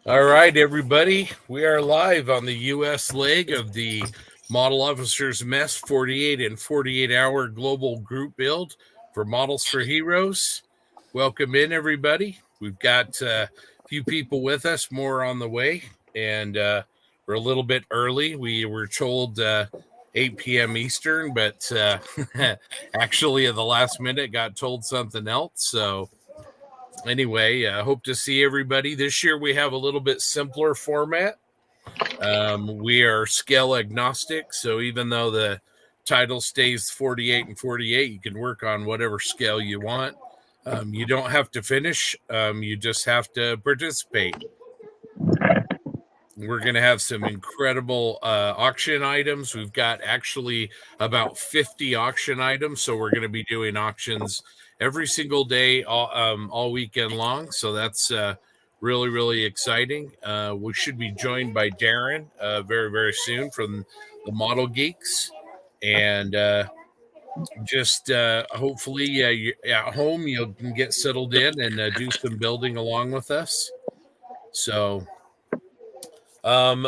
All right, everybody. We are live on the U.S. leg of the Model Officers Mess 48 and 48-hour global group build for Models for Heroes. Welcome in, everybody. We've got a few people with us, more on the way, and we're a little bit early. We were told 8 p.m. Eastern, but actually at the last minute got told something else, so anyway, hope to see everybody. This year we have a little bit simpler format. We are scale agnostic, so even though the title stays 48 and 48, you can work on whatever scale you want. You don't have to finish, you just have to participate. We're going to have some incredible auction items. We've got actually about 50 auction items, so we're going to be doing auctions every single day, all weekend long. So that's really, really exciting. We should be joined by Darren very, very soon from the Model Geeks. And just hopefully you're at home, you can get settled in and do some building along with us. So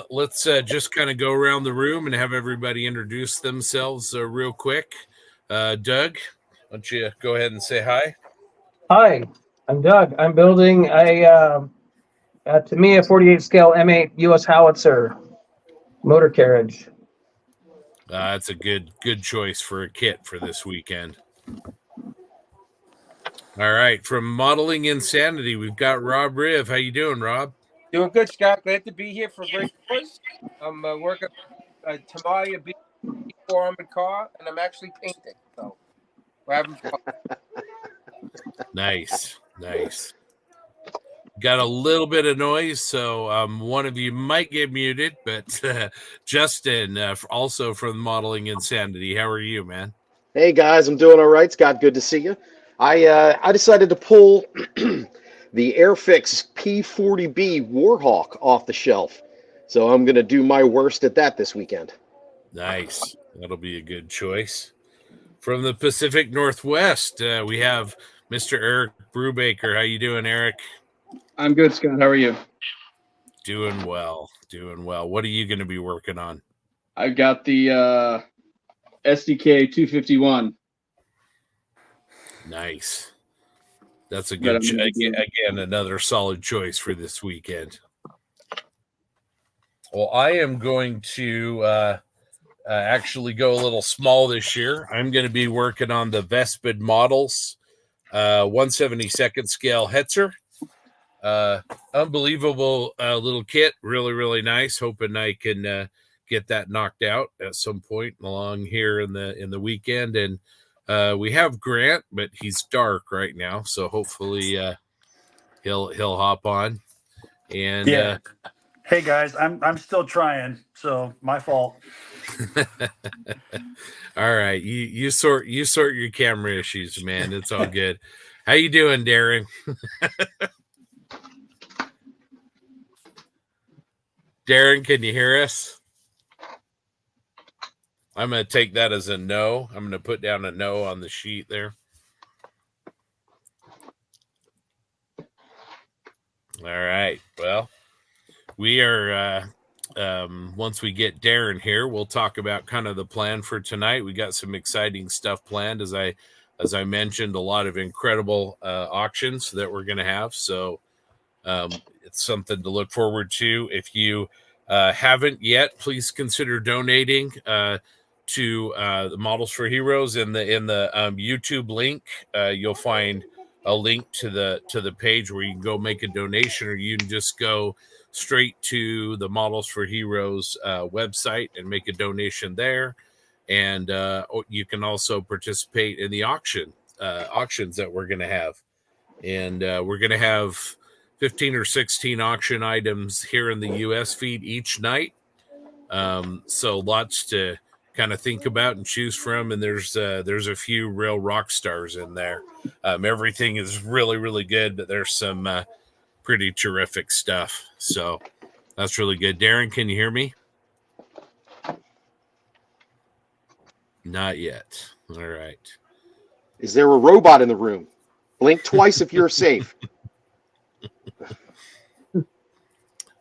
let's just kind of go around the room and have everybody introduce themselves real quick. Doug, why don't you go ahead and say hi? Hi, I'm Doug. I'm building a Tamiya 48 scale M8 U.S. howitzer motor carriage. That's a good choice for a kit for this weekend. All right, from Modeling Insanity, we've got Rob Riv. How you doing, Rob? Doing good, Scott. Glad to be here for Great Voice. I'm working a Tamiya B4 armored car, and I'm actually painting. So we're having fun. Nice. Got a little bit of noise, so one of you might get muted, but Justin, also from Modeling Insanity, how are you, man? Hey guys, I'm doing all right. Scott, good to see you. I decided to pull the Airfix P40B Warhawk off the shelf, so I'm going to do my worst at that this weekend. Nice. That'll be a good choice. From the Pacific Northwest, we have Mr. Eric Brubaker. How you doing, Eric? I'm good, Scott. How are you? Doing well. What are you going to be working on? I've got the SDK 251. Nice. That's a good again, another solid choice for this weekend. Well, I am going to actually go a little small this year. I'm going to be working on the Vespid Models 1/72 scale Hetzer. Unbelievable little kit. Really, really nice. Hoping I can get that knocked out at some point along here in the weekend. And we have Grant, but he's dark right now, so hopefully he'll hop on. And yeah. Hey guys, I'm still trying, so my fault. All right, you sort your camera issues, man. It's all good. How you doing, Darren? Darren, can you hear us? I'm going to take that as a no. I'm going to put down a no on the sheet there. All right. Well, we are, once we get Darren here, we'll talk about kind of the plan for tonight. We got some exciting stuff planned. As I mentioned, a lot of incredible auctions that we're going to have. So it's something to look forward to. If you haven't yet, please consider donating to the Models for Heroes in the YouTube link. You'll find a link to the page where you can go make a donation, or you can just go straight to the Models for Heroes website and make a donation there. And you can also participate in the auctions that we're going to have. And we're going to have 15 or 16 auction items here in the US feed each night. So lots to kind of think about and choose from. And there's a few real rock stars in there. Everything is really, really good, but there's some pretty terrific stuff. So that's really good. Darren, can you hear me? Not yet. All right. Is there a robot in the room? Blink twice if you're safe.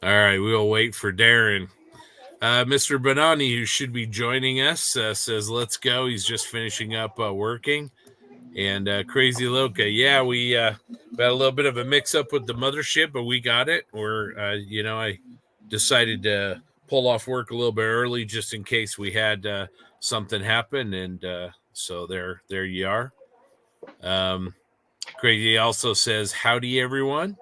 All right, we'll wait for Darren. Mr. Bonani, who should be joining us, says, let's go. He's just finishing up working. And Crazy Loca, yeah, we had a little bit of a mix-up with the mothership, but we got it. I decided to pull off work a little bit early just in case we had something happen. And so there you are. Crazy also says, howdy, everyone.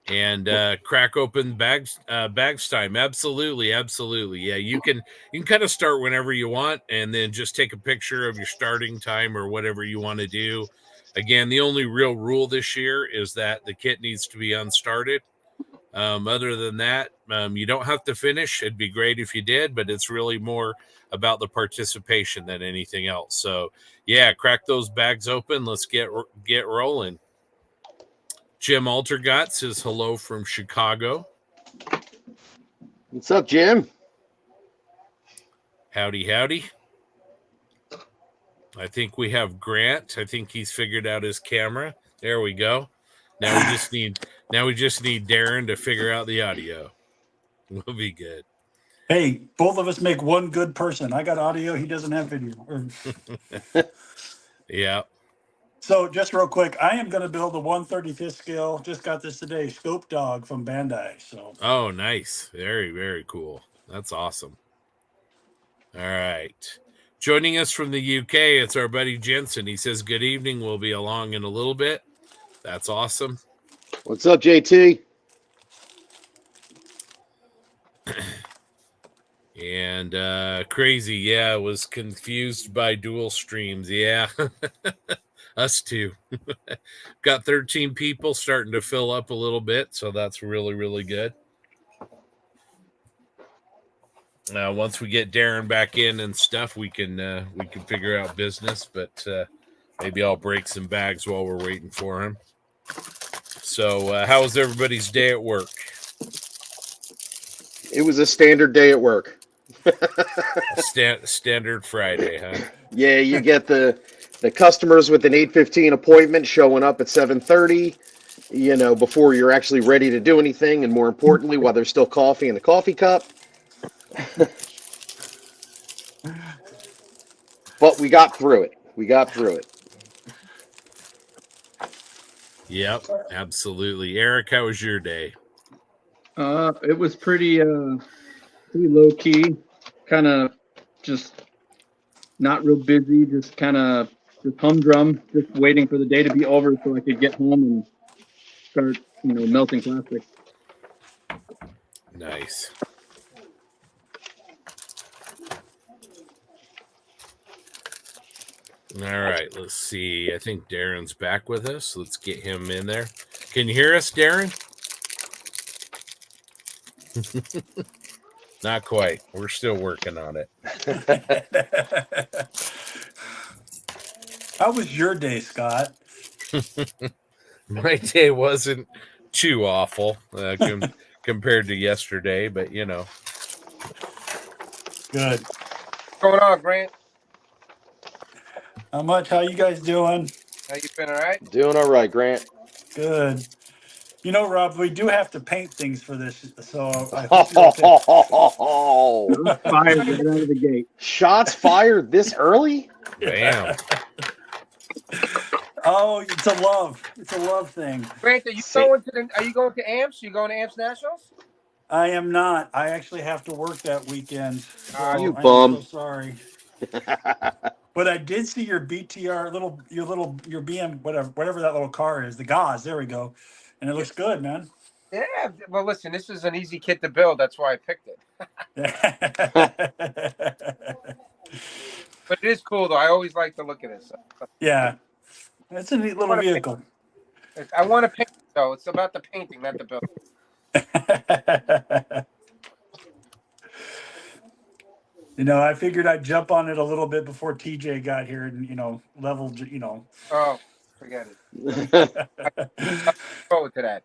And crack open bags time. Absolutely. Yeah, you can kind of start whenever you want and then just take a picture of your starting time or whatever you want to do. Again, the only real rule this year is that the kit needs to be unstarted. Other than that, you don't have to finish. It'd be great if you did, but it's really more about the participation than anything else. So yeah, crack those bags open. Let's get rolling. Jim Altergott says hello from Chicago. What's up, Jim? Howdy. I think we have Grant. I think he's figured out his camera. There we go. Now we just need Darren to figure out the audio. We'll be good. Hey, both of us make one good person. I got audio. He doesn't have video. Yeah. So just real quick, I am going to build a 1/35th scale. Just got this today. Scope dog from Bandai. So. Oh, nice. Very, very cool. That's awesome. All right. Joining us from the UK, it's our buddy Jensen. He says, good evening. We'll be along in a little bit. That's awesome. What's up, JT? And Crazy, yeah, was confused by dual streams. Yeah. Us too. Got 13 people, starting to fill up a little bit, so that's really, really good. Once we get Darren back in and stuff, we can figure out business, but maybe I'll break some bags while we're waiting for him. So how was everybody's day at work? It was a standard day at work. Standard Friday, huh? Yeah, you get the customers with an 8:15 appointment showing up at 7:30, before you're actually ready to do anything, and more importantly, while there's still coffee in the coffee cup. But we got through it. Yep, absolutely. Eric, how was your day? It was pretty low key, kind of just not real busy, just kind of just humdrum, just waiting for the day to be over so I could get home and start, melting plastic. Nice. All right, let's see. I think Darren's back with us. Let's get him in there. Can you hear us, Darren? Not quite. We're still working on it. How was your day, Scott? My day wasn't too awful compared to yesterday, but Good. What's going on, Grant? How much? How you guys doing? How you been, all right? Doing all right, Grant. Good. Rob, we do have to paint things for this, so I hope you're okay. Fired right out of the gate. Shots fired this early? bam. Oh, it's a love thing. Grant, are you going to AMPS? You going to AMPS Nationals? I am not. I actually have to work that weekend. So You I'm bum. so sorry. But I did see your BTR your BM whatever that little car is, the gauze. There we go, and it looks good, man. Yeah. Well, listen, this is an easy kit to build. That's why I picked it. But it is cool, though. I always like to look at it. So. Yeah, it's a neat little vehicle. I want to paint, though. It's about the painting, not the building. I figured I'd jump on it a little bit before TJ got here and, leveled, Oh, forget it. I look forward to that.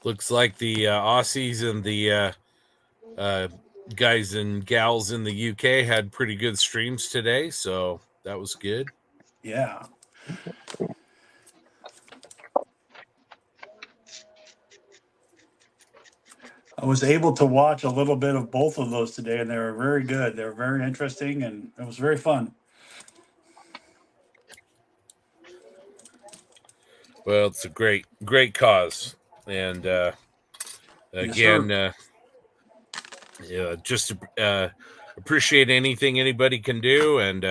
Looks like the Aussies and the guys and gals in the UK had pretty good streams today, so that was good. Yeah. I was able to watch a little bit of both of those today, and they were very good. They were very interesting, and it was very fun. Well, it's a great cause, and again, just appreciate anything anybody can do, and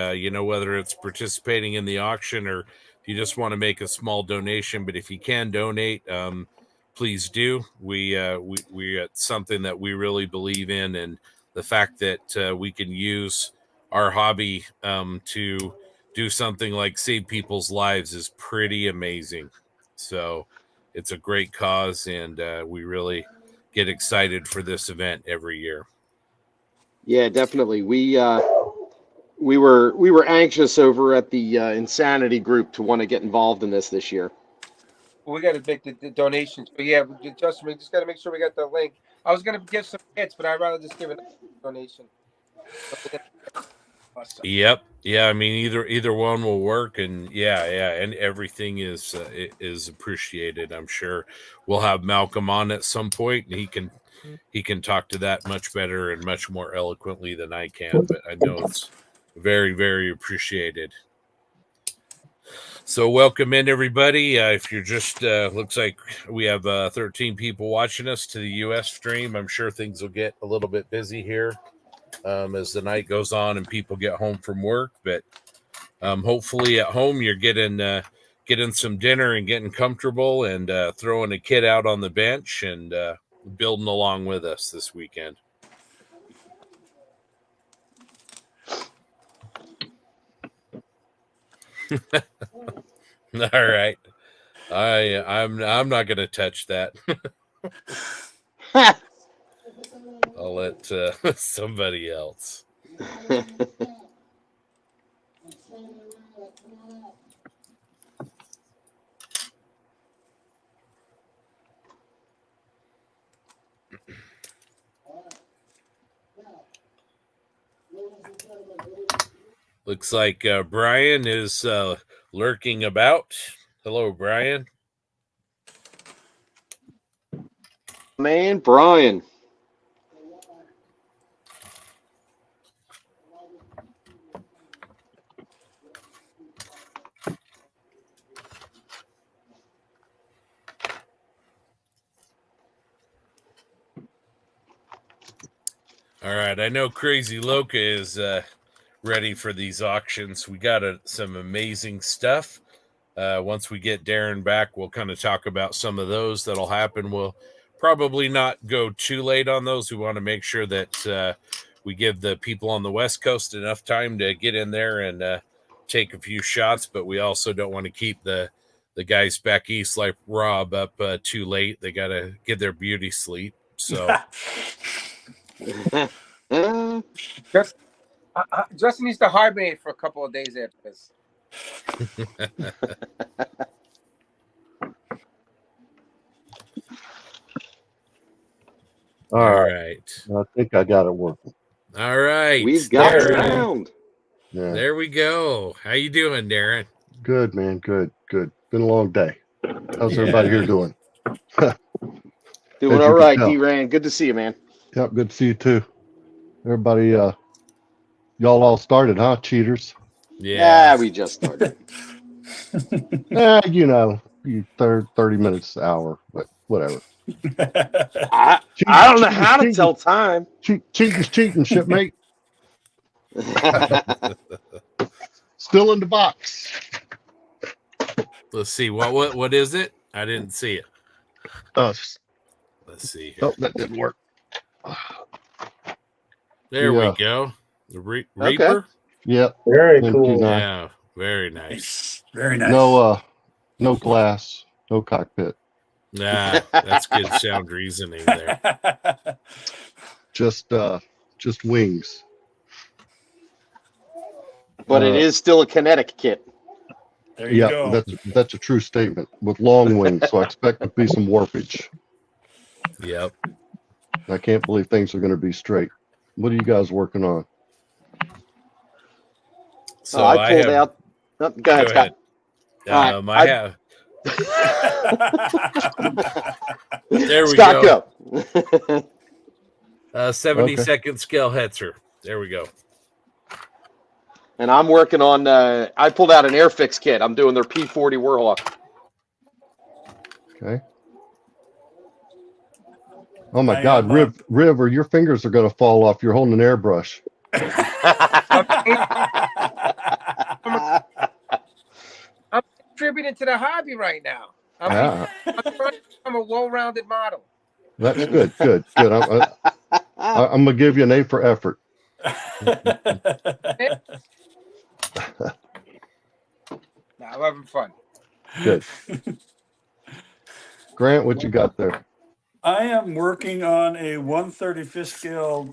whether it's participating in the auction or if you just want to make a small donation. But if you can donate, please do. We it's something that we really believe in, and the fact that we can use our hobby to do something like save people's lives is pretty amazing. So it's a great cause, and we really get excited for this event every year. Yeah, definitely. We were anxious over at the Insanity group to want to get involved in this year. Well, we got to make the donations, but yeah, Justin, we just got to make sure we got the link. I was going to give some hits, but I'd rather just give a donation. Awesome. Yep. Yeah. I mean, either one will work, and yeah, and everything is appreciated. I'm sure we'll have Malcolm on at some point, and he can talk to that much better and much more eloquently than I can. But I know it's very, very appreciated. So welcome in, everybody. If you're just looks like we have 13 people watching us to the US stream. I'm sure things will get a little bit busy here as the night goes on and people get home from work. But hopefully at home you're getting some dinner and getting comfortable and throwing a kid out on the bench and building along with us this weekend. All right. I'm not going to touch that. I'll let somebody else. Looks like Brian is lurking about. Hello, Brian. Man, Brian. All right, I know Crazy Loca is ready for these auctions. We got some amazing stuff. Once we get Darren back, we'll kind of talk about some of those that'll happen. We'll probably not go too late on those. We want to make sure that we give the people on the West Coast enough time to get in there and take a few shots, but we also don't want to keep the guys back east like Rob up too late. They got to get their beauty sleep. So Justin needs to hibernate for a couple of days after this. All right. I think I got it working. All right. We've got Darren. sound. Yeah. There we go. How you doing, Darren? Good, man. Good. Been a long day. How's everybody here doing? Doing As all you right, can tell. D-Ran. Good to see you, man. Yep, good to see you too. Everybody, y'all all started, huh? Cheaters. Yeah. We just started. You 30 minutes an hour, but whatever. I don't know how to tell time. Cheating's cheating, shipmate. Still in the box. Let's see. What is it? I didn't see it. Let's see here. Oh, that didn't work. There Yeah. we go. The Reaper. Yep. Very MQ9. cool. Yeah. Very nice. Very nice. No glass, no cockpit. Nah, that's good sound reasoning there. Just wings. But it is still a kinetic kit. There you Yeah, go. that's a true statement with long wings. So I expect to be some warpage. Yep. I can't believe things are going to be straight. What are you guys working on? So I pulled have, out. Oh, go ahead, go Scott. ahead. I have. There we Scott, go. go. 70-second scale Hetzer. There we go. And I'm working on. I pulled out an Airfix kit. I'm doing their P40 Warhawk. Okay. Oh my God, River, your fingers are going to fall off. You're holding an airbrush. I'm contributing to the hobby right now. I'm trying to become a well-rounded model. That's good. Good. I'm going to give you an A for effort. I'm having fun. Good. Grant, what you got there? I am working on a 1/35 scale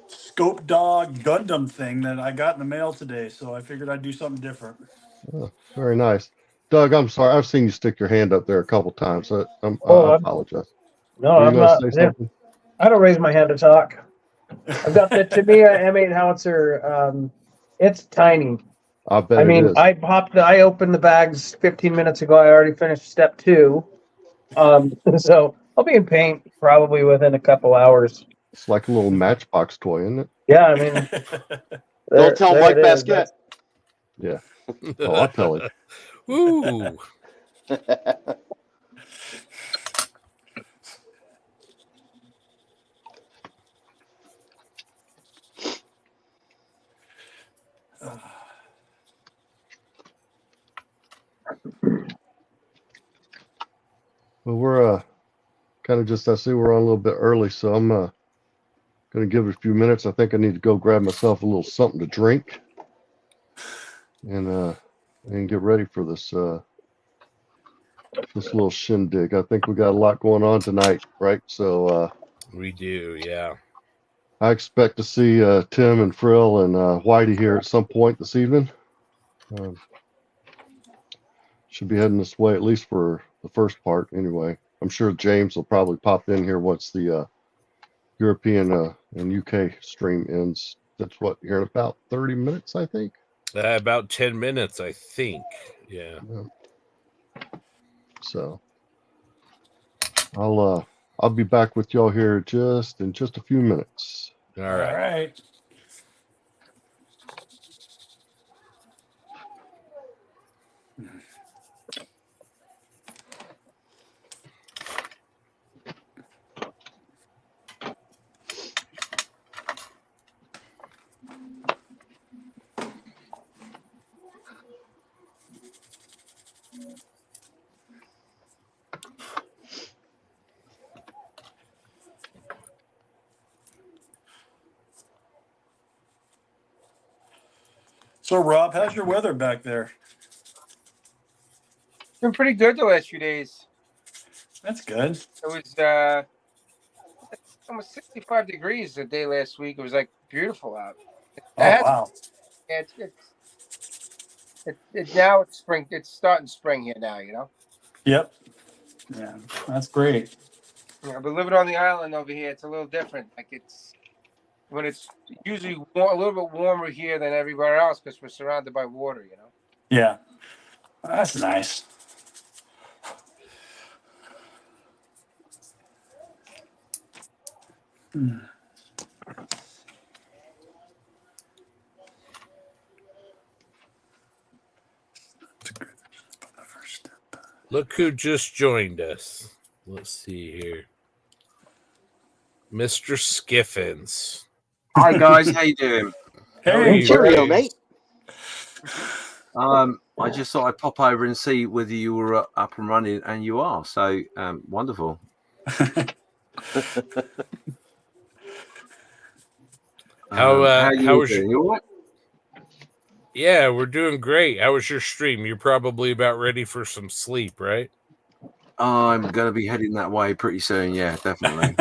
scope dog Gundam thing that I got in the mail today, so I figured I'd do something different. Oh, very nice. Doug, I'm sorry. I've seen you stick your hand up there a couple times. I apologize. No, Were you I'm gonna not. say something? I don't raise my hand to talk. I've got the Tamiya M8 howitzer. It's tiny. I bet I mean, it is. I opened the bags 15 minutes ago. I already finished step 2. So I'll be in paint probably within a couple hours. It's like a little Matchbox toy, isn't it? Yeah, I mean, Don't tell Mike Basquette. Yeah. Oh, I'll tell him. Woo. Well, we're kind of just, I see we're on a little bit early, so I'm going to give it a few minutes. I think I need to go grab myself a little something to drink and get ready for this this little shindig. I think we got a lot going on tonight, right? So We do, yeah. I expect to see Tim and Frill and Whitey here at some point this evening. Should be heading this way, at least for the first part anyway. I'm sure James will probably pop in here once the European and UK stream ends. That's what, here in about 30 minutes, I think. About 10 minutes, I think. Yeah. So I'll be back with y'all here in just a few minutes. All right. So, Rob, how's your weather back there? It's been pretty good the last few days. That's good. It was almost 65 degrees the day last week. It was like beautiful out. Wow. It's now it's spring. It's starting spring here now. You know. Yep. Yeah, that's great. Yeah, but living on the island over here, it's a little different. Like it's usually a little bit warmer here than everywhere else because we're surrounded by water. You know. Yeah, that's nice. Look who just joined us. Let's see here. Mr. Skiffins. Hi guys, how you doing? Hey, Cheerio, mate. I just thought I'd pop over and see whether you were up and running, and you are. So wonderful. How was doing? your? You all right? Yeah, we're doing great. How was your stream? You're probably about ready for some sleep, right? I'm going to be heading that way pretty soon. Yeah, definitely.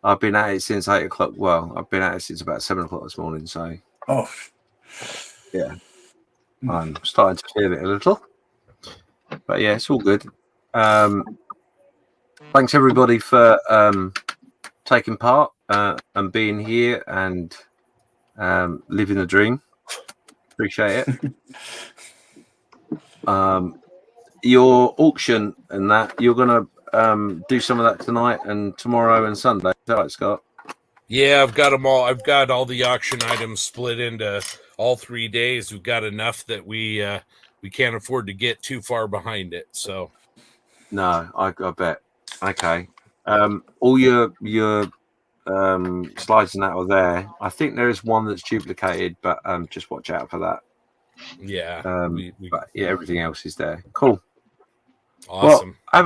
I've been at it since 8 o'clock. Well, I've been at it since about 7 o'clock this morning. So, yeah, I'm starting to feel it a little. But yeah, it's all good. thanks everybody for taking part and being here and living the dream. Appreciate it. Your auction and that, you're gonna do some of that tonight and tomorrow and Sunday. Is that right, Scott? Yeah, I've got them all. I've got all the auction items split into all 3 days. We've got enough that we can't afford to get too far behind it. So no, I bet. Okay. All your slides and that are there. I think there is one that's duplicated, but just watch out for that. Yeah. But yeah, everything else is there. Cool. Awesome. Well,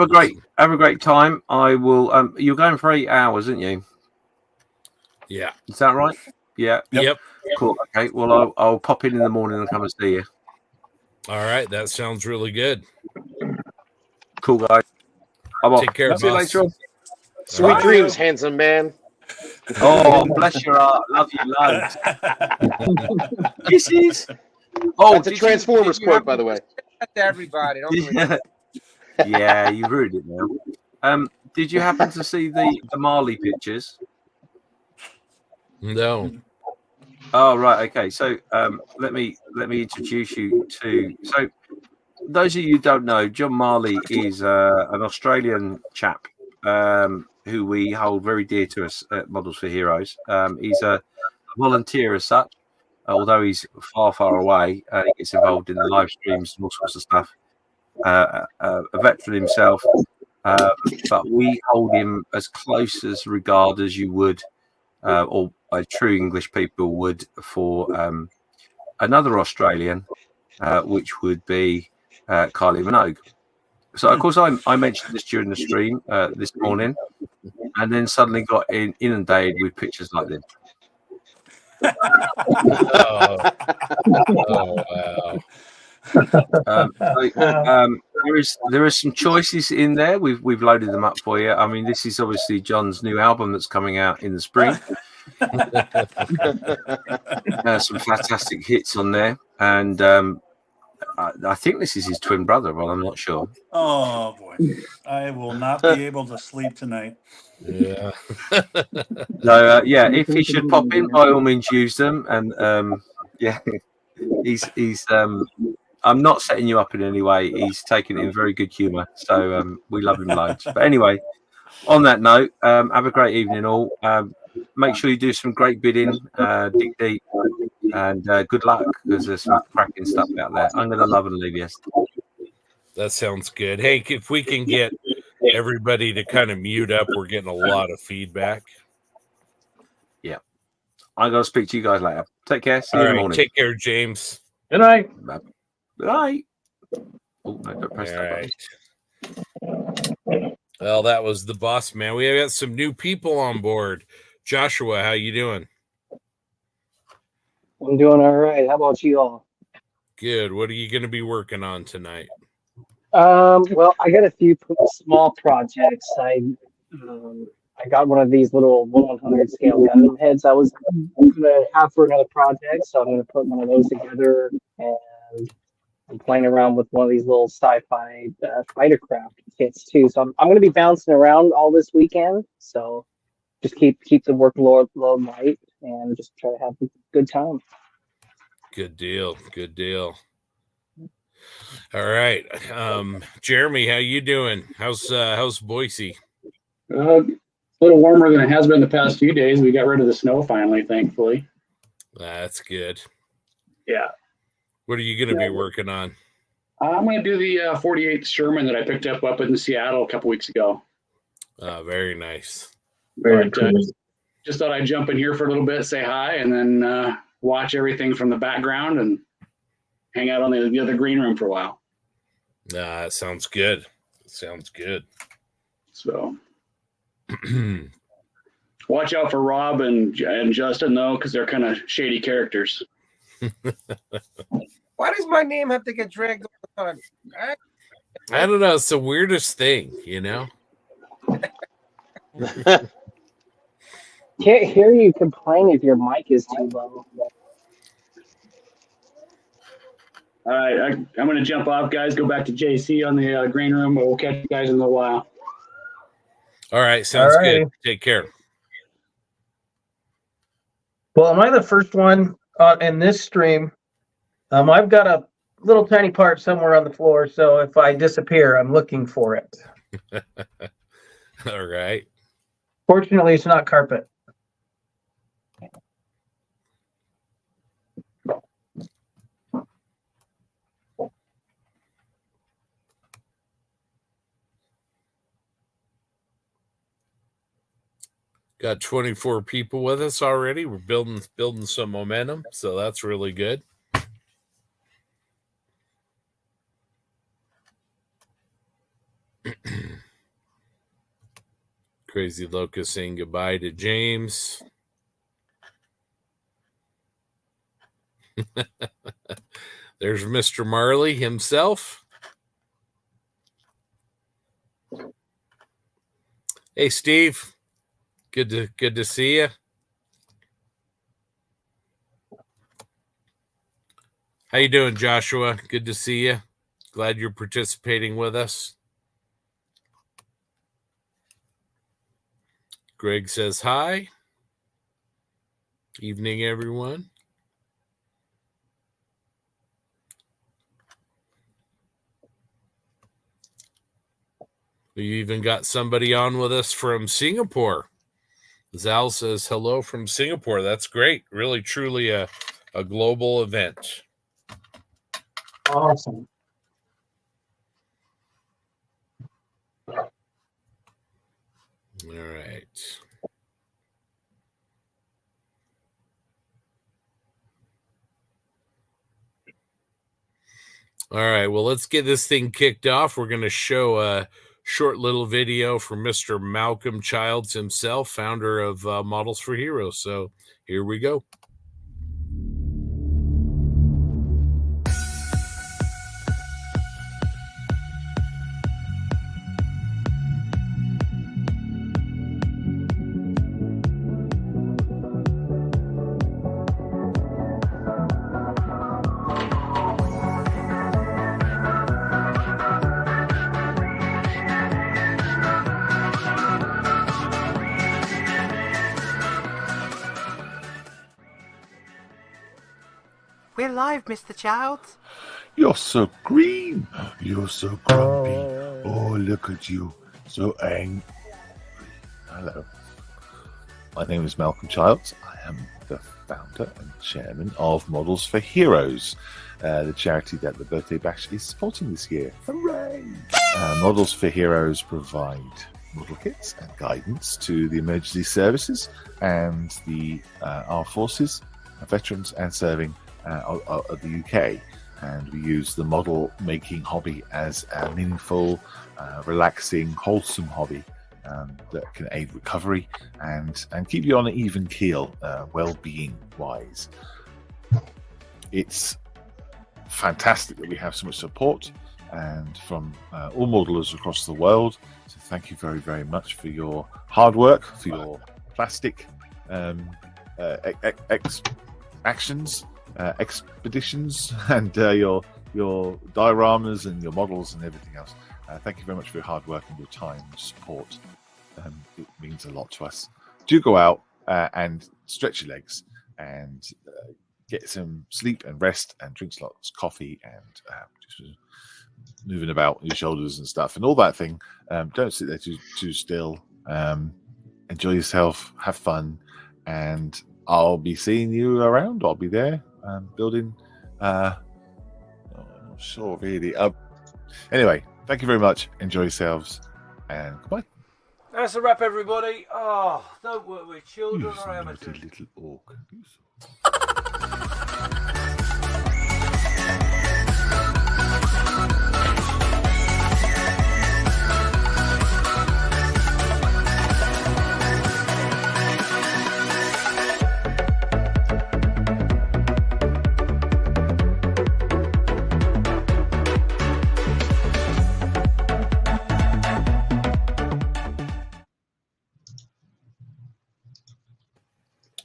have a great time. I will. You're going for 8 hours, aren't you? Yeah. Is that right? Yeah. Yep. Cool. Okay. Well, I'll pop in the morning and come and see you. All right. That sounds really good. Cool, guys. Take care. See you later on. Sweet dreams, handsome man. Oh, bless your heart. Love you loads. Kisses. Oh, that's a Transformers quote, by the way. To everybody. Yeah, you ruined it now. Did you happen to see the Marley pictures? No. Oh, right. Okay. So let me introduce you to. So those of you who don't know, John Marley is an Australian chap who we hold very dear to us at Models for Heroes. He's a volunteer as such, although he's far away. He gets involved in the live streams and all sorts of stuff. A veteran himself, but we hold him as close as regard as you would, or a true English people would, for another Australian, which would be Kylie Minogue. So, of course, I mentioned this during the stream this morning, and then suddenly got inundated with pictures like this. Wow. There is some choices in there. We've loaded them up for you. I mean, this is obviously John's new album that's coming out in the spring. Some fantastic hits on there, and I think this is his twin brother, but I'm not sure. Oh boy, I will not be able to sleep tonight. Yeah. So yeah, if he should pop in, by all means use them. And yeah, he's I'm not setting you up in any way. He's taking it in very good humour. So we love him loads. But anyway, on that note, have a great evening all. Make sure you do some great bidding, dig deep, and good luck, because there's some cracking stuff out there. I'm going to love and leave you. That sounds good. Hey, if we can get everybody to kind of mute up, we're getting a lot of feedback. Yeah. I'm going to speak to you guys later. Take care. See you in the morning. Take care, James. Good night. Bye. Oh, I don't press that button. Well, that was the boss, man. We got some new people on board. Joshua, how you doing? I'm doing all right. How about you all? Good. What are you going to be working on tonight? Well, I got a few small projects. I got one of these little 1/100 scale Gundam heads I was going to have for another project, so I'm going to put one of those together, and I'm playing around with one of these little sci-fi fighter craft kits too. So I'm going to be bouncing around all this weekend. So just keep the workload light and just try to have a good time. Good deal. Good deal. All right. Jeremy, how you doing? How's Boise? A little warmer than it has been the past few days. We got rid of the snow finally, thankfully. That's good. Yeah. What are you going to be working on? I'm going to do the 48th Sherman that I picked up in Seattle a couple weeks ago. Very nice. Very cool. Just thought I'd jump in here for a little bit, say hi, and then watch everything from the background and hang out on the other green room for a while. That sounds good. Sounds good. So watch out for Rob and Justin, though, because they're kind of shady characters. Why does my name have to get dragged all the time? I don't know. It's the weirdest thing, you know? Can't hear you complain if your mic is too low. All right, I'm going to jump off, guys. Go back to JC on the green room, but we'll catch you guys in a little while. All right. Sounds All good. right. Take care. Well, am I the first one in this stream? I've got a little tiny part somewhere on the floor, so if I disappear, I'm looking for it. All right. Fortunately, it's not carpet. Got 24 people with us already. We're building some momentum, so that's really good. Crazy Locust saying goodbye to James. There's Mr. Marley himself. Hey, Steve. Good to see you. How you doing, Joshua? Good to see you. Glad you're participating with us. Greg says hi. Evening, everyone. We even got somebody on with us from Singapore. Zal says hello from Singapore. That's great. Really, truly a global event. Awesome. All right. All right. Well, let's get this thing kicked off. We're going to show a short little video from Mr. Malcolm Childs himself, founder of Models for Heroes. So here we go. We're live, Mr. Childs. You're so green. You're so grumpy. Oh, look at you. So angry. Hello. My name is Malcolm Childs. I am the founder and chairman of Models for Heroes, the charity that the Birthday Bash is supporting this year. Hooray! Models for Heroes provide model kits and guidance to the emergency services and the armed forces, veterans and serving of the UK, and we use the model making hobby as a meaningful, relaxing, wholesome hobby that can aid recovery and keep you on an even keel, well-being wise. It's fantastic that we have so much support and from all modelers across the world. So thank you very, very much for your hard work, for your plastic actions. Expeditions and your dioramas and your models and everything else. Thank you very much for your hard work and your time and support. It means a lot to us. Do go out and stretch your legs and get some sleep and rest and drink lots of coffee and just moving about your shoulders and stuff and all that thing. Don't sit there too still. Enjoy yourself, have fun, and I'll be seeing you around. I'll be there. Building, not sure really. Anyway, thank you very much. Enjoy yourselves, and goodbye. That's a wrap, everybody. Oh, don't work with children or amateurs. You little orc.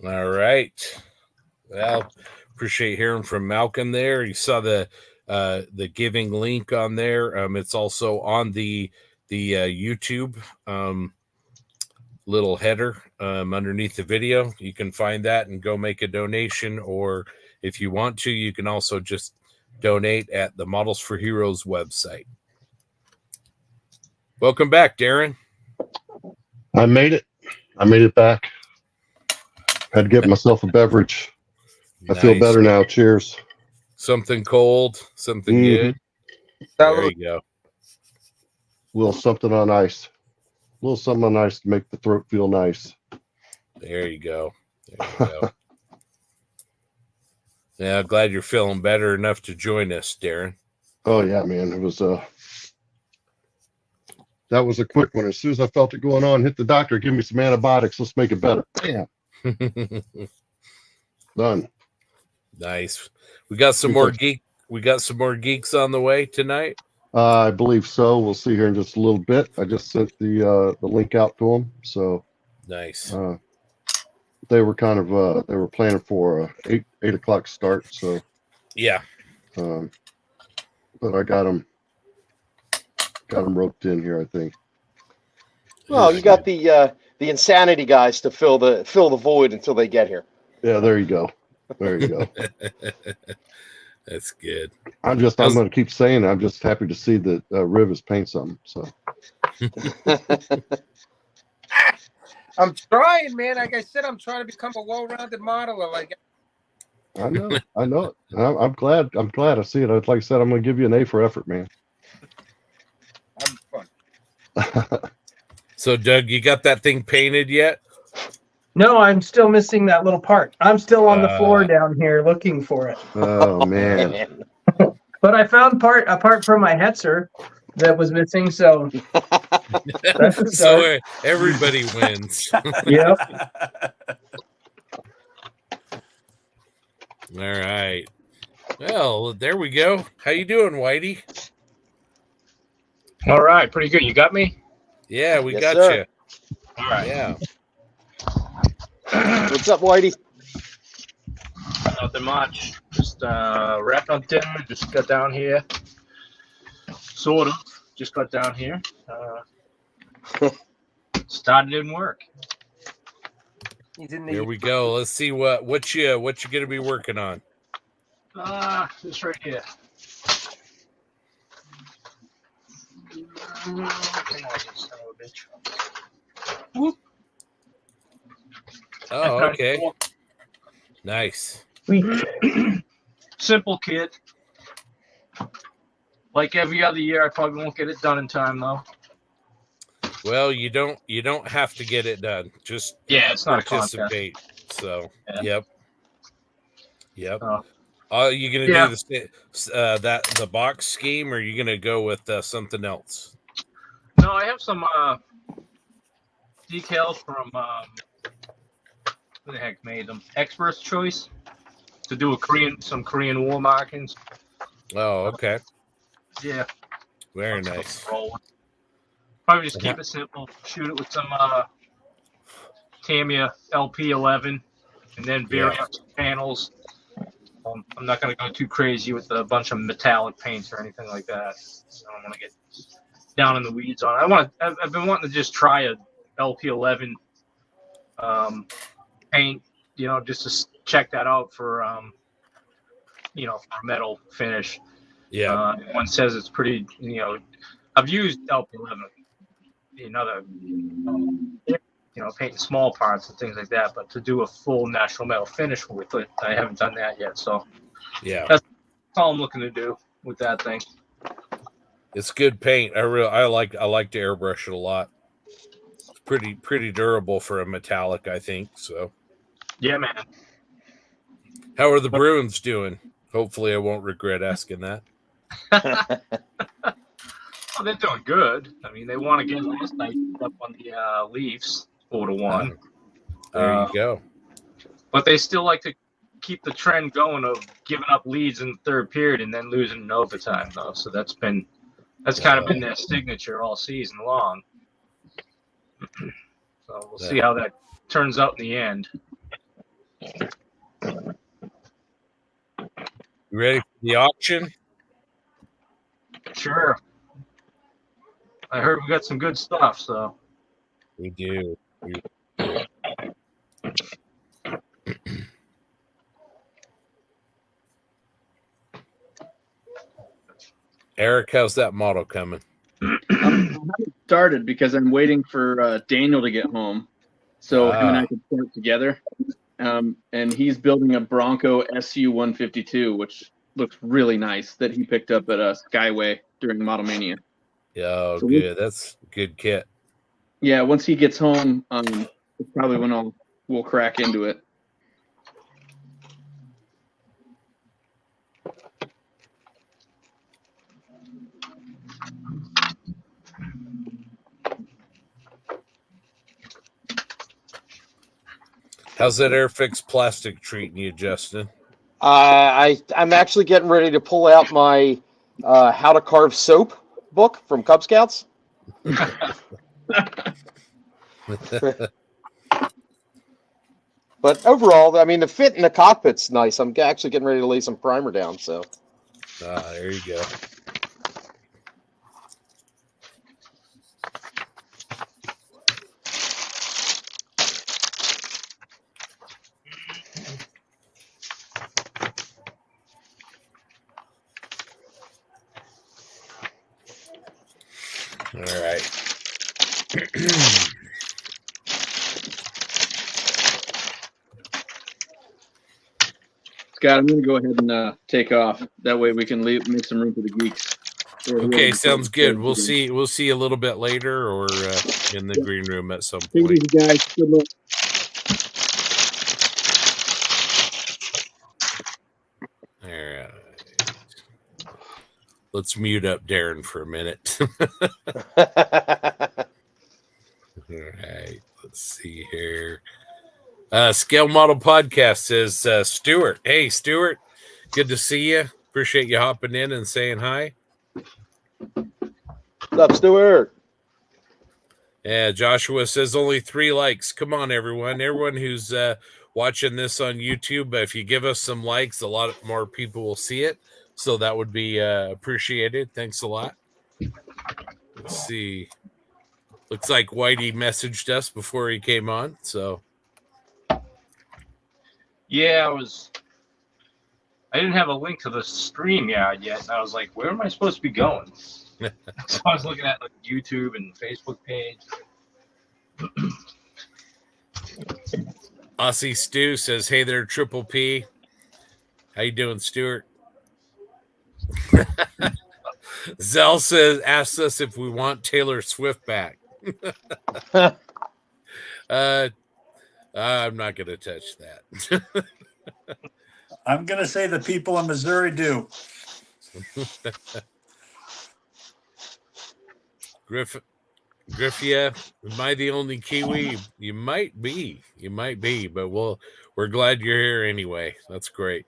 All right. Well, appreciate hearing from Malcolm there. You saw the giving link on there. It's also on the YouTube little header underneath the video. You can find that and go make a donation, or if you want to, you can also just donate at the Models for Heroes website. Welcome back, Darren. I made it. I made it back. Had to get myself a beverage. I feel better now. Cheers. Something cold, something good. There you go. A little something on ice. A little something on ice to make the throat feel nice. There you go. There you go. Yeah, I'm glad you're feeling better enough to join us, Darren. Oh yeah, man. It was that was a quick one. As soon as I felt it going on, hit the doctor, give me some antibiotics, let's make it better. Bam. Done. Nice. We got some more geeks on the way tonight. I believe so. We'll see here in just a little bit. I just sent the link out to them. So nice. They were kind of they were planning for a 8 o'clock start. So yeah. But I got them roped in here, I think. Well, you got the insanity guys to fill the void until they get here. Yeah, there you go. There you go. That's good. I'm going to keep saying it. I'm just happy to see that Riv is painting something. So I'm trying, man. Like I said, I'm trying to become a well-rounded modeler. Like I know it. I'm glad. I see it. Like I said, I'm going to give you an A for effort, man. So, Doug, you got that thing painted yet? No, I'm still missing that little part. I'm still on the floor down here looking for it. Oh man! But I found a part from my Hetzer that was missing. So that's a so everybody wins. Yep. All right. Well, there we go. How you doing, Whitey? All right, pretty good. You got me? Yeah, we got sir. you. All right. Yeah. What's up, Whitey? Nothing much. Just wrapped on dinner. Just got down here. Sort of. Just got down here. Started in work. Here we go. Let's see what you gonna be working on. This right here. Whoop. Oh, okay. Nice. Simple kit. Like every other year, I probably won't get it done in time though. Well, you don't have to get it done. Just it's not a participate. contest. So Yeah. Yep. Are you gonna do the box scheme, or are you gonna go with something else? No, I have some decals from who the heck made them? Expert's Choice to do some Korean War markings. Oh, okay. Yeah. Very nice. Probably just keep it simple. Shoot it with some Tamiya LP11, and then vary up some panels. I'm not going to go too crazy with a bunch of metallic paints or anything like that. I don't want to get down in the weeds on it. I've been wanting to just try a LP11 paint, just to check that out for for metal finish. Yeah. One says it's pretty, I've used LP11 in other, painting small parts and things like that, but to do a full natural metal finish with it, I haven't done that yet. So yeah, that's all I'm looking to do with that thing. It's good paint. I like to airbrush it a lot. It's pretty durable for a metallic, I think. So yeah, man. How are the Bruins doing? Hopefully I won't regret asking that. Oh, they're doing good. I mean, they won again last night up on the Leafs 4-1. There you go. But they still like to keep the trend going of giving up leads in the third period and then losing in overtime, though. So that's kind of been their signature all season long. So we'll see how that turns out in the end. You ready for the auction? Sure. I heard we got some good stuff, so. We do. Eric, how's that model coming? I haven't started because I'm waiting for Daniel to get home, so him and I can start together. And he's building a Bronco SU 152, which looks really nice, that he picked up at Skyway during Model Mania. Yeah, So good. That's a good kit. Yeah, once he gets home, it's probably when we'll crack into it. How's that Airfix plastic treating you, Justin? I'm actually getting ready to pull out my How to Carve Soap book from Cub Scouts. But overall, I mean, the fit in the cockpit's nice. I'm actually getting ready to lay some primer down. So, there you go. All right. Scott, I'm going to go ahead and take off. That way we can make some room for the geeks. Okay, sounds good. We'll see you a little bit later, or in the green room at some Take it point. easy, guys. Good luck. All right. Let's mute up Darren for a minute. All right. Let's see here. Scale Model Podcast says Stuart. Hey, Stuart. Good to see you. Appreciate you hopping in and saying hi. what's up, Stuart? Yeah, Joshua says only 3 likes. Come on, everyone. Everyone who's watching this on YouTube, if you give us some likes, a lot more people will see it. So that would be appreciated. Thanks a lot. Let's see. Looks like Whitey messaged us before he came on. So Yeah, I didn't have a link to the stream yet, and I was like, where am I supposed to be going? So I was looking at like YouTube and Facebook page. Aussie Stu says, hey there, Triple P. How you doing, Stuart? Zell asks us if we want Taylor Swift back. I'm not going to touch that. I'm going to say the people in Missouri do. Griffia, am I the only Kiwi? You might be, but we're glad you're here anyway. That's great.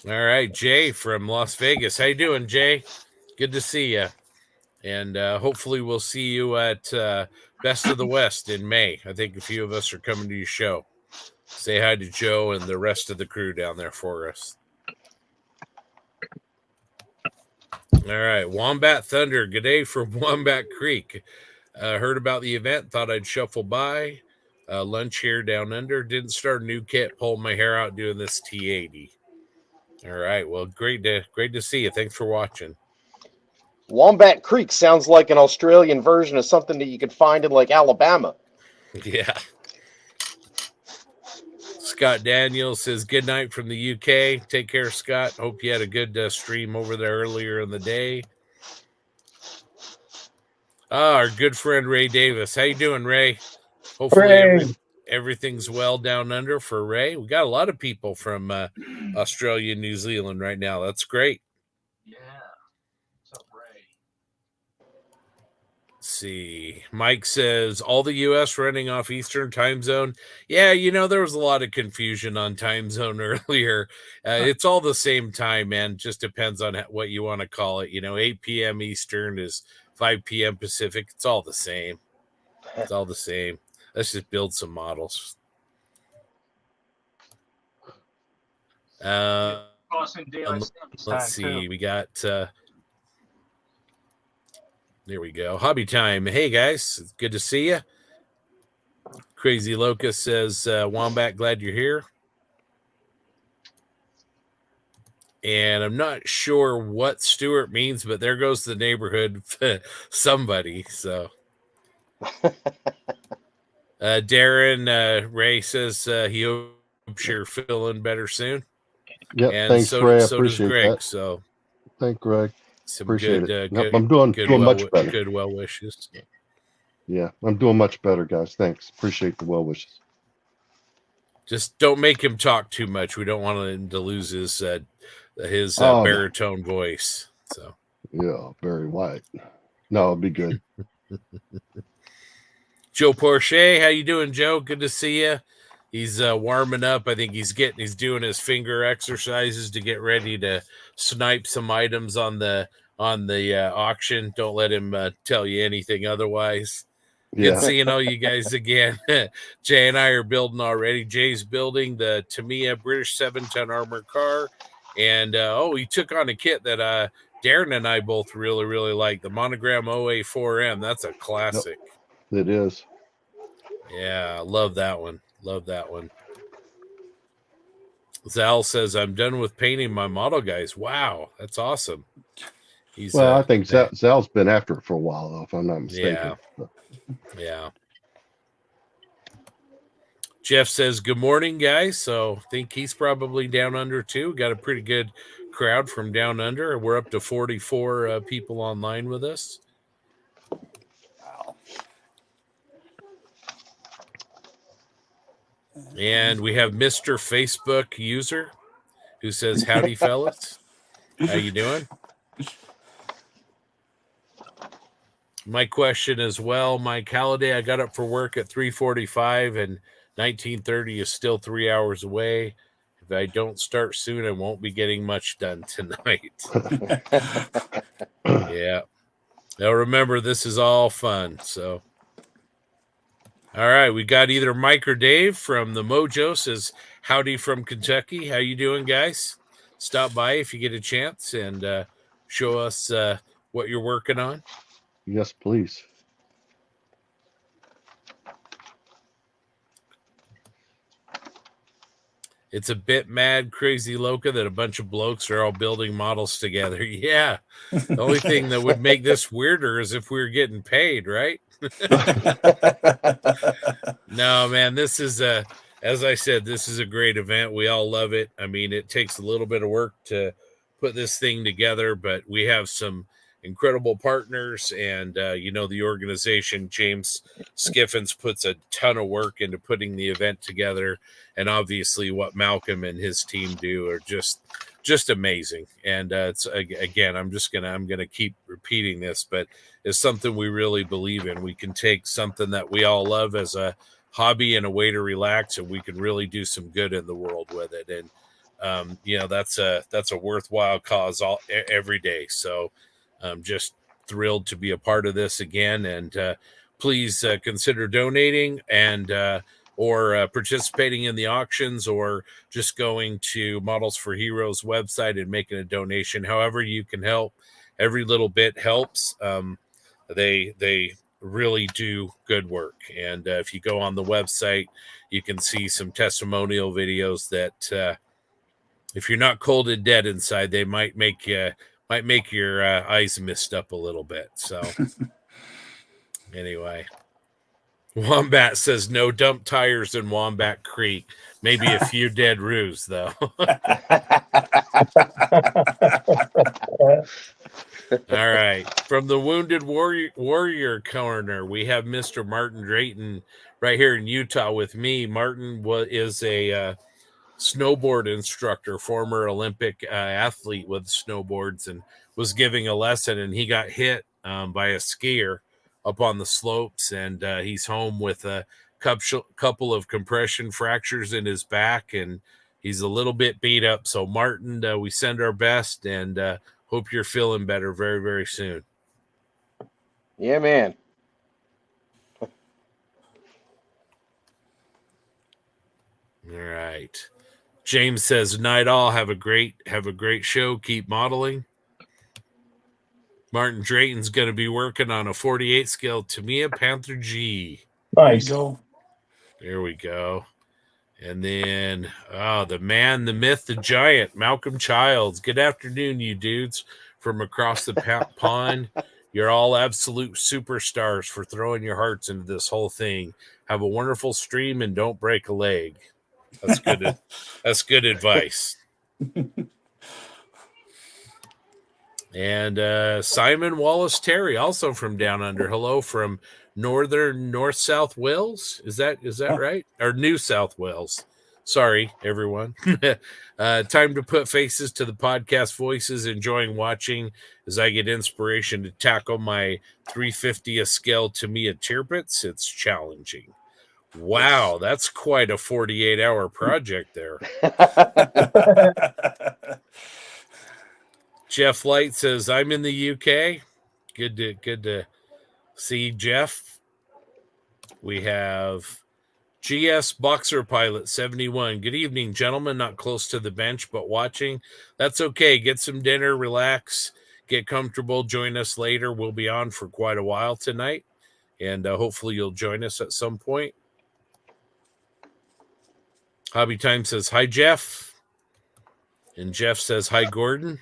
All right, Jay from Las Vegas. How you doing, Jay? Good to see you. And hopefully we'll see you at Best of the West in May. I think a few of us are coming to your show. Say hi to Joe and the rest of the crew down there for us. All right, Wombat Thunder. Good day from Wombat Creek. Heard about the event. Thought I'd shuffle by. Lunch here down under. Didn't start a new kit. Pulled my hair out doing this T80. All right. Well, great to see you. Thanks for watching. Wombat Creek sounds like an Australian version of something that you could find in like Alabama. Yeah. Scott Daniels says, good night from the UK. Take care, Scott. Hope you had a good stream over there earlier in the day. Our good friend Ray Davis. How you doing, Ray? Hopefully everything's well down under for Ray. We got a lot of people from Australia and New Zealand right now. That's great. Yeah. What's up, Ray? Let's see. Mike says, all the U.S. running off Eastern time zone. Yeah, there was a lot of confusion on time zone earlier. It's all the same time, man. Just depends on what you want to call it. 8 p.m. Eastern is 5 p.m. Pacific. It's all the same. It's all the same. Let's just build some models. Crossing daylight savings time, Let's see. too. We got There we go. Hobby time. Hey guys, it's good to see you. Crazy Locust says, Wombat, glad you're here. And I'm not sure what Stuart means, but there goes the neighborhood somebody. So Darren Ray says he hopes you're feeling better soon. Yep, And thanks, so, Ray. I so does appreciate Greg. that. So Thank Greg. some Appreciate good, it. good, I'm doing good much better. Good well wishes. Yeah, I'm doing much better, guys. Thanks. Appreciate the well wishes. Just don't make him talk too much. We don't want him to lose his No. baritone voice. So Yeah, very white. No, it'll be good. Joe Porche, how you doing, Joe? Good to see you. He's warming up. I think he's doing his finger exercises to get ready to snipe some items on the auction. Don't let him tell you anything otherwise. Yeah. Good seeing all you guys again. Jay and I are building already. Jay's building the Tamiya British 7-ton armored car. And, he took on a kit that Darren and I both really, really like. The Monogram OA4M. That's a classic. It is. Yeah, love that one. Love that one. Zal says, I'm done with painting my model, guys. Wow, that's awesome. He's I think Zal's been after it for a while, though, if I'm not mistaken. Yeah. Yeah. Jeff says, good morning, guys. So I think he's probably down under too. Got a pretty good crowd from down under. We're up to 44 people online with us. Wow. And we have Mr. Facebook user who says, howdy, fellas. How you doing? My question as well, Mike Halliday, I got up for work at 3:45 and 1930 is still 3 hours away. If I don't start soon, I won't be getting much done tonight. Yeah. Now remember, this is all fun. So, all right, we got either Mike or Dave from the Mojo says, howdy from Kentucky. How you doing, guys? Stop by if you get a chance and show us what you're working on. Yes, please. It's a bit mad, crazy loca that a bunch of blokes are all building models together. Yeah. The only thing that would make this weirder is if we were getting paid, right? No, man, this is as I said, this is a great event. We all love it. I mean, it takes a little bit of work to put this thing together, but we have some incredible partners, and the organization James Skiffins puts a ton of work into putting the event together, and obviously what Malcolm and his team do are just amazing. And it's again, I'm gonna keep repeating this, but it's something we really believe in. We can take something that we all love as a hobby and a way to relax, and we can really do some good in the world with it. And that's a worthwhile cause every day. So I'm just thrilled to be a part of this again, and please consider donating and or participating in the auctions, or just going to Models for Heroes website and making a donation. However you can help, every little bit helps. They really do good work, and if you go on the website, you can see some testimonial videos that if you're not cold and dead inside, they might make your eyes mist up a little bit. So anyway, Wombat says no dump tires in Wombat Creek. Maybe a few dead roos, though. All right. From the Wounded Warrior Corner, we have Mr. Martin Drayton right here in Utah with me. Martin is a snowboard instructor, former Olympic athlete with snowboards, and was giving a lesson, and he got hit by a skier up on the slopes, and he's home with a couple of compression fractures in his back, and he's a little bit beat up. So Martin, we send our best, and hope you're feeling better very, very soon. Yeah, man. All right. James says, night all, have a great show. Keep modeling. Martin Drayton's going to be working on a 48 scale Tamiya Panther G. Nice. There we go. And then, the man, the myth, the giant, Malcolm Childs. Good afternoon, you dudes from across the pond. You're all absolute superstars for throwing your hearts into this whole thing. Have a wonderful stream and don't break a leg. That's good. That's good advice. And Simon Wallace Terry, also from down under. Hello from north South Wales. Is that right? Or New South Wales? Sorry, everyone. Time to put faces to the podcast voices. Enjoying watching as I get inspiration to tackle my 350th scale Tamiya Tirpitz. It's challenging. Wow, that's quite a 48-hour project there. Jeff Light says, I'm in the UK. Good to see Jeff. We have GS Boxer Pilot 71. Good evening, gentlemen. Not close to the bench, but watching. That's okay. Get some dinner, relax, get comfortable. Join us later. We'll be on for quite a while tonight, and hopefully you'll join us at some point. Hobby Time says, hi, Jeff. And Jeff says, hi, Gordon.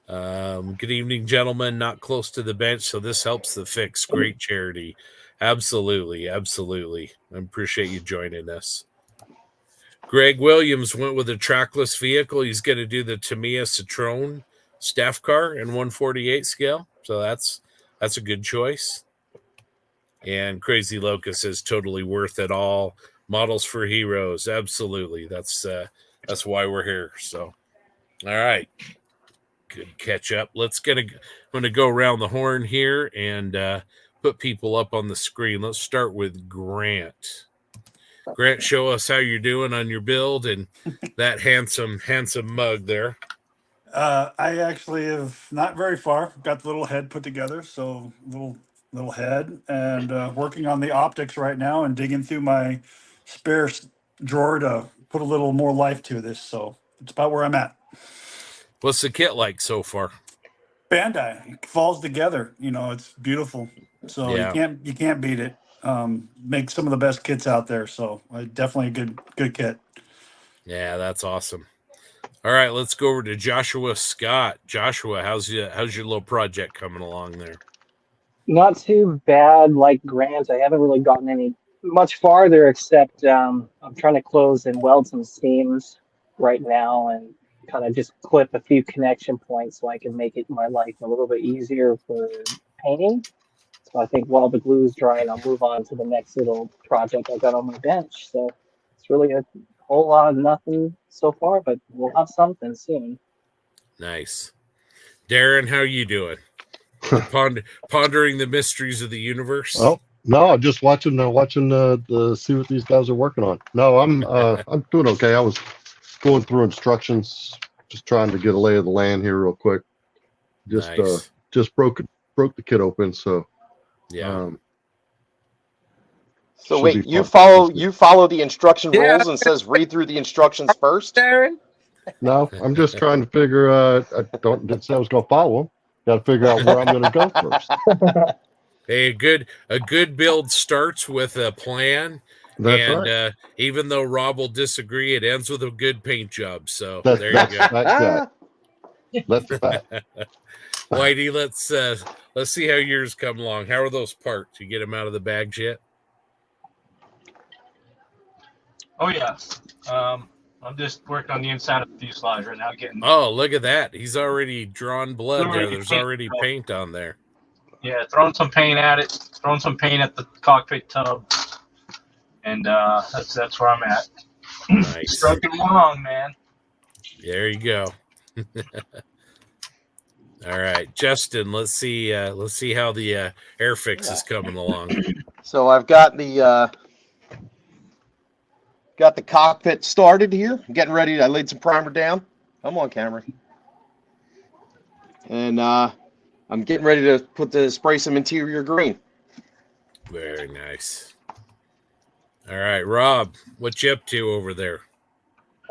Good evening, gentlemen. Not close to the bench, so this helps the fix. Great charity. Absolutely. I appreciate you joining us. Greg Williams went with a trackless vehicle. He's going to do the Tamiya Citroen staff car in 148 scale, so that's a good choice. And Crazy Locust is totally worth it all. Models for heroes, absolutely. That's why we're here. So, all right, good catch up. I'm going to go around the horn here and put people up on the screen. Let's start with Grant. Grant, show us how you're doing on your build and that handsome mug there. I actually have not very far. Got the little head put together, so little head, and working on the optics right now and digging through my spare drawer to put a little more life to this. So it's about where I'm at. What's the kit like so far? Bandai, it falls together. It's beautiful. So yeah. you can't beat it. Make some of the best kits out there. So definitely a good kit. Yeah, that's awesome. All right, let's go over to Joshua Scott. Joshua, how's your little project coming along there? Not too bad like Grant. I haven't really gotten any much farther except I'm trying to close and weld some seams right now and kind of just clip a few connection points so I can make my life a little bit easier for painting. So I think while the glue is drying, I'll move on to the next little project I got on my bench. So it's really a whole lot of nothing so far, but we'll have something soon. Nice. Darren, how are you doing? Pondering the mysteries of the universe. Oh no, just watching the see what these guys are working on. No, I'm doing okay. I was going through instructions, just trying to get a lay of the land here real quick. Just broke the kit open, so yeah. So wait, you follow the instruction rules and says read through the instructions first, Darren? No, I'm just trying to figure. I didn't say I was going to follow them. Got to figure out where I'm going to go first. Hey, a good build starts with a plan. That's right. Even though Rob will disagree, it ends with a good paint job. So there you go. That's that. Whitey, let's see how yours come along. How are those parts? You get them out of the bags yet? Oh yeah. I'm just working on the inside of the fuselage right now. Oh, look at that! He's already drawn blood there. There's already paint on there. Yeah, throwing some paint at it. Throwing some paint at the cockpit tub, and that's where I'm at. Nice. Trucking along, man. There you go. All right, Justin. Let's see how the Airfix is coming along. So I've got the cockpit started here. I'm getting ready. I laid some primer down. Come on, camera. And I'm getting ready to spray some interior green. Very nice. All right, Rob, what you up to over there?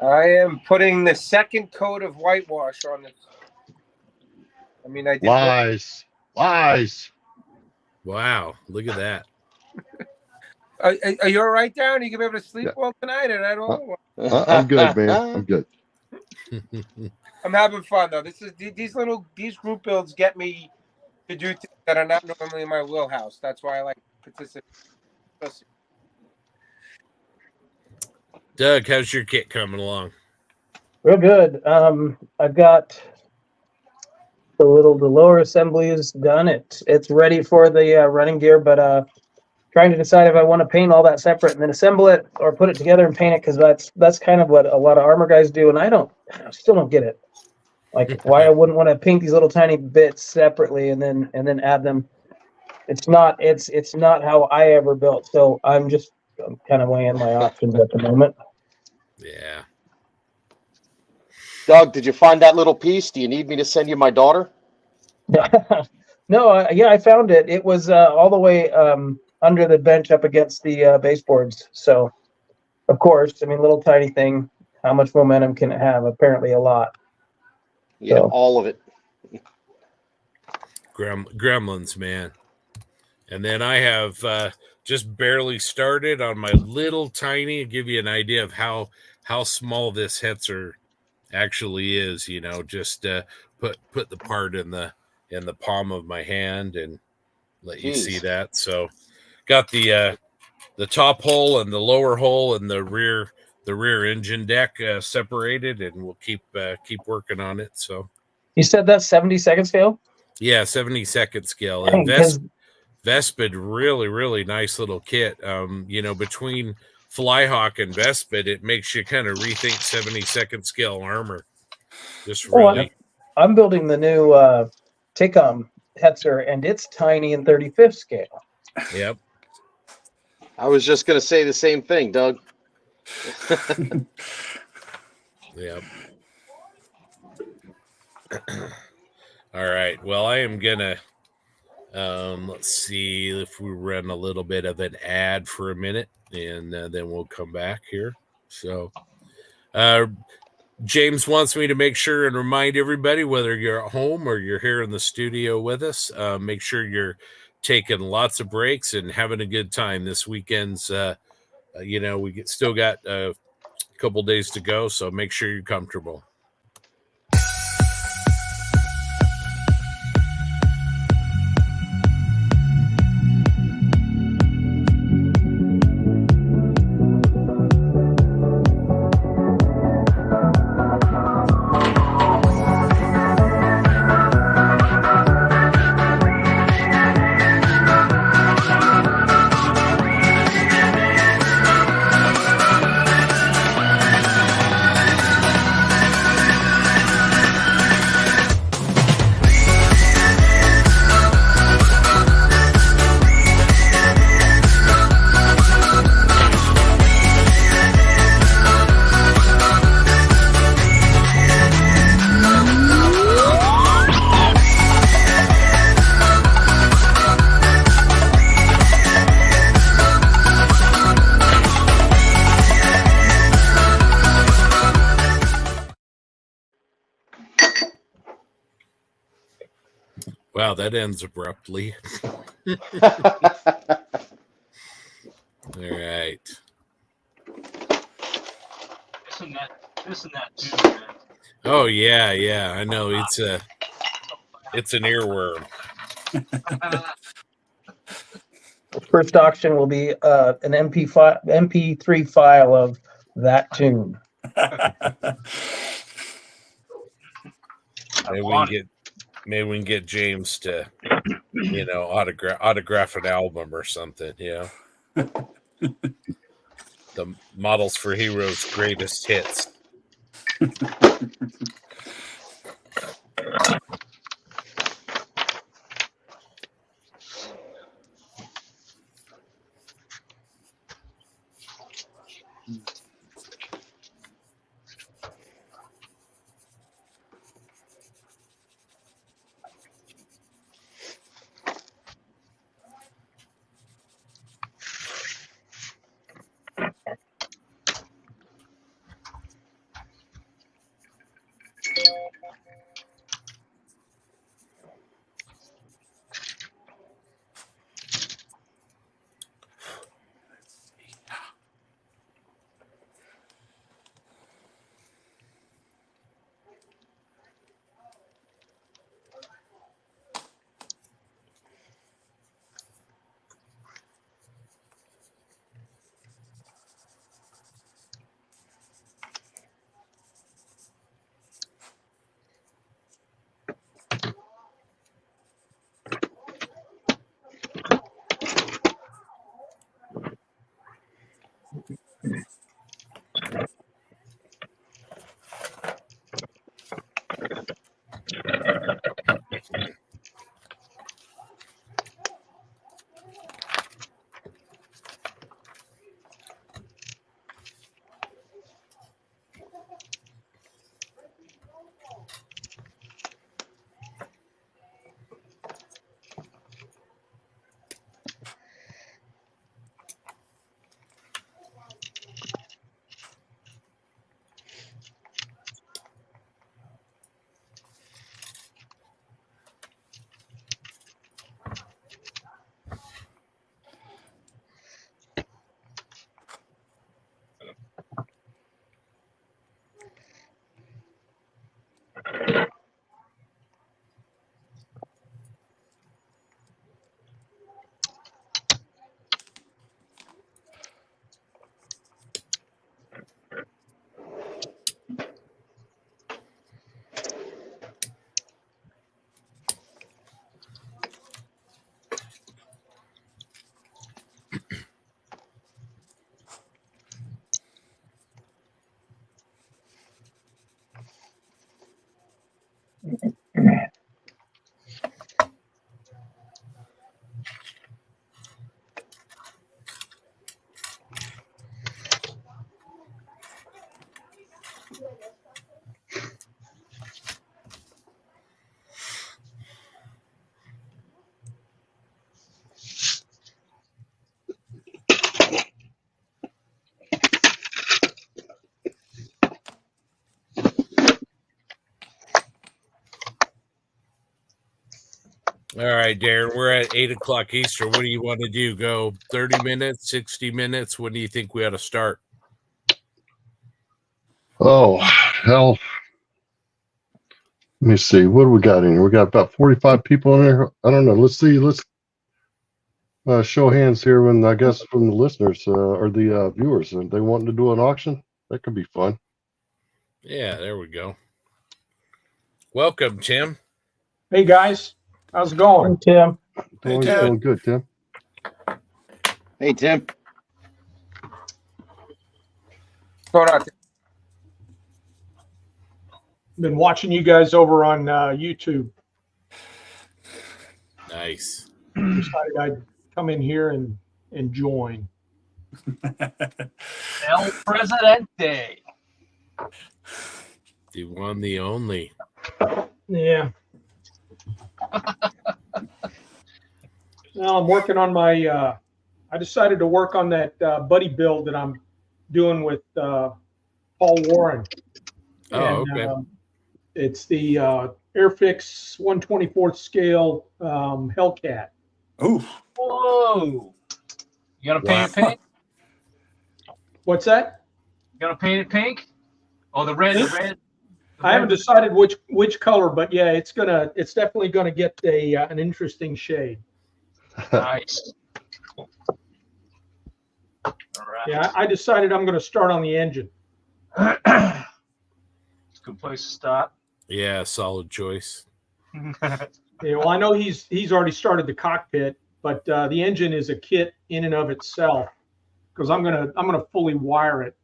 I am putting the second coat of whitewash on I mean, I did. Lies. Wow, look at that. Are you all right, Darren? You gonna be able to sleep well tonight, and I don't. I'm good, man. I'm good. I'm having fun though. These group builds get me to do things that are not normally in my wheelhouse. That's why I like participating. Doug, how's your kit coming along? Real good. I've got the lower assembly is done. It's ready for the running gear, but trying to decide if I want to paint all that separate and then assemble it or put it together and paint it, because that's kind of what a lot of armor guys do, and I still don't get it. Like why I wouldn't want to paint these little tiny bits separately and then add them. It's not how I ever built. So I'm kind of weighing my options at the moment. Yeah. Doug, did you find that little piece? Do you need me to send you my daughter? No, I found it. It was all the way under the bench up against the baseboards. So, of course, I mean, little tiny thing. How much momentum can it have? Apparently a lot. Yeah, So. all of it. Gremlins, man. And then I have just barely started on my little tiny, give you an idea of how small this Hetzer actually is, just put the part in the palm of my hand and let you see that. So got the top hole and the lower hole and the rear engine deck separated, and we'll keep working on it. So You said that's 70-second scale? Yeah, 70-second scale. Dang, And Vespid, really, really nice little kit. Between Flyhawk and Vespid, it makes you kind of rethink 70-second scale armor. Just really. I'm building the new Tacom Hetzer, and it's tiny in 35th scale. Yep. I was just going to say the same thing, Doug. Yep. All right. Well, I am going to, let's see if we run a little bit of an ad for a minute, and then we'll come back here. So, James wants me to make sure and remind everybody, whether you're at home or you're here in the studio with us, make sure you're taking lots of breaks and having a good time. This weekend's, we still got a couple days to go, so make sure you're comfortable. Wow, that ends abruptly. All right. Missing that too, man. Oh yeah. I know it's an earworm. First auction will be an MP3 file of that tune. Maybe we can get James to, autograph an album or something. The Models for Heroes greatest hits. All right, Darren, we're at 8 o'clock Eastern. What do you want to do? Go 30 minutes, 60 minutes? When do you think we ought to start? Oh, hell. Let me see. What do we got in here? We got about 45 people in there. I don't know. Let's see. Let's show hands here. And I guess from the listeners or the viewers, and they wanting to do an auction. That could be fun. Yeah, there we go. Welcome, Tim. Hey guys, how's it going? Tim. Doing good, Tim. Hey, Tim. Going on. Been watching you guys over on YouTube. Nice. Decided I'd come in here and join. El Presidente. The one, the only. Yeah. Well, I'm working on my. I decided to work on that buddy build that I'm doing with Paul Warren. Oh, okay. It's the Airfix 1/24th scale Hellcat. Ooh. Whoa. You gonna paint it pink? What's that? You gonna paint it pink? Oh, the red. I haven't decided which color, but yeah, it's definitely gonna get an interesting shade. Nice. All right. Yeah, I decided I'm gonna start on the engine. It's a good place to start. Yeah, solid choice. Yeah, well, I know he's already started the cockpit, but the engine is a kit in and of itself because I'm gonna fully wire it.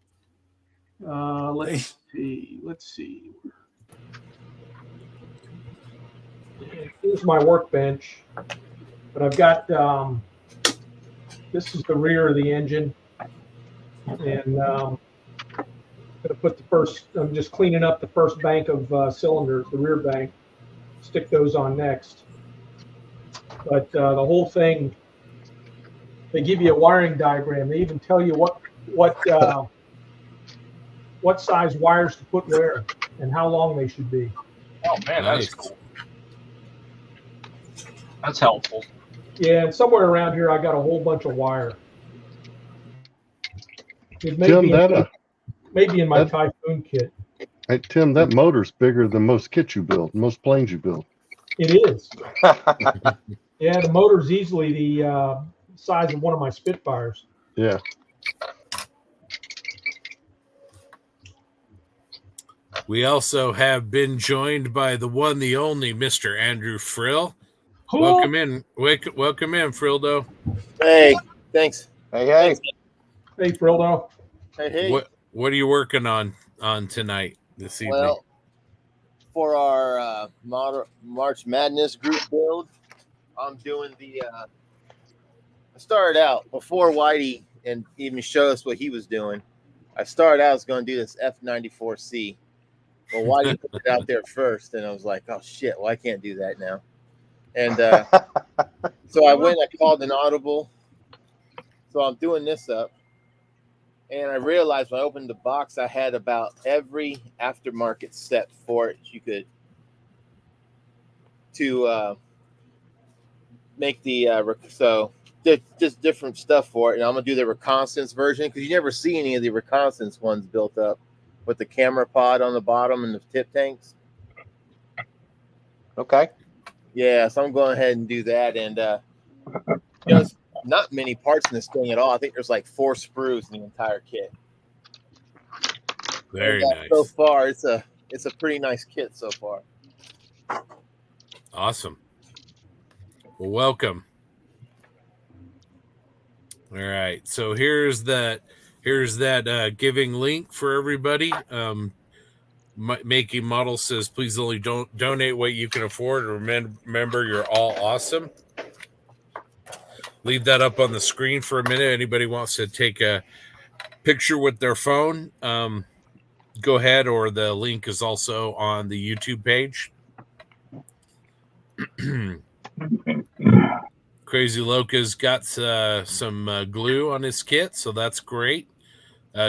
Let's see. Here's my workbench, but I've got this is the rear of the engine, and I'm gonna put I'm just cleaning up the first bank of cylinders, the rear bank. Stick those on next. But the whole thing, they give you a wiring diagram. They even tell you what size wires to put where and how long they should be. Oh man, that's cool. That's helpful. Yeah, and somewhere around here I got a whole bunch of wire. It may Tim, be maybe in my Typhoon kit. Hey, Tim, that motor's bigger than most kits you build, most planes you build. It is. Yeah, the motor's easily the size of one of my Spitfires. Yeah. We also have been joined by the one, the only Mr. Andrew Frill. Welcome in, Frildo. Hey, thanks. Hey. Hey, Frildo. Hey. What are you working on tonight, this evening? Well, for our March Madness group build, I'm doing the. I started out before Whitey and even showed us what he was doing. I started out as going to do this F94C. Well, Whitey put it out there first, and I was like, "Oh shit! Well, I can't do that now." And so I went. I called an audible. So I'm doing this up. And I realized when I opened the box, I had about every aftermarket set for it you could to make the so just different stuff for it. And I'm gonna do the reconnaissance version because you never see any of the reconnaissance ones built up with the camera pod on the bottom and the tip tanks. Okay. Yeah, so I'm going ahead and do that. And there's not many parts in this thing at all. I think there's like 4 sprues in the entire kit. Very nice. So far, it's a pretty nice kit so far. Awesome. Well, welcome. All right. So here's that giving link for everybody. Making Model says, please only don't donate what you can afford. Remember, you're all awesome. Leave that up on the screen for a minute. Anybody wants to take a picture with their phone, go ahead, or the link is also on the YouTube page. Crazy Loca's got some glue on his kit, so that's great.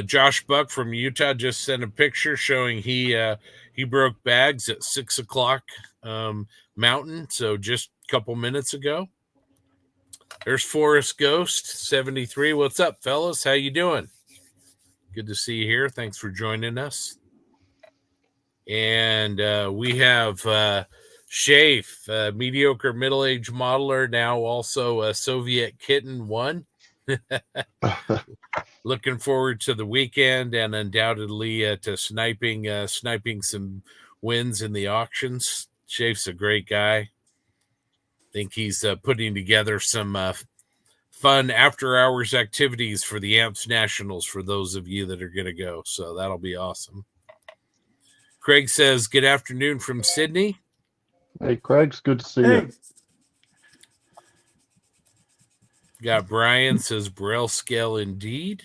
Josh Buck from Utah just sent a picture showing he broke bags at 6 o'clock Mountain, so just couple minutes ago. There's Forest Ghost 73. What's up, fellas? How you doing? Good to see you here. Thanks for joining us. And we have Shafe, mediocre middle-aged modeler, now also a Soviet Kitten 1. Looking forward to the weekend and undoubtedly to sniping some wins in the auctions. Shafe's a great guy. Think he's putting together some fun after-hours activities for the AMPS Nationals for those of you that are going to go. So that'll be awesome. Craig says, good afternoon from Sydney. Hey, Craig's good to see you. Got Brian says, Braille scale indeed.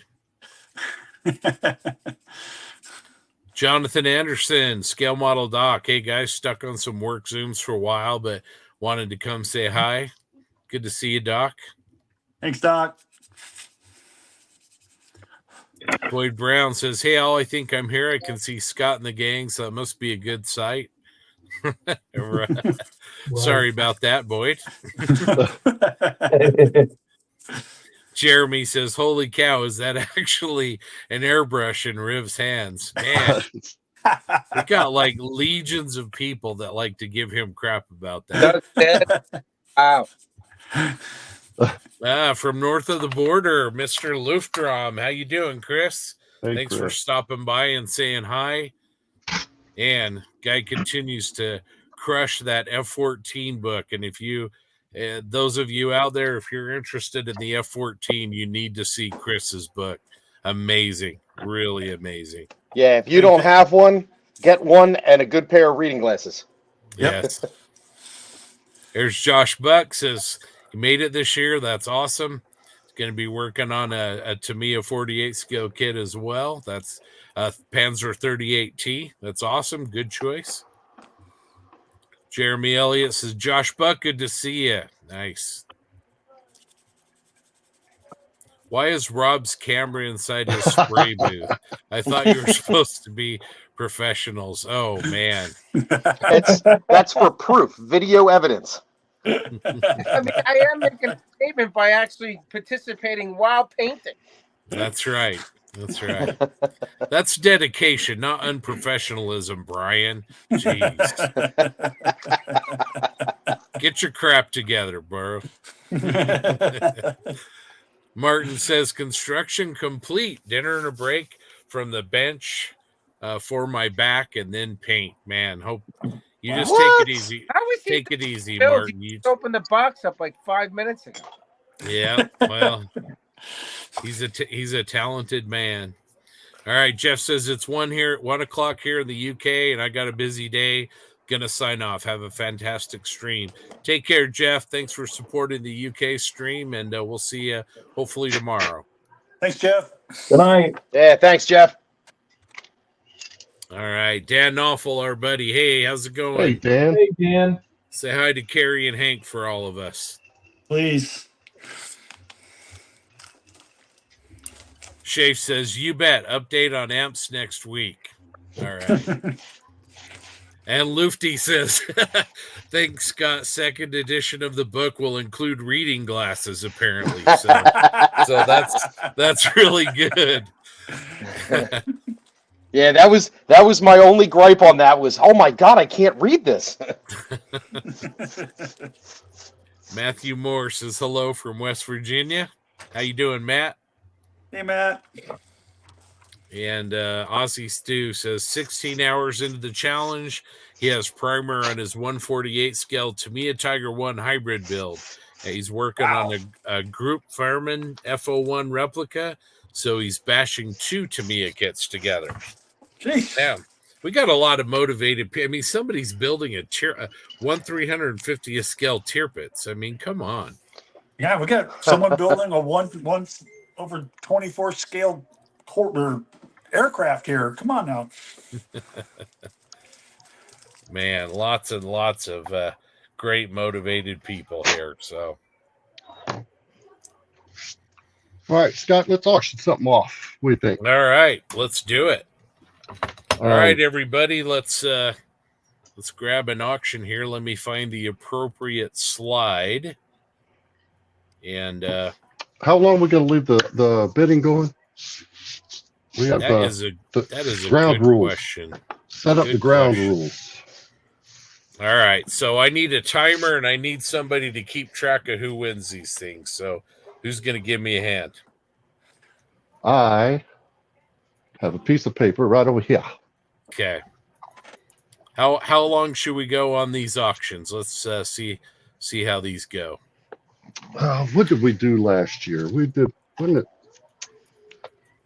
Jonathan Anderson, scale model doc. Hey, guys, stuck on some work Zooms for a while, but wanted to come say hi. Good to see you, Doc. Thanks, Doc. Boyd Brown says, hey, Al, I think I'm here. I can see Scott and the gang, so it must be a good sight. Sorry about that, Boyd. Jeremy says, holy cow, is that actually an airbrush in Riv's hands? Man, we got like legions of people that like to give him crap about that. Wow. From north of the border, Mr. Luftram. How you doing, Chris? Hey, Thanks for Chris. stopping by and saying hi. And guy continues to crush that F-14 book. And if you, those of you out there, if you're interested in the F-14, you need to see Chris's book. Amazing. Really amazing. Yeah, if you don't have one, get one and a good pair of reading glasses. Yes. There's Josh Buck says he made it this year. That's awesome. He's going to be working on a Tamiya 48 scale kit as well. That's Panzer 38T. That's awesome. Good choice. Jeremy Elliott says, Josh Buck, good to see you. Nice. Why is Rob's camera inside his spray booth? I thought you were supposed to be professionals. Oh, man. That's for proof, video evidence. I mean, I am making a statement by actually participating while painting. That's right. That's right. That's dedication, not unprofessionalism, Brian. Jeez. Get your crap together, bro. Martin says, construction complete. Dinner and a break from the bench for my back and then paint. Man, hope you just take it easy. Take it easy, Martin. You opened the box up like 5 minutes ago. Yeah, well, he's a talented man. All right, Jeff says it's 1 o'clock here in the UK, and I got a busy day. Gonna sign off. Have a fantastic stream. Take care, Jeff. Thanks for supporting the UK stream, and we'll see you hopefully tomorrow. Thanks, Jeff. Good night. Yeah, thanks, Jeff. All right, Dan Knopfel, our buddy. Hey, how's it going? Hey, Dan. Hey, Dan. Say hi to Carrie and Hank for all of us. Please. Shafe says, you bet. Update on amps next week. All right. And Lufty says, thanks, Scott. Second edition of the book will include reading glasses, apparently. So that's really good. Yeah, that was my only gripe on that was, oh my God, I can't read this. Matthew Moore says hello from West Virginia. How you doing, Matt? Hey, Matt. And Aussie Stu says 16 hours into the challenge, he has primer on his 148 scale Tamiya Tiger 1 hybrid build. He's working on a Group Fireman FO1 replica, so he's bashing 2 Tamiya kits together. Jeez. Damn. We got a lot of motivated people. I mean, somebody's building a 1/350th scale tier pits. I mean, come on. Yeah, we got someone building a 1/24 scale aircraft here. Come on now. Man, lots and lots of great motivated people here. So, all right, Scott, let's auction something off. What do you think? All right, let's do it. All right, everybody, let's let's grab an auction here. Let me find the appropriate slide. And how long are we going to leave the bidding going? We have that is a ground good rules. question. Set up Good the ground question. rules. All right, so I need a timer and I need somebody to keep track of who wins these things. So who's going to give me a hand? I have a piece of paper right over here. Okay. How long should we go on these auctions? Let's see how these go. What did we do last year? We did, wasn't it?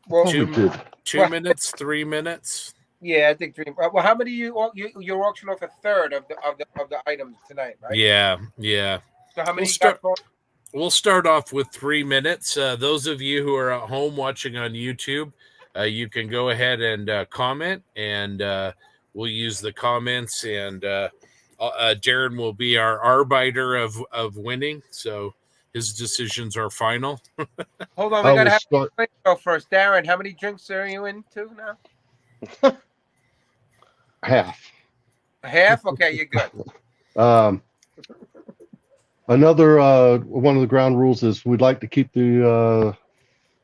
Well, we did. 2 minutes, 3 minutes. Yeah, I think 3. Well, how many you auction off a third of the items tonight, right? Yeah. So how many We'll start off with 3 minutes. Those of you who are at home watching on YouTube, you can go ahead and comment, and we'll use the comments. And Darren will be our arbiter of winning, so his decisions are final. Hold on, we gotta have to go first. Darren, how many drinks are you into now? Half. Half? Okay, you're good. Another one of the ground rules is we'd like to keep the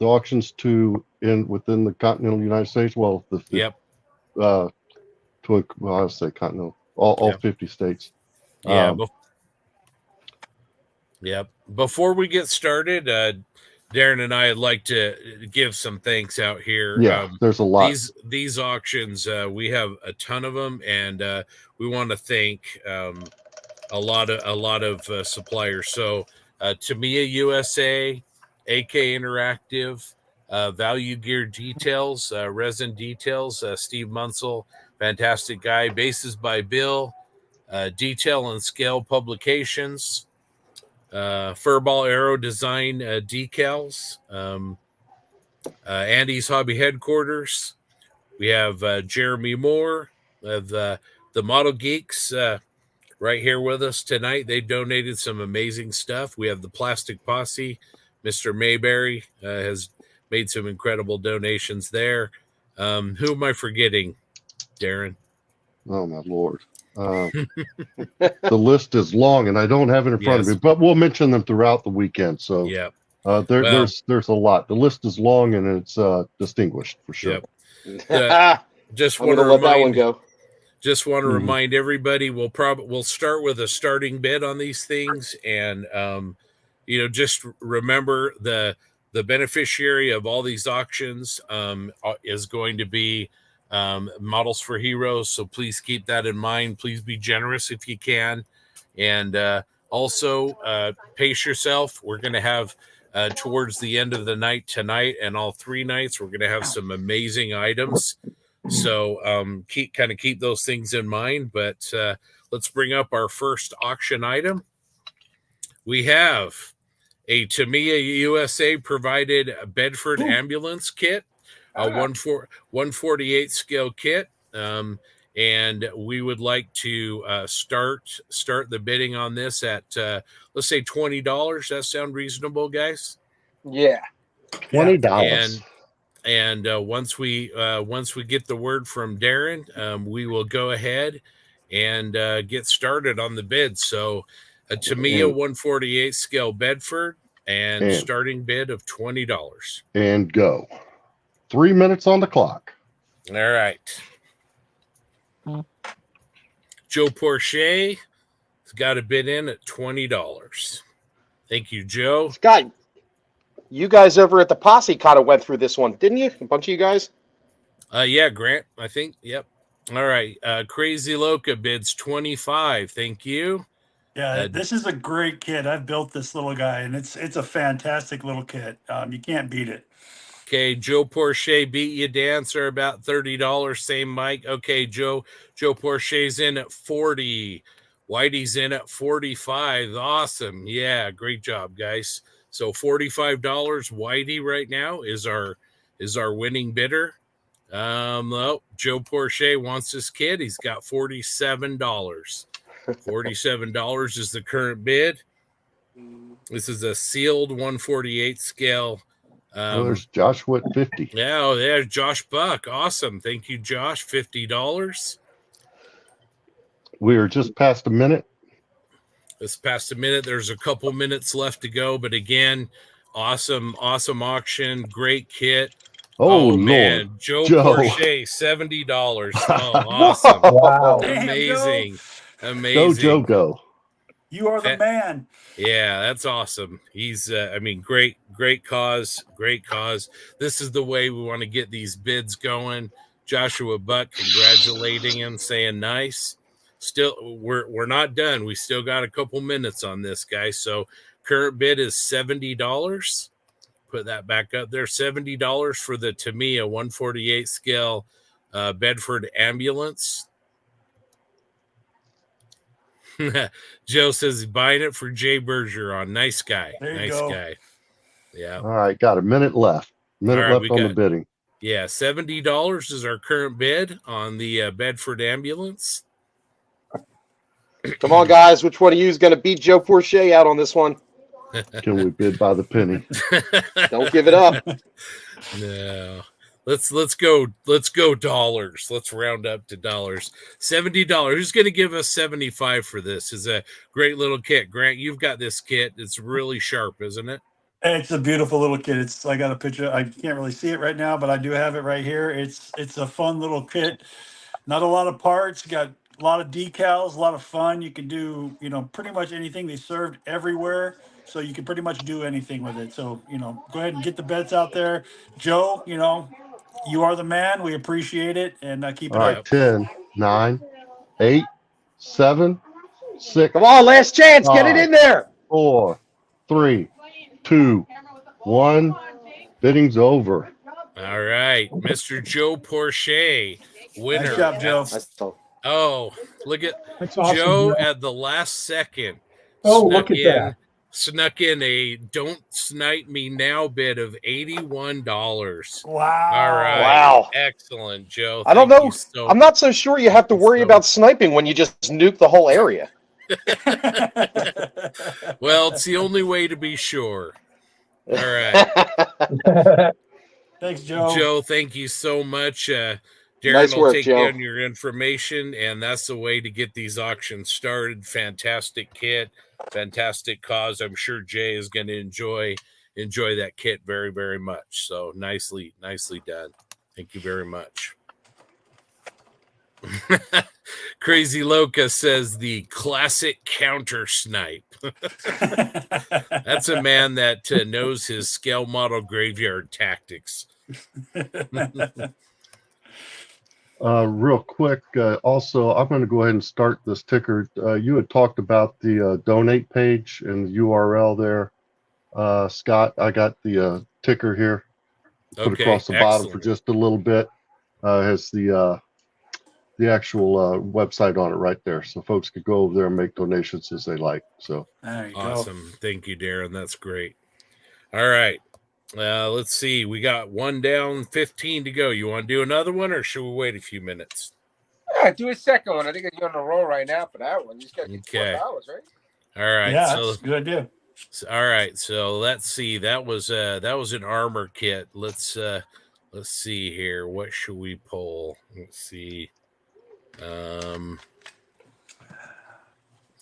auctions within the continental United States. Well, I would say continental, all 50 states. Yeah. Before we get started, Darren and I would like to give some thanks out here. Yeah, there's a lot. These auctions, we have a ton of them, and we want to thank a lot of suppliers. So Tamiya USA, AK Interactive, Value Gear Details, Resin Details, Steve Munsell, fantastic guy. Bases by Bill, Detail and Scale Publications, Furball Aero Design Decals, Andy's Hobby Headquarters. We have Jeremy Moore of the Model Geeks right here with us tonight. They donated some amazing stuff. We have the Plastic Posse. Mr. Mayberry has made some incredible donations there. Who am I forgetting, Darren? Oh, my Lord. The list is long, and I don't have it in front of me, but we'll mention them throughout the weekend. So there's a lot. The list is long, and it's distinguished for sure. Just want to let that one go. Just want to remind everybody, we'll start with a starting bid on these things, and just remember the beneficiary of all these auctions is going to be Models for Heroes. So please keep that in mind. Please be generous if you can, and also pace yourself. We're going to have towards the end of the night tonight and all 3 nights, we're going to have some amazing items. So keep those things in mind. But let's bring up our first auction item. We have a Tamiya USA provided Bedford ambulance kit, a 148 scale kit, and we would like to start the bidding on this at let's say $20. That sound reasonable, guys? Yeah, $20. And once we get the word from Darren, we will go ahead and get started on the bid. So a Tamiya 148 scale Bedford and starting bid of $20. And go. 3 minutes on the clock. All right. Joe Porche has got a bid in at $20. Thank you, Joe. Scott, you guys over at the Posse kind of went through this one, didn't you? A bunch of you guys? Yeah, Grant, I think. Yep. All right. Crazy Loca bids $25. Thank you. Yeah, this is a great kit. I've built this little guy, and it's a fantastic little kit. You can't beat it. Okay, Joe Porche beat you, Dancer, about $30. Same Mike. Okay, Joe Porche's in at $40. Whitey's in at $45. Awesome. Yeah, great job, guys. So $45. Whitey right now is our winning bidder. Joe Porche wants this kit. He's got $47. $47 is the current bid. This is a sealed 148 scale. There's Josh with 50. Yeah, there's Josh Buck. Awesome. Thank you, Josh. $50. we are just past a minute. It's past a minute. There's a couple minutes left to go, but again, awesome auction, great kit. Oh, Lord. Man, Joe Porsche, $70. Oh, awesome! Wow. Amazing, Go, amazing. Joe, go. You are the man. Yeah, that's awesome. He's, great cause. This is the way we want to get these bids going. Joshua Buck congratulating him, saying nice. Still, we're not done. We still got a couple minutes on this, guys. So current bid is $70. Put that back up there. $70 for the Tamiya 148 scale Bedford ambulance. Joe says he's buying it for Jay Bergeron. Nice guy. Nice guy. Yeah. All right, got a minute left. Left on the bidding. Yeah, $70 is our current bid on the Bedford ambulance. Come on, guys. Which one of you is going to beat Joe Porsche out on this one? Can we bid by the penny? Don't give it up. No. Let's go dollars. Let's round up to dollars. $70. Who's going to give us 75 for this? Is a great little kit. Grant, you've got this kit. It's really sharp, isn't it? It's a beautiful little kit. I got a picture. I can't really see it right now, but I do have it right here. It's a fun little kit. Not a lot of parts. Got a lot of decals. A lot of fun. You can do pretty much anything. They served everywhere, so you can pretty much do anything with it. So go ahead and get the bets out there, Joe. You are the man. We appreciate it, and keep it All right, up. 10, 9, 8, 7, 6. Come on, last chance. Get it in there. 4, 3, 2, 1. Bidding's over. All right, Mr. Joe Porsche, winner. Nice job, Joe. Oh, look at awesome, Joe at the last second. Oh, look at that. Snuck in a "Don't Snipe Me Now" bid of $81. Wow! All right, Wow. Excellent, Joe. I don't Thank know. you so I'm not so sure you have to worry about sniping when you just nuke the whole area. Well, it's the only way to be sure. All right. Thanks, Joe. Joe, thank you so much. Darren Nice will work, take Joe. down your information, and that's the way to get these auctions started. Fantastic kit, fantastic cause. I'm sure Jay is going to enjoy that kit very, very much. So nicely done. Thank you very much. Crazy Loca says the classic counter snipe. That's a man that knows his scale model graveyard tactics. Real quick, also, I'm going to go ahead and start this ticker. You had talked about the donate page and the URL there. Scott, I got the ticker here. Put across the bottom for just a little bit. Has the actual website on it right there, so folks could go over there and make donations as they like. So there you awesome. go. Thank you, Darren. That's great. All right. Let's see. We got one down, 15 to go. You want to do another one, or should we wait a few minutes? Yeah, do a second one. I think you're on a roll right now for that one. You just got to get Okay. 12 hours, right? All right. Yeah, so that's a good idea. all right. So let's see. That was an armor kit. Let's see here. What should we pull? Let's see.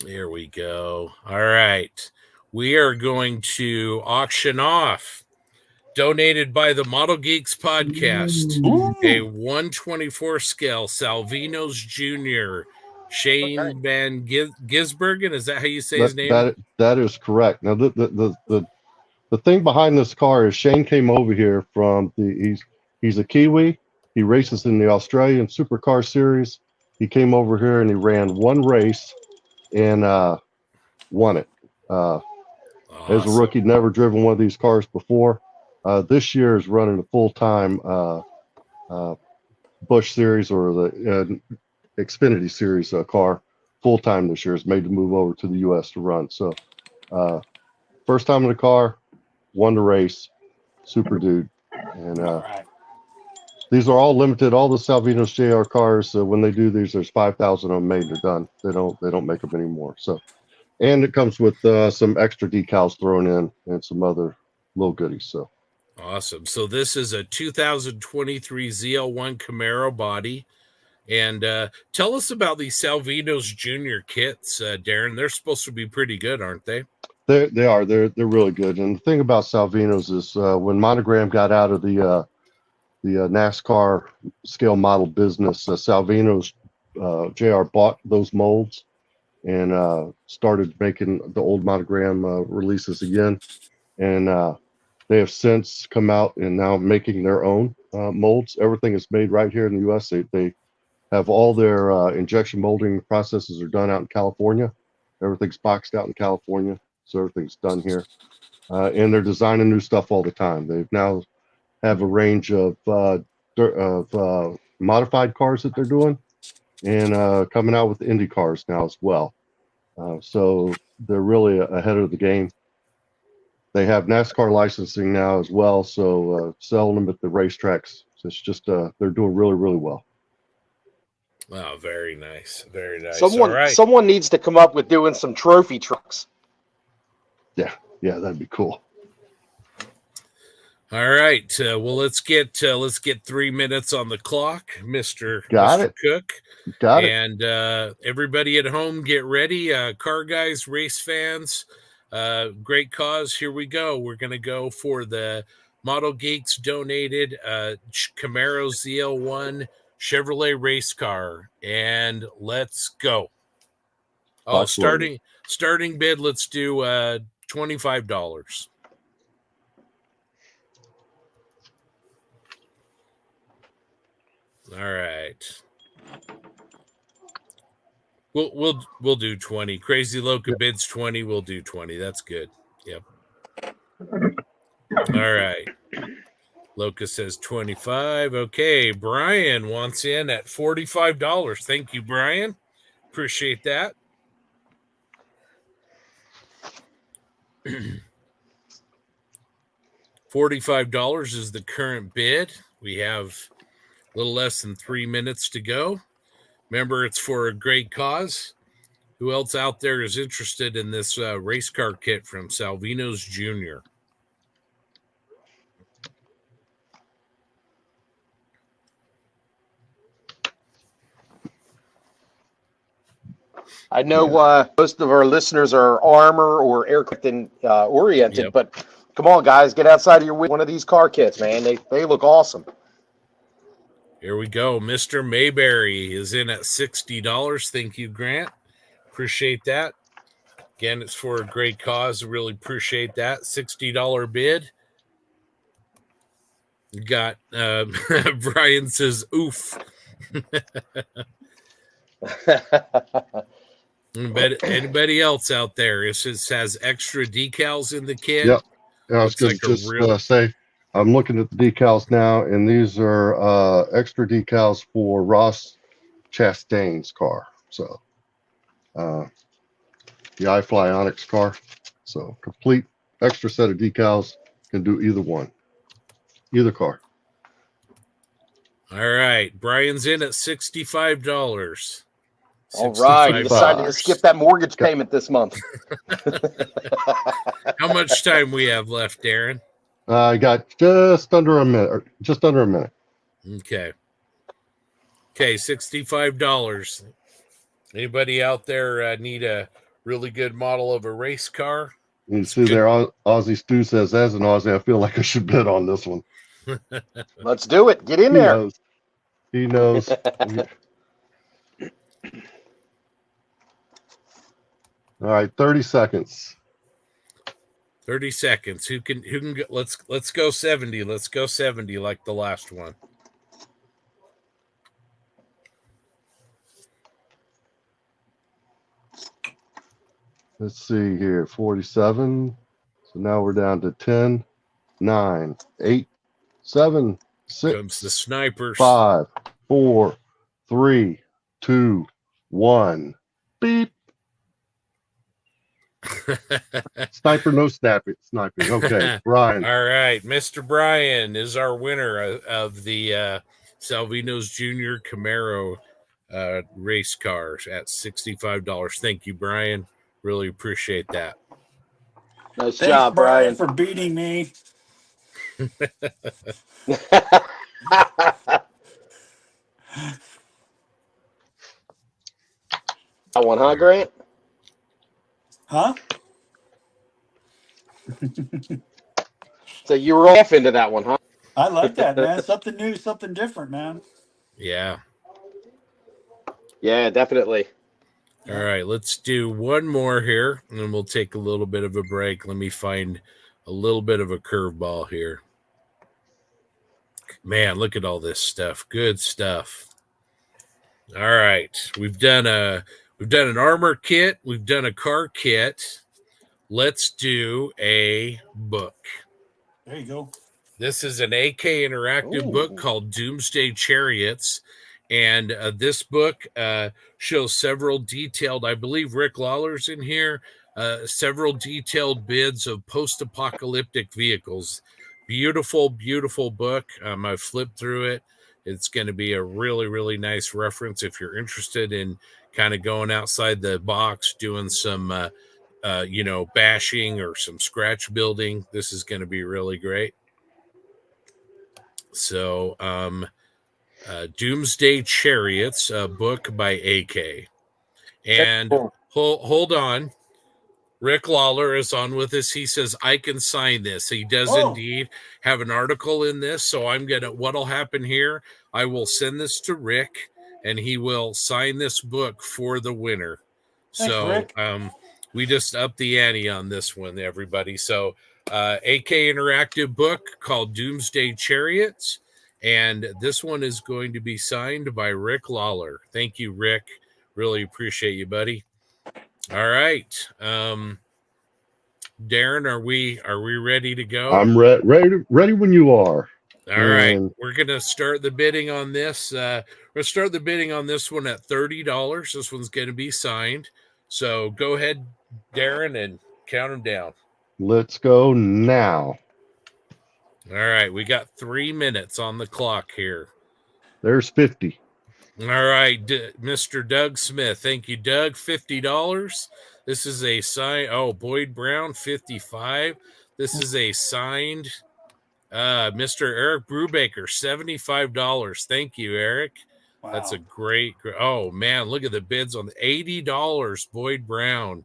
Here we go. All right. We are going to auction off, donated by the Model Geeks Podcast, a 124 scale Salvinos Jr. Shane Van Gisbergen. Is that how you say his name? That is correct. Now the thing behind this car is Shane came over here from he's a Kiwi. He races in the Australian Supercar Series. He came over here and he ran one race and won it. As a rookie, never driven one of these cars before. This year is running a full-time Busch Series or the Xfinity Series car full-time this year. Is made to move over to the U.S. to run. So first time in the car, won the race, super dude. And these are all limited. All the Salvinos JR cars, when they do these, there's 5,000 of them made. They're done. They don't make them anymore. So, and it comes with some extra decals thrown in and some other little goodies. So awesome. So this is a 2023 ZL1 Camaro body, And tell us about these Salvino's Junior kits, Darren. They're supposed to be pretty good, aren't they? They are. They're really good. And the thing about Salvino's is when Monogram got out of the NASCAR scale model business, Salvino's JR bought those molds and started making the old Monogram releases again. And they have since come out and now making their own molds. Everything is made right here in the U.S. They have all their injection molding processes are done out in California. Everything's boxed out in California, so everything's done here. And they're designing new stuff all the time. They've now have a range of modified cars that they're doing, and coming out with Indy cars now as well. So they're really ahead of the game. They have NASCAR licensing now as well, so selling them at the racetracks. So it's just they're doing really, really well. Wow, very nice, very nice. Someone needs to come up with doing some trophy trucks. Yeah, that'd be cool. All right, well, let's get 3 minutes on the clock, Mr. Cook. Got it. And everybody at home, get ready. Car guys, race fans, great cause. Here we go. We're going to go for the Model Geeks donated Camaro ZL1 Chevrolet race car, and let's go. Oh, starting bid. Let's do $25. All right. We'll do 20. Crazy Loca bids 20. We'll do 20. That's good. Yep. All right. Loca says 25. Okay. Brian wants in at $45. Thank you, Brian. Appreciate that. $45 is the current bid. We have a little less than 3 minutes to go. Remember, it's for a great cause. Who else out there is interested in this race car kit from Salvino's Jr.? I know most of our listeners are armor or aircraft oriented, but come on, guys, get outside of your one of these car kits, man. They look awesome. Here we go. Mr. Mayberry is in at $60. Thank you, Grant. Appreciate that. Again, it's for a great cause. Really appreciate that. $60 bid. You got Brian says, oof. Anybody else out there? It has extra decals in the kit. Yep. I was going to say, I'm looking at the decals now, and these are extra decals for Ross Chastain's car. So, the iFly Onyx car. So, complete extra set of decals. Can do either one, either car. All right. Brian's in at $65. All right. You decided to skip that mortgage payment this month. How much time we have left, Darren? I got just under a minute. Okay, $65. Anybody out there need a really good model of a race car? You see there, Aussie Stu says, as an Aussie, I feel like I should bid on this one. Let's do it. Get in there. He knows. All right, 30 seconds. 30 seconds. Who can go? Let's go 70. Let's go 70 like the last one. Let's see here. 47. So now we're down to 10, 9, 8, 7, 6. Comes the snipers. 5, 4, 3, 2, 1. Beep. Sniper, no sniping. Okay, Brian. All right, Mr. Brian is our winner of the Salvino's Jr. Camaro race cars at $65. Thank you, Brian. Really appreciate that. Nice job, Brian, for beating me. And 30 That one, huh, Grant? Huh? So you were off into that one, huh? I like that, man. Something new, something different, man. Yeah. Yeah, definitely. All right, let's do one more here, and then we'll take a little bit of a break. Let me find a little bit of a curveball here. Man, look at all this stuff. Good stuff. All right, we've done an armor kit. We've done a car kit. Let's do a book. There you go. This is an AK interactive book called Doomsday Chariots. And this book shows several detailed, I believe Rick Lawler's in here, several detailed bids of post-apocalyptic vehicles. Beautiful, beautiful book. I've flipped through it. It's going to be a really, really nice reference if you're interested in kind of going outside the box, doing some, bashing or some scratch building. This is going to be really great. So, Doomsday Chariots, a book by AK. And hold on. Rick Lawler is on with us. He says, I can sign this. He does indeed have an article in this. So what'll happen here, I will send this to Rick and he will sign this book for the winner. Thanks, So Rick. we just upped the ante on this one, everybody. So AK interactive book called Doomsday Chariots. And this one is going to be signed by Rick Lawler. Thank you, Rick. Really appreciate you, buddy. All right. Darren, are we ready to go? I'm ready when you are. All right. We're going to start the bidding on this. We'll start the bidding on this one at $30. This one's going to be signed. So go ahead, Darren, and count them down. Let's go now. All right, we got 3 minutes on the clock here. There's 50. All right, Mr. Doug Smith. Thank you, Doug. $50. This is a sign. Oh, Boyd Brown, 55. This is a signed Mr. Eric Brubaker, $75. Thank you, Eric. Wow. That's a great. Oh man, look at the bids on the $80. Boyd Brown.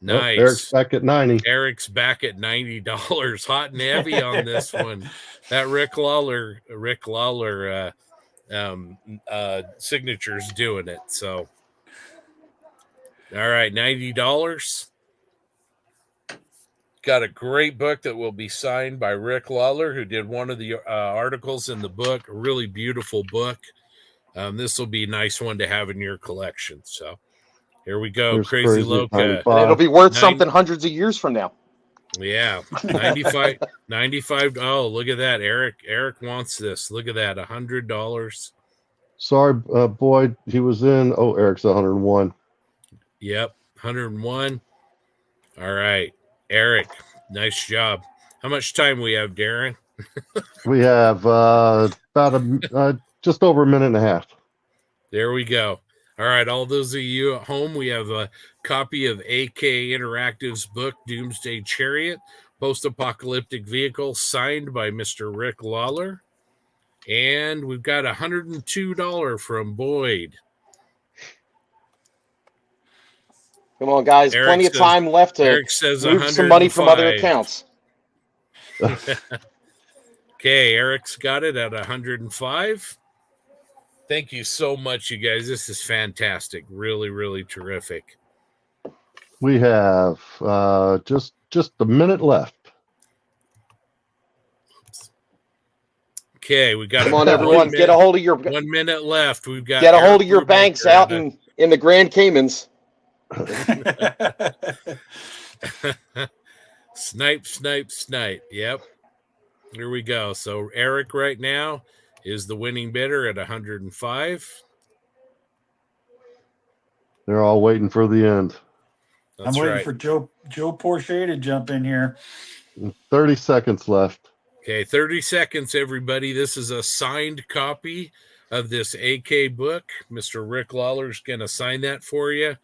Nice. Oh, Eric's back at 90. Eric's back at $90. Hot and heavy on this one. That Rick Lawler signature's doing it. So, all right, $90. Got a great book that will be signed by Rick Lawler, who did one of the articles in the book. A really beautiful book. This will be a nice one to have in your collection. So. Here we go. There's Crazy Loca. It'll be worth something hundreds of years from now. Yeah. 95. Oh, look at that. Eric wants this. Look at that. $100. Sorry, Boyd. He was in. Oh, Eric's 101. Yep. 101. All right. Eric, nice job. How much time we have, Darren? We have about just over a minute and a half. There we go. All right, all those of you at home, we have a copy of AK Interactive's book, Doomsday Chariot, Post-Apocalyptic Vehicle, signed by Mr. Rick Lawler. And we've got $102 from Boyd. Come on, guys. Eric Plenty of time left to move some money from other accounts. Okay, Eric's got it at 105. Thank you so much, you guys. This is fantastic. Really, really terrific. We have just a minute left. Okay, we got. Come on, everyone, get a hold of your 1 minute left. We've got. Get a hold of your banks out in the Grand Caymans. Snipe, snipe, snipe. Yep. Here we go. So Eric right now is the winning bidder at 105. They're all waiting for the end. That's I'm waiting for Joe Porsche to jump in here. 30 seconds left. Okay, 30 seconds, everybody. This is a signed copy of this AK book. Mr. Rick Lawler's going to sign that for you.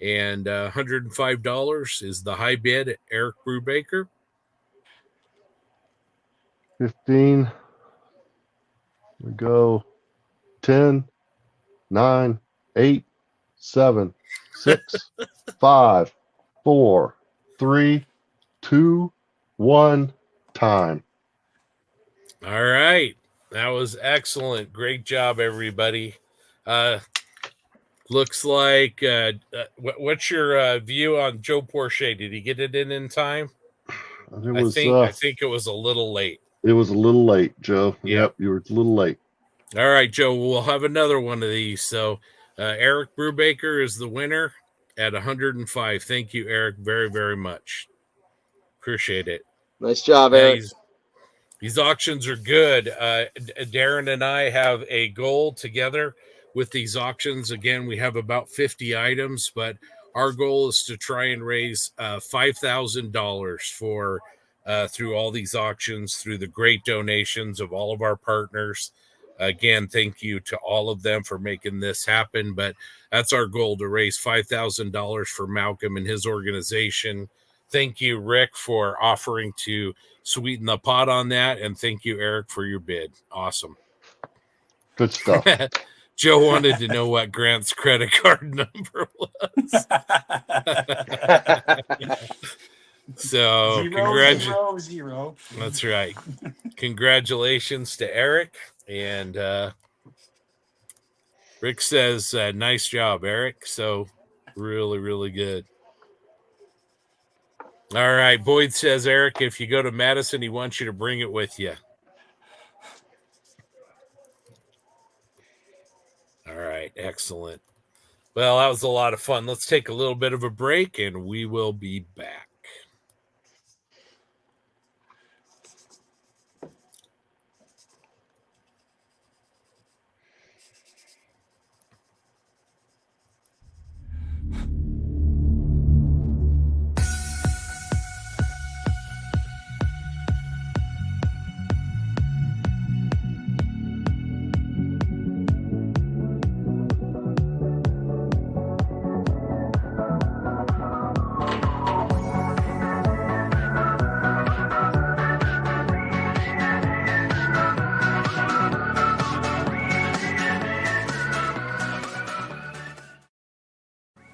And $105 is the high bid at Eric Brubaker. 15. We go 10, 9, 8, 7, 6, 5, 4, 3, 2, 1. Time. All right. That was excellent. Great job, everybody. Looks like, what's your view on Joe Porche? Did he get it in time? I think it was a little late. It was a little late, Joe. Yep, you were a little late. All right, Joe, we'll have another one of these. So Eric Brubaker is the winner at 105. Thank you, Eric, very, very much. Appreciate it. Nice job, Eric. These auctions are good. Darren and I have a goal together with these auctions. Again, we have about 50 items, but our goal is to try and raise $5,000 for through all these auctions, through the great donations of all of our partners. Again, thank you to all of them for making this happen. But that's our goal, to raise $5,000 for Malcolm and his organization. Thank you, Rick, for offering to sweeten the pot on that. And thank you, Eric, for your bid. Awesome. Good stuff. Joe wanted to know what Grant's credit card number was. So, zero. That's right. Congratulations to Eric. And Rick says, nice job, Eric. So, really, really good. All right. Boyd says, Eric, if you go to Madison, he wants you to bring it with you. All right. Excellent. Well, that was a lot of fun. Let's take a little bit of a break, and we will be back.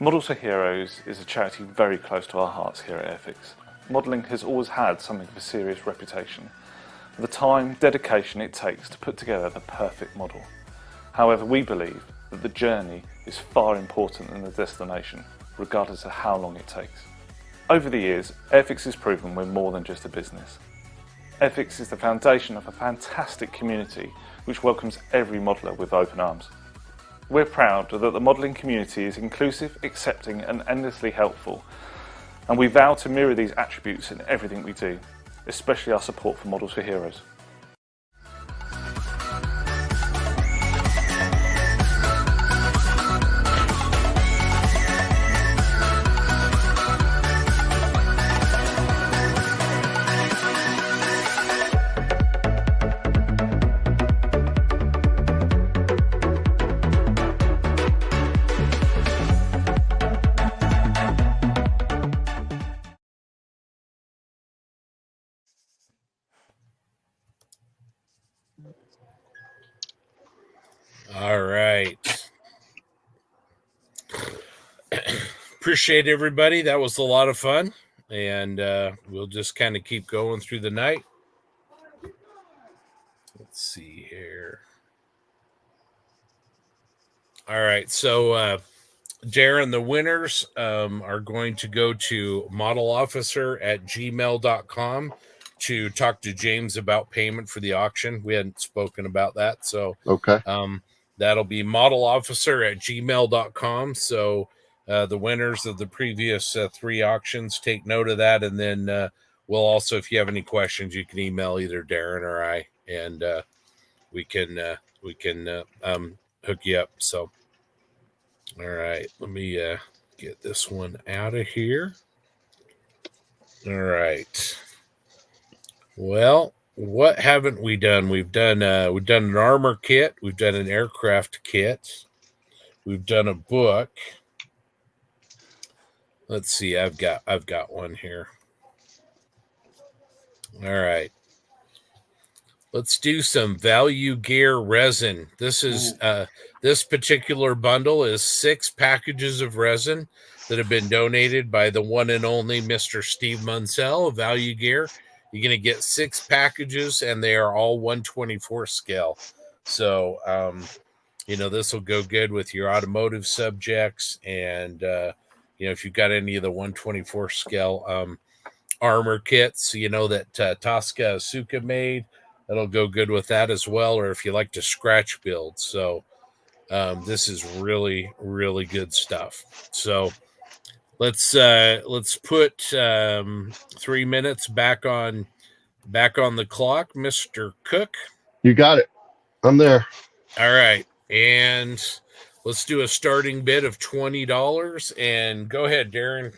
Models for Heroes is a charity very close to our hearts here at Airfix. Modelling has always had something of a serious reputation for the time, dedication it takes to put together the perfect model. However, we believe that the journey is far important than the destination, regardless of how long it takes. Over the years, Airfix has proven we're more than just a business. Airfix is the foundation of a fantastic community which welcomes every modeller with open arms. We're proud that the modelling community is inclusive, accepting and endlessly helpful, and we vow to mirror these attributes in everything we do, especially our support for Models for Heroes. All right. Appreciate everybody. That was a lot of fun. And we'll just kind of keep going through the night. Let's see here. All right. So, Darren, the winners are going to go to modelofficer@gmail.com to talk to James about payment for the auction. We hadn't spoken about that. So, okay. That'll be modelofficer@gmail.com. So the winners of the previous 3 auctions, take note of that. And then we'll also, if you have any questions, you can email either Darren or I, and we can hook you up. So, all right, let me get this one out of here. All right. Well, what haven't we done? We've done an armor kit. We've done an aircraft kit. We've done a book. Let's see. I've got one here. All right. Let's do some value gear resin. This is this particular bundle is 6 packages of resin that have been donated by the one and only Mr. Steve Munsell of Value Gear. You're going to get 6 packages, and they are all 1/24 scale. So, this will go good with your automotive subjects, and if you've got any of the 1/24 scale armor kits, that Tosca Asuka made. That'll go good with that as well, or if you like to scratch build. So this is really, really good stuff. So let's put 3 minutes back on the clock, Mr. Cook. You got it. I'm there. All right, and let's do a starting bid of $20. And go ahead, Darren.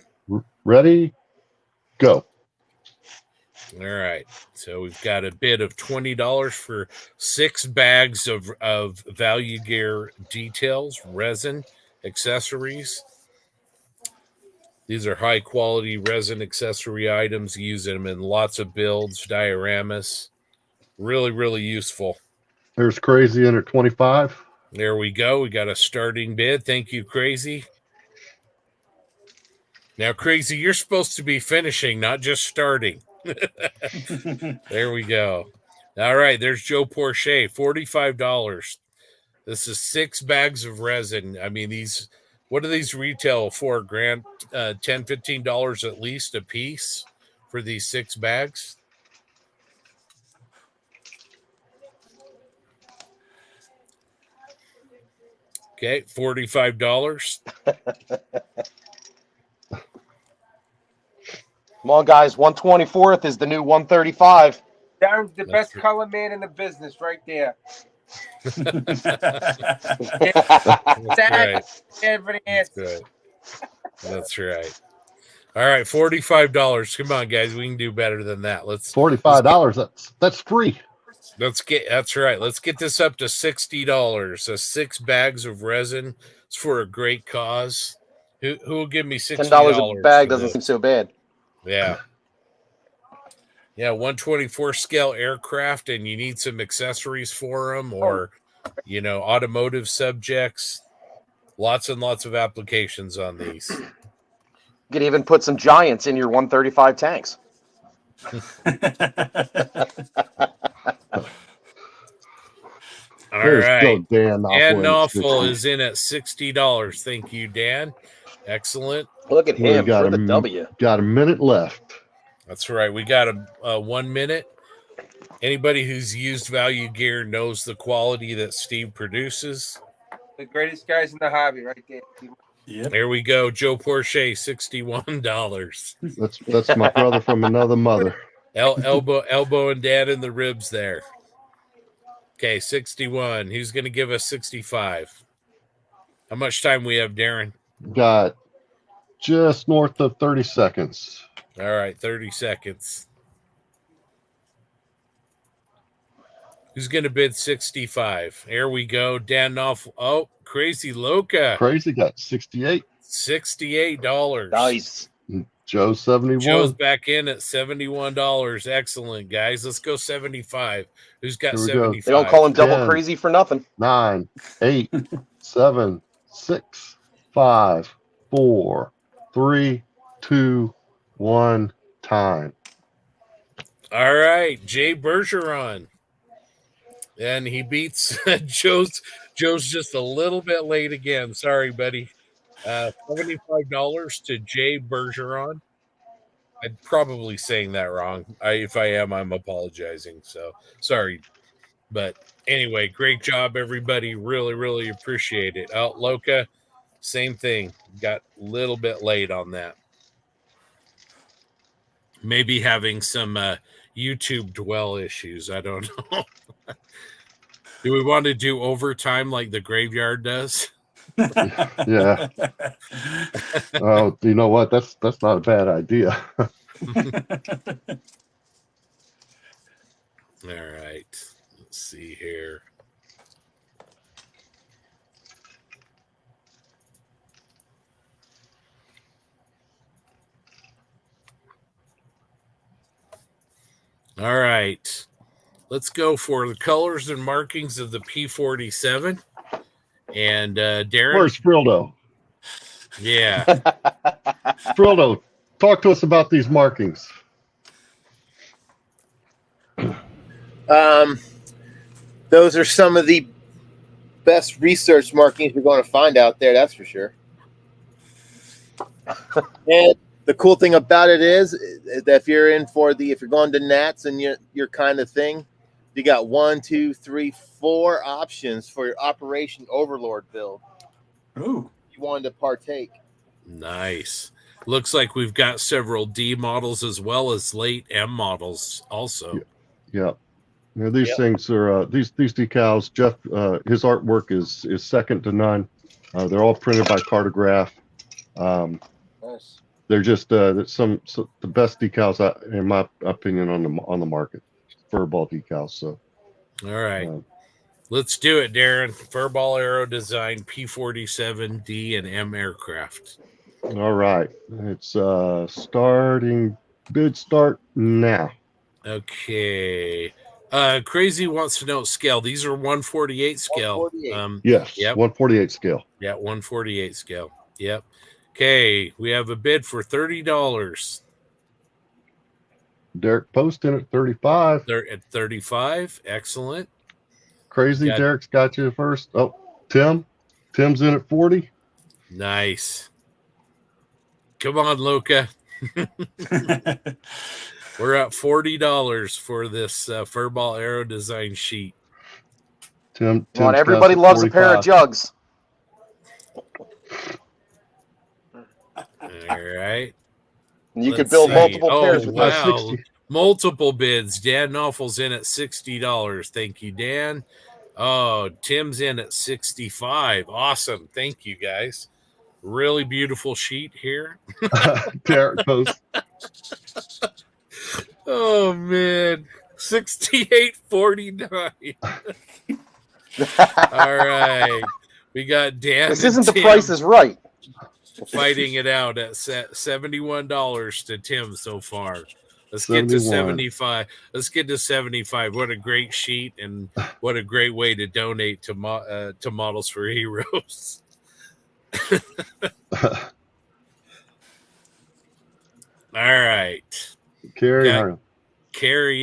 Ready? Go. All right, so we've got a bid of $20 for 6 bags of Value Gear details, resin, accessories. These are high quality resin accessory items. Use them in lots of builds, dioramas. Really, really useful. There's Crazy in at 25. There we go. We got a starting bid. Thank you, Crazy. Now, Crazy, you're supposed to be finishing, not just starting. There we go. All right, there's Joe Porche, $45. This is 6 bags of resin. I mean, what do these retail for? $10, $15 at least a piece for these 6 bags? Okay, $45. Come on, guys. 1/24th is the new 135. Darren's the best color man in the business right there. That's right. That's right. All right, $45. Come on, guys. We can do better than that. $45. That's free. That's right. Let's get this up to $60. So 6 bags of resin. It's for a great cause. Who will give me $60? $10 a bag doesn't seem so bad. Yeah. Yeah, 1/24 scale aircraft, and you need some accessories for them, or automotive subjects. Lots and lots of applications on these. You could even put some giants in your 135 tanks. All There's right. Dan Knopfel is in at $60. Thank you, Dan. Excellent. Look at him for the W. Got a minute left. That's right. We got a 1 minute. Anybody who's used Value Gear knows the quality that Steve produces. The greatest guys in the hobby right there. Yep. There we go. Joe Porche, $61. That's my brother from another mother. Elbow and dad in the ribs there. Okay, 61. Who's going to give us 65? How much time we have, Darren? Got just north of 30 seconds. All right, 30 seconds. Who's going to bid 65? Here we go. Dan Knopfel. Oh, Crazy Loca. Crazy got 68. $68. Nice. Joe 71. Joe's back in at $71. Excellent, guys. Let's go 75. Who's got 75? They don't call him double 10, crazy for nothing. 9, 8, 7, 6, 5, 4, 3, 2, 1. Time. All right, Jay Bergeron. And he beats Joe's just a little bit late again. Sorry, buddy. $75 to Jay Bergeron. I'm probably saying that wrong. If I am, I'm apologizing. So sorry. But anyway, great job, everybody. Really, really appreciate it. Loca, same thing. Got a little bit late on that. Maybe having some YouTube dwell issues. I don't know. Do we want to do overtime like the graveyard does? Yeah. Oh, you know what? That's not a bad idea. All right. Let's see here. All right. let's go for the colors and markings of the P47. And Darren, Where's Frildo? Yeah. Frildo, talk to us about these markings. Those are some of the best research markings you're going to find out there, that's for sure. And the cool thing about it is that if you're going to Nats and your kind of thing, you got 1, 2, 3, 4 options for your Operation Overlord build. Ooh. You wanted to partake. Nice. Looks like we've got several D models as well as late M models also. Yeah. These things are these decals. Jeff, his artwork is second to none. They're all printed by Cartograph. Nice. They're just the best decals in my opinion on the market. Furball decals. So. All right. Let's do it, Darren. Furball Aero Design P47 D and M aircraft. All right. It's starting. Bid start now. Okay. Crazy wants to know scale. These are 148 scale. 148. Yes. Yep. 148 scale. Yeah, 148 scale. Yep. Okay. We have a bid for $30. Derek posting at 35. They're at 35. Excellent. Crazy. Derek's got you first. Oh, Tim's in at 40. Nice. Come on, Luca. We're at $40 for this Furball Aero Design sheet. Tim's everybody loves a pair of jugs. All right. You could build multiple pairs with that. 60. Multiple bids. Dan Knoffel's in at $60. Thank you, Dan. Oh, Tim's in at 65. Awesome. Thank you, guys. Really beautiful sheet here. Derek post. Oh man, 68.49. All right, we got Dan. This isn't the Price is Right. Fighting it out at $71 to Tim so far. Let's get to 75. Let's get to 75. What a great sheet and what a great way to donate to Models for Heroes. All right. Carrie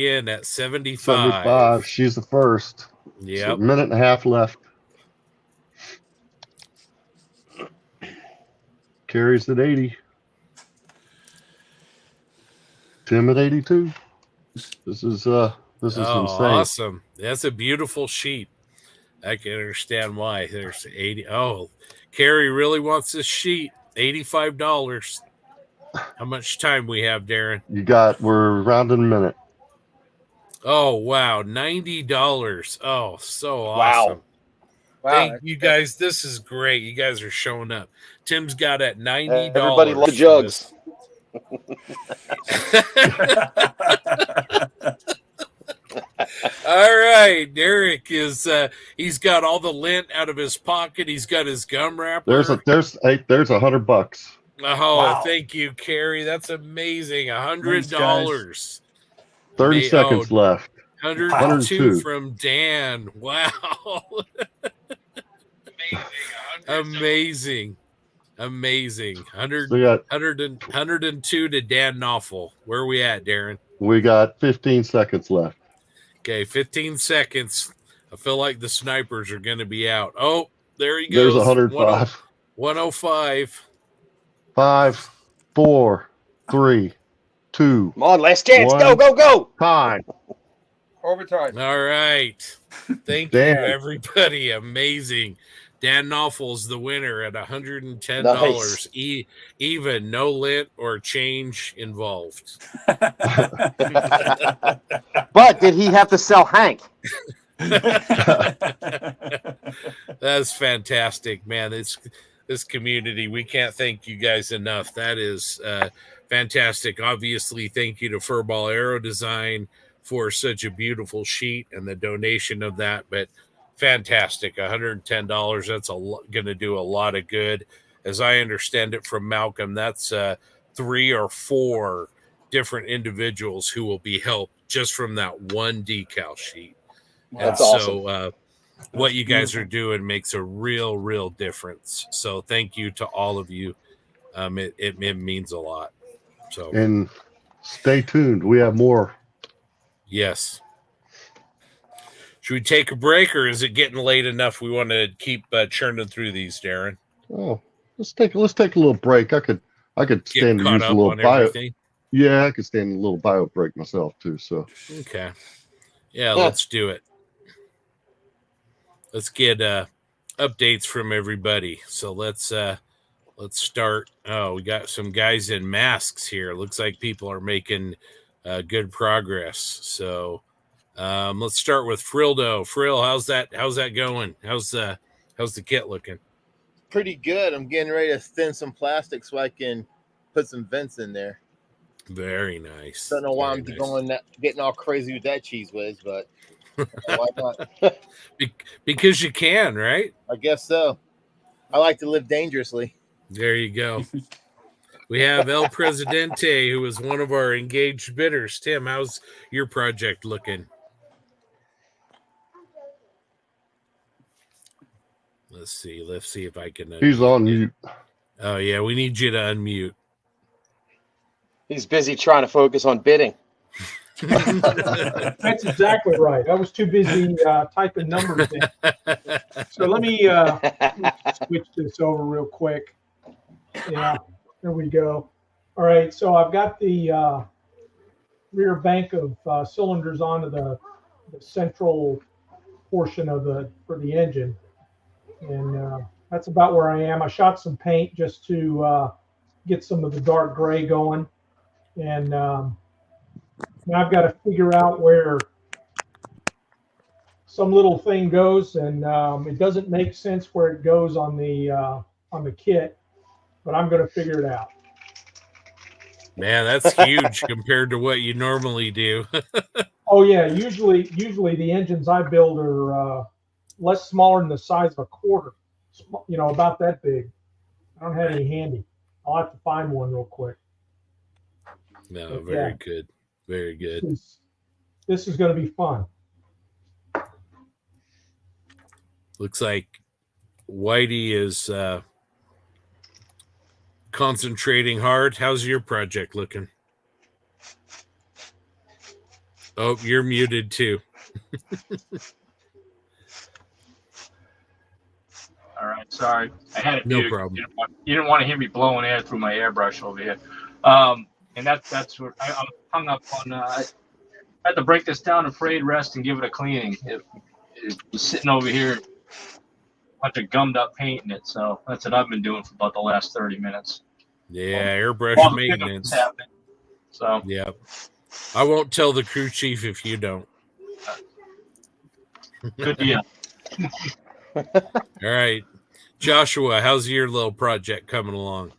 in at 75. 75. She's the first. Yeah. So a minute and a half left. Carrie's at 80. Tim at 82. This is insane. Awesome. That's a beautiful sheet. I can understand why. There's 80. Oh, Carrie really wants this sheet. $85. How much time we have, Darren? We're around in a minute. Oh, wow. $90. Oh, so awesome. Wow. Thank you guys. This is great. You guys are showing up. Tim's got at $90. Everybody loves jugs. All right. Derek is he's got all the lint out of his pocket. He's got his gum wrapper. There's $100. Oh, Wow. Thank you, Carrie. That's amazing. $100. 30 seconds left. 102 from Dan. Wow. Amazing. 102 to Dan Knopfel. Where are we at, Darren? We got 15 seconds left. Okay, 15 seconds. I feel like the snipers are going to be out. Oh, there he goes. There's 105. 105. 5, 4, 3, 2. Come on, last chance. 1. Go. Time. Overtime. All right. Thank you, everybody. Amazing. Dan Knopfel's the winner at $110. Nice. Even no lint or change involved. But did he have to sell Hank? That's fantastic, man. This community, we can't thank you guys enough. That is fantastic. Obviously, thank you to Furball Aero Design for such a beautiful sheet and the donation of that. But fantastic, $110. That's going to do a lot of good. As I understand it from Malcolm, that's 3 or 4 different individuals who will be helped just from that one decal sheet. That's and awesome. So what you guys are doing makes a real difference. So thank you to all of you. It means a lot. So And stay tuned. We have more. Yes. Should we take a break, or is it getting late enough we want to keep churning through these, Darren? Oh, let's take a little break. I could stand to caught use a up little on bio. everything? Yeah, I could stand a little bio break myself too. So Okay. Yeah, let's do it. Let's get updates from everybody. So let's start. Oh, we got some guys in masks here. Looks like people are making good progress. So let's start with Frildo. Frill, how's that going? How's the kit looking? Pretty good. I'm getting ready to thin some plastic so I can put some vents in there. Very nice. Don't know why getting all crazy with that cheese whiz, but why not? Because you can, right? I guess so. I like to live dangerously. There you go. We have El Presidente, who is one of our engaged bidders. Tim, how's your project looking? Let's see if I can. He's on mute. Oh yeah, we need you to unmute. He's busy trying to focus on bidding. That's exactly right. I was too busy typing numbers in. So let me switch this over real quick. Yeah, there we go. All right, so I've got the rear bank of cylinders onto the central portion for the engine. And that's about where I am. I shot some paint just to get some of the dark gray going. And now I've got to figure out where some little thing goes, and it doesn't make sense where it goes on the kit, but I'm going to figure it out. Man, that's huge compared to what you normally do. Oh yeah, usually the engines I build are smaller than the size of a quarter, about that big. I don't have any handy. I'll have to find one real quick. No, very good. Very good. This is going to be fun. Looks like Whitey is concentrating hard. How's your project looking? Oh, you're muted too. All right, sorry. I had it No muted. problem. You didn't want to hear me blowing air through my airbrush over here. And that's what I'm hung up on. I had to break this down to parade rest and give it a cleaning. It was sitting over here, a bunch of gummed up paint in it. So that's what I've been doing for about the last 30 minutes. Yeah, airbrush maintenance. So yeah, I won't tell the crew chief if you don't. Good deal. All right, Joshua, how's your little project coming along?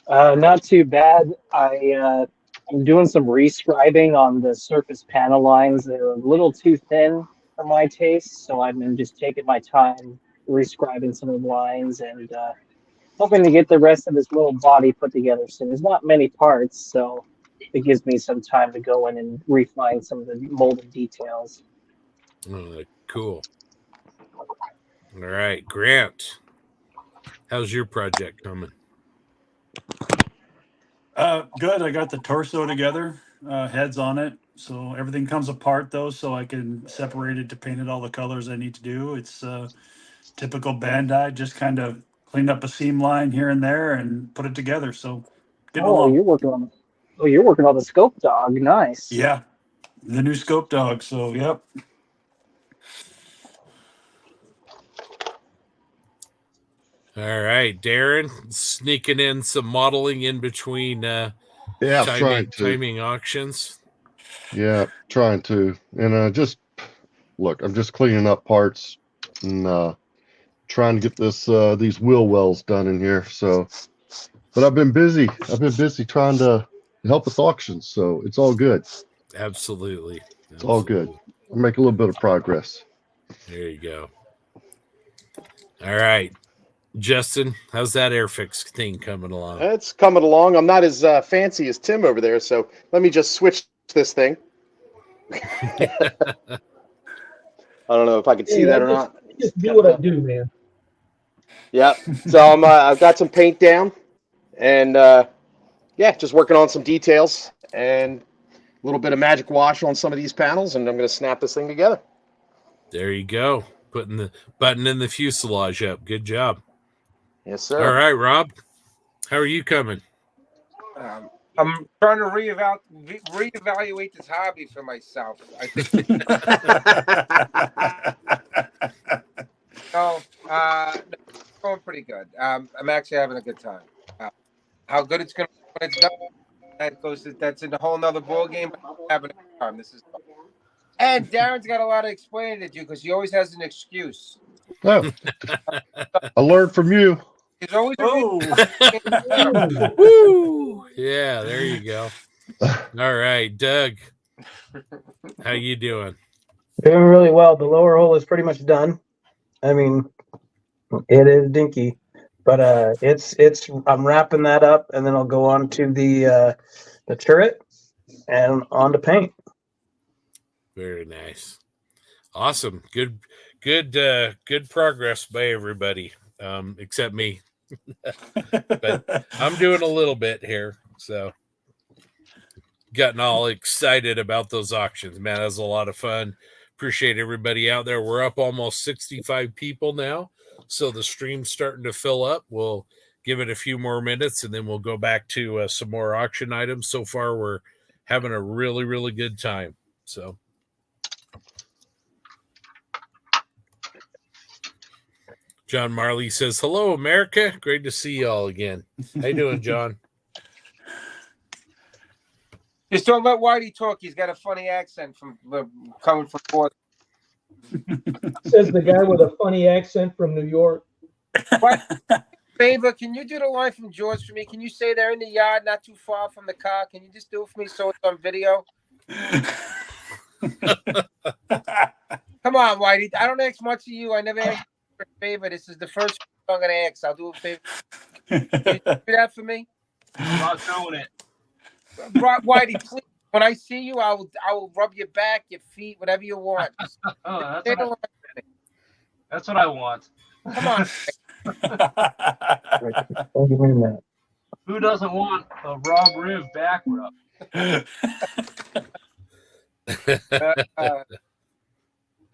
Not too bad. I'm doing some rescribing on the surface panel lines. They're a little too thin for my taste, so I've been just taking my time rescribing some of the lines and hoping to get the rest of this little body put together soon. There's not many parts, so it gives me some time to go in and refine some of the molded details. Cool. All right, Grant, how's your project coming? Good. I got the torso together, heads on it. So everything comes apart though, so I can separate it to paint it all the colors I need to do. It's typical Bandai, just kind of cleaned up a seam line here and there and put it together. So getting along. You're working on the scope dog. Nice. Yeah, the new scope dog. So yep. All right, Darren, sneaking in some modeling in between timing auctions. Yeah, trying to. And I'm just cleaning up parts and trying to get these wheel wells done in here. So, but I've been busy trying to help with auctions. So it's all good. Absolutely. It's all good. I'll make a little bit of progress. There you go. All right. Justin, how's that Airfix thing coming along? It's coming along. I'm not as fancy as Tim over there, so let me just switch this thing. I don't know if I can see that or not. Just do what I do, man. Yeah. So I've got some paint down, and just working on some details and a little bit of magic wash on some of these panels, and I'm going to snap this thing together. There you go. Putting the button in the fuselage up. Good job. Yes, sir. All right, Rob. How are you coming? I'm trying to reevaluate this hobby for myself. I think. Going pretty good. I'm actually having a good time. How good it's going to be when it's done, that's in a whole nother ball game. But I'm having a good time. This is fun. And Darren's got a lot of explaining to do because he always has an excuse. Oh, I learned from you. He's always Woo! Yeah, there you go. All right, Doug. How you doing? Doing really well. The lower hole is pretty much done. I mean, it is dinky, but I'm wrapping that up, and then I'll go on to the turret and on to paint. Very nice. Awesome. Good progress by everybody, except me. But I'm doing a little bit here, so getting all excited about those auctions. Man, that was a lot of fun. Appreciate everybody out there. We're up almost 65 people now, so the stream's starting to fill up. We'll give it a few more minutes, and then we'll go back to some more auction items. So far, we're having a really, really good time. So. John Marley says, "Hello, America. Great to see you all again." How you doing, John? Just don't let Whitey talk. He's got a funny accent from coming from Boston. Says the guy with a funny accent from New York. Favor, can you do the line from George for me? Can you say they're in the yard, not too far from the car? Can you just do it for me so it's on video? Come on, Whitey. I don't ask much of you. I never asked for a favor. This is the first I'm going to ask. I'll do a favor. Can you do that for me? I'm not doing it. Whitey, please. When I see you, I will rub your back, your feet, whatever you want. Oh, that's what I want. Come on. Who doesn't want a Rob Riv back rub?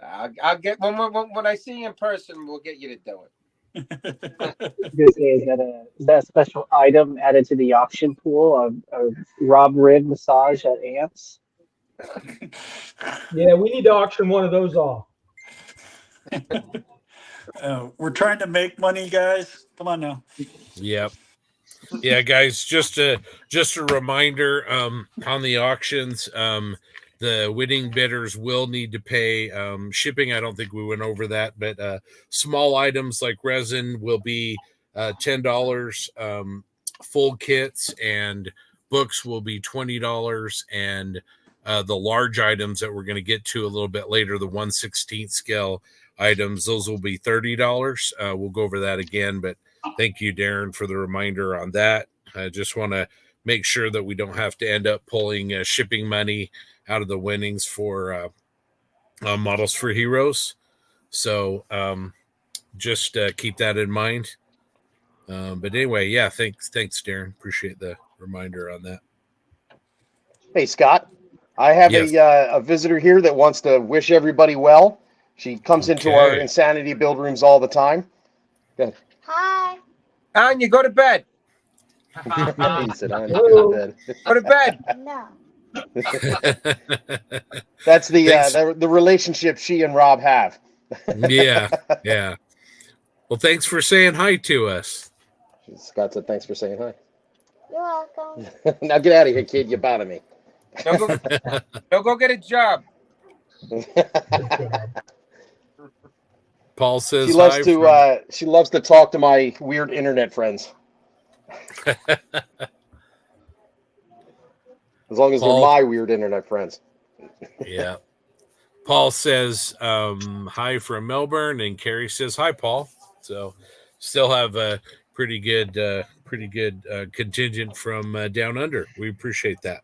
I'll get when I see you in person, we'll get you to do it. Is that a special item added to the auction pool of Rob Riv massage at Ants? Yeah, we need to auction one of those off. We're trying to make money, guys. Come on now. Yep. Yeah, guys, just a reminder on the auctions, the winning bidders will need to pay shipping. I don't think we went over that, but small items like resin will be $10. Full kits and books will be $20, and the large items that we're going to get to a little bit later, the 1/16 scale items, those will be $30. We'll go over that again, but thank you, Darren, for the reminder on that. I just want to make sure that we don't have to end up pulling shipping money out of the winnings for Models for Heroes. So just keep that in mind. But anyway, yeah, thanks, Darren. Appreciate the reminder on that. Hey, Scott, I have Yes. a visitor here that wants to wish everybody well. She comes into our Insanity build rooms all the time. Good. Hi. And you go to bed. He said, "I'm going to bed." Go to bed. No. That's the relationship she and Rob have. Yeah. Well, thanks for saying hi to us. Scott said, "Thanks for saying hi." You're welcome. Now get out of here, kid. You're bothering me. Go get a job. Paul says She loves hi to she loves to talk to my weird internet friends. As long as Paul- they're my weird internet friends. Yeah. Paul says hi from Melbourne, and Carrie says hi, Paul. So still have a pretty good contingent from down under. We appreciate that.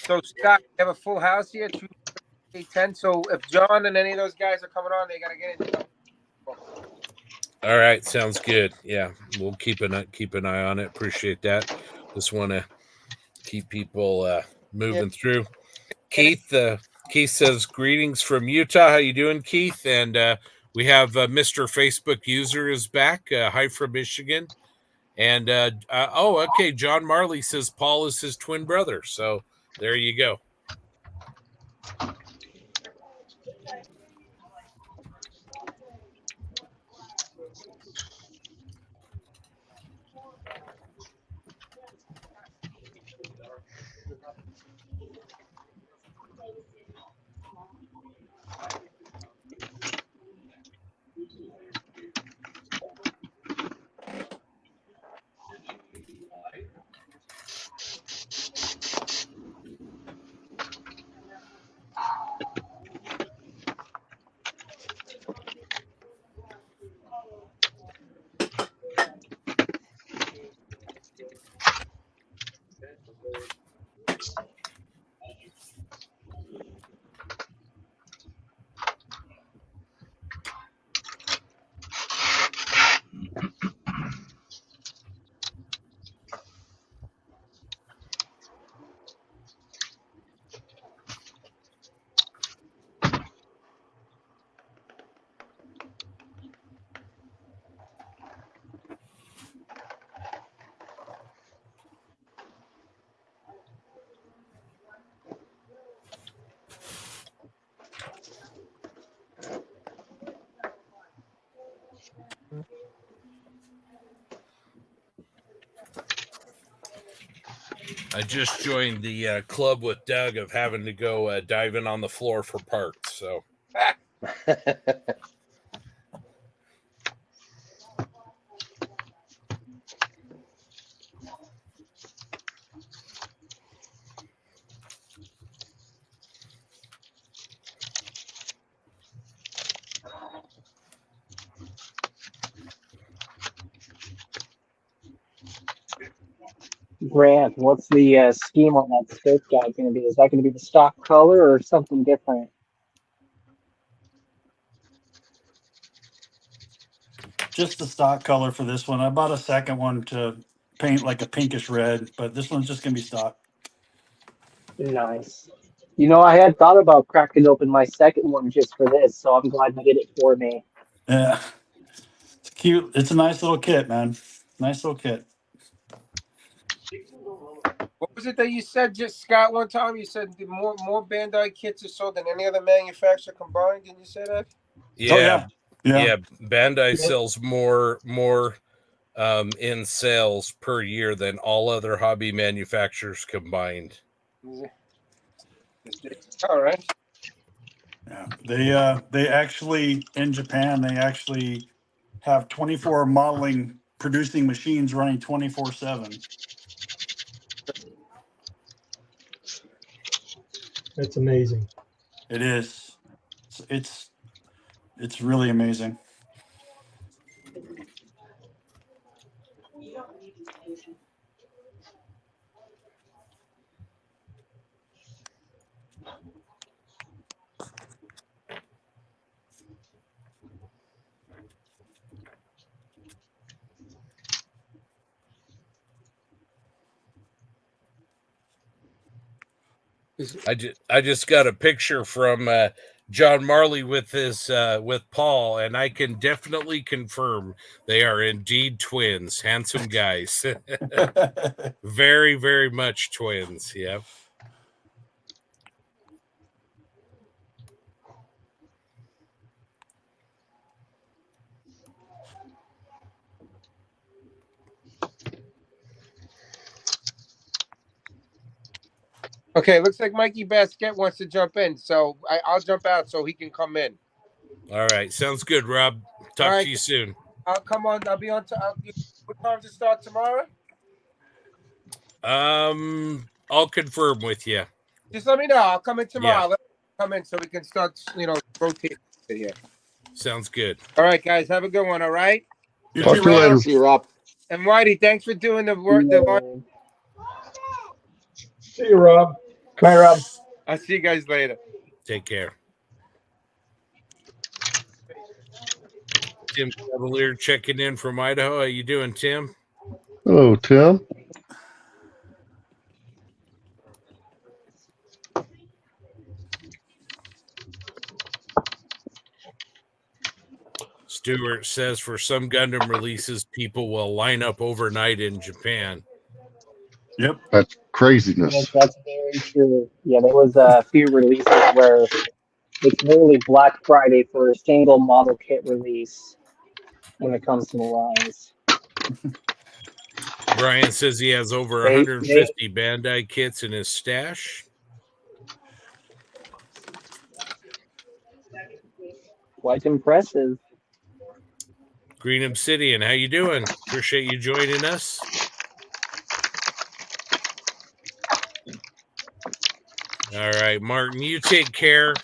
So Scott, you have a full house here, 2-10. So if John and any of those guys are coming on, they gotta get in. All right, sounds good. Yeah, we'll keep an eye on it. Appreciate that. Just want to keep people moving through. Keith says greetings from Utah. How you doing, Keith? And we have Mr. Facebook user is back. Hi from Michigan. And okay. John Marley says Paul is his twin brother. So there you go. I just joined the club with Doug of having to go diving on the floor for parts. So. Grant, what's the scheme on that scope guide going to be? Is that going to be the stock color or something different? Just the stock color for this one. I bought a second one to paint like a pinkish red, but this one's just going to be stock. Nice. You know, I had thought about cracking open my second one just for this, so I'm glad you did it for me. Yeah. It's cute. It's a nice little kit, man. Nice little kit. What was it that you said, just Scott, one time? You said the more Bandai kits are sold than any other manufacturer combined. Didn't you say that? Yeah. Yeah. Bandai sells more in sales per year than all other hobby manufacturers combined. All right. Yeah. They actually, in Japan, they actually have 24 modeling producing machines running 24/7. That's amazing. It is. It's really amazing. I just got a picture from John Marley with his with Paul, and I can definitely confirm they are indeed twins. Handsome guys. Very, very much twins. Yeah. Okay, looks like Mikey Basket wants to jump in, so I'll jump out so he can come in. All right, sounds good, Rob. Talk to you soon. I'll come on. I'll be on. What time to start tomorrow? I'll confirm with you. Just let me know. I'll come in tomorrow. Yeah. Let me come in so we can start, rotating here. Sounds good. All right, guys. Have a good one. All right. Talk to you later. See you, Rob. And Whitey, thanks for doing the work. See you, Rob. Bye, Rob. I'll see you guys later. Take care. Tim Cavalier checking in from Idaho. How you doing, Tim? Hello, Tim. Stewart says for some Gundam releases, people will line up overnight in Japan. Yep. That's craziness. Yes, that's very true. Yeah, there was a few releases where it's literally Black Friday for a single model kit release when it comes to the lines. Brian says he has over They- 150 Bandai kits in his stash. Quite impressive. Green Obsidian, how you doing? Appreciate you joining us. All right, Martin, you take care.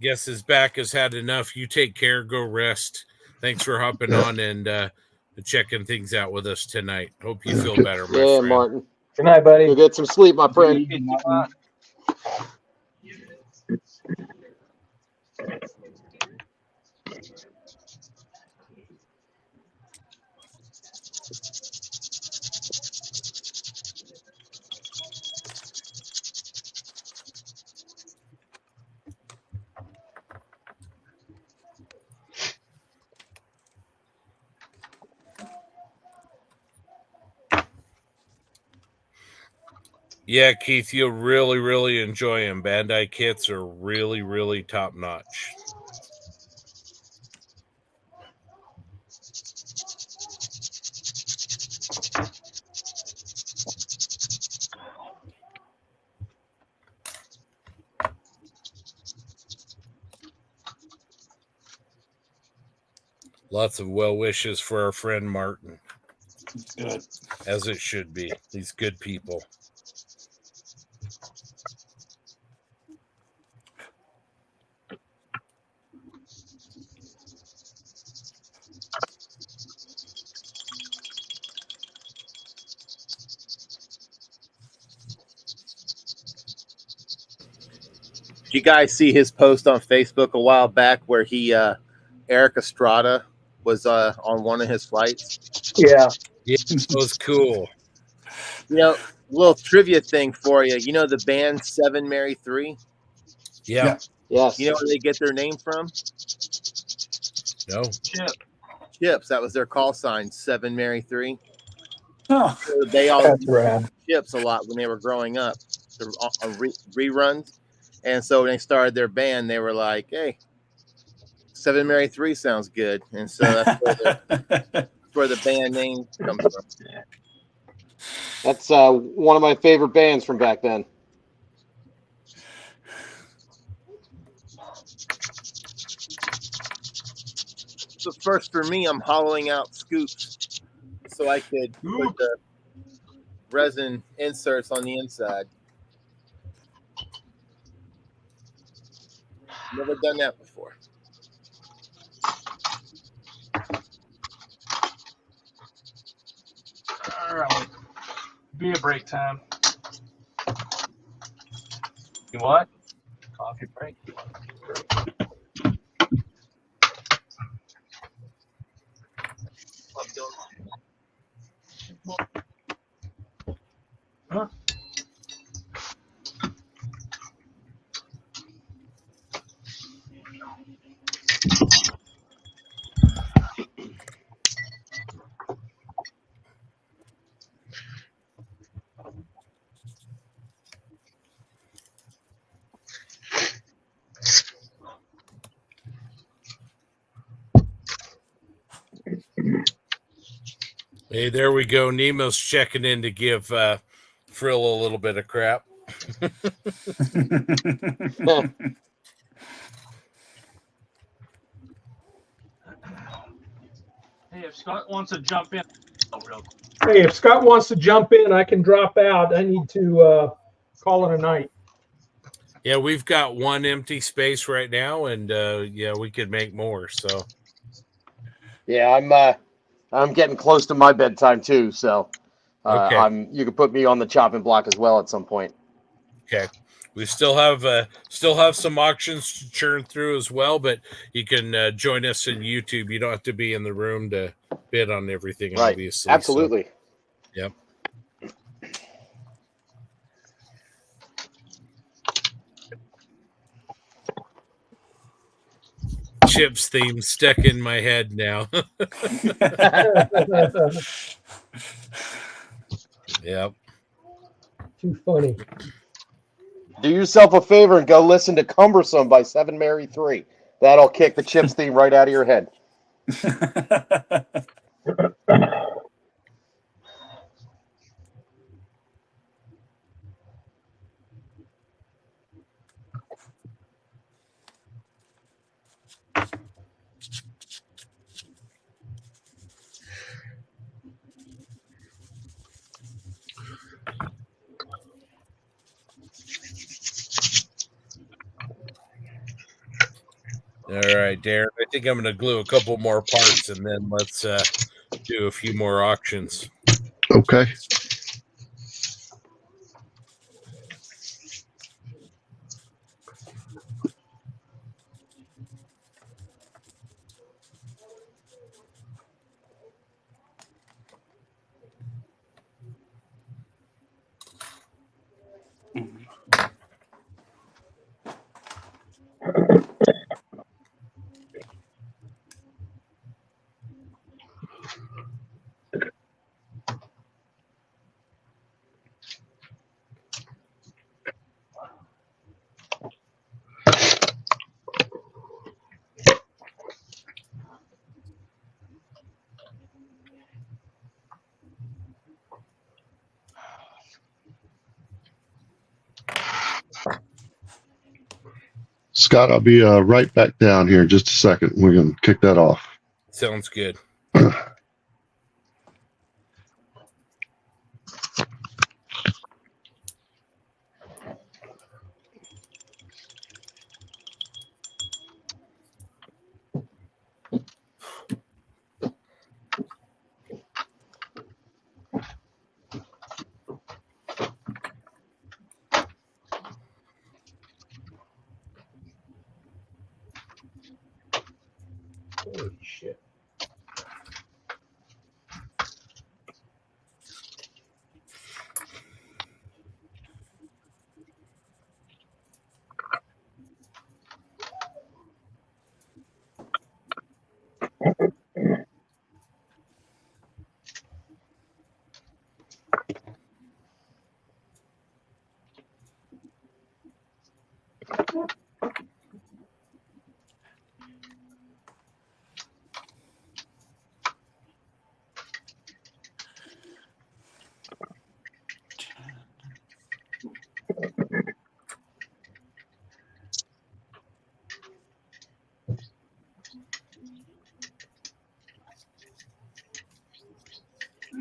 Guess his back has had enough. You take care. Go rest. Thanks for hopping on and checking things out with us tonight. Hope you feel better, my Yeah, friend. Martin. Good night, buddy. Go get some sleep, my friend. Yeah, Keith, you'll really, really enjoy them. Bandai kits are really, really top notch. Lots of well wishes for our friend Martin. Good. As it should be. These good people. Did you guys see his post on Facebook a while back where he Eric Estrada was on one of his flights? Yeah. Yeah, it was cool. You know, little trivia thing for you. You know the band Seven Mary Three? Yeah. Yes. You know where they get their name from? No. Chips. That was their call sign, Seven Mary Three. Oh. So they all That's used rad. Chips a lot when they were growing up, on reruns. And so when they started their band, they were like, "Hey, Seven Mary Three sounds good," and so that's where the band name comes from. That's one of my favorite bands from back then. So first for me, I'm hollowing out scoops so I could put the resin inserts on the inside. Never done that before. All right. Be a break time. You what? Coffee break. Huh? Hey, there we go. Nemo's checking in to give Frill a little bit of crap. Hey, if Scott wants to jump in, real quick. Hey, if Scott wants to jump in, I can drop out. I need to call it a night. Yeah, we've got one empty space right now, and yeah, we could make more. So Yeah, I'm getting close to my bedtime too, so okay. you can put me on the chopping block as well at some point. Okay. We still have some auctions to churn through as well, but you can join us in YouTube. You don't have to be in the room to bid on everything, Right. obviously. Absolutely. So, yep. Chips theme stuck in my head now. Yep. Too funny. Do yourself a favor and go listen to Cumbersome by Seven Mary 3. That'll kick the Chips theme right out of your head. All right, Darren. I think I'm going to glue a couple more parts, and then let's do a few more auctions. Okay. Scott, I'll be right back down here in just a second. We're going to kick that off. Sounds good. Holy shit.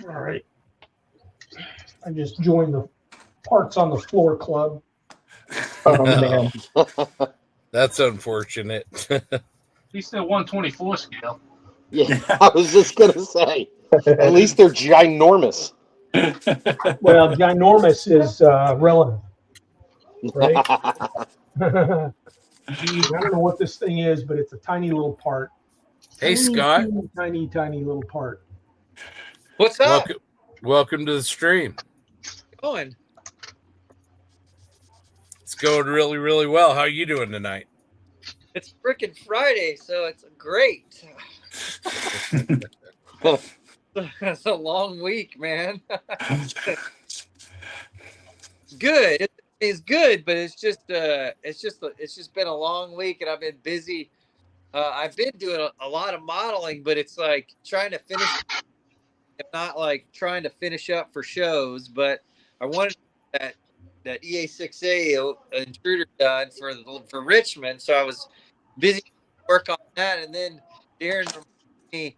All right. I just joined the Parts on the Floor Club. Oh, man. That's unfortunate. He's still 124 scale. Yeah, I was just going to say. At least they're ginormous. Well, ginormous is relative, right? I don't know what this thing is, but it's a tiny little part. Hey, Scott. Tiny little part. What's up? Welcome to the stream. Going? It's going really, really well. How are you doing tonight? It's freaking Friday, so it's great. It's a long week, man. Good. It's good, but it's just been a long week, and I've been busy. I've been doing a lot of modeling, but it's like trying to finish. Not like trying to finish up for shows, but I wanted that EA6A intruder done for Richmond, so I was busy work on that, and then Darren reminded me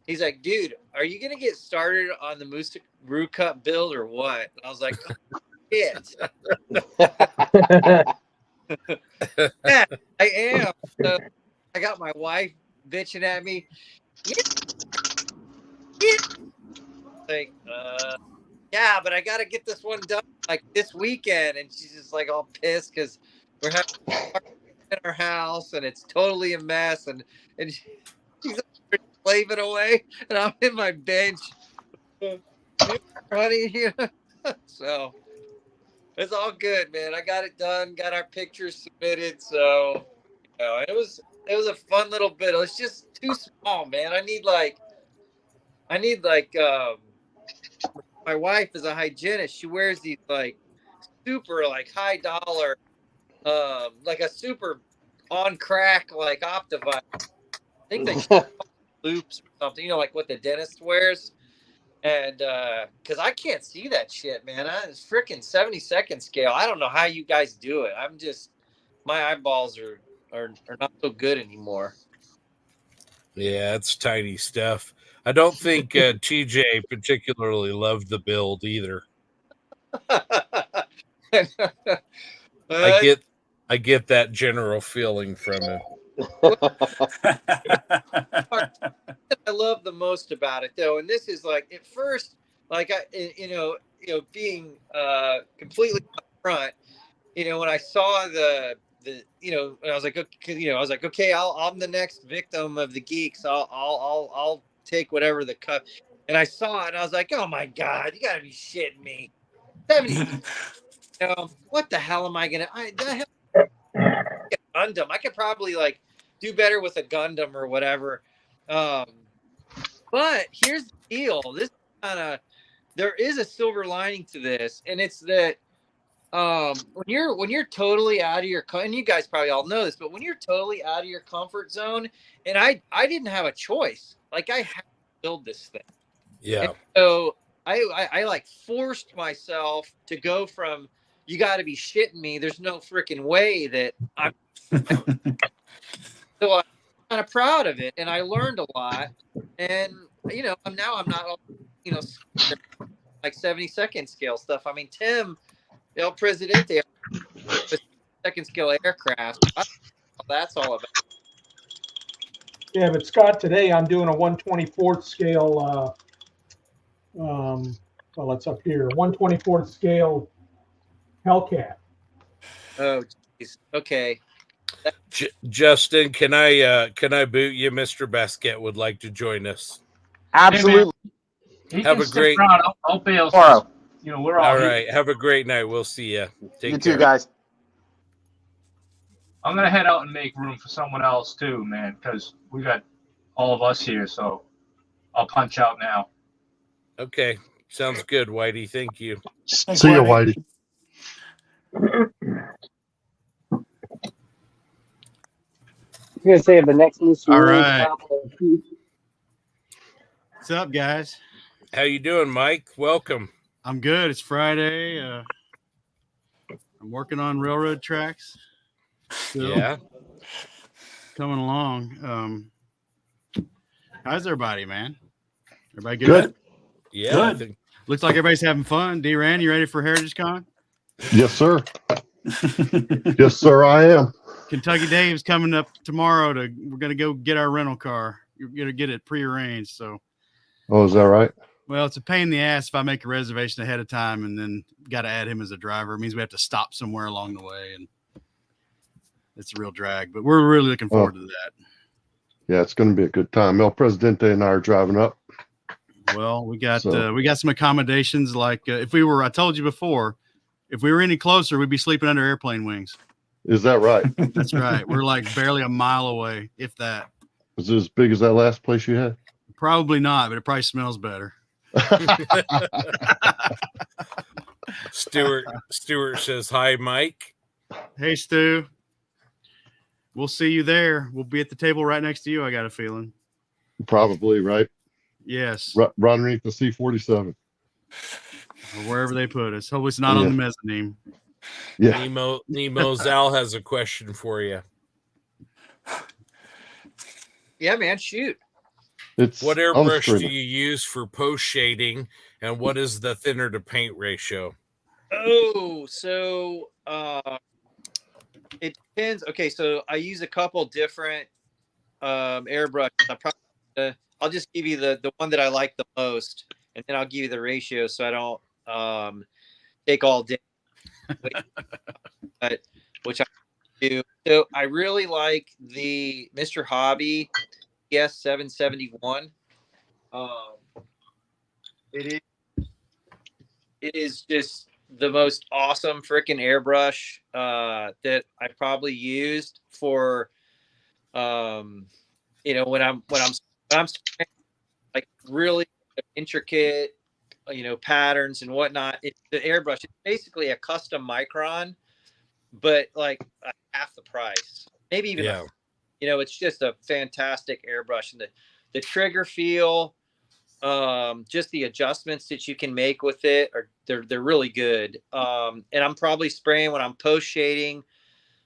He's like, dude, are you gonna get started on the Moose Brew Cup build or what? And I was like, oh, shit. Yeah, I am. So I got my wife bitching at me. Like, yeah, but I gotta get this one done like this weekend. And she's just like all pissed because we're having in our house and it's totally a mess. And she's slaving away, and I'm in my bench, honey. You know? So it's all good, man. I got it done. Got our pictures submitted. So it was a fun little bit. It was just too small, man. I need like my wife is a hygienist. She wears these like super like high dollar, like a super on crack like Optivice. I think they loops or something, like what the dentist wears. And because I can't see that shit, man. It's freaking 70-second scale. I don't know how you guys do it. My eyeballs are not so good anymore. Yeah, it's tiny stuff. I don't think TJ particularly loved the build either. I get that general feeling from him. I love the most about it though, and this is like at first, like being completely upfront, when I saw the I was like, okay, I'm the next victim of the geeks. I'll take whatever the cut. And I saw it, and I was like, oh my god, you gotta be shitting me. 70. What the hell am I gonna? Gundam. I could probably like do better with a Gundam or whatever. But here's the deal. This there is a silver lining to this, and it's that when you're totally out of your, and you guys probably all know this, but when you're totally out of your comfort zone, and I didn't have a choice. Like I had to build this thing. Yeah. And so I like forced myself to go from, you got to be shitting me. There's no freaking way that I'm. So I'm kind of proud of it, and I learned a lot. And I'm not like 70-second scale stuff. I mean, Tim, El Presidente, second scale aircraft. That's all about. Yeah, but Scott, today I'm doing a 1/24th scale. Well, it's up here. 1/24th scale Hellcat. Oh, geez. Okay. Justin, can I boot you? Mr. Basket would like to join us. Absolutely. Have a great. I'll bail. Tomorrow. We're all here. Right. Have a great night. We'll see you. You too, guys. I'm gonna head out and make room for someone else too, man, because we got all of us here. So I'll punch out now. Okay, sounds good, Whitey. Thank you. See you, Whitey. I'm gonna say the next news. All right. What's up, guys? How you doing, Mike? Welcome. I'm good. It's Friday. I'm working on railroad tracks. Still. Yeah. Coming along. How's everybody, man? Everybody good? Yeah. Good. Looks like everybody's having fun. D-Ran, you ready for Heritage Con? Yes, sir. Yes, sir, I am. Kentucky Dave's coming up tomorrow. We're going to go get our rental car. You're going to get it prearranged. So. Oh, is that right? Well, it's a pain in the ass if I make a reservation ahead of time and then got to add him as a driver. It means we have to stop somewhere along the way, and it's a real drag. But we're really looking forward to that. Yeah, it's going to be a good time. El Presidente and I are driving up. Well, we got some accommodations. Like if we were, I told you before, if we were any closer, we'd be sleeping under airplane wings. Is that right? That's right. We're like barely a mile away, if that. Was it as big as that last place you had? Probably not, but it probably smells better. Stuart says hi, Mike. Hey, Stu. We'll see you there. We'll be at the table right next to you, I got a feeling. Probably, right? Yes. Right underneath the C-47. Or wherever they put us. Hopefully it's not on the mezzanine. Yeah. Nemo Zal has a question for you. Yeah, man, shoot. It's What on the airbrush do streamer. you use for post shading, and what is the thinner to paint ratio? Oh, so it depends. Okay, so I use a couple different airbrush. I'll just give you the one that I like the most, and then I'll give you the ratio so I don't take all day. But which I do. So I really like the Mr. Hobby PS 771. It is just the most awesome freaking airbrush that I probably used for when I'm like really intricate patterns and whatnot. The airbrush is basically a custom micron, but like half the price, maybe even it's just a fantastic airbrush, and the trigger feel, just the adjustments that you can make with it they're really good. And I'm probably spraying when I'm post shading.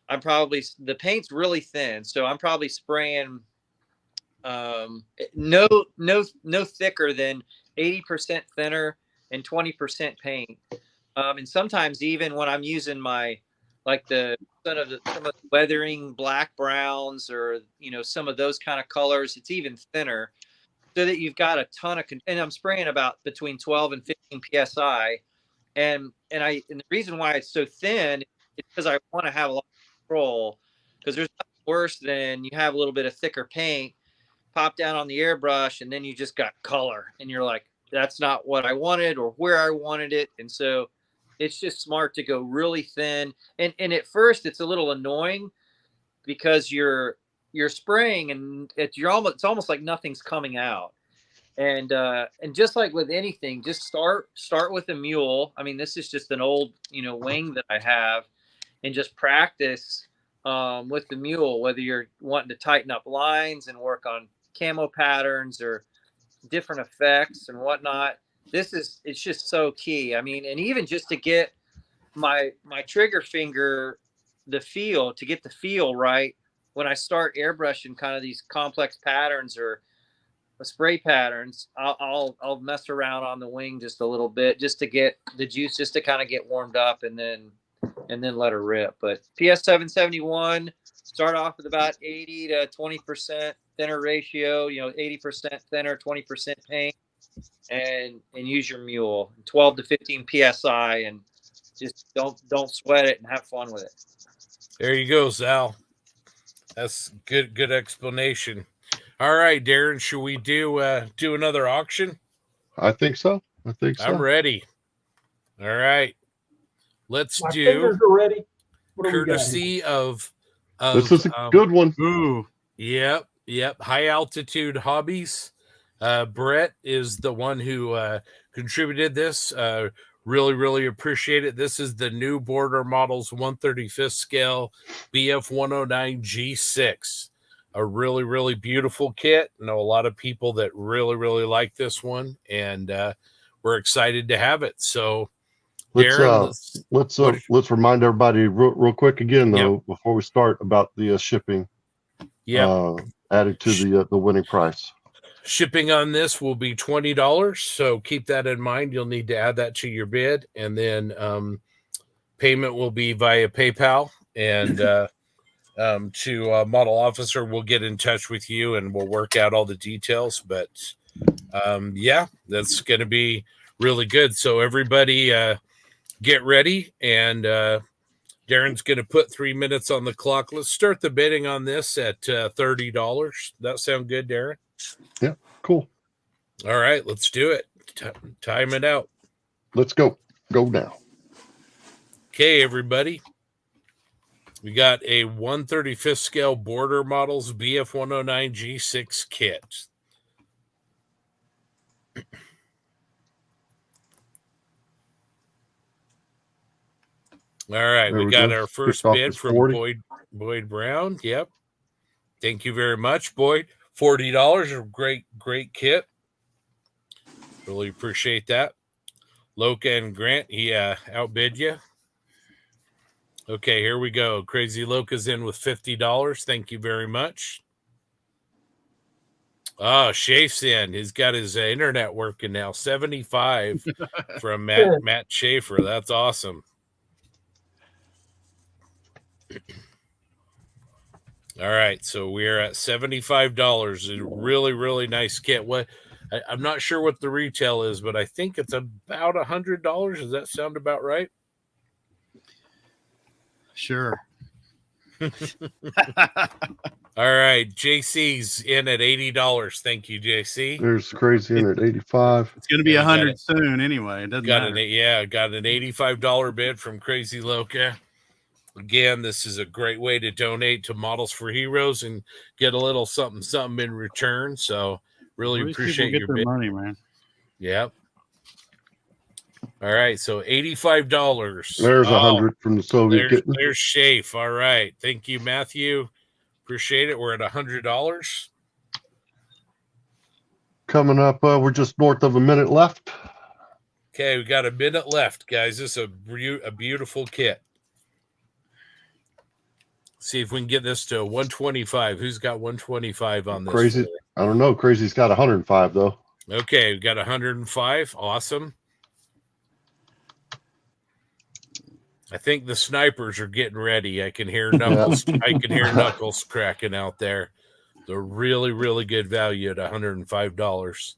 The paint's really thin, so I'm probably spraying no thicker than 80% thinner and 20% paint. And sometimes even when I'm using my some of the weathering black browns, or some of those kind of colors, it's even thinner, so that you've got a ton of and I'm spraying about between 12 and 15 psi, and the reason why it's so thin is because I want to have a lot of control, because there's nothing worse than you have a little bit of thicker paint pop down on the airbrush and then you just got color and you're like, that's not what I wanted or where I wanted it. And so it's just smart to go really thin, and at first it's a little annoying because you're spraying and it's almost like nothing's coming out. And just like with anything, just start with a mule. I mean, this is just an old wing that I have, and just practice with the mule, whether you're wanting to tighten up lines and work on camo patterns or different effects and whatnot. It's just so key. I mean, and even just to get my trigger finger, to get the feel right when I start airbrushing kind of these complex patterns or spray patterns, I'll mess around on the wing just a little bit, just to get the juice, just to kind of get warmed up, and then let her rip. But PS 771, start off with about 80 to 20% thinner ratio, 80% thinner, 20% paint, and use your mule, 12 to 15 psi, and just don't sweat it and have fun with it. There you go, Sal. That's good explanation. All right, Darren, should we do another auction? I think so. I'm ready. All right. Let's My do fingers are ready. What do we got courtesy here? of This is a good one. Ooh. Yep. High Altitude Hobbies. Brett is the one who contributed this. Really appreciate it. This is the new Border Models 135th scale BF 109 G6. A really beautiful kit. I know a lot of people that really like this one, and we're excited to have it. So Darren, let's remind everybody real quick again though, before we start, about the shipping. Added to the winning price. Shipping on this will be $20, so keep that in mind. You'll need to add that to your bid, and then payment will be via PayPal, and to model officer will get in touch with you and we'll work out all the details. But that's going to be really good. So everybody get ready, and Darren's going to put 3 minutes on the clock. Let's start the bidding on this at $30. That sound good, Darren? Yeah, cool. All right, let's do it. Time it out. Let's go. Go now. Okay, everybody. We got a 135th scale Border Models BF 109 G6 kit. All right, we got our first bid from Boyd Brown. Yep. Thank you very much, Boyd. $40. A great kit. Really appreciate that. Loca and Grant, he outbid you. Okay, here we go. Crazy Loca's in with $50. Thank you very much. Oh, Shafe's in. He's got his internet working now. 75 from Matt Schaefer. That's awesome. All right, so we're at $75. A really, really nice kit. I'm not sure what the retail is, but I think it's about $100. Does that sound about right? Sure. All right, JC's in at $80. Thank you, JC. There's Crazy in at 85. It's going to be 100 soon anyway. It doesn't got matter. got an $85 bid from Crazy Loca. Again, this is a great way to donate to Models for Heroes and get a little something in return. So really appreciate your their bid. money, man. Yep. All right, so $85. There's 100 from the Soviet kitten. There's Shafe. All right. Thank you, Matthew. Appreciate it. We're at $100. Coming up, we're just north of a minute left. Okay, we got a minute left, guys. This is a beautiful kit. See if we can get this to 125. Who's got 125 on this? Crazy. Floor? I don't know. Crazy's got 105 though. Okay, we got 105. Awesome. I think the snipers are getting ready. I can hear Knuckles. I can hear Knuckles cracking out there. They're really, really good value at $105.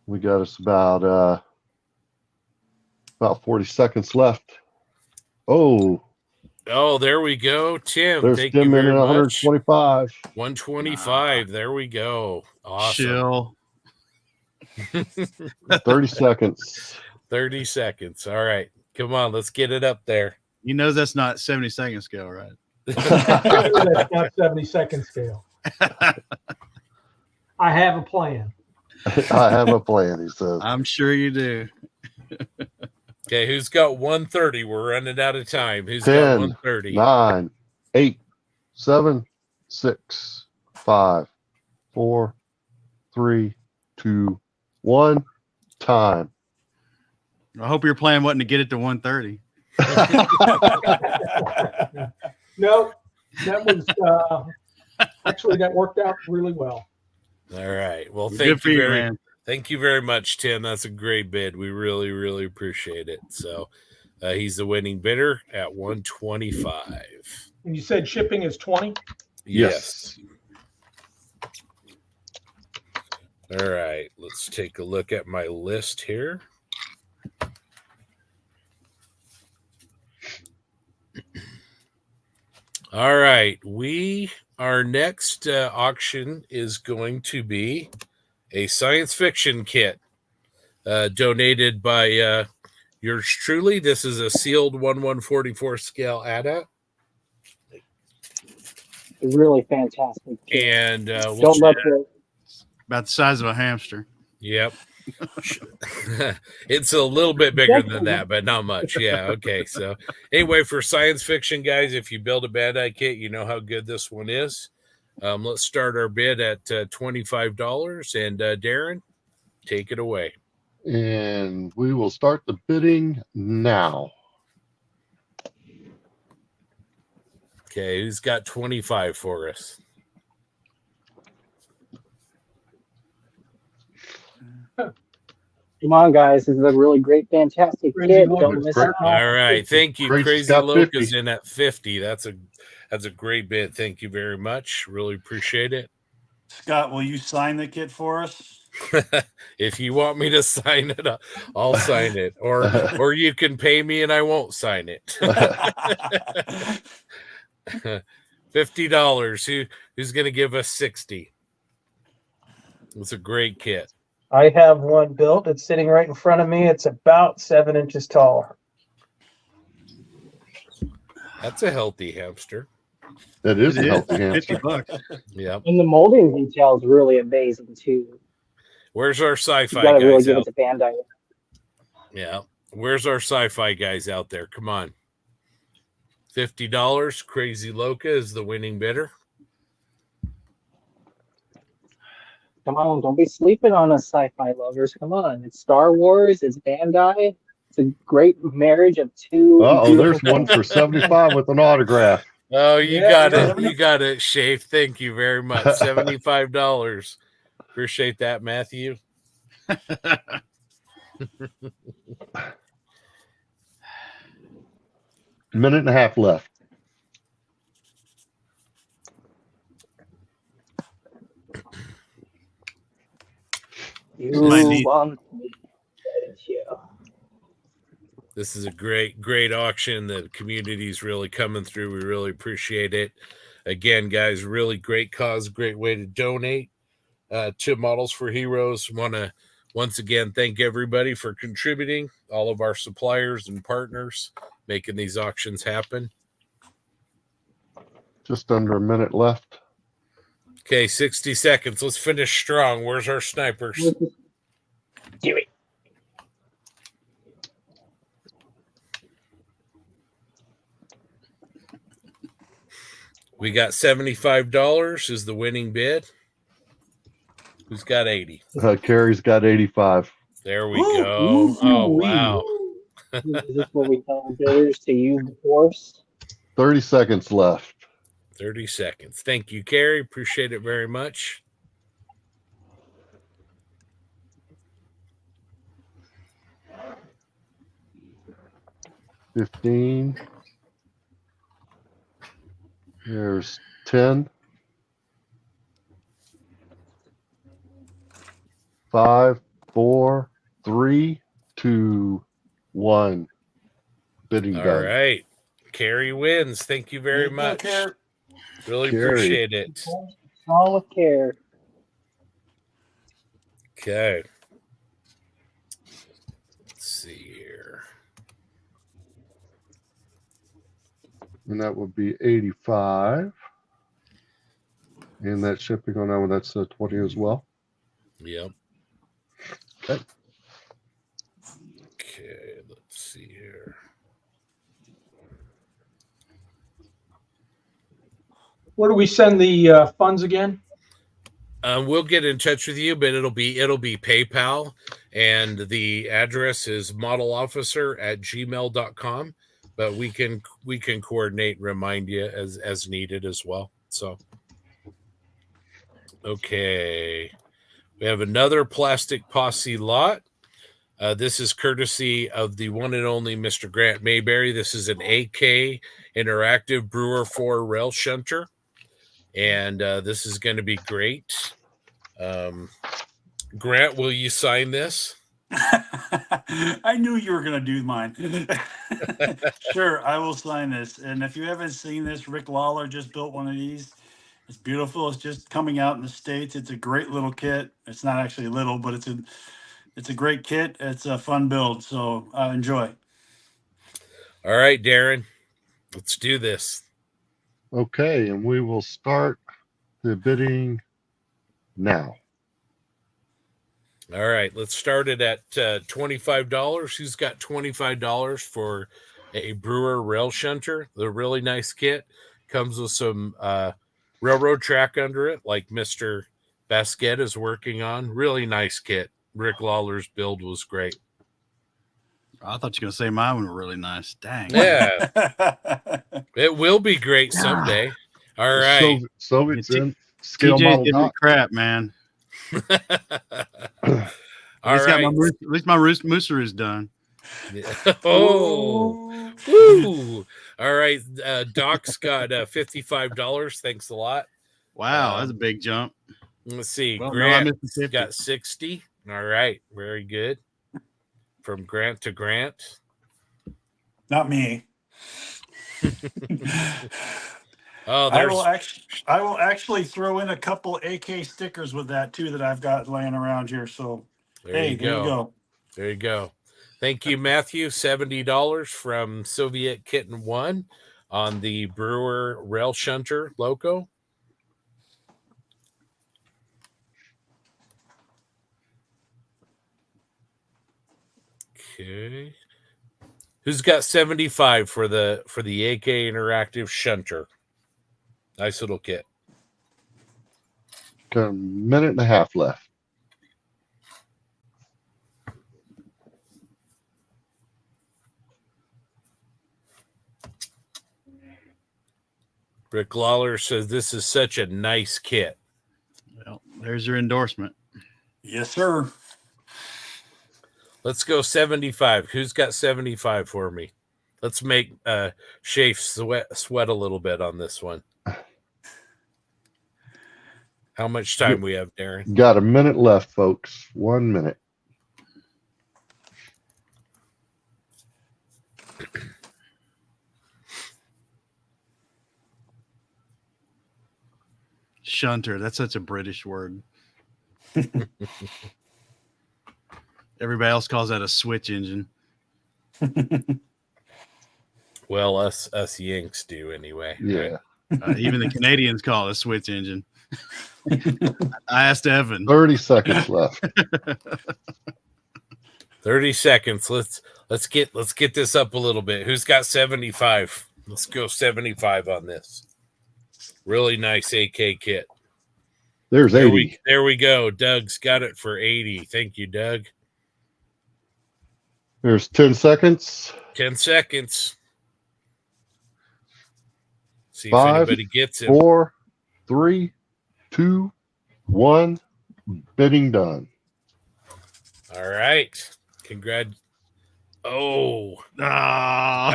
We got us about 40 seconds left. Oh, there we go, Tim. There's Thank Tim you in very at much. 125. 125. There we go. Awesome. Chill. 30 seconds. 30 seconds. All right. Come on, let's get it up there. You know that's not 70-second scale, right? That's not 70-second scale. I have a plan. I have a plan, he says. I'm sure you do. Okay, who's got 130? We're running out of time. Who's 10, got 130? 9, 8, 7, 6, 5, 4, 3, 2, 1. Time. I hope your plan wasn't to get it to 130. No, that was actually that worked out really well. All right. Well, Good for you, man. Thank you very much, Tim. That's a great bid. We really, really appreciate it. So he's the winning bidder at 125. And you said shipping is 20? Yes. All right. Let's take a look at my list here. All right. Our next auction is going to be a science fiction kit donated by yours truly. This is a sealed 1/144 scale ADA. Really fantastic. And Don't let the about the size of a hamster. Yep. It's a little bit bigger than that, but not much. Yeah. Okay. So anyway, for science fiction guys, if you build a Bandai kit, you know how good this one is. Let's start our bid at $25. And Darren, take it away. And we will start the bidding now. Okay. Who's got 25 for us? Come on, guys. This is a really great, fantastic kid. Don't miss it. All right. Thank you. Crazy's Crazy got Loca's 50. in at 50. That's a great bid. Thank you very much. Really appreciate it. Scott, will you sign the kit for us? If you want me to sign it, I'll sign it. Or you can pay me and I won't sign it. $50. Who's going to give us 60? It's a great kit. I have one built. It's sitting right in front of me. It's about 7 inches tall. That's a healthy hamster. That is a healthy hamster. $50. Yep. And the molding detail is really amazing too. Where's our You sci-fi gotta really guys give it out? to Bandai. Yeah. Where's our sci-fi guys out there? Come on. $50. Crazy Loca is the winning bidder. Come on, don't be sleeping on us, sci-fi lovers. Come on, it's Star Wars, it's Bandai. It's a great marriage of two. Oh, there's one for 75 with an autograph. Oh, you Yeah, got yeah. it. You got it, Shafe. Thank you very much. $75. Appreciate that, Matthew. Minute and a half left. Might need- This is a great auction. The community's really coming through. We really appreciate it. Again, guys, really great cause, great way to donate to Models for Heroes. Want to once again thank everybody for contributing, all of our suppliers and partners making these auctions happen. Just under a minute left. Okay, 60 seconds. Let's finish strong. Where's our snipers? Do it. We got $75 is the winning bid. Who's got 80? Carrie's got 85. There we go. Oh, wow. Is this what we tell our bidders to use the force? 30 seconds left. 30 seconds. Thank you, Carrie. Appreciate it very much. $15. There's 10. 5, 4, 3, 2, 1. Bidding All done. right. Carrie wins. Thank you very much. Really Carrie. appreciate it. All with care. Okay. Let's see here. And that would be 85. And that shipping on that one, that's 20 as well. Yep. Okay. Okay, let's see here. Where do we send the funds again? We'll get in touch with you, but it'll be PayPal, and the address is modelofficer@gmail.com. But we can coordinate, remind you as needed as well. So, okay, we have another Plastic Posse lot. This is courtesy of the one and only Mr. Grant Mayberry. This is an AK interactive Brewer 4 rail shunter. And this is going to be great. Grant, will you sign this? I knew you were going to do mine. Sure, I will sign this. And if you haven't seen this, Rick Lawler just built one of these. It's beautiful. It's just coming out in the States. It's a great little kit. It's not actually little, but it's a great kit. It's a fun build. So enjoy. All right, Darren, let's do this. Okay, and we will start the bidding now. All right, let's start it at $25. Who's got $25 for a Brewer rail shunter? The really nice kit comes with some railroad track under it, like Mr. Basquet is working on. Really nice kit. Rick Lawler's build was great. I thought you were going to say mine were really nice. Dang. Yeah. It will be great someday. All right. So it's in scale TJ's model giving me dot. crap, man. All right. At least my mooser is done. Oh, woo. All right. Doc's got $55. Thanks a lot. Wow, that's a big jump. Let's see. Well, no, I Grant missed the 50. got 60. All right. Very good. From Grant to Grant. Not me. Oh, I will actually throw in a couple AK stickers with that too that I've got laying around here. So there you go. There you go. Thank you, Matthew. $70 from Soviet Kitten 1 on the Brewer rail shunter loco. Okay. Who's got 75 for the AK interactive shunter? Nice little kit. Got a minute and a half left. Rick Lawler says this is such a nice kit. Well, there's your endorsement. Yes, sir. Let's go 75. Who's got 75 for me? Let's make Shafe sweat a little bit on this one. How much time we have, Darren? Got a minute left, folks. 1 minute. Shunter. That's such a British word. Everybody else calls that a switch engine. Well, us Yanks do anyway. Yeah. Even the Canadians call it a switch engine. I asked Evan. 30 seconds left. 30 seconds. Let's get this up a little bit. Who's got 75? Let's go 75 on this. Really nice AK kit. There's 80. There we go. Doug's got it for 80. Thank you, Doug. There's 10 seconds. 10 seconds. See 5, if anybody gets it. 4, 3, 2, 1. Bidding done. All right. I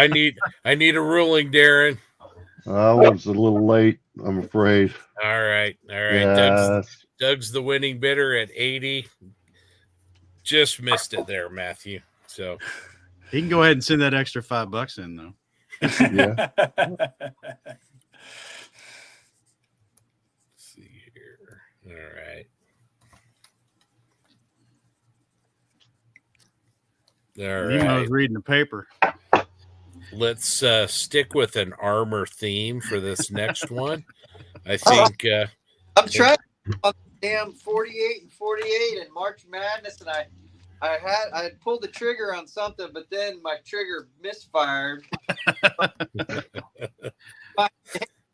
need a ruling, Darren. I was a little late, I'm afraid. All right. Yes. Doug's the winning bidder at 80. Just missed it there, Matthew. So he can go ahead and send that extra $5 in, though. Yeah. See here. All right. I was reading the paper. Let's stick with an armor theme for this next one. I think I'm trying on the damn 48 and 48 and March Madness, and I had pulled the trigger on something, but then my trigger misfired.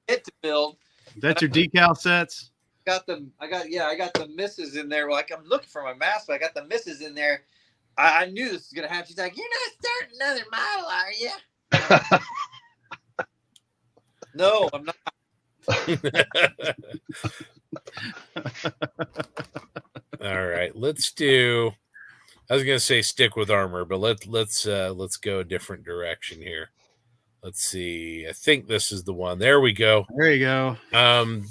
Hit to build. That's your decal sets. I got the misses in there. Like, I'm looking for my mask, but I got the misses in there. I knew this was gonna happen. She's like, "You're not starting another model, are you?" No, I'm not. All right, let's do. I was gonna say stick with armor, but let's go a different direction here. Let's see. I think this is the one. There we go. There you go.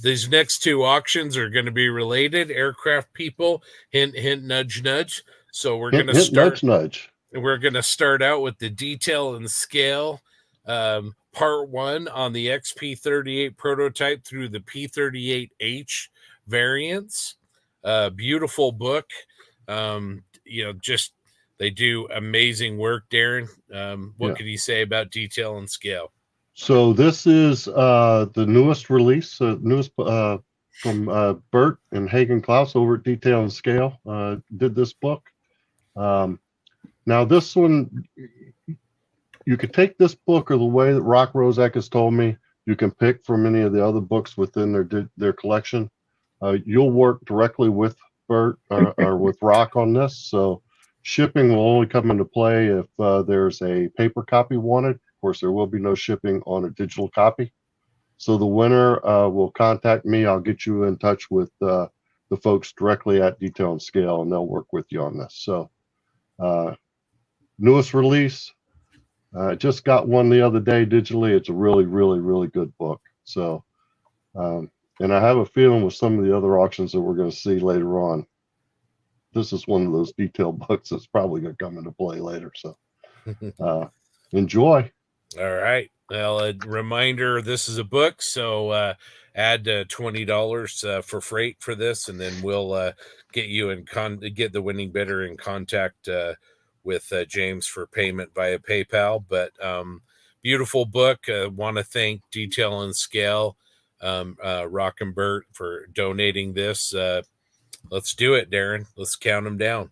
These next two auctions are going to be related. Aircraft people, hint, hint, nudge, nudge. So we're going to start. Nudge. We're going to start out with the detail and scale. Part 1 on the XP38 prototype through the P38H variants. Beautiful book. Just they do amazing work, Darren. What could you say about detail and scale? So this is the newest release, from Bert and Hagen Klaus over at Detail and Scale. Did this book. Now this one, you could take this book or the way that Rock Rozek has told me. You can pick from any of the other books within their collection. You'll work directly with Bert or with Rock on this. So shipping will only come into play if there's a paper copy wanted. Of course, there will be no shipping on a digital copy. So the winner will contact me. I'll get you in touch with the folks directly at Detail and Scale, and they'll work with you on this. So newest release. Just got one the other day digitally. It's a really, really, really good book. So, and I have a feeling with some of the other auctions that we're going to see later on, this is one of those detailed books that's probably going to come into play later. So enjoy. All right. Well, a reminder, this is a book, so add $20 for freight for this, and then we'll get you get the winning bidder in contact with James for payment via PayPal. But beautiful book. Want to thank Detail and Scale, Rock and Bert, for donating this. Let's do it, Darren. Let's count them down.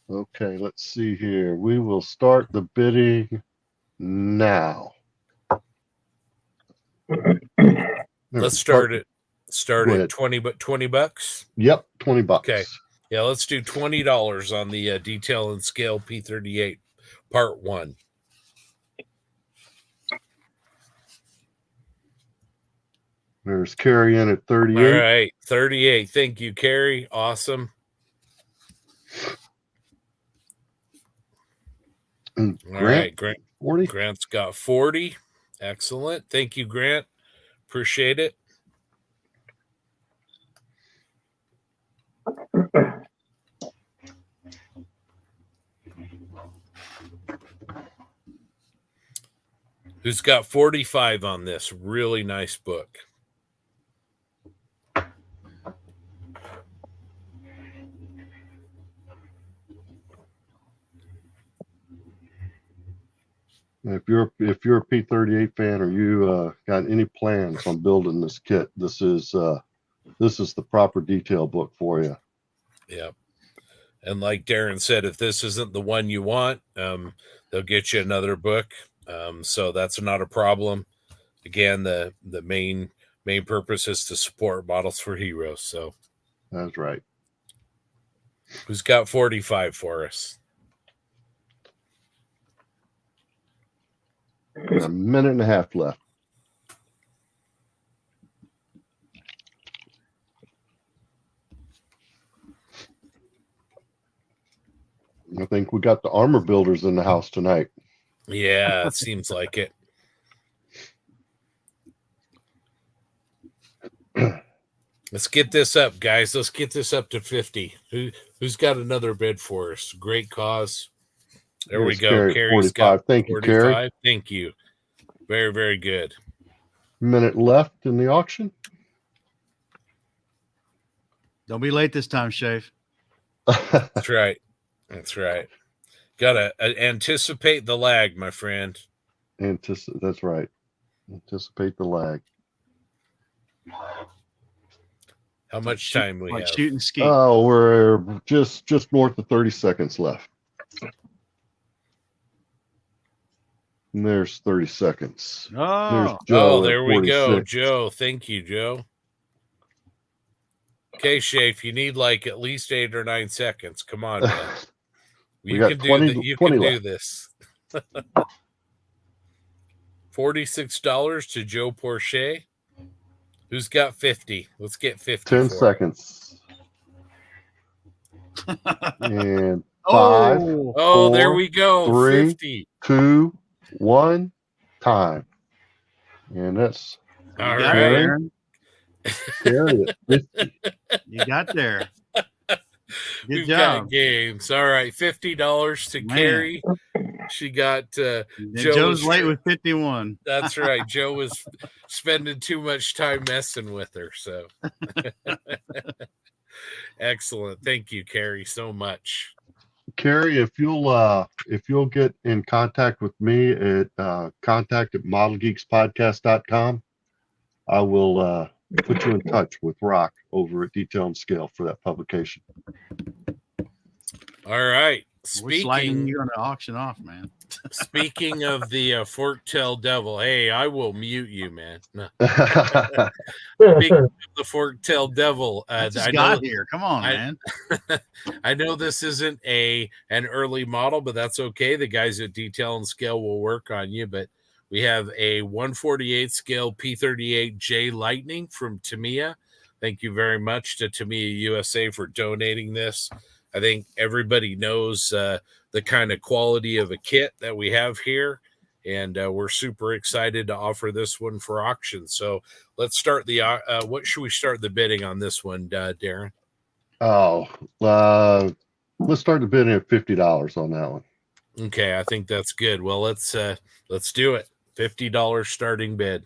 Okay, let's see here. We will start the bidding now. Let's start at 20 bucks. Yep, $20. Okay. Yeah, let's do $20 on the Detail and Scale P38 Part 1. There's Carrie in at All 38. right, 38. Thank you, Carrie. Awesome. And All Grant, right, Grant. 40. Grant's got 40. Excellent. Thank you, Grant. Appreciate it. Who's got 45 on this? Really nice book. If you're a P38 fan or you got any plans on building this kit, this is the proper detail book for you. Yep. And like Darren said, if this isn't the one you want, they'll get you another book. So that's not a problem. Again, the main purpose is to support Models for Heroes. So that's right. Who's got 45 for us? A minute and a half left. I think we got the armor builders in the house tonight. Yeah, it seems like it. Let's get this up, guys. Let's get this up to 50. Who's got another bid for us? Great cause. There we go. Carrie's got 45. Thank you, Carrie. Thank you. Very, very good. Minute left in the auction. Don't be late this time, Shave. That's right. That's right. Gotta anticipate the lag, my friend. That's right. Anticipate the lag. How much time we have? Shooting ski. Oh, we're just north of 30 seconds left. And there's 30 seconds. Oh, there we go. Joe. Thank you, Joe. Okay, Shafe, you need like at least 8 or 9 seconds. Come on, man. You can do this. $46 to Joe Porche. Who's got 50? Let's get 50. 10 seconds. And 5. Oh, there we go. 3, 50. 2, 1, time. And that's all right. Carry it. You got there. We've got games. All right, $50 to Carrie. She got Joe's late with 51. That's right. Joe was spending too much time messing with her. So excellent. Thank you, Carrie, so much. Carrie, if you'll get in contact with me at contact@modelgeekspodcast.com, I will put you in touch with Rock over at Detail and Scale for that publication. All right. Which lightning you going to auction off, man? Speaking of the Fork-tailed devil, hey, I will mute you, man. Speaking of the Fork-tailed devil, I know here. Come on, man. I know this isn't an early model, but that's okay. The guys at Detail and Scale will work on you. But we have a 1/48 scale P38J Lightning from Tamiya. Thank you very much to Tamiya USA for donating this. I think everybody knows the kind of quality of a kit that we have here, and we're super excited to offer this one for auction. So let's start what should we start the bidding on this one, Darren? Let's start the bidding at $50 on that one. Okay, I think that's good. Well, let's do it. $50 starting bid.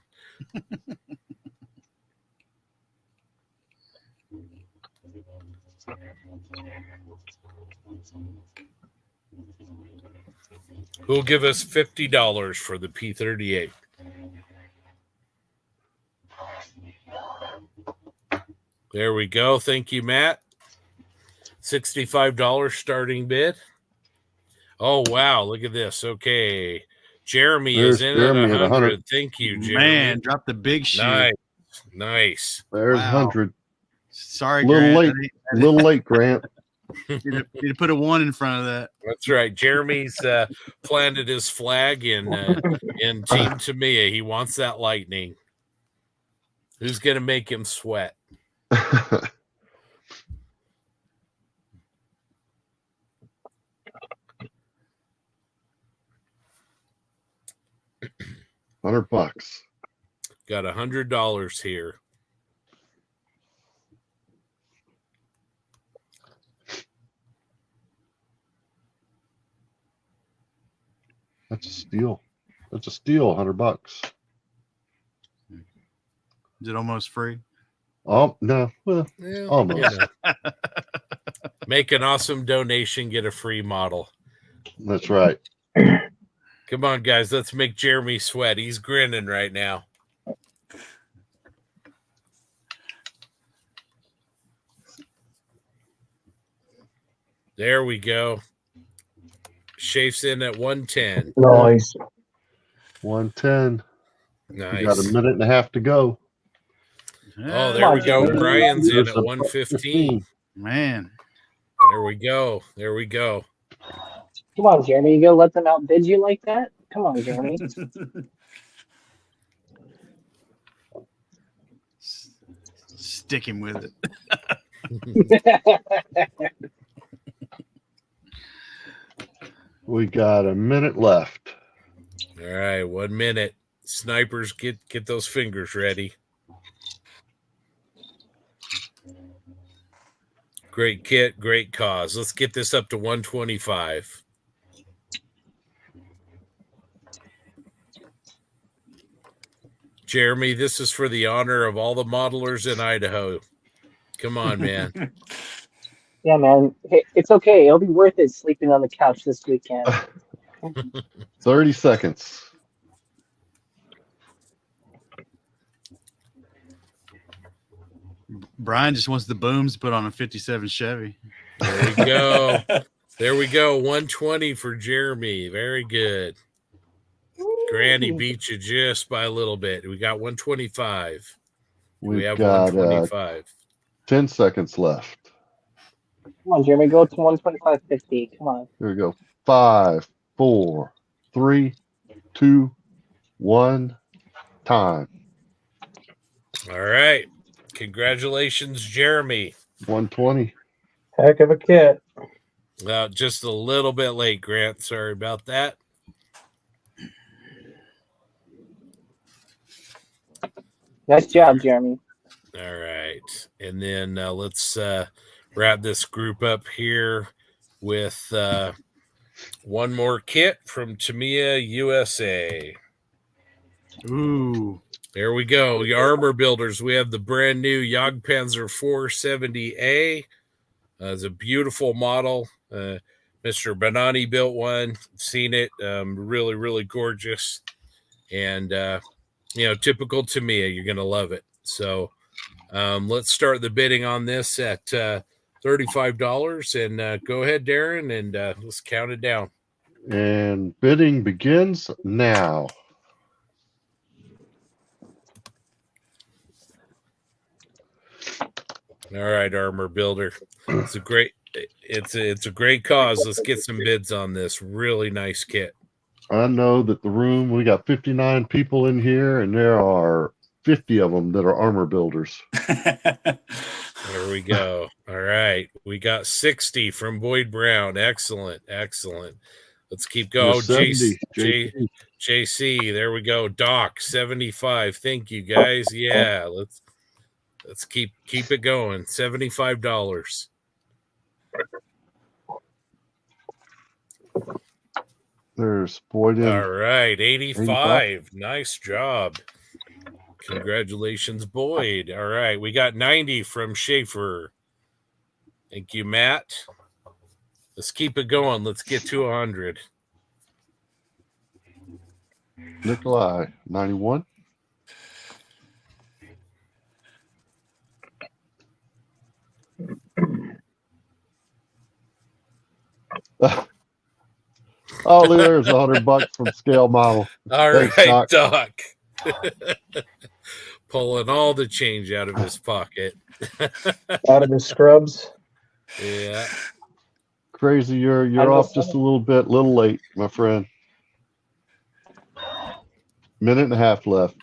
Who'll give us $50 for the P38? There we go. Thank you, Matt. $65 starting bid. Oh, wow. Look at this. Okay. Jeremy is in at 100. Thank you, Jeremy. Man, drop the big shoe. Nice. There's 100. Sorry, Little Grant. late, Grant. You need to put a 1 in front of that. That's right. Jeremy's planted his flag in Team Tamiya. He wants that lightning. Who's gonna make him sweat? $100. Got $100 here. That's a steal. That's a steal. $100. Is it almost free? Oh no, well, Yeah, almost. you know. Make an awesome donation, get a free model. That's right. Come on, guys, let's make Jeremy sweat. He's grinning right now. There we go. Shafe's in at 110. Nice. 110. Nice. We got a minute and a half to go. Oh, there we go. Brian's in There's at a 115. Man. There we go. There we go. Come on, Jeremy. You go let them outbid you like that? Come on, Jeremy. Stick him with it. We got a minute left. All right, 1 minute. Snipers, get those fingers ready. Great kit, great cause. Let's get this up to 125. Jeremy, this is for the honor of all the modelers in Idaho. Come on, man. Yeah, man. Hey, it's okay. It'll be worth it sleeping on the couch this weekend. 30 seconds. Brian just wants the booms to put on a 57 Chevy. There we go. There we go. 120 for Jeremy. Very good. Granny beat you just by a little bit. We got 125. We have got 125. 10 seconds left. Come on, Jeremy. Go to 125.50. Come on. Here we go. 5, 4, 3, 2, 1. Time. All right. Congratulations, Jeremy. 120. Heck of a kit. Well, just a little bit late, Grant. Sorry about that. Nice job, Jeremy. All right. And then let's wrap this group up here with one more kit from Tamiya USA. Ooh. There we go. The armor builders. We have the brand new Jagdpanzer 470A. It's a beautiful model. Mr. Banani built one. Seen it. Really, really gorgeous. And, typical Tamiya. You're going to love it. So let's start the bidding on this at $35. And go ahead, Darren, and let's count it down. And bidding begins now. All right, armor builder. It's a great cause. Let's get some bids on this. Really nice kit. I know that we got 59 people in here, and there are 50 of them that are armor builders. There we go. All right. We got 60 from Boyd Brown. Excellent. Excellent. Let's keep going. JC. There we go. Doc, 75. Thank you, guys. Yeah, let's keep it going. $75. There's Boyd. All right, 85. Nice job. Congratulations, Boyd. All right, we got 90 from Schaefer. Thank you, Matt. Let's keep it going. Let's get to 100. Nikolai, 91. Oh, look, there's $100 from Scale Model. All Thanks, right, Doc. Pulling all the change out of his pocket. Out of his scrubs. Yeah. Crazy, you're off just a little late, my friend. Minute and a half left.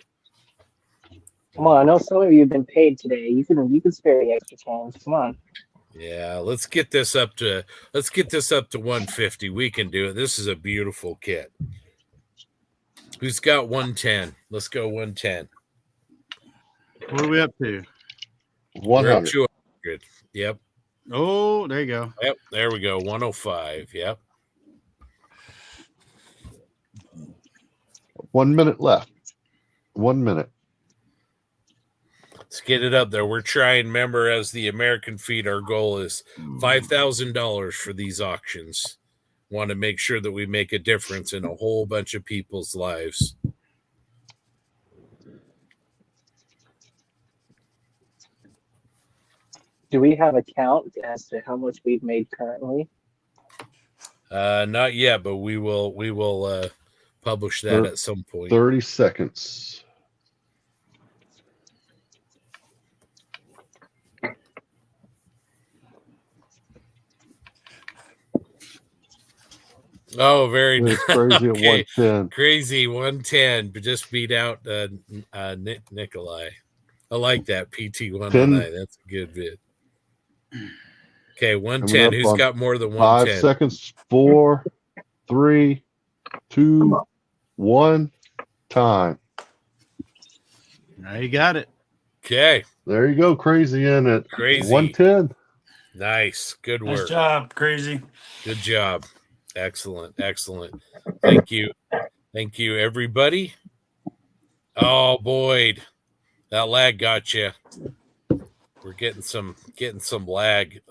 Come on, I know some of you have been paid today. You can spare the extra change. Come on. Yeah, let's get this up to 150. We can do it. This is a beautiful kit. Who's got 110? Let's go 110. What are we up to? We're up 100. to 100. Yep. Oh, there you go. Yep. There we go. 105. Yep. 1 minute left. 1 minute. Let's get it up there. We're trying, remember, as the American Feed, our goal is $5,000 for these auctions. Want to make sure that we make a difference in a whole bunch of people's lives. Do we have a count as to how much we've made currently? Not yet, but we will publish that at some point. 30 seconds. Oh, very It's crazy at 110. Crazy 110, but just beat out Nikolai. I like that PT109. That's a good bit. Okay, 110. Who's got more than 110? 5 seconds. 4, 3, 2, 1. Time. Now you got it. Okay. There you go. Crazy in it. Crazy. 110. Nice. Good work. Nice job, Crazy. Good job. Excellent. Excellent. Thank you. Thank you, everybody. Oh, Boyd. That lag got you. We're getting some lag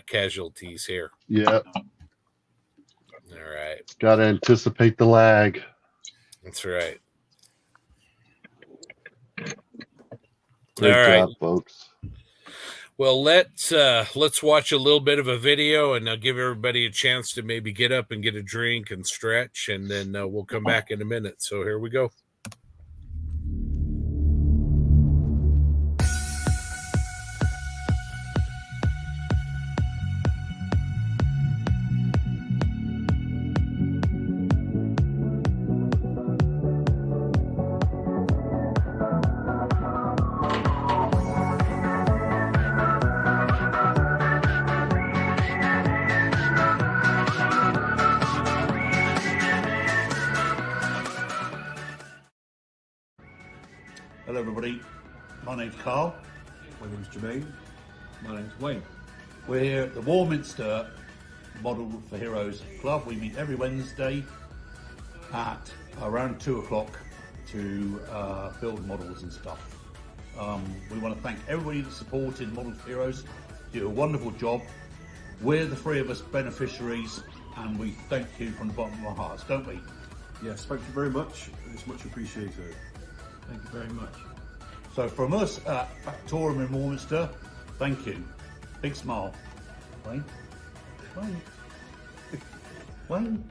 casualties here. Yep. All right. Got to anticipate the lag. That's right. Great All right, job, folks. Well, let's watch a little bit of a video, and I'll give everybody a chance to maybe get up and get a drink and stretch, and then we'll come back in a minute. So here we go. Hello, everybody. My name's Carl. My name's Jermaine. My name's Wayne. We're here at the Warminster Model for Heroes Club. We meet every Wednesday at around 2 o'clock to build models and stuff. We want to thank everybody that supported Model for Heroes. You do a wonderful job. We're the three of us beneficiaries, and we thank you from the bottom of our hearts, don't we? Yes, thank you very much. It's much appreciated. Thank you very much. So from us at Factorium in Warminster, thank you. Big smile. Wayne? Wayne? Wayne?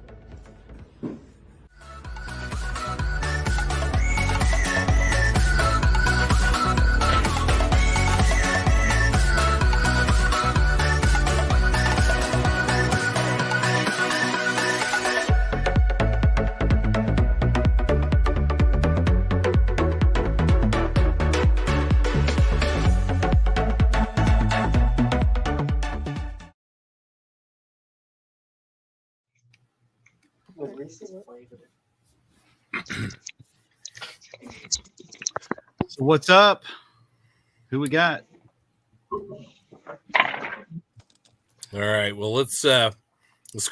So what's up? Who we got? All right. Well, let's go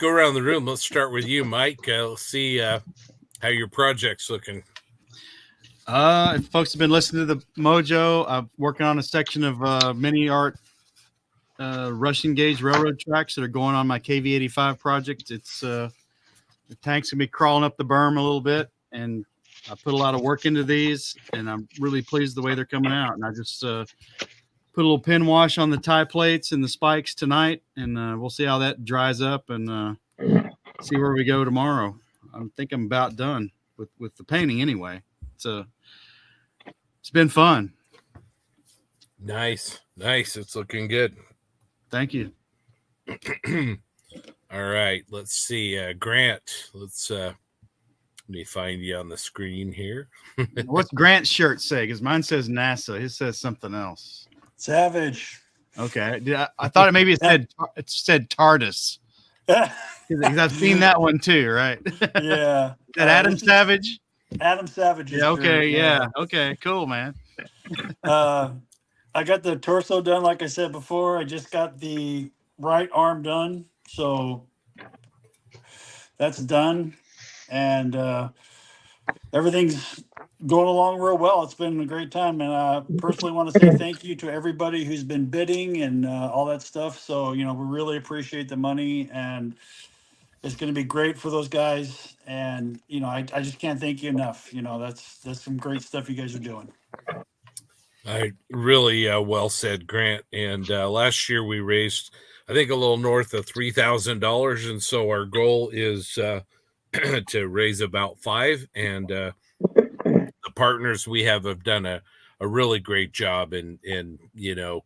around the room. Let's start with you, Mike. Let's see how your project's looking. If folks have been listening to the Mojo, I'm working on a section of mini art Russian gauge railroad tracks that are going on my KV85 project. It's the tank's gonna be crawling up the berm a little bit, and I put a lot of work into these, and I'm really pleased the way they're coming out. And I just put a little pin wash on the tie plates and the spikes tonight, and we'll see how that dries up and see where we go tomorrow. I think I'm about done with the painting anyway. It's been fun. Nice. It's looking good. Thank you. All right. Let's see. Grant, let's Let me find you on the screen here. What's Grant's shirt say? Because mine says NASA. His says something else. Savage. Okay. I thought maybe it said TARDIS. Because I've seen that one too, right? Yeah. Is that Adam Savage? Adam Savage. Yeah. Okay. Yeah. Okay. Cool, man. I got the torso done, like I said before. I just got the right arm done, so that's done, and everything's going along real well. It's been a great time, and I personally want to say thank you to everybody who's been bidding and all that stuff. So, we really appreciate the money, and it's going to be great for those guys. And, I just can't thank you enough. That's some great stuff you guys are doing. I really well said, Grant. And last year we raised, I think, a little north of $3,000. And so our goal is to raise about $5,000. And the partners we have done a really great job in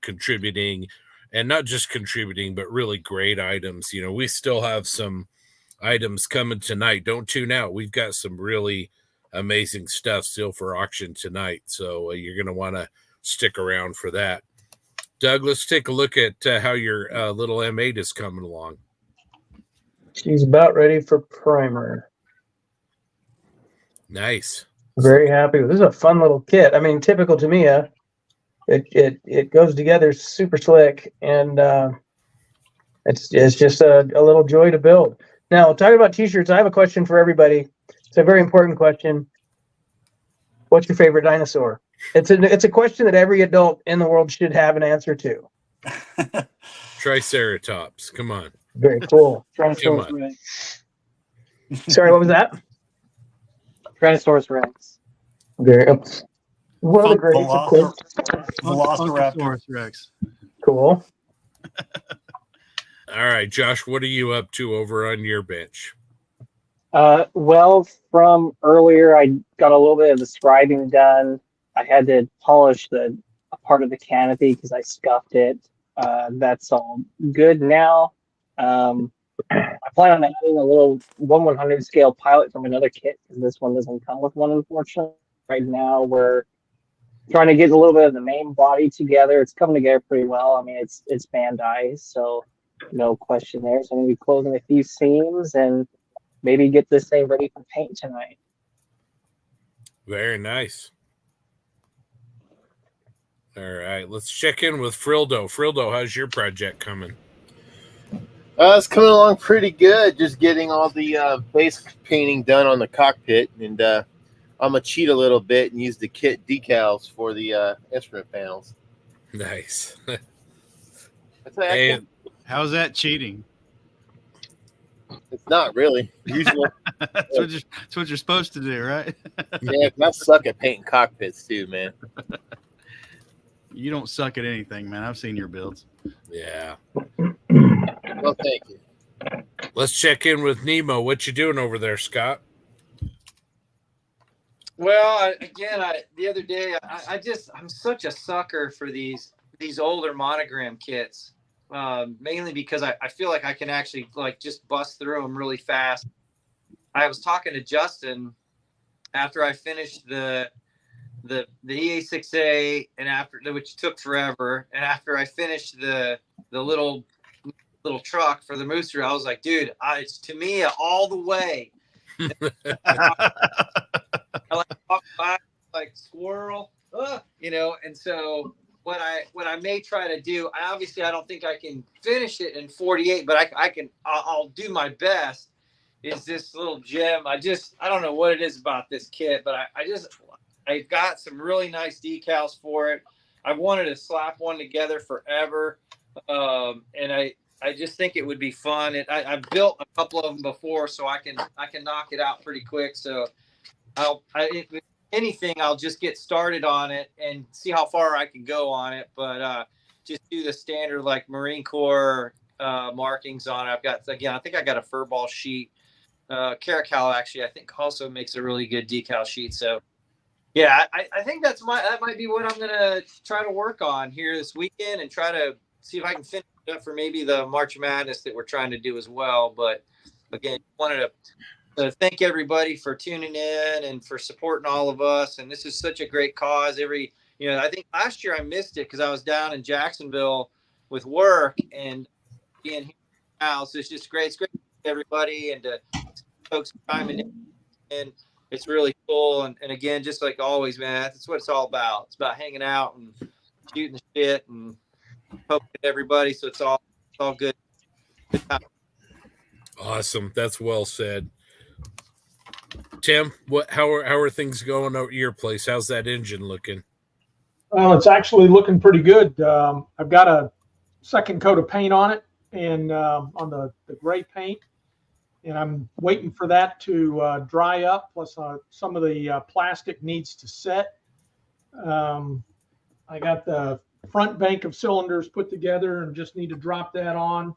contributing, and not just contributing, but really great items. We still have some items coming tonight. Don't tune out. We've got some really amazing stuff still for auction tonight. So you're going to want to stick around for that. Doug, let's take a look at how your little M8 is coming along. She's about ready for primer. Nice. Very happy with this. Is a fun little kit. I mean, typical Tamiya. It goes together super slick, and it's just a little joy to build. Now, talking about t-shirts, I have a question for everybody. It's a very important question. What's your favorite dinosaur? It's a question that every adult in the world should have an answer to. Triceratops. Come on. Very cool. Tyrannosaurus Rex. Sorry, what was that? Tyrannosaurus Rex. Very one of the greatest, of course. Velociraptor Rex. Cool. All right, Josh, what are you up to over on your bench? Well, from earlier, I got a little bit of the scribing done. I had to polish a part of the canopy because I scuffed it. That's all good now. I plan on adding a little 1/100 scale pilot from another kit because this one doesn't come with one, unfortunately. Right now, we're trying to get a little bit of the main body together. It's coming together pretty well. I mean, it's Bandai, so no question there. So I'm going to be closing a few seams and maybe get this thing ready for paint tonight. Very nice. All right, let's check in with Frildo. Frildo, how's your project coming? It's coming along pretty good. Just getting all the base painting done on the cockpit, and I'm gonna cheat a little bit and use the kit decals for the instrument panels. Nice. Hey, how's that cheating? It's not really. Usually, that's what you're supposed to do, right? Yeah, I suck at painting cockpits too, man. You don't suck at anything, man. I've seen your builds. Yeah. Well, thank you. Let's check in with Nemo. What you doing over there, Scott? Well, the other day, I'm such a sucker for these older monogram kits, mainly because I feel like I can actually just bust through them really fast. I was talking to Justin after I finished the EA6A, and which took forever, and after I finished the little truck for the Mooser, I was like, dude, it's Tamiya all the way. I walk by like squirrel, and so what I may try to do, I don't think I can finish it in 48, but I'll do my best, is this little gem. I don't know what it is about this kit, but I got some really nice decals for it. I've wanted to slap one together forever. And I just think it would be fun. I've built a couple of them before, so I can knock it out pretty quick. So if anything, I'll just get started on it and see how far I can go on it. But just do the standard like Marine Corps markings on it. I think I got a furball sheet. Caracal actually, I think also makes a really good decal sheet. So yeah, I think that might be what I'm gonna try to work on here this weekend and try to see if I can finish it up for maybe the March Madness that we're trying to do as well. But again, wanted to thank everybody for tuning in and for supporting all of us. And this is such a great cause. I think last year I missed it because I was down in Jacksonville with work, and being here now, so it's just great. It's great to see everybody and to folks chiming in. And it's really cool. And again, just like always, man, that's what it's all about. It's about hanging out and shooting the shit and poking at everybody. So it's all good. Good time. Awesome. That's well said. Tim, how are things going over your place? How's that engine looking? Well, it's actually looking pretty good. I've got a second coat of paint on it, and on the gray paint, and I'm waiting for that to dry up. Plus, some of the plastic needs to set. I got the front bank of cylinders put together and just need to drop that on.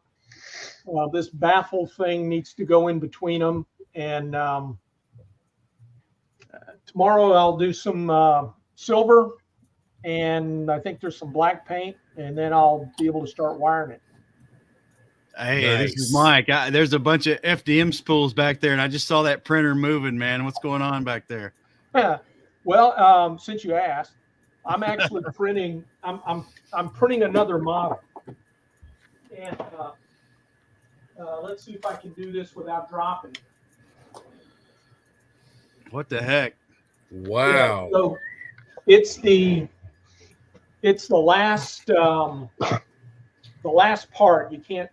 This baffle thing needs to go in between them, and tomorrow I'll do some silver, and I think there's some black paint, and then I'll be able to start wiring it. Hey, Nice. This is Mike. There's a spools of FDM spools back there, and I just saw that printer moving, man. What's going on back there? Well, since you asked, I'm actually printing. I'm printing another model, and let's see if I can do this without dropping. What the heck? Wow. Yeah, so it's the last part. You can't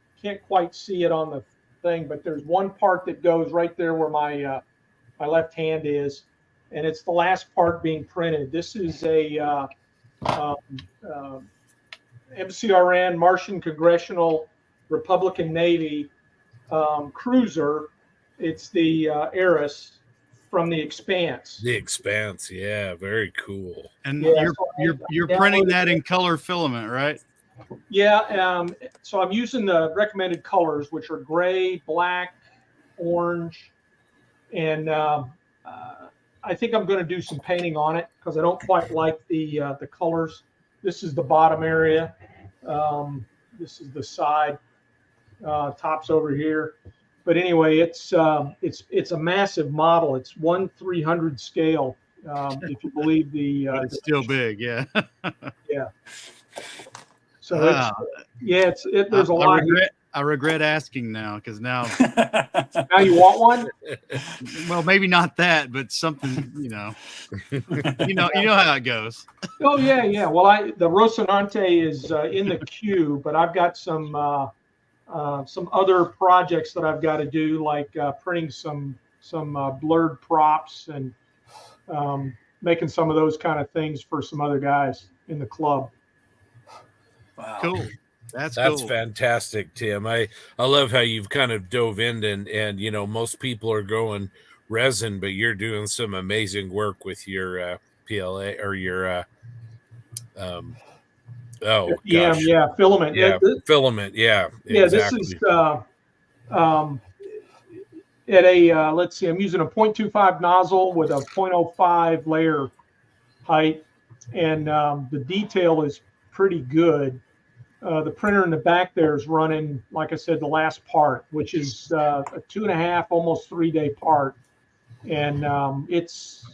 quite see it on the thing, but there's one part that goes right there where my left hand is, and it's the last part being printed. This is a MCRN Martian Congressional Republican Navy cruiser. It's the Eris from the Expanse. The Expanse, yeah, very cool. And Yeah, you're printing that in color filament, right? Yeah, so I'm using the recommended colors, which are gray, black, orange, and I think I'm going to do some painting on it because I don't quite like the colors. This is the bottom area. This is the side. Top's over here. But anyway, it's a massive model. It's 1/300 scale. If you believe But it's still big, yeah. yeah. So there's a lot. I regret asking now because now you want one? Well, maybe not that, but something, you know how it goes. Oh yeah. Well, the Rocinante is in the queue, but I've got some other projects that I've got to do, like printing some blurred props and making some of those kind of things for some other guys in the club. Wow. Cool. That's cool. Fantastic, Tim. I love how you've kind of dove in and most people are going resin, but you're doing some amazing work with your PLA or your filament. Filament. Yeah. Yeah, exactly. this is at a let's see, I'm using a 0.25 nozzle with a 0.05 layer height, and the detail is pretty good. The printer in the back there is running, like I said, the last part, which is a 2.5, almost 3 day part. And it's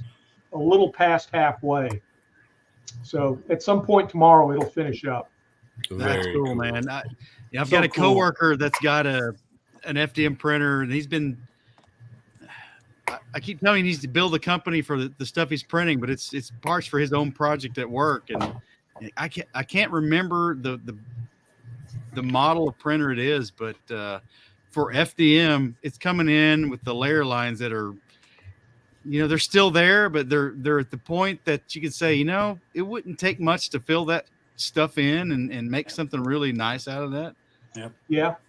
a little past halfway. So at some point tomorrow, it'll finish up. That's cool, man. I've got a coworker that's got an FDM printer, and he's been, I keep telling him he needs to build a company for the stuff he's printing, but it's parts for his own project at work. And I can't remember the model of printer it is, but for FDM, it's coming in with the layer lines that are, they're still there, but they're at the point that you could say, it wouldn't take much to fill that stuff in and make something really nice out of that. Yep.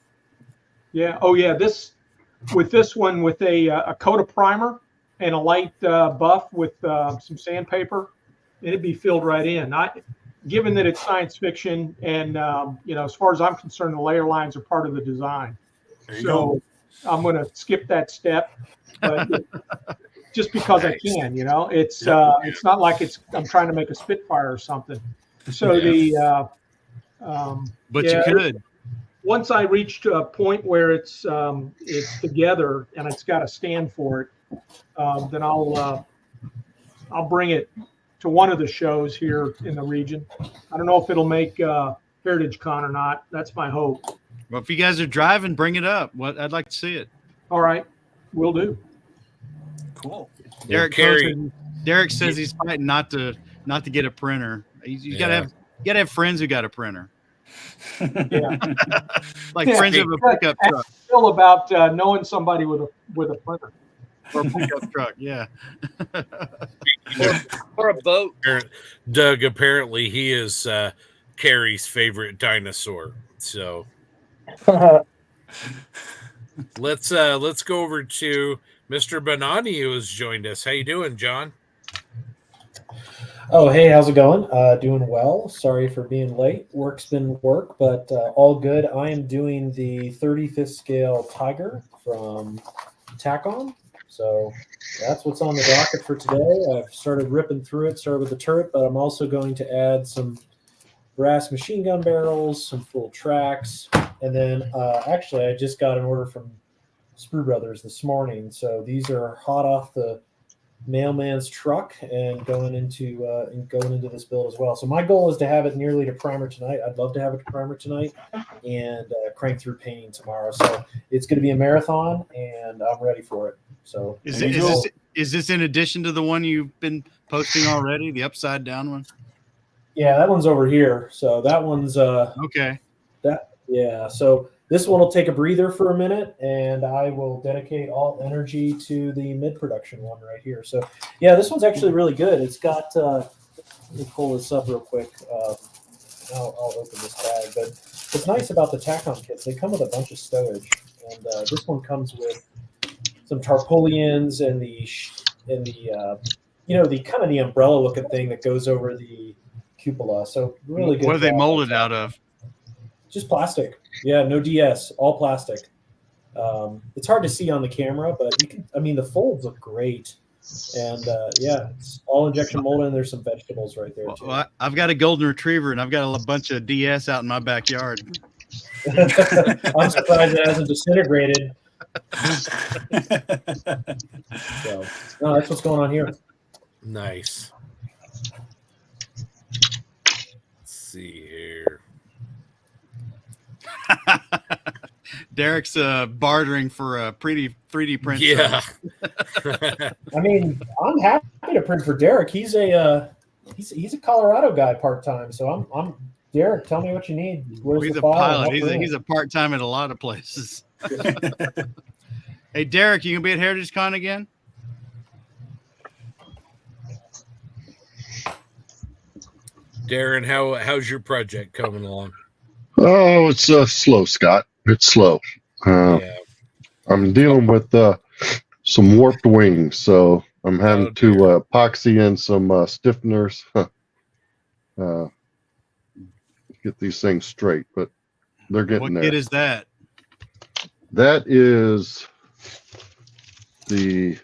Yeah. Oh yeah. This one with a coat of primer and a light buff with some sandpaper, it'd be filled right in. Given that it's science fiction, and as far as I'm concerned, the layer lines are part of the design. So I'm going to skip that step, but just because I can. It's not like I'm trying to make a Spitfire or something. So but you could. once I reach to a point where it's together and it's got a stand for it, then I'll bring it to one of the shows here in the region. I don't know if it'll make Heritage Con or not. That's my hope. Well, if you guys are driving, bring it up. I'd like to see it. All right, will do. Cool. Well, Derek says he's fighting not to get a printer. You gotta have friends who got a printer. Yeah, like friends of a pickup truck. Still about knowing somebody with a printer or a pickup truck. Yeah. Or a boat. Doug, apparently he is Carrie's favorite dinosaur. So let's go over to Mr. Bonani, who has joined us. How you doing, John? Oh, hey, how's it going? Doing well. Sorry for being late. Work's been work, but all good. I am doing the 35th scale Tiger from Tack-On. So that's what's on the docket for today. I've started ripping through it, started with the turret, but I'm also going to add some brass machine gun barrels, some full tracks, and then actually I just got an order from Sprue Brothers this morning. So these are hot off the mailman's truck and going into this build as well. So my goal is to have it nearly to primer tonight. I'd love to have it to primer tonight and crank through painting tomorrow. So it's going to be a marathon, and I'm ready for it. So Is this in addition to the one you've been posting already, the upside down one? Yeah, that one's over here. So that one's okay. So this one will take a breather for a minute, and I will dedicate all energy to the mid-production one right here. So yeah, this one's actually really good. It's got let me pull this up real quick. I'll open this bag. But what's nice about the Tack-On kits, they come with a bunch of stowage, and this one comes with some tarpaulins and the kind of the umbrella looking thing that goes over the cupola. So really good. What are they molded out of? Just plastic. Yeah, no DS, all plastic. It's hard to see on the camera, but you can. I mean, the folds look great, and it's all injection molded. And there's some vegetables right there too. Well, I've got a golden retriever, and I've got a bunch of DS out in my backyard. I'm surprised it hasn't disintegrated. So, no, that's what's going on here. Nice. Let's see here. Derek's bartering for a pretty 3D print. Yeah. I mean, I'm happy to print for Derek. He's a Colorado guy part time. So I'm Derek. Tell me what you need. Where's He's the a file? pilot. He's a part time at a lot of places. Hey, Derek, you gonna be at Heritage Con again? Darren, how's your project coming along? Oh, it's slow, Scott. It's slow. I'm dealing with some warped wings, so I'm having to epoxy in some stiffeners. Get these things straight, but they're getting there. What kit is that? That is the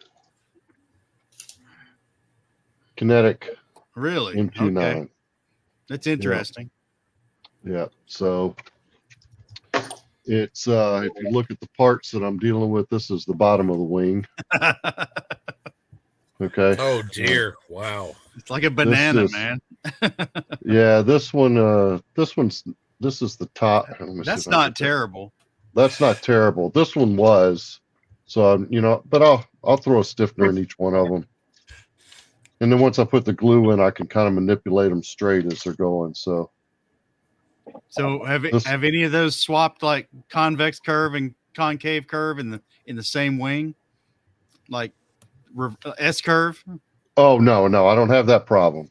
Kinetic Really? MQ9. Okay. That's interesting. Yeah. So it's if you look at the parts that I'm dealing with, this is the bottom of the wing. Okay. Oh dear! Wow. It's like a banana, man. Yeah, this is the top. That's not terrible. That's not terrible. This one was. So but I'll throw a stiffener in each one of them. And then once I put the glue in, I can kind of manipulate them straight as they're going. So have any of those swapped like convex curve and concave curve in the same wing, like S curve? Oh no, I don't have that problem.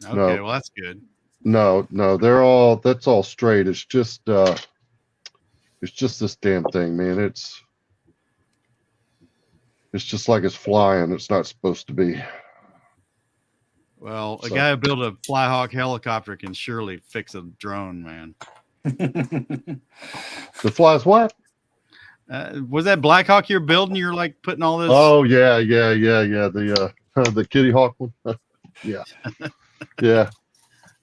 Okay, no. Well that's good. No, that's all straight. It's just this damn thing, man. It's just like it's flying. It's not supposed to be. Well, a guy who built a Flyhawk helicopter can surely fix a drone, man. The flies what? Was that Blackhawk you're building? You're like putting all this. Oh yeah. The Kitty Hawk one. Yeah. Yeah.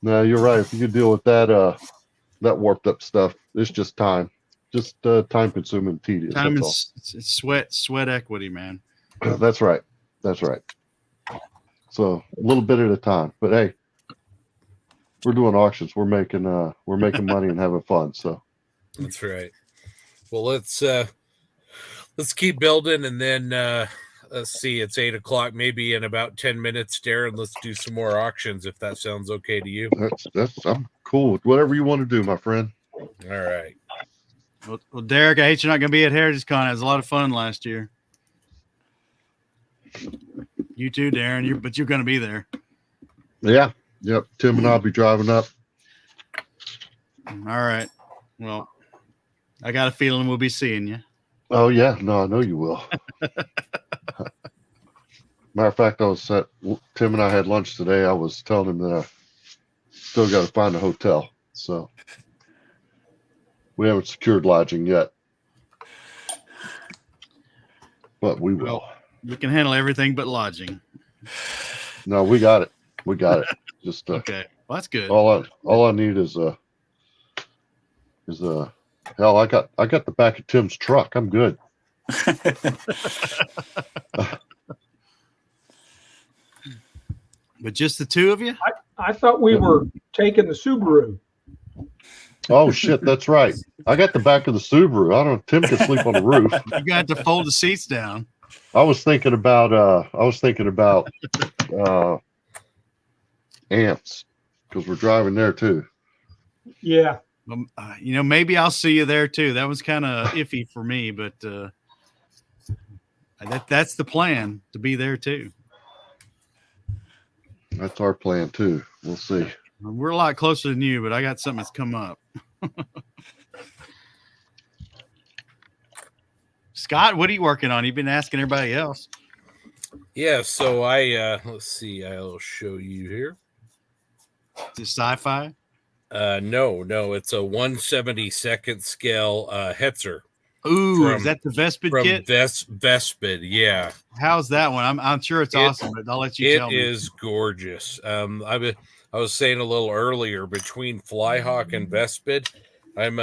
No, you're right. If you could deal with that that warped up stuff. It's just time. Just time consuming, tedious. Time and That's sweat equity, man. all. That's right. That's right. So a little bit at a time. But hey, we're doing auctions. We're making money and having fun. So That's right. Well, let's keep building, and then let's see. It's 8:00. Maybe in about 10 minutes, Darren. Let's do some more auctions if that sounds okay to you. that's I'm cool with whatever you want to do, my friend. All right. Well, Derek, I hate you're not going to be at Heritage Con. It was a lot of fun last year. You too, Darren. But you're going to be there. Yeah. Yep. Tim and I'll be driving up. All right. Well, I got a feeling we'll be seeing you. Oh yeah. No, I know you will. Matter of fact, Tim and I had lunch today. I was telling him that I still got to find a hotel. So we haven't secured lodging yet, but we will. Well, we can handle everything but lodging. No, we got it. We got it. Just okay. Well, that's good. All I need is hell, I got the back of Tim's truck. I'm good. But just the two of you? I thought we were taking the Subaru. Oh shit, that's right. I got the back of the Subaru. I don't. Tim can sleep on the roof. You got to fold the seats down. I was thinking about Ants because we're driving there too. Yeah. Maybe I'll see you there too. That was kind of iffy for me, but that's the plan, to be there too. That's our plan too. We'll see. We're a lot closer than you, but I got something that's come up. Scott, what are you working on? You've been asking everybody else. Yeah, so let's see, I'll show you here. Is it sci-fi? No, it's a 1/72 scale Hetzer. Ooh, is that the Vespid kit? Vespid, yeah. How's that one? I'm sure it's awesome, but I'll let you tell me. It is gorgeous. I was saying a little earlier, between Flyhawk and Vespid, I'm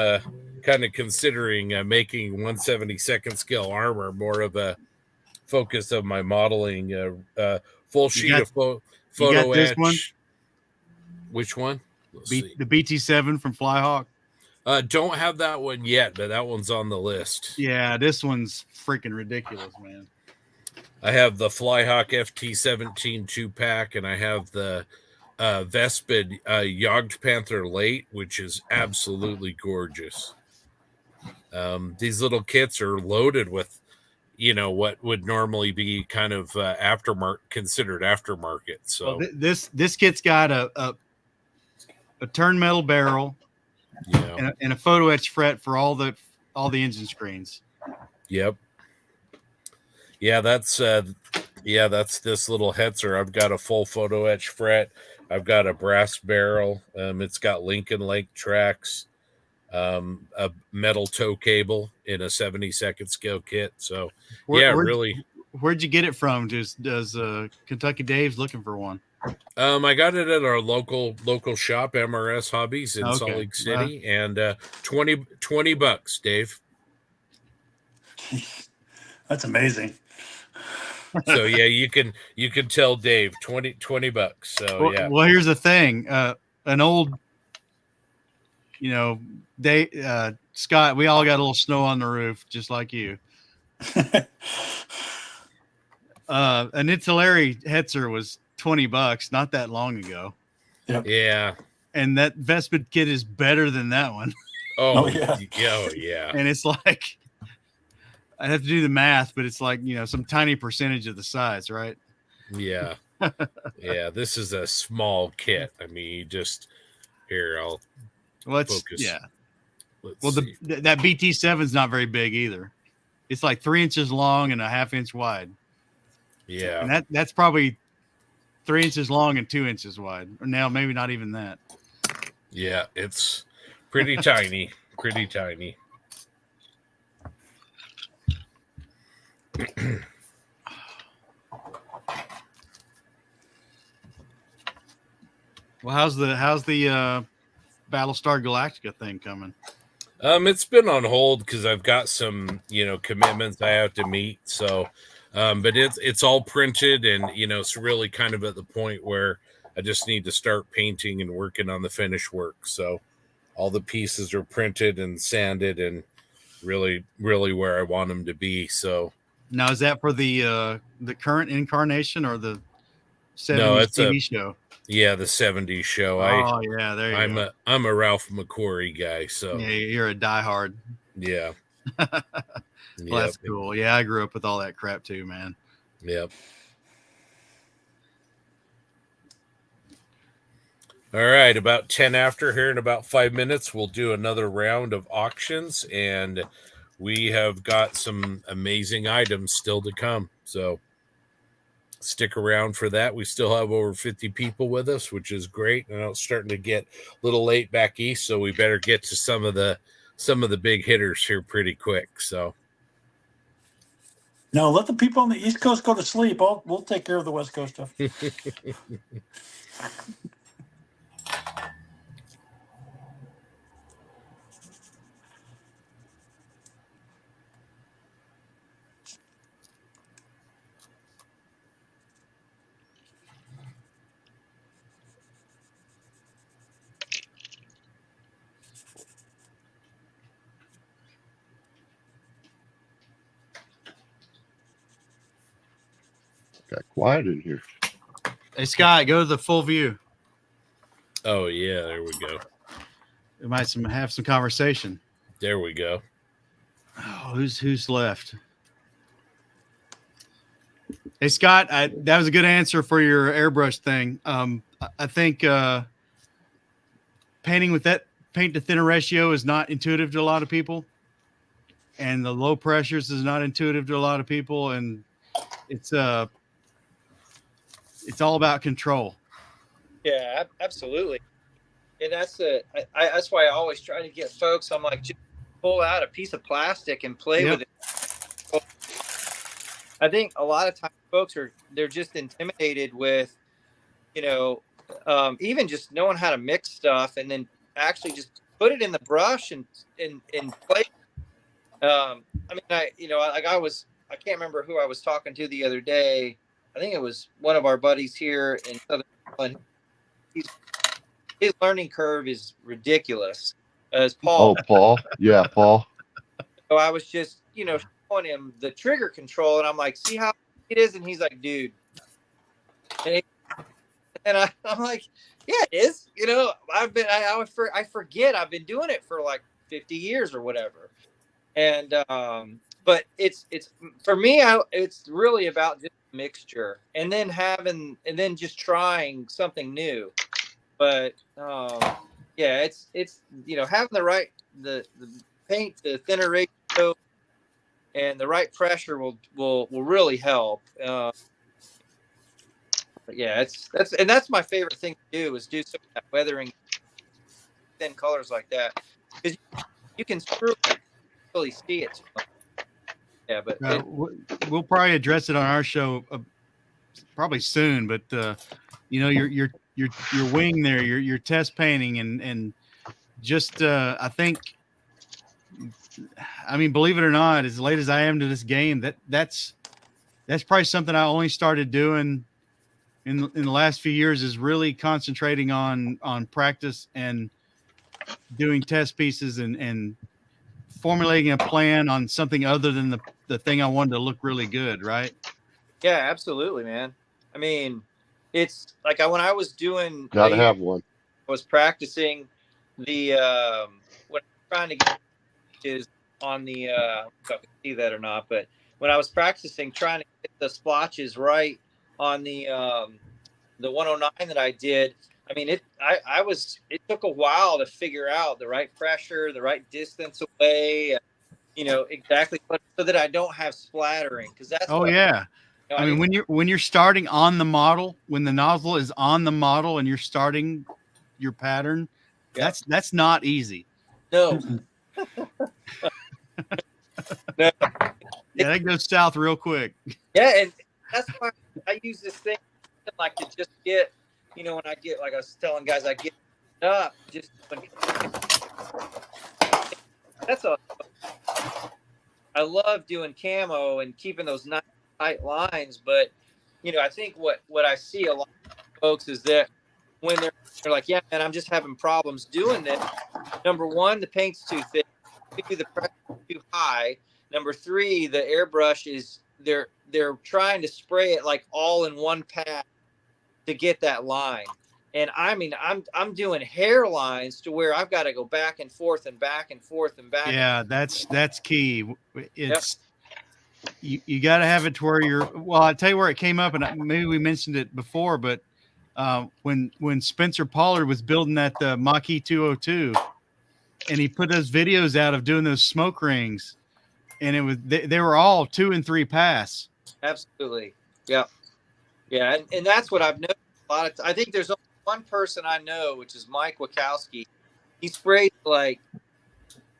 kind of considering making 1/72 scale armor more of a focus of my modeling. Full sheet of photo etch. One? Which one? The BT7 from Flyhawk. Don't have that one yet, but that one's on the list. Yeah, this one's freaking ridiculous, man. I have the Flyhawk FT17 2-pack, and I have the Vespid Jagd Panther Late, which is absolutely gorgeous. These little kits are loaded with, what would normally be kind of considered aftermarket. So this kit's got a turn metal barrel, and a photo etch fret for all the engine screens. Yep. Yeah, that's this little Hetzer. I've got a full photo etch fret. I've got a brass barrel. It's got Lincoln Lake tracks, a metal tow cable in a 72nd scale kit. So really. Where'd you get it from? Does Kentucky Dave's looking for one? I got it at our local shop, MRS Hobbies in Salt Lake City, and $20, Dave. That's amazing. So yeah, you can tell Dave $20. So yeah. Well, here's the thing. An old, Scott, we all got a little snow on the roof, just like you. An Italeri Hetzer was $20 not that long ago. Yep. Yeah. And that Vespid kit is better than that one. Oh yeah. And it's like, I have to do the math, but it's like, some tiny percentage of the size, right? Yeah. Yeah. This is a small kit. I mean, I'll focus. Yeah. That BT7 is not very big either. It's like 3 inches long and a 1/2 inch wide. Yeah. And that's probably 3 inches long and 2 inches wide. Or now maybe not even that. Yeah, it's pretty tiny. Pretty tiny. Well, how's the Battlestar Galactica thing coming? It's been on hold because I've got some, commitments I have to meet. So, but it's all printed, and it's really kind of at the point where I just need to start painting and working on the finish work. So, all the pieces are printed and sanded, and really, really where I want them to be. So, Now, is that for the current incarnation or the 70s no, it's TV show? Yeah, the 70s show. Oh, yeah, there you go. I'm a Ralph McQuarrie guy, so Yeah, you're a diehard. yeah. Well, that's cool. Yeah, I grew up with all that crap too, man. Yep. All right, about 10 after here in about 5 minutes, we'll do another round of auctions, and we have got some amazing items still to come. So stick around for that. We still have over 50 people with us, which is great. I know it's starting to get a little late back east, so we better get to some of the big hitters here pretty quick. So No, let the people on the East Coast go to sleep. We'll take care of the West Coast stuff. Got quiet in here. Hey, Scott, go to the full view. Oh yeah, there we go. We might have some conversation. There we go. Oh, who's left? Hey, Scott, that was a good answer for your airbrush thing. I think painting with that paint to thinner ratio is not intuitive to a lot of people, and the low pressures is not intuitive to a lot of people, and it's all about control. Yeah, absolutely. And that's that's why I always try to get folks. I'm like, just pull out a piece of plastic and play with it. I think a lot of times folks they're just intimidated with, even just knowing how to mix stuff and then actually just put it in the brush and play. I can't remember who I was talking to the other day. I think it was one of our buddies here in Southern Maryland. His learning curve is ridiculous. As Paul. Oh, Paul. Yeah, Paul. So I was just, showing him the trigger control, and I'm like, see how it is? And he's like, dude. And I'm like, yeah, it is. I forget I've been doing it for like 50 years or whatever. And, but it's for me, it's really about just mixture and then just trying something new. But yeah, it's having the right the paint to thinner ratio and the right pressure will really help. But yeah, that's my favorite thing to do is do some of that weathering, thin colors like that, because you can really see it. Yeah, but we'll probably address it on our show probably soon. But your wing there, your test painting, and just I think, I mean, believe it or not, as late as I am to this game, that's probably something I only started doing in the last few years, is really concentrating on practice and doing test pieces and formulating a plan on something other than the thing I wanted to look really good, right? Yeah, absolutely, man. I mean, it's like when I was doing, Gotta have one. I was practicing the what I'm trying to get is on the I don't know if I can see that or not, but when I was practicing trying to get the splotches right on the 109 that I did, I mean, it took a while to figure out the right pressure, the right distance away, exactly so that I don't have splattering, because that's yeah. I mean, when you're starting on the model, when the nozzle is on the model and you're starting your pattern, that's not easy. No. No. Yeah, that goes south real quick. Yeah, and that's why I use this thing like to just get, when I get, like I was telling guys, I get up. Just that's all. I love doing camo and keeping those nice tight lines, but I think what I see a lot of folks is that when they're like, yeah, man, I'm just having problems doing this. Number one, the paint's too thick. Two, the pressure is too high. Number three, the airbrush is they're trying to spray it like all in one pass to get that line. And I mean, I'm doing hairlines to where I've got to go back and forth and back and forth and back. Yeah, that's key. It's you got to have it to where you're. Well, I'll tell you where it came up, and maybe we mentioned it before, but when Spencer Pollard was building that Mach-E 202, and he put those videos out of doing those smoke rings, and it was they were all 2 and 3 pass. Absolutely, yeah, and that's what I've noticed a lot of. I think there's only one person I know, which is Mike Wachowski. He sprays like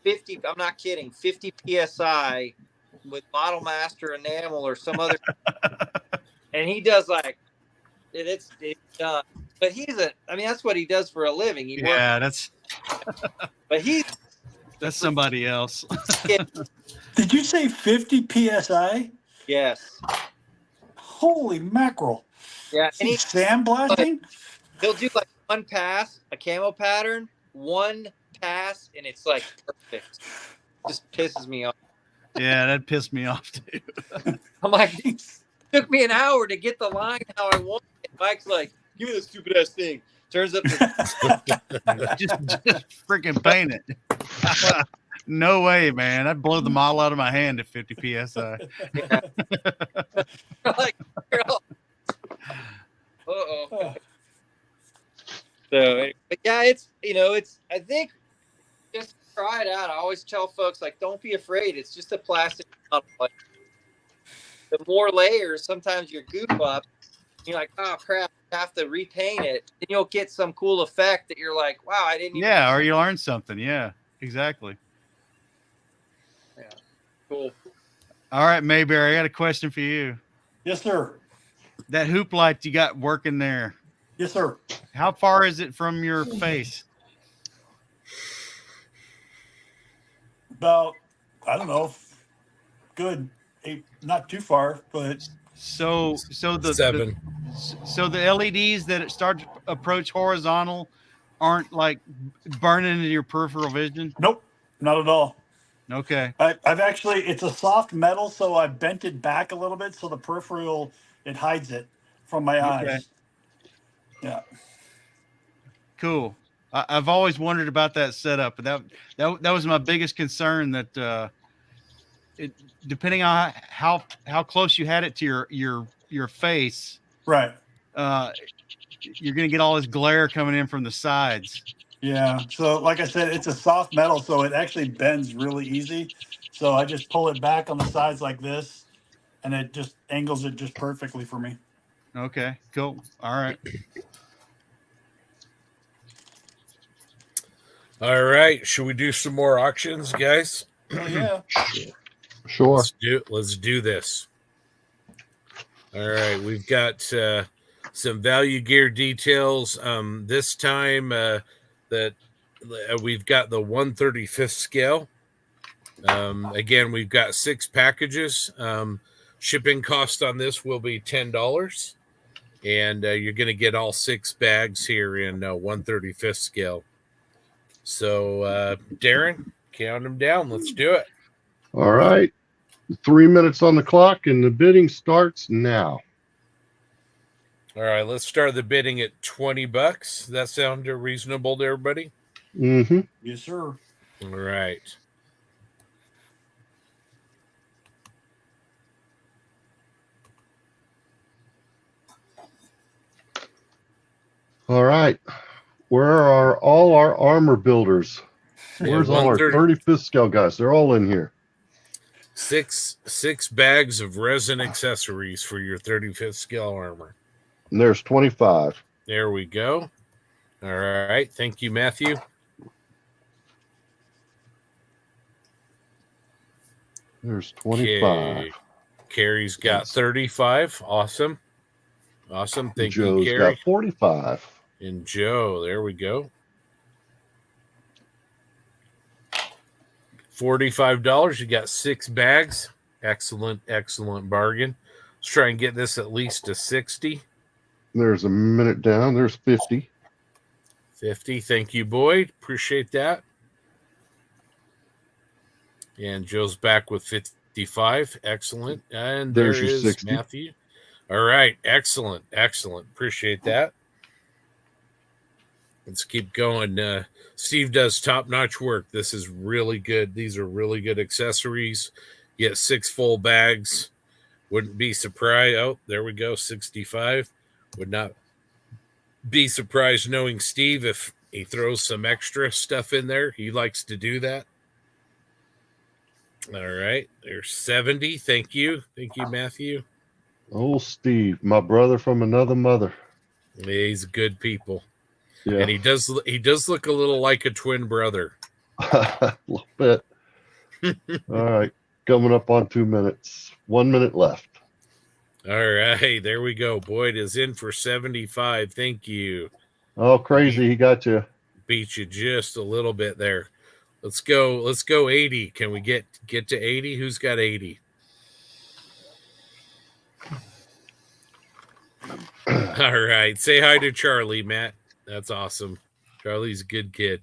50. I'm not kidding. 50 psi with Model Master enamel or some other, and he does like it's done. But I mean, that's what he does for a living. That's somebody else. Did you say 50 psi? Yes. Holy mackerel! Yeah, and he's sandblasting. He'll do like one pass, a camo pattern, one pass, and it's like perfect. Just pisses me off. Yeah, that pissed me off too. I'm like, it took me an hour to get the line how I want it. Mike's like, give me this stupid ass thing. Turns up just freaking paint it. No way, man. I'd blow the model out of my hand at 50 psi. Yeah. Like, uh-oh. So, but yeah, it's I think just try it out. I always tell folks, like, don't be afraid. It's just a plastic model. Like, the more layers, sometimes you goof up. You're like, oh crap, I have to repaint it. And you'll get some cool effect that you're like, wow, I didn't even. Yeah, or you learn something. Yeah, exactly. Yeah, cool. All right, Mayberry, I got a question for you. Yes, sir. That hoop light you got working there. Yes, sir. How far is it from your face? About, I don't know, good, 8, not too far, but so the 7. So the LEDs that start to approach horizontal aren't like burning into your peripheral vision? Nope, not at all. Okay. I've actually, it's a soft metal, so I bent it back a little bit so the peripheral, it hides it from my eyes. Yeah. Cool. I've always wondered about that setup, but that was my biggest concern. That depending on how close you had it to your face, right? You're gonna get all this glare coming in from the sides. Yeah. So, like I said, it's a soft metal, so it actually bends really easy. So I just pull it back on the sides like this, and it just angles it just perfectly for me. Okay. Cool. All right. All right. Should we do some more auctions, guys? Oh, yeah. Sure. Let's do this. All right. We've got some value gear details. This time that we've got the 1/35th scale. Again, we've got 6 packages. Shipping cost on this will be $10. And you're going to get all 6 bags here in 1/35th scale. So, Darren, count them down. Let's do it. All right. 3 minutes on the clock, and the bidding starts now. All right, let's start the bidding at $20. Does that sound reasonable to everybody? Mm-hmm. Yes, sir. All right. All right. Where are all our armor builders? Where's all our 35th scale guys? They're all in here. 6 bags of resin accessories for your 35th scale armor. And there's 25. There we go. All right. Thank you, Matthew. There's 25. Carrie's got 35. Awesome. Awesome. Thank Joe's you, Carrie. got 45. And Joe, there we go. $45. You got 6 bags. Excellent, excellent bargain. Let's try and get this at least to 60. There's a minute down. There's 50. 50. Thank you, Boyd. Appreciate that. And Joe's back with 55. Excellent. And There's there your is 60. Matthew. All right. Excellent. Excellent. Appreciate that. Let's keep going. Steve does top-notch work. This is really good. These are really good accessories. You get 6 full bags. Wouldn't be surprised. Oh, there we go. 65. Would not be surprised knowing Steve if he throws some extra stuff in there. He likes to do that. All right. There's 70. Thank you. Thank you, Matthew. Oh, Steve, my brother from another mother. He's good people. Yeah. And he does look a little like a twin brother. A little bit. All right. Coming up on 2 minutes. 1 minute left. All right. There we go. Boyd is in for 75. Thank you. Oh, crazy. He got you. Beat you just a little bit there. Let's go 80. Can we get to 80? Who's got 80? All right. Say hi to Charlie, Matt. That's awesome. Charlie's a good kid.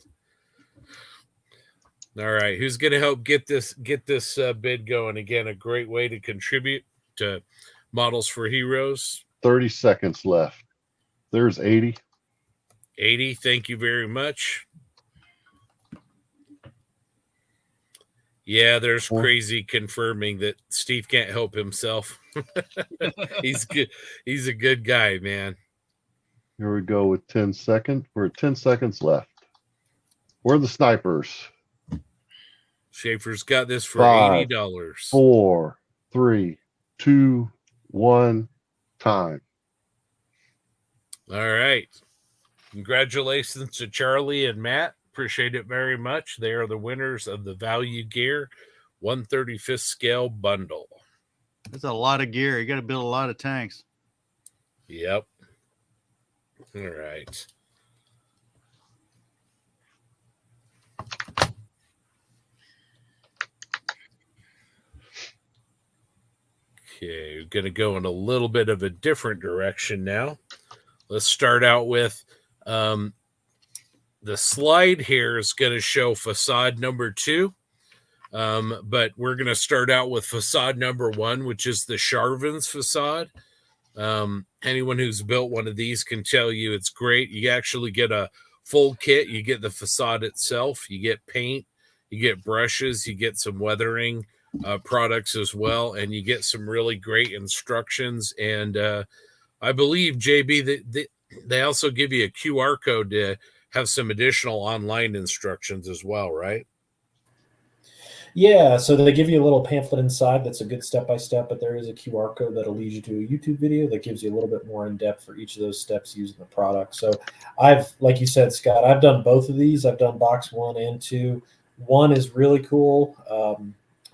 All right. Who's going to help get this bid going? Again, a great way to contribute to Models for Heroes. 30 seconds left. There's 80. 80. Thank you very much. Yeah, there's Crazy confirming that Steve can't help himself. He's good. He's a good guy, man. Here we go with 10 seconds. We're at 10 seconds left. We're the snipers. Schaefer's got this for Five, $80. 4, 3, 2, 1. Time. All right. Congratulations to Charlie and Matt. Appreciate it very much. They are the winners of the Value Gear 135th scale bundle. That's a lot of gear. You got to build a lot of tanks. Yep. All right. Okay, we're going to go in a little bit of a different direction now. Let's start out with the slide here is going to show facade number 2. But we're going to start out with facade number 1, which is the Charvin's facade. Anyone who's built one of these can tell you it's great. You actually get a full kit. You get the facade itself. You get paint. You get brushes. You get some weathering products as well. And you get some really great instructions. And I believe, JB, that they also give you a QR code to have some additional online instructions as well, right? Yeah, so they give you a little pamphlet inside that's a good step-by-step, but there is a QR code that'll lead you to a YouTube video that gives you a little bit more in-depth for each of those steps using the product. So like you said, Scott, I've done both of these. I've done box 1 and 2. 1 is really cool.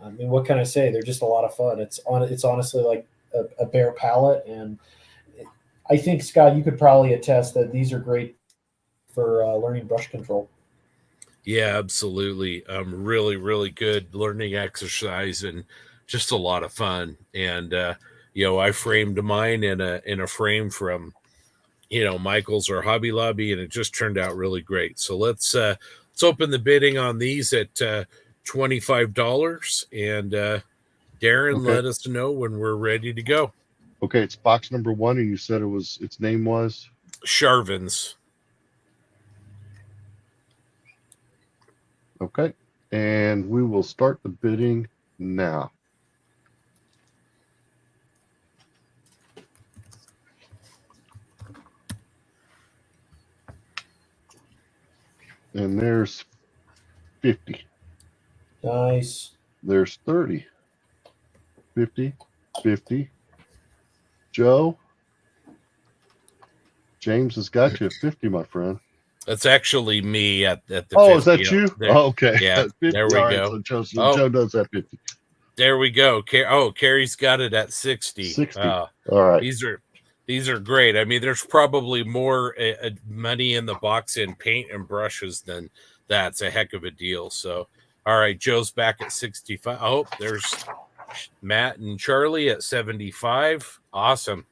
I mean, what can I say? They're just a lot of fun. It's honestly like a bare palette, and I think, Scott, you could probably attest that these are great for learning brush control. Yeah, absolutely. Really, really good learning exercise and just a lot of fun. And I framed mine in a frame from Michael's or Hobby Lobby, and it just turned out really great. So let's open the bidding on these at $25. And Darren, Okay. let us know when we're ready to go. Okay, it's box number 1, and you said its name was Charvin's. Okay, and we will start the bidding now. And there's 50. Nice. There's 30. 50, 50. Joe, James has got you at 50, my friend. That's actually me at the 50. Oh, is that you? There. Oh, okay. Yeah, 50. there we All right, go. so Joe does that 50. There we go. Carrie's got it at 60. 60. All right. These are great. I mean, there's probably more money in the box in paint and brushes than that. It's a heck of a deal. So All right, Joe's back at 65. Oh, there's Matt and Charlie at 75. Awesome.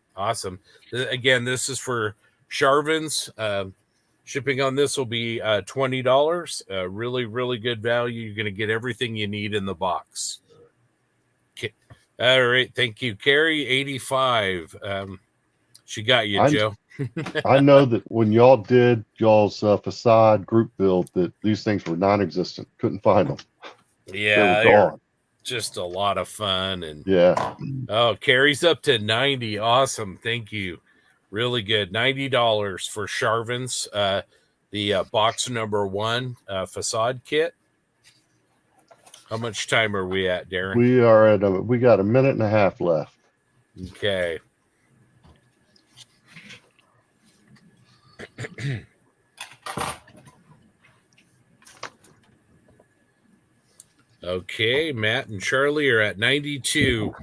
Again, this is for Charvins. Shipping on this will be $20. Really, really good value. You're going to get everything you need in the box. Okay. All right. Thank you, Carrie. 85. She got you, Joe. I know that when y'all did y'all's facade group build, that these things were non-existent. Couldn't find them. Yeah, they were gone. Just a lot of fun. And Yeah. Oh, Carrie's up to 90. Awesome. Thank you. Really good. $90 for Charvins. The box number 1 facade kit. How much time are we at, Darren? We got a minute and a half left. Okay. Okay, Matt and Charlie are at 92.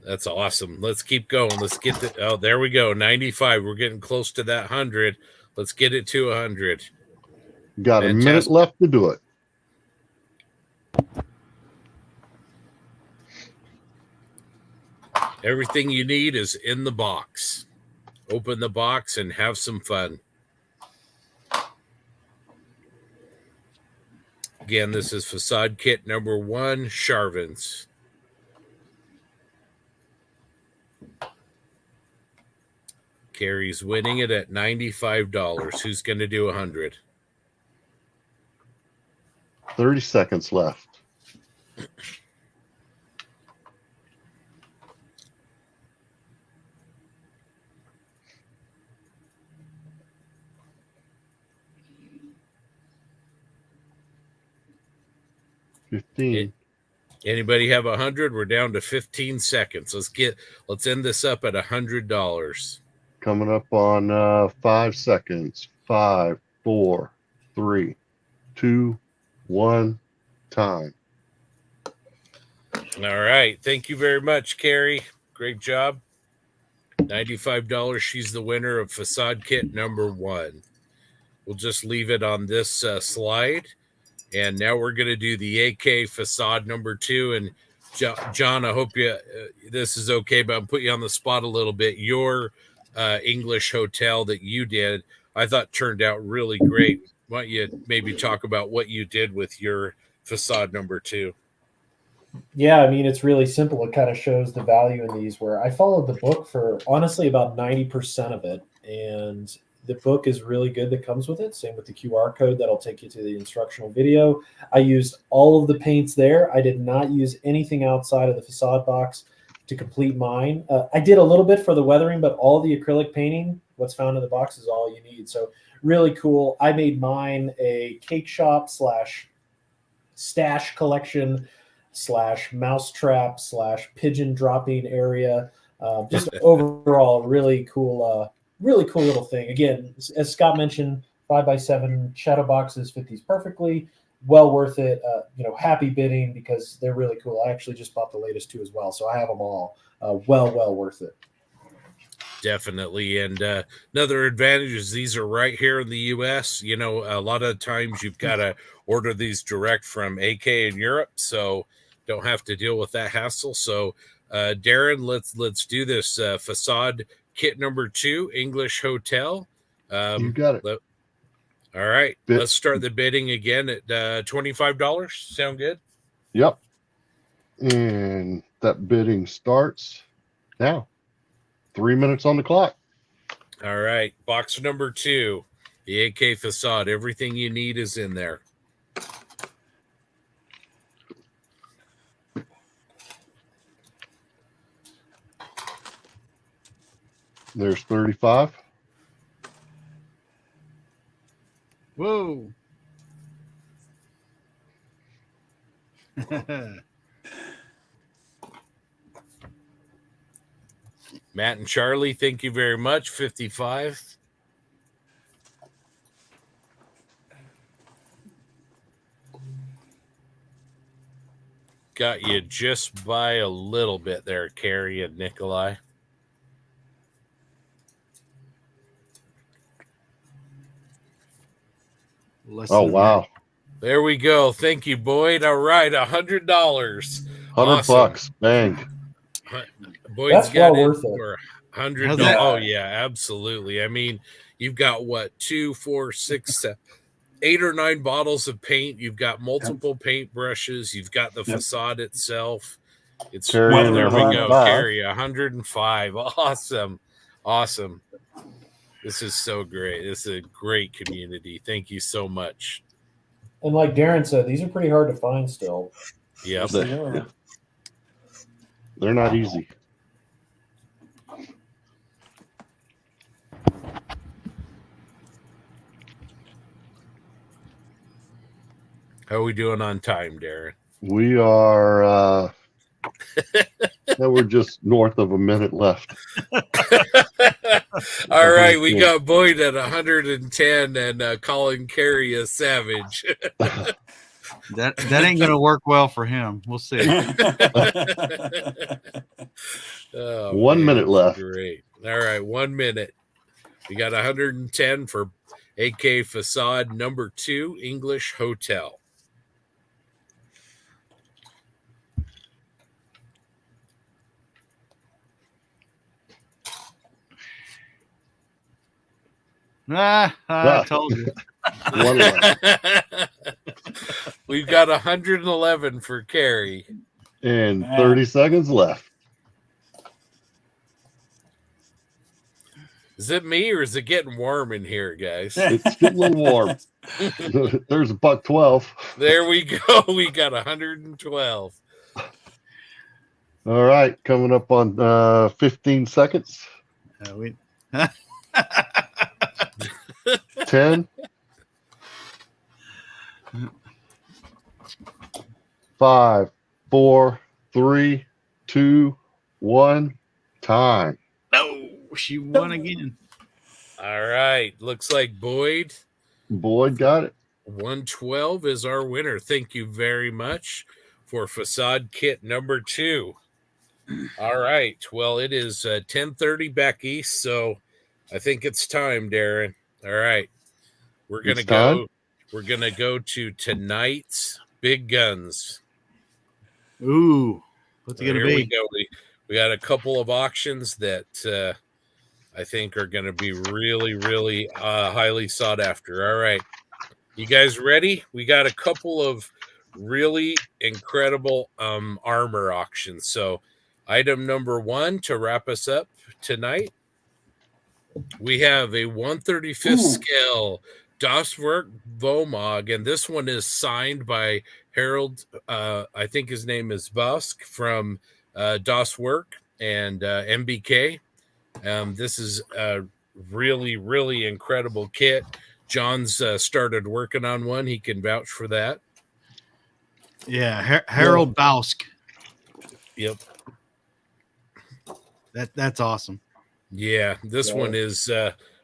That's awesome. Let's keep going. Let's get the. Oh, there we go. 95. We're getting close to that 100. Let's get it to 100. Got a minute left to do it. Everything you need is in the box. Open the box and have some fun. Again, this is facade kit number 1, Charvins. Carrie's winning it at $95. Who's going to do 100? 30 seconds left. Anybody have 100? We're down to 15 seconds. Let's end this up at $100. Coming up on 5 seconds. 5, 4, 3, 2, 1. Time. All right. Thank you very much, Carrie. Great job. $95. She's the winner of facade kit number 1. We'll just leave it on this slide. And now we're going to do the AK facade number 2. And John, I hope this is okay, but I'll put you on the spot a little bit. Your English hotel that you did, I thought turned out really great. Why don't you maybe talk about what you did with your facade number 2? Yeah, I mean, it's really simple. It kind of shows the value in these, where I followed the book for honestly about 90% of it. And the book is really good that comes with it. Same with the QR code that'll take you to the instructional video. I used all of the paints there. I did not use anything outside of the facade box to complete mine. I did a little bit for the weathering, but all the acrylic painting, what's found in the box, is all you need. So really cool. I made mine a cake shop / stash collection / mousetrap / pigeon dropping area. Just overall really cool little thing. Again, as Scott mentioned, 5x7 shadow boxes fit these perfectly. Well worth it. Happy bidding because they're really cool. I actually just bought the latest 2 as well, so I have them all. Well worth it. Definitely. And another advantage is these are right here in the U.S. A lot of times you've got to order these direct from AK in Europe, so don't have to deal with that hassle. So, Darren, let's do this facade kit number 2, English Hotel. You got it. All right. Let's start the bidding again at $25. Sound good? Yep. And that bidding starts now. 3 minutes on the clock. All right. Box number 2, the AK facade. Everything you need is in there. There's 35. Whoa. Matt and Charlie, thank you very much. 55. Got you just by a little bit there, Carrie and Nikolai. Oh, wow. There we go. Thank you, Boyd. All right, $100. $100. Bang. Boyd's That's got well it worth it. for $100. How's that? Oh yeah, absolutely. I mean, you've got what 2, 4, 6, 8 or 9 bottles of paint. You've got multiple paint brushes. You've got the facade itself. It's Carrie in there there, we go. 105. Carrie, 105. Awesome. This is so great. This is a great community. Thank you so much. And like Darren said, these are pretty hard to find still. Yep. They're not easy. How are we doing on time, Darren? We are we're just north of a minute left. All right, we got Boyd at 110 and calling Carrie a savage. That ain't gonna work well for him. We'll see. Oh, 1 minute left. Great. All right, 1 minute. We got 110 for AK Facade number 2, English Hotel. I told you. One left. We've got 111 for Carrie. And 30 seconds left. Is it me or is it getting warm in here, guys? It's getting a little warm. There's $1.12. There we go. We got 112. All right, coming up on 15 seconds. 10, 5, 4, 3, 2, 1, time. No, she won again. All right. Looks like Boyd got it. 112 is our winner. Thank you very much for facade kit number 2. All right. Well, it is 10:30 back east, so I think it's time, Darren. All right. We're going to go. We're going to go to tonight's big guns. Ooh, what's it going to be? We go. We got a couple of auctions that I think are going to be really, really highly sought after. All right. You guys ready? We got a couple of really incredible armor auctions. So item number 1 to wrap us up tonight, we have a 135th scale Das Werk Vomog, and this one is signed by Harold, I think his name is Busk from Das Werk and MBK. This is a really, really incredible kit. John's started working on one. He can vouch for that. Yeah, Harold Bausk. Yep. That's awesome. Yeah, this one is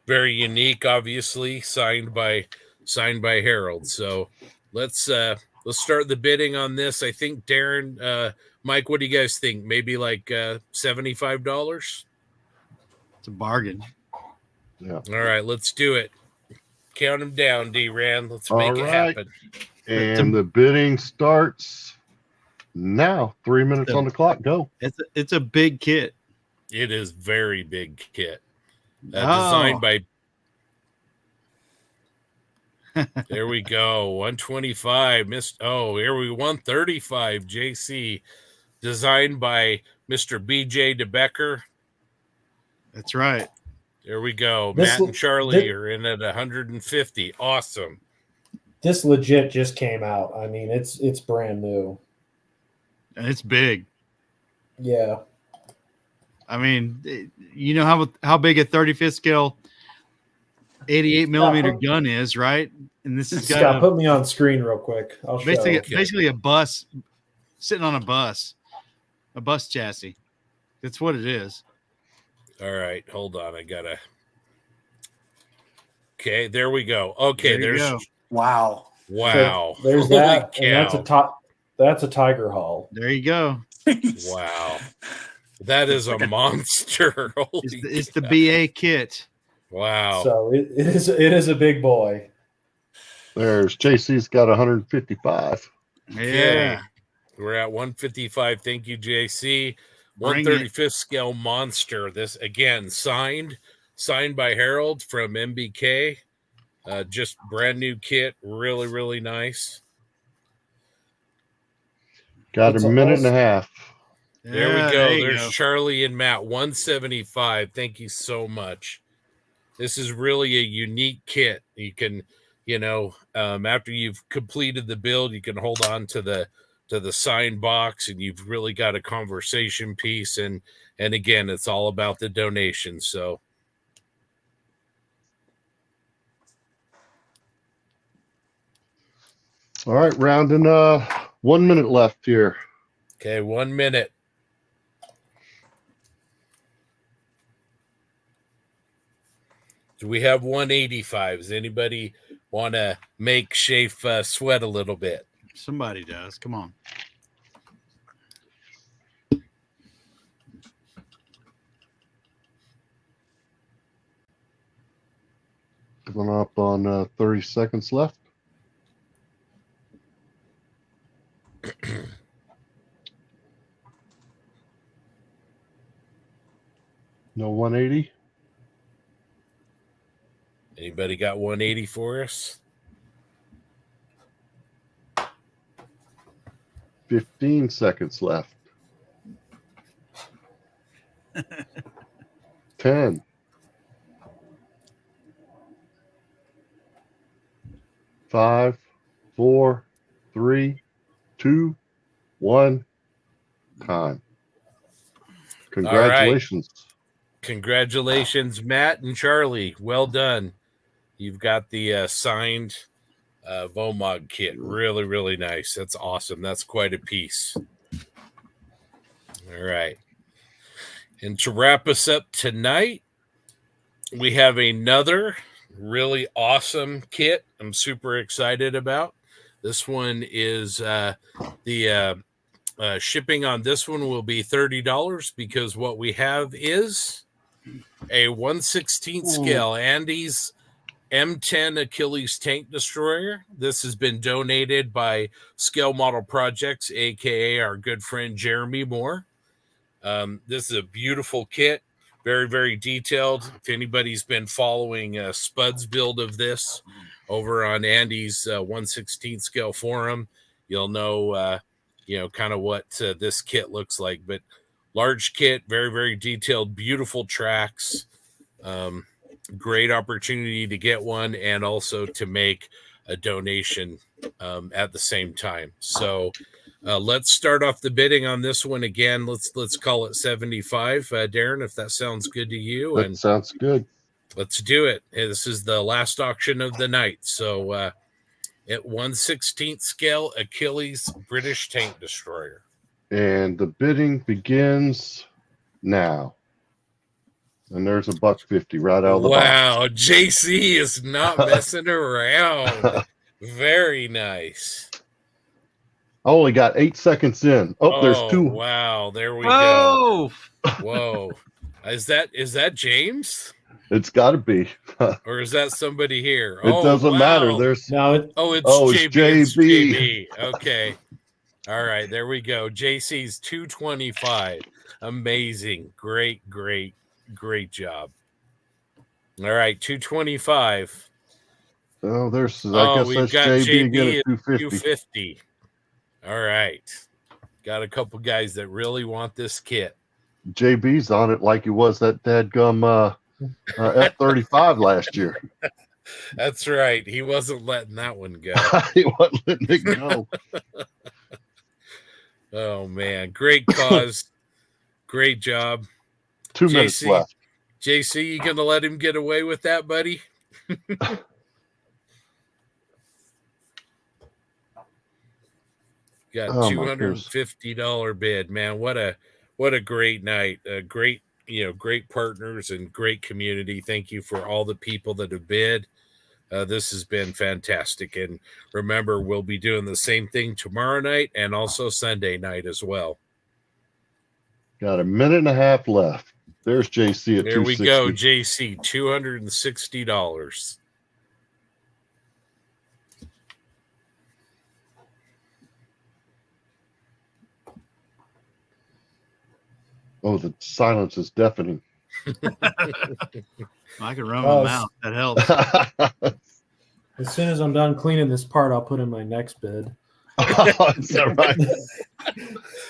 very unique, obviously, signed by Harold. So let's start the bidding on this. I think Darren, Mike, what do you guys think? Maybe like $75? It's a bargain. Yeah. All right, let's do it. Count them down, D-Ran. Let's make it happen. And the bidding starts now. 3 minutes on the clock. Go. It's a big kit. It is very big kit. Designed by. There we go. 125. Here we 135. JC. Designed by Mr. BJ DeBecker. That's right. There we go. Matt and Charlie are in at 150. Awesome. This legit just came out. I mean, it's brand new. And it's big. Yeah. I mean, you know how big a 35th scale 88 millimeter gun is, right? And this is Scott, put me on screen real quick. I'll show. Basically a bus sitting on a bus chassis. That's what it is. All right, hold on. I gotta. Okay, there we go. Okay, there's. Wow. So there's that. And that's a Tiger Hull. There you go. Wow. That is a monster. It's the BA kit. Wow. So it is a big boy. There's JC's got 155. Okay. We're at 155. Thank you, JC. 135th scale monster. This again signed by Harold from MBK. Just brand new kit. Really, really nice. Got a minute and a half. There we go. There's Charlie and Matt. 175. Thank you so much. This is really a unique kit. You can, after you've completed the build, you can hold on to the sign box, and you've really got a conversation piece. And again, it's all about the donation. So. All right, rounding 1 minute left here. Okay, 1 minute. Do we have 185? Does anybody want to make Shafe sweat a little bit? Somebody does. Come on. Coming up on 30 seconds left. No 180. Anybody got 180 for us? 15 seconds left. 10. 5, 4, 3, 2, 1. Time. Congratulations. Right. Congratulations, Matt and Charlie. Well done. You've got the signed Vomog kit. Really, really nice. That's awesome. That's quite a piece. All right. And to wrap us up tonight, we have another really awesome kit I'm super excited about. This one is the shipping on this one will be $30 because what we have is a 1/16 scale Andes M10 Achilles tank destroyer. This has been donated by Scale Model Projects, aka our good friend Jeremy Moore. This is a beautiful kit, very, very detailed. If anybody's been following Spud's build of this over on Andy's 1/16 scale forum, you'll know, kind of what this kit looks like. But large kit, very, very detailed, beautiful tracks. Great opportunity to get one and also to make a donation at the same time. So let's start off the bidding on this one again. Let's call it 75, Darren, if that sounds good to you. That sounds good. Let's do it. This is the last auction of the night. So at 1/16 scale Achilles British tank destroyer. And the bidding begins now. And there's $1.50 right out of the box. Wow, JC is not messing around. Very nice. I only got 8 seconds in. Oh, there's 2. Wow, there we go. Whoa. Is that James? It's got to be. Or is that somebody here? It doesn't matter. There's it's JB. It's JB. Okay. All right, there we go. JC's 225. Amazing. Great job. All right, 225. Oh, there's I guess we've that's got JB again JB at at 250. 250. All right. Got a couple guys that really want this kit. JB's on it like he was that dadgum F-35 last year. That's right. He wasn't letting that one go. He wasn't letting it go. Oh, man. Great cause. Great job. 2 minutes left. JC, you going to let him get away with that, buddy? Got $250 bid, man. What a great night. Great partners and great community. Thank you for all the people that have bid. This has been fantastic. And remember, we'll be doing the same thing tomorrow night and also Sunday night as well. Got a minute and a half left. There's JC at 260. There we go, JC, $260. Oh, the silence is deafening. I can run my mouth. That helps. As soon as I'm done cleaning this part, I'll put in my next bid. Is that right?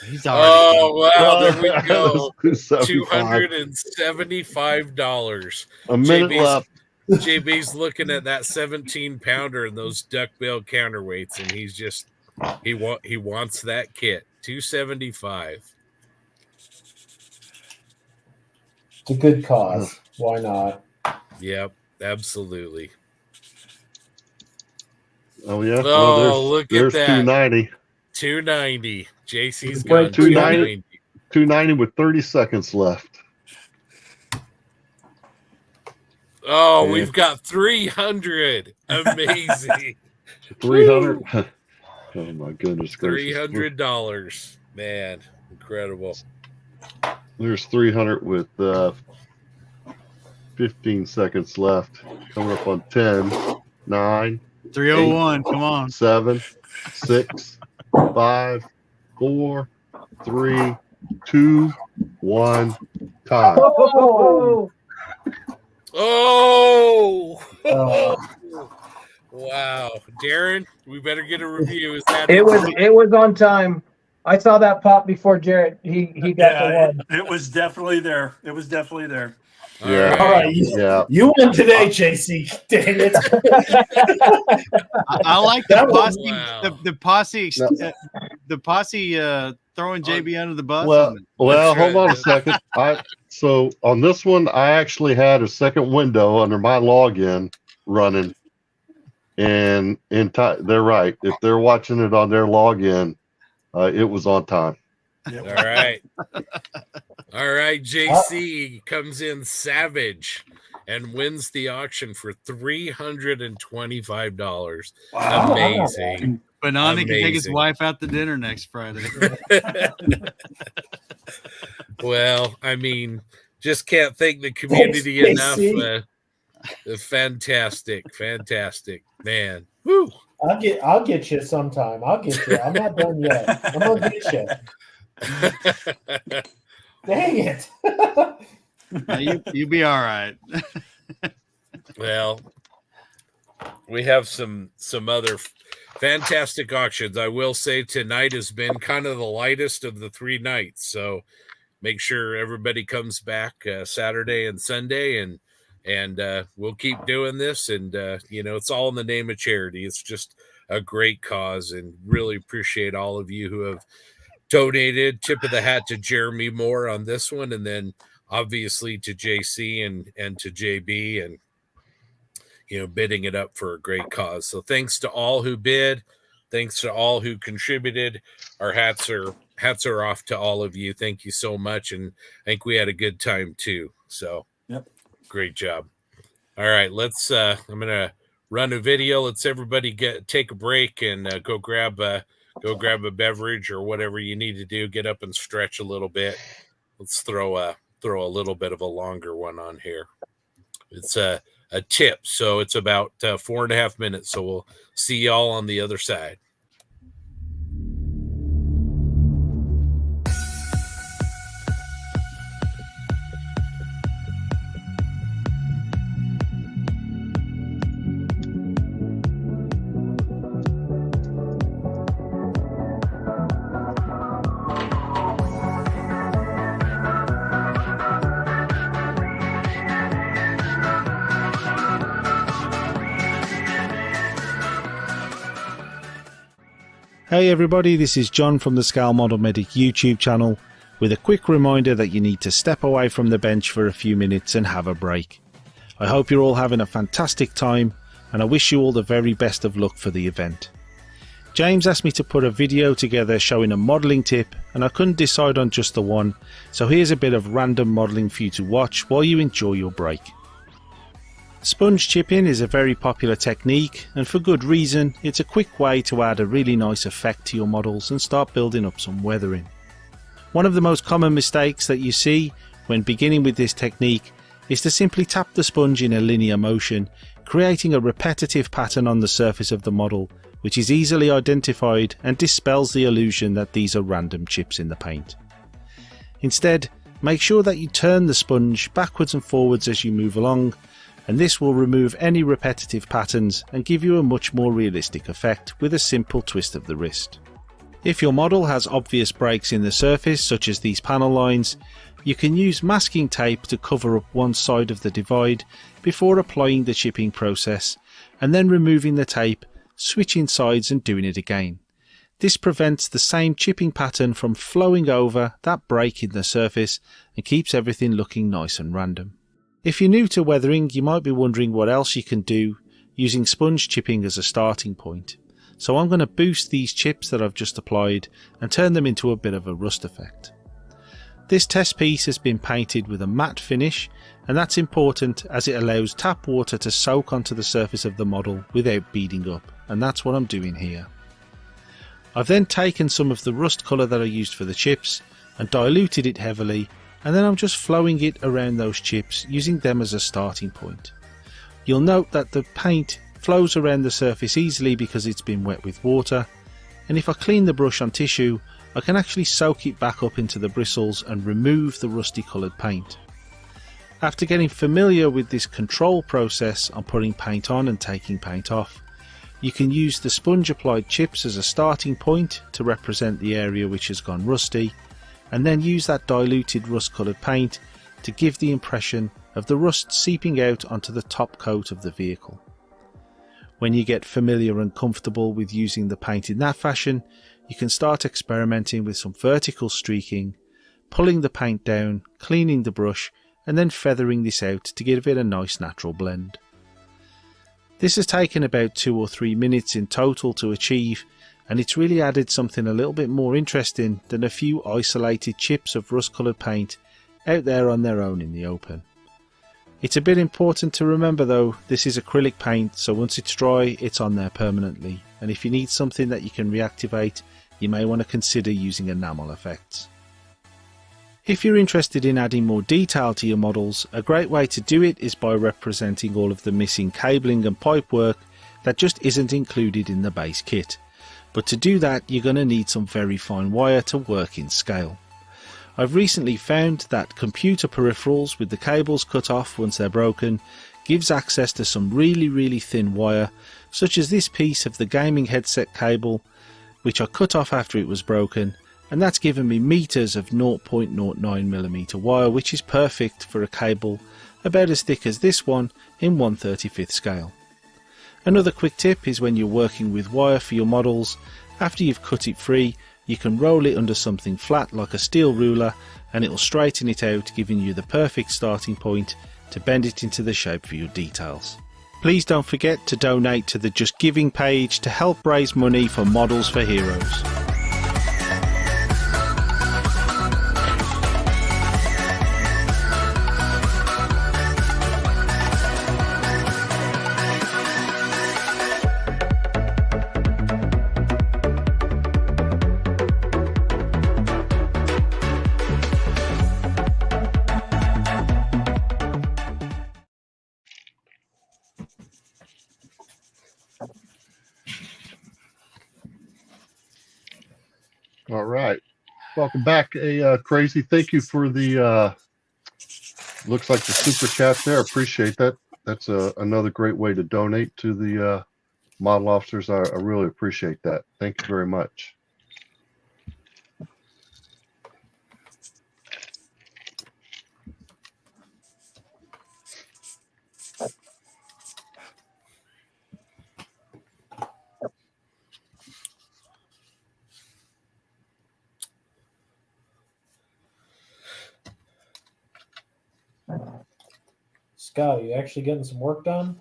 He's Oh wow! There we go. $275. $275. A minute left. JB's looking at that 17-pounder and those duckbill counterweights, and he's just he wants that kit. $275. It's a good cause. Why not? Yep, absolutely. Oh yeah. Oh, look at that. $290. $290. JC's Got got $290. $290 with 30 seconds left. Oh, Yeah. we've got 300. Amazing. 300. Oh my goodness gracious. $300. Man, incredible. There's 300 with 15 seconds left. Coming up on 10, 9, 301. Come on. 7, 6, 5, 4, 3, 2, 1. Time. Oh! Wow. Darren, we better get a review. Is that It was on time. I saw that pop before Jarrett. He got the one. It was definitely there. It was definitely there. Yeah. All right. You win today, JC. Dang it. I like the That was- posse. The posse throwing JB under the bus. Well, hold on a second. So on this one, I actually had a second window under my login running, and they're right. If they're watching it on their login, it was on time. All right. All right. JC comes in savage and wins the auction for $325. Wow. Amazing. Banana can take his Amazing. wife out to dinner next Friday. Well, I mean, just can't thank the community Thanks, enough. JC. Fantastic, man. Woo. I'll get you sometime. I'll get you. I'm not done yet. I'm gonna get you. Dang it. You be all right. Well, we have some other fantastic auctions. I will say tonight has been kind of the lightest of the 3 nights, so make sure everybody comes back Saturday and Sunday, and we'll keep doing this. And it's all in the name of charity. It's just a great cause, and really appreciate all of you who have donated. Tip of the hat to Jeremy Moore on this one, and then obviously to JC and to JB, and bidding it up for a great cause. So thanks to all who bid, thanks to all who contributed. Our hats are off to all of you. Thank you so much, and I think we had a good time too. So Yep. Great job. All right, let's I'm gonna run a video. Let's everybody take a break and go grab a beverage or whatever you need to do. Get up and stretch a little bit. Let's throw a little bit of a longer one on here. It's a tip, so it's about 4.5 minutes. So we'll see y'all on the other side. Hey everybody, this is John from the Scale Model Medic YouTube channel with a quick reminder that you need to step away from the bench for a few minutes and have a break. I hope you're all having a fantastic time, and I wish you all the very best of luck for the event. James asked me to put a video together showing a modelling tip, and I couldn't decide on just the one, so here's a bit of random modelling for you to watch while you enjoy your break. Sponge chipping is a very popular technique, and for good reason. It's a quick way to add a really nice effect to your models and start building up some weathering. One of the most common mistakes that you see when beginning with this technique is to simply tap the sponge in a linear motion, creating a repetitive pattern on the surface of the model, which is easily identified and dispels the illusion that these are random chips in the paint. Instead, Make sure that you turn the sponge backwards and forwards as you move along, and this will remove any repetitive patterns and give you a much more realistic effect with a simple twist of the wrist. If your model has obvious breaks in the surface, such as these panel lines, you can use masking tape to cover up one side of the divide before applying the chipping process, and then removing the tape, switching sides and doing it again. This prevents the same chipping pattern from flowing over that break in the surface and keeps everything looking nice and random. If you're new to weathering, you might be wondering what else you can do using sponge chipping as a starting point. So I'm going to boost these chips that I've just applied and turn them into a bit of a rust effect. This test piece has been painted with a matte finish, and that's important as it allows tap water to soak onto the surface of the model without beading up, and that's what I'm doing here. I've then taken some of the rust colour that I used for the chips and diluted it heavily, and then I'm just flowing it around those chips using them as a starting point. You'll note that the paint flows around the surface easily because it's been wet with water, and if I clean the brush on tissue, I can actually soak it back up into the bristles and remove the rusty coloured paint. After getting familiar with this control process on putting paint on and taking paint off, you can use the sponge applied chips as a starting point to represent the area which has gone rusty, and then use that diluted rust coloured paint to give the impression of the rust seeping out onto the top coat of the vehicle. When you get familiar and comfortable with using the paint in that fashion, you can start experimenting with some vertical streaking, pulling the paint down, cleaning the brush, and then feathering this out to give it a nice natural blend. This has taken about 2 or 3 minutes in total to achieve, and it's really added something a little bit more interesting than a few isolated chips of rust coloured paint out there on their own in the open. It's a bit important to remember though, this is acrylic paint, so once it's dry it's on there permanently, and if you need something that you can reactivate, you may want to consider using enamel effects. If you're interested in adding more detail to your models, a great way to do it is by representing all of the missing cabling and pipe work that just isn't included in the base kit. But to do that, you're going to need some very fine wire to work in scale. I've recently found that computer peripherals with the cables cut off once they're broken gives access to some really thin wire, such as this piece of the gaming headset cable, which I cut off after it was broken, and that's given me meters of 0.09mm wire, which is perfect for a cable about as thick as this one in 1/35th scale. Another quick tip is when you're working with wire for your models, after you've cut it free, you can roll it under something flat like a steel ruler and it will straighten it out, giving you the perfect starting point to bend it into the shape for your details. Please don't forget to donate to the Just Giving page to help raise money for Models for Heroes. All right. Welcome back, Crazy. Thank you for the, looks like the super chat there. Appreciate that. That's another great way to donate to the model officers. I really appreciate that. Thank you very much. Scott, you actually getting some work done?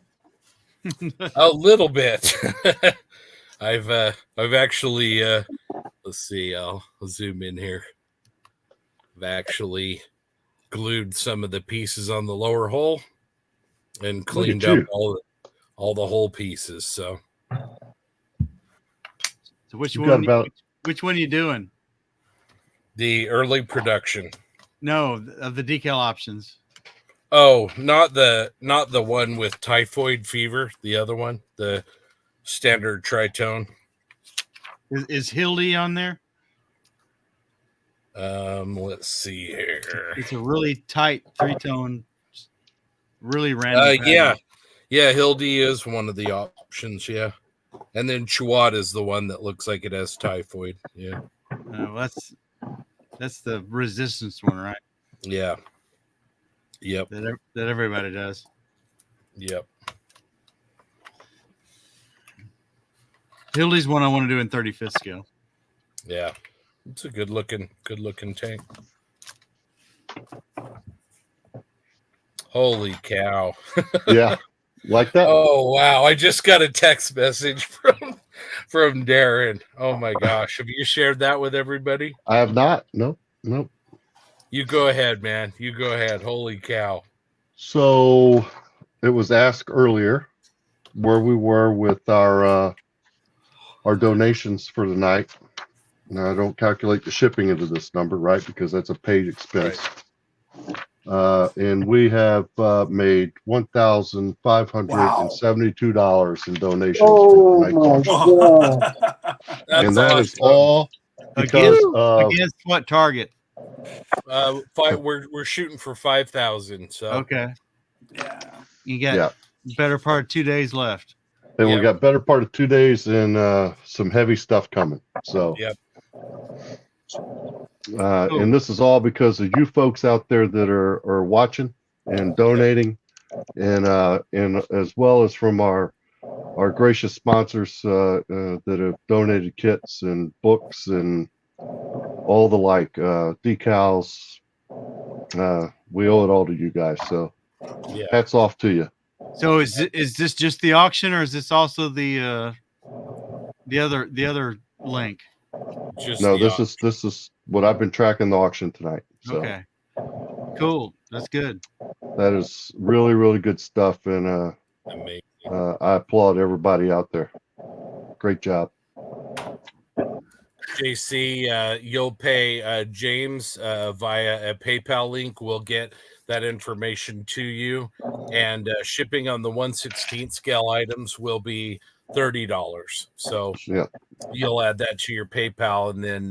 A little bit. I've actually let's see, I'll zoom in here. I've actually glued some of the pieces on the lower hull and cleaned up all the whole pieces. So which one are you doing? The early production. No, of the decal options. Oh, not the one with typhoid fever. The other one, the standard tritone. Is Hildy on there? Let's see here. It's a really tight 3-tone, really random. Yeah, Hildy is one of the options, yeah. And then Chouad is the one that looks like it has typhoid. Yeah. That's the resistance one, right? Yeah. Yep. That everybody does. Yep. Hildy's one I want to do in 35th scale. Yeah. It's a good looking tank. Holy cow. Yeah. Like that? Oh wow. I just got a text message from Darren. Oh my gosh. Have you shared that with everybody? I have not. Nope. You go ahead, man. You go ahead. Holy cow. So it was asked earlier where we were with our donations for the night. Now I don't calculate the shipping into this number, right? Because that's a paid expense. Right. And we have made $1,572 in donations. Oh my god! And that is all because against what target? We're shooting for 5,000. So okay, you got better part of 2 days left, and we got better part of 2 days and some heavy stuff coming. So and this is all because of you folks out there that are watching and donating, and as well as from our gracious sponsors that have donated kits and books and all the like, decals. We owe it all to you guys. So hats off to you. So is this just the auction, or is this also the other link? No, this is what I've been tracking the auction tonight. So okay, cool. That's good. that is really, really good stuff, and I applaud everybody out there. Great job. JC, you'll pay James via a PayPal link. We'll get that information to you, and shipping on the 1/16 scale items will be $30. So you'll add that to your PayPal, and then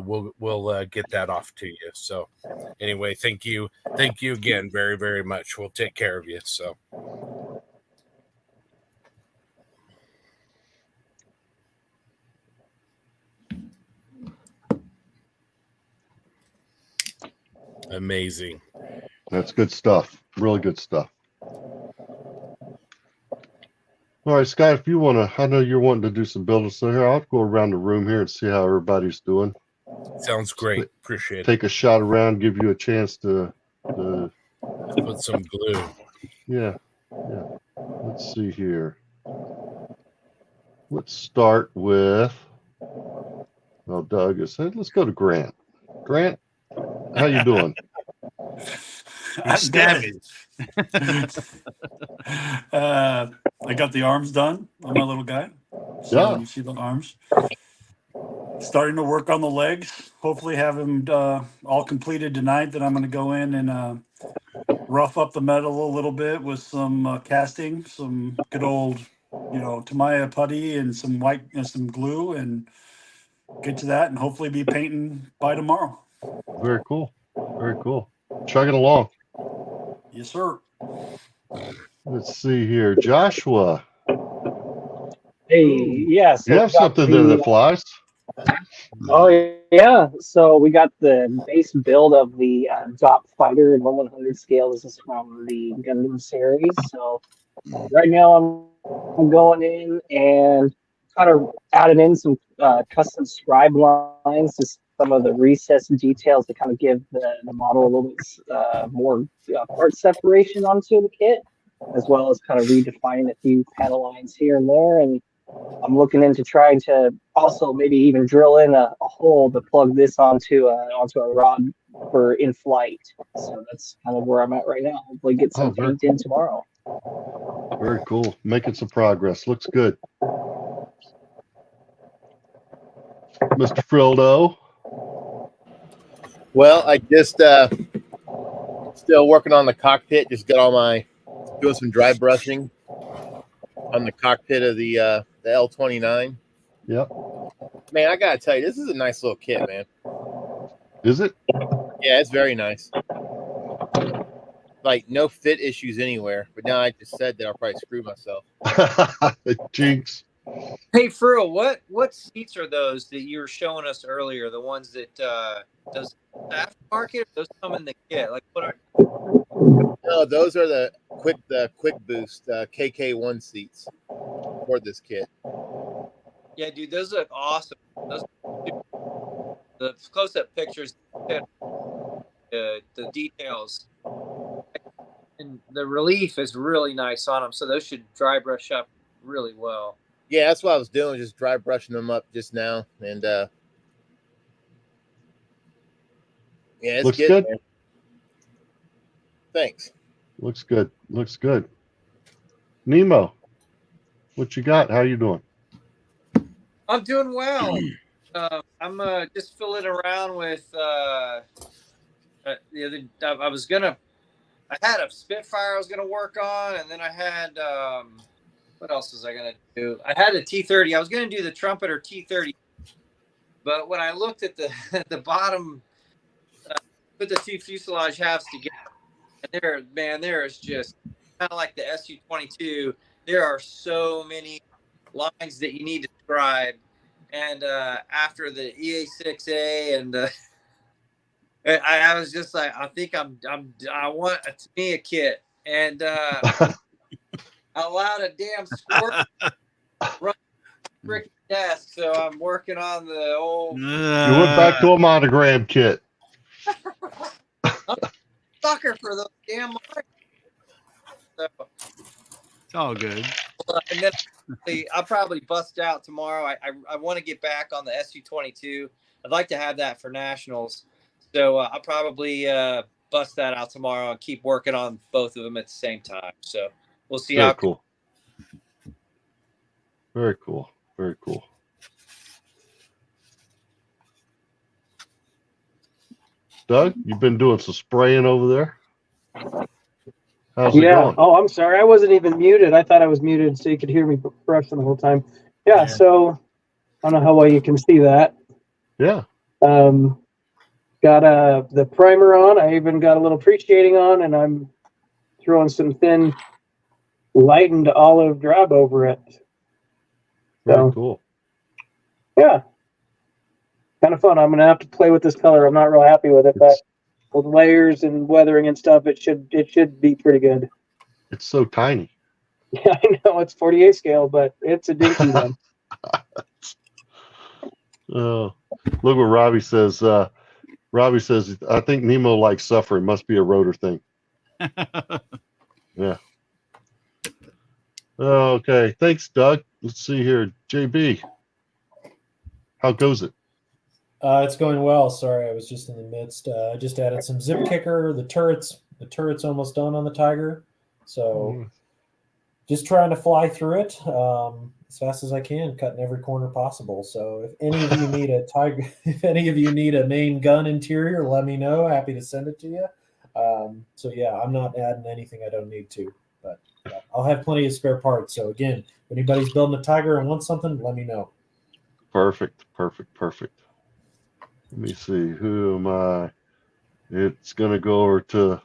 we'll get that off to you. So anyway, thank you again very, very much. We'll take care of you. So. Amazing. That's good stuff. Really good stuff. All right, Scott, if you want to, I know you're wanting to do some building, so here, I'll go around the room here and see how everybody's doing. Sounds great. Appreciate it. Take a shot around, give you a chance to put some glue. Yeah. Let's see here. Let's start with, Doug has said, let's go to Grant. Grant, how you doing? I'm good. I got the arms done on my little guy. So you see the arms. Starting to work on the legs. Hopefully have him all completed tonight. Then I'm going to go in and rough up the metal a little bit with some casting, some good old, Tamiya putty and some white and some glue, and get to that and hopefully be painting by tomorrow. Very cool. Very cool. Chugging along. Yes, sir. Let's see here. Joshua. Hey, yes. You have something there that flies. Oh, yeah. So we got the base build of the Dot Fighter in 1/100 scale. This is from the Gundam series. So right now I'm going in and kind of adding in some custom scribe lines, just some of the recessed details to kind of give the model a little bit more part separation onto the kit, as well as kind of redefining a few panel lines here and there. And I'm looking into trying to also maybe even drill in a hole to plug this onto a rod for in flight. So that's kind of where I'm at right now. Hopefully get some paint in tomorrow. Very cool. Making some progress. Looks good. Mr. Frildo. Well, I just still working on the cockpit. Just got all my doing some dry brushing on the cockpit of the L29. Yep. Man, I gotta tell you, this is a nice little kit, man. Is it? Yeah, it's very nice. Like no fit issues anywhere. But now I just said that I'll probably screw myself. Jinx. Hey, Frill, what seats are those that you were showing us earlier? The ones that does aftermarket? Those come in the kit. Like what are? No, those are the quick boost KK1 seats for this kit. Yeah, dude, those look awesome. Those the close-up pictures, the details, and the relief is really nice on them. So those should dry brush up really well. Yeah, that's what I was doing, just dry brushing them up just now, and yeah, it's Looks good. good. Man. Thanks. Looks good. Looks good. Nemo, what you got? How you doing? I'm doing well. I'm just filling around with the other. I had a Spitfire I was gonna work on, and then I had what else was I gonna do? I had a T-30. I was gonna do the Trumpeter T-30, but when I looked at the at the bottom, put the two fuselage halves together, and there is just kind of like the Su-22. There are so many lines that you need to describe, and after the EA6A and I was just like, I think I want to me a kit, and I allowed a damn squirt run freaking desk, so I'm working on the old. You went back to a monogram kit. I'm a sucker for those damn lines. So, It's all good. and then I'll probably bust out tomorrow. I want to get back on the Su-22. I'd like to have that for nationals. So I'll probably bust that out tomorrow and keep working on both of them at the same time. So we'll see how cool. Very cool. Very cool. Doug, you've been doing some spraying over there. How's it going? Oh, I'm sorry. I wasn't even muted. I thought I was muted so you could hear me brushing the whole time. Yeah. So I don't know how well you can see that. Yeah. Got the primer on. I even got a little pre-shading on, and I'm throwing some thin lightened olive drab over it. Very cool. Yeah. Kind of fun. I'm going to have to play with this color. I'm not real happy with it, but with layers and weathering and stuff, it should be pretty good. It's so tiny. Yeah, I know it's 48 scale, but it's a dinky one. Oh, look what Robbie says. Robbie says, I think Nemo likes suffering. Must be a rotor thing. Yeah. Okay. Thanks, Doug. Let's see here. JB, how goes it? It's going well. Sorry, I was just in the midst. I just added some zip kicker. The turret's almost done on the Tiger. So just trying to fly through it as fast as I can, cutting every corner possible. So if any of you need a Tiger, if any of you need a main gun interior, let me know. Happy to send it to you. So yeah, I'm not adding anything I don't need to, but yeah, I'll have plenty of spare parts. So again, if anybody's building a Tiger and wants something, let me know. Perfect. Let me see. Who am I? It's going to go over to.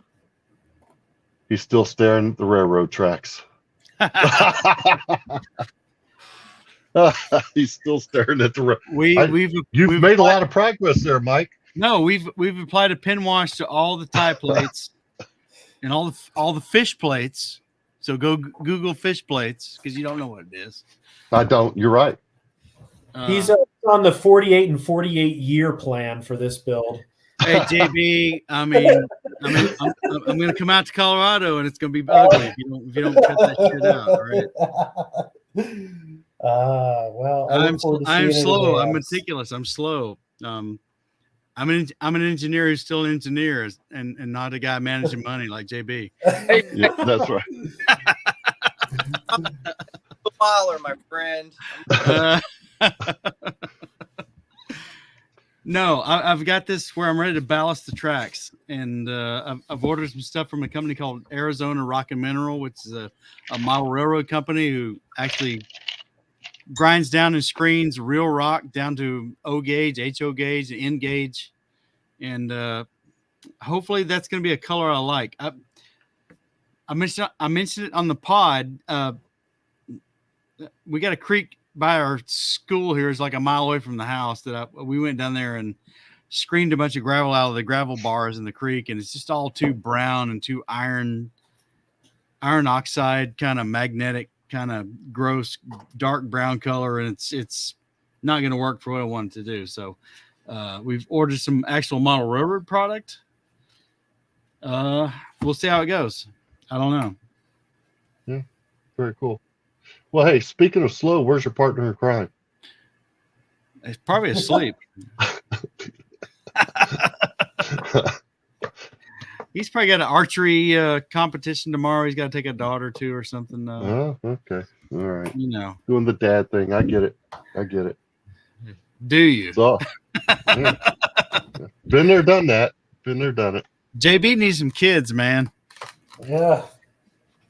He's still staring at the railroad tracks. He's still staring at the road. You've made a lot of progress there, Mike. No, we've applied a pin wash to all the tie plates and all the fish plates. So go Google fish plates because you don't know what it is. I don't. You're right. He's on the 48 and 48 year plan for this build. Hey JB, I mean, I'm going to come out to Colorado and it's going to be ugly if you don't cut that shit out. All right. Well, I'm slow. I'm meticulous. I'm slow. I'm an engineer who's still an engineer and not a guy managing money like JB. Yeah, that's right. I'm a miler, my friend. No, I've got this where I'm ready to ballast the tracks, and I've ordered some stuff from a company called Arizona Rock and Mineral, which is a model railroad company who actually grinds down and screens real rock down to O gauge, HO gauge, N gauge, and hopefully that's going to be a color I like. I mentioned it on the pod. We got a creek by our school here. It's like a mile away from the house that we went down there and screened a bunch of gravel out of the gravel bars in the creek, and it's just all too brown and too iron oxide, kind of magnetic, kind of gross dark brown color, and it's not going to work for what I wanted to do. So we've ordered some actual model railroad product. We'll see how it goes. I don't know. Yeah, very cool. Well, hey, speaking of slow, where's your partner in crime? It's probably asleep. He's probably got an archery competition tomorrow. He's got to take a daughter to or something. Oh, okay. All right. You know, doing the dad thing. I get it. Do you? So, yeah. Been there, done that. Been there, done it. JB needs some kids, man. Yeah.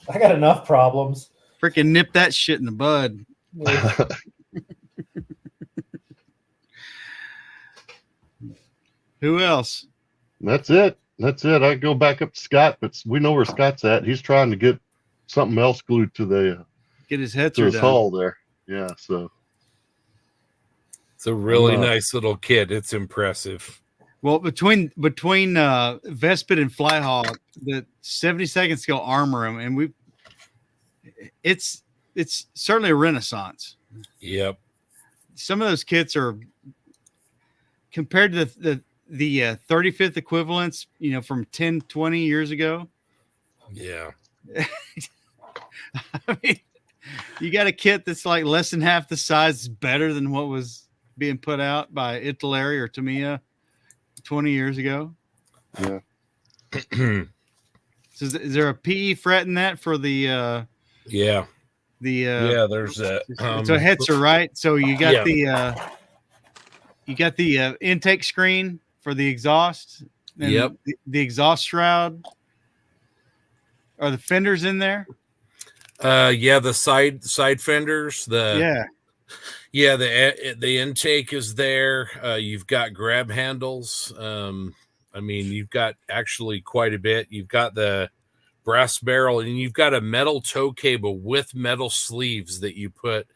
I got enough problems. Freaking nip that shit in the bud. Who else? That's it. I go back up to Scott, but we know where Scott's at. He's trying to get something else glued to the get his head to his done. hull there. Yeah, so it's a really nice little kit. It's impressive. Well, between Vespid and Flyhawk, the 72nd scale armor, and it's certainly a renaissance. Yep. Some of those kits are compared to the 35th equivalents, from 10, 20 years ago. Yeah. I mean, you got a kit that's like less than half the size, better than what was being put out by Italeri or Tamiya 20 years ago. Yeah. So is there a PE fret in that for the yeah. There's that. It's a Hetzer, right? So you got the intake screen for the exhaust. And Yep. The exhaust shroud. Are the fenders in there? The side fenders. The intake is there. You've got grab handles. You've got actually quite a bit. You've got the brass barrel, and you've got a metal tow cable with metal sleeves that you put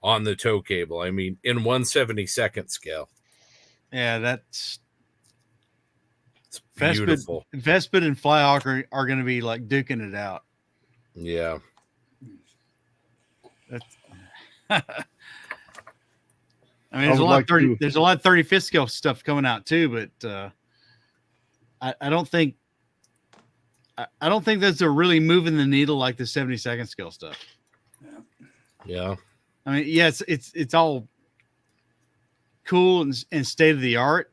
on the tow cable. I mean, in 1/72nd scale. Yeah, that's beautiful. Vespid and Flyhawk are going to be like duking it out. Yeah. There's a lot of 35th scale stuff coming out too, but I don't think those are really moving the needle like the 72nd scale stuff. Yeah. I mean, yes, it's all cool and state of the art,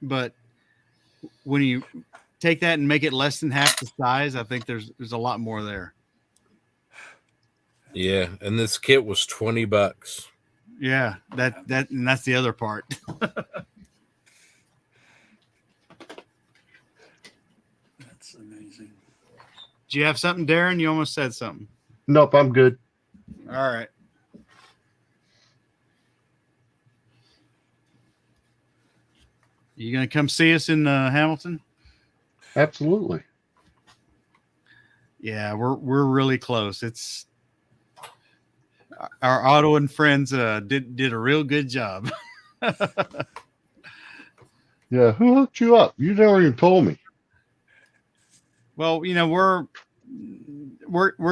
but when you take that and make it less than half the size, I think there's a lot more there. Yeah, and this kit was $20. Yeah, and that's the other part. That's amazing. Do you have something, Darren? You almost said something. Nope, I'm good. All right. You gonna come see us in Hamilton? Absolutely. Yeah, we're really close. It's our Otto and friends did a real good job. Yeah, who hooked you up? You never even told me. Well, we're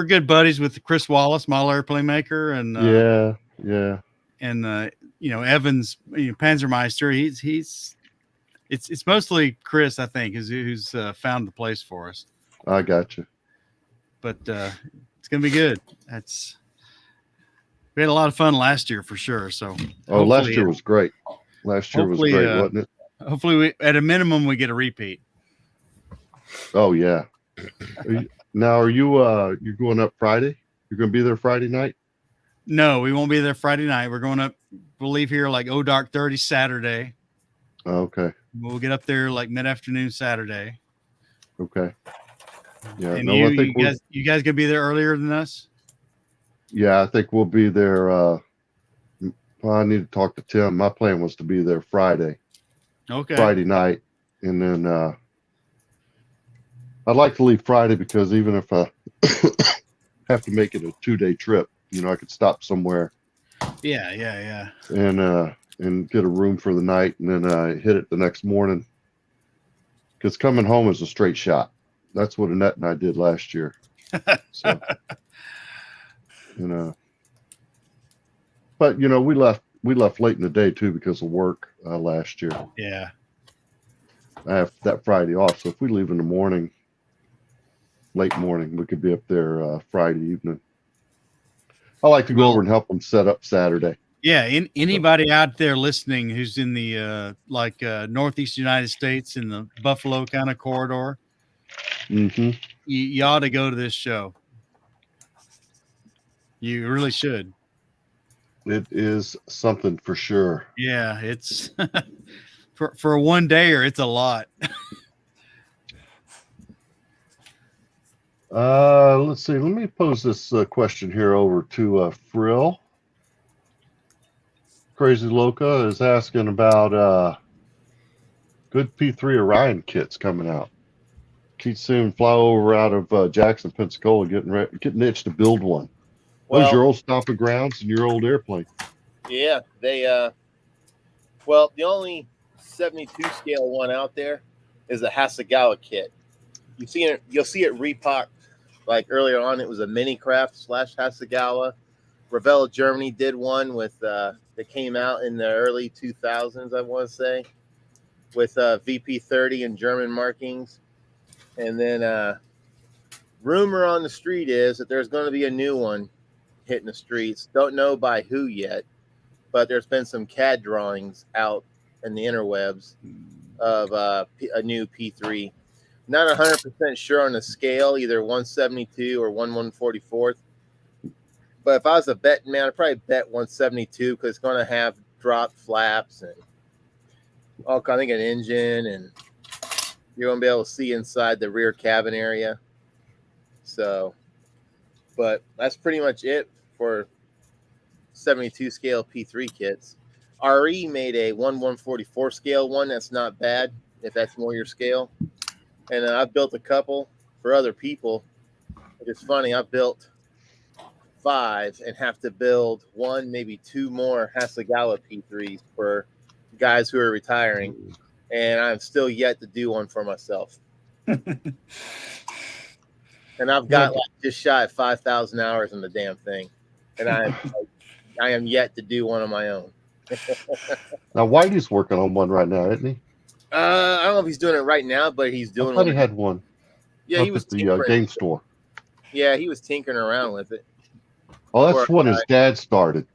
good buddies with Chris Wallace, model airplane maker, and and Evans, Panzermeister. It's mostly Chris, I think, who's found the place for us. I got you. But it's gonna be good. We had a lot of fun last year for sure. So last year was great. Last year was great, wasn't it? Hopefully, at a minimum, we get a repeat. Oh yeah. Are you you're going up Friday? You're going to be there Friday night? No, we won't be there Friday night. We're going up. We'll leave here like dark 30 Saturday. Oh, okay. We'll get up there like mid-afternoon Saturday. Okay. Yeah. And I think you guys gonna be there earlier than us? Yeah, I think we'll be there. I need to talk to Tim. My plan was to be there Friday. Okay. Friday night, and then I'd like to leave Friday because even if I have to make it a 2-day trip, I could stop somewhere. Yeah. And get a room for the night, and then hit it the next morning. Because coming home is a straight shot. That's what Annette and I did last year. So, but we left late in the day too because of work last year. Yeah. I have that Friday off, so if we leave in the morning, late morning, we could be up there Friday evening. I like to go over and help them set up Saturday. Yeah, anybody out there listening who's in the Northeast United States in the Buffalo kind of corridor, you ought to go to this show. You really should. It is something for sure. Yeah, it's for a one-dayer, it's a lot. Let's see. Let me pose this question here over to Frill. Crazy Loca is asking about good P3 Orion kits coming out. Keep seeing fly over out of Jackson, Pensacola, getting itched to build one. Those your old stomping grounds and your old airplane. Yeah, they well, the only 72 scale one out there is a Hasegawa kit. You'll see it repocked like earlier on. It was a Minicraft / Hasegawa. Revell Germany did one with that came out in the early 2000s, I want to say, with VP30 and German markings. And then rumor on the street is that there's going to be a new one hitting the streets. Don't know by who yet, but there's been some CAD drawings out in the interwebs of a new P3. Not 100% sure on the scale, either 172 or 1/144th. But if I was a betting man, I'd probably bet 172 because it's going to have drop flaps and all kind of an engine, and you're going to be able to see inside the rear cabin area. So, but that's pretty much it for 72 scale P3 kits. RE made a 1/144 scale one. That's not bad if that's more your scale. And I've built a couple for other people. It's funny, I've built 5 and have to build 1, maybe 2 more Hasegawa P3s for guys who are retiring. And I'm still yet to do one for myself. And I've got just shy of 5,000 hours in the damn thing. And I am yet to do one on my own. Now, Whitey's working on one right now, isn't he? I don't know if he's doing it right now, but he's doing I thought one. he had one. Yeah, he was at the game store. Yeah, he was tinkering around with it. Oh, that's the one his dad started.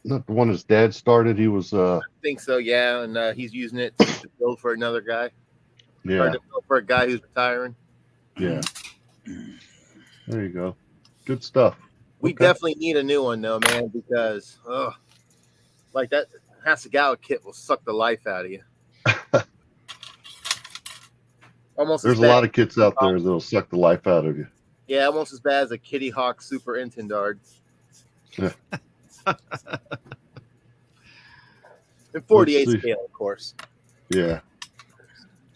Not the one his dad started. He was. I think so. Yeah, and he's using it to build for another guy. Yeah. Or to build for a guy who's retiring. Yeah. There you go. Good stuff. We definitely need a new one though, man, because like that Hasegawa kit will suck the life out of you. Almost. There's a lot of kits out there that'll suck the life out of you. Yeah, almost as bad as a Kitty Hawk Super Intendard. Yeah. And 48 scale, of course. Yeah.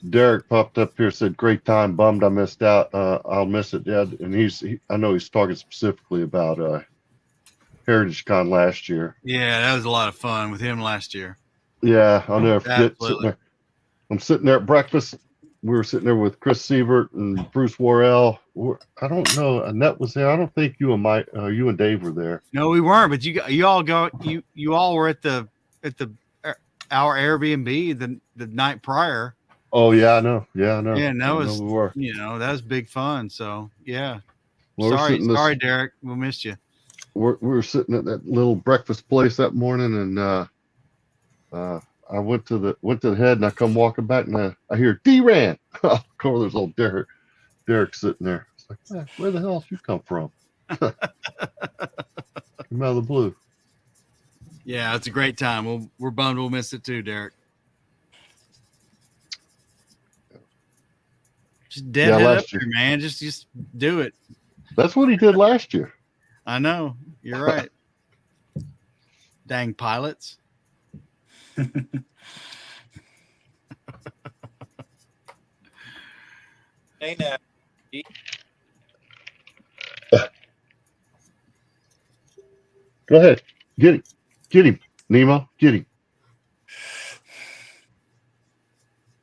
Derek popped up here, said, "Great time. Bummed I missed out. I'll miss it, Dad." And I know he's talking specifically about Heritage Con last year. Yeah, that was a lot of fun with him last year. Yeah, I'll never forget Absolutely. sitting there. I'm sitting there at breakfast. We were sitting there with Chris Sievert and Bruce Worrell. I don't know. Annette was there. I don't think you and Dave were there. No, we weren't. But you all were at our Airbnb the night prior. Oh yeah, I know. Yeah, I know. Yeah, and that was we were. that was big fun. So yeah. Well, sorry, Derek. We missed you. We were sitting at that little breakfast place that morning, and I went to the head, and I come walking back, and I hear D-Ran. Of course, there's old Derek sitting there. It's like, where the hell did you come from? Came out of the blue. Yeah, it's a great time. We're bummed we'll miss it too, Derek. Just deadhead up there, man. Just do it. That's what he did last year. I know. You're right. Dang pilots. Hey now. Go ahead. Get him. Get him. Nemo, get him.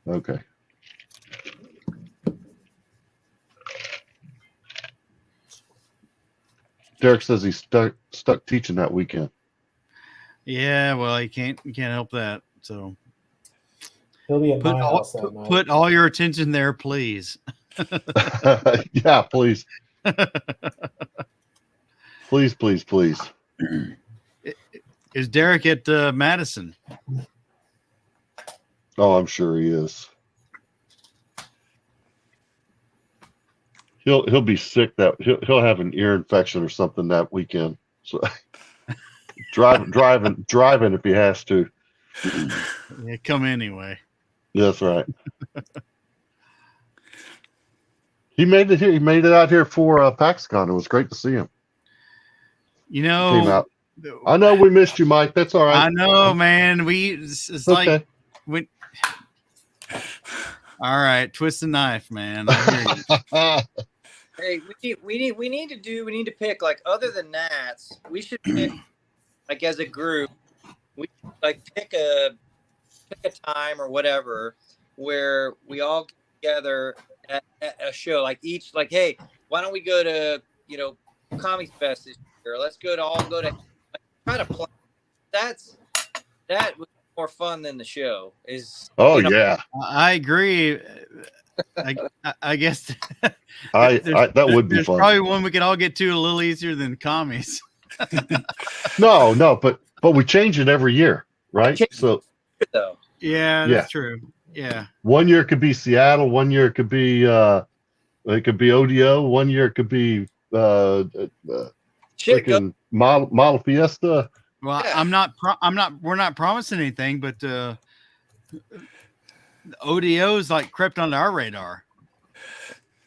Okay. Derek says he's stuck teaching that weekend. Yeah, well, you can't help that. So He'll be at put my all, house that night. put all your attention there, please. Yeah, please. Please. Is Derek at Madison? Oh, I'm sure he is. He'll be sick that he'll have an ear infection or something that weekend. So driving if he has to. Yeah, come anyway. That's right. He made it here. He made it out here for PAXCon. It was great to see him. You Came know, out. I know we missed you, Mike. That's all right. I know, man. It's okay. like when. All right, twist the knife, man. I hear you. Hey, we need to pick, like, other than Nats, we should pick, like, as a group, we like pick a time or whatever where we all get together at a show, like each, like, hey, why don't we go to, Comics Fest this year? Let's go to like, try to play. That was more fun than the show is. Oh yeah, I agree. I guess that would be fun. Probably one we could all get to a little easier than commies. No, but we change it every year, right? So yeah, that's true. Yeah, 1 year it could be Seattle, 1 year it could be ODO, 1 year it could be freaking model Fiesta. Well, we're not promising anything, but ODO's like crept onto our radar.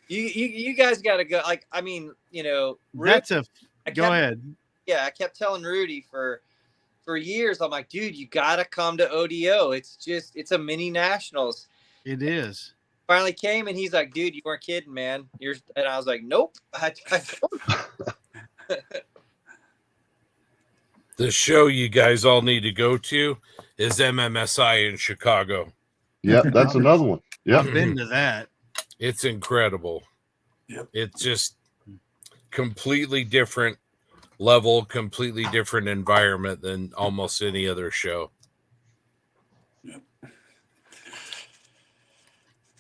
You guys got to go. Like, I mean, Rudy, go ahead. Yeah, I kept telling Rudy for years. I'm like, dude, you got to come to ODO. It's a mini nationals. It is. Finally came and he's like, dude, you weren't kidding, man. And I was like, nope. I don't. The show you guys all need to go to is MMSI in Chicago. Yep, that's another one. Yep. I've been to that. It's incredible. Yep. It's just completely different level, completely different environment than almost any other show.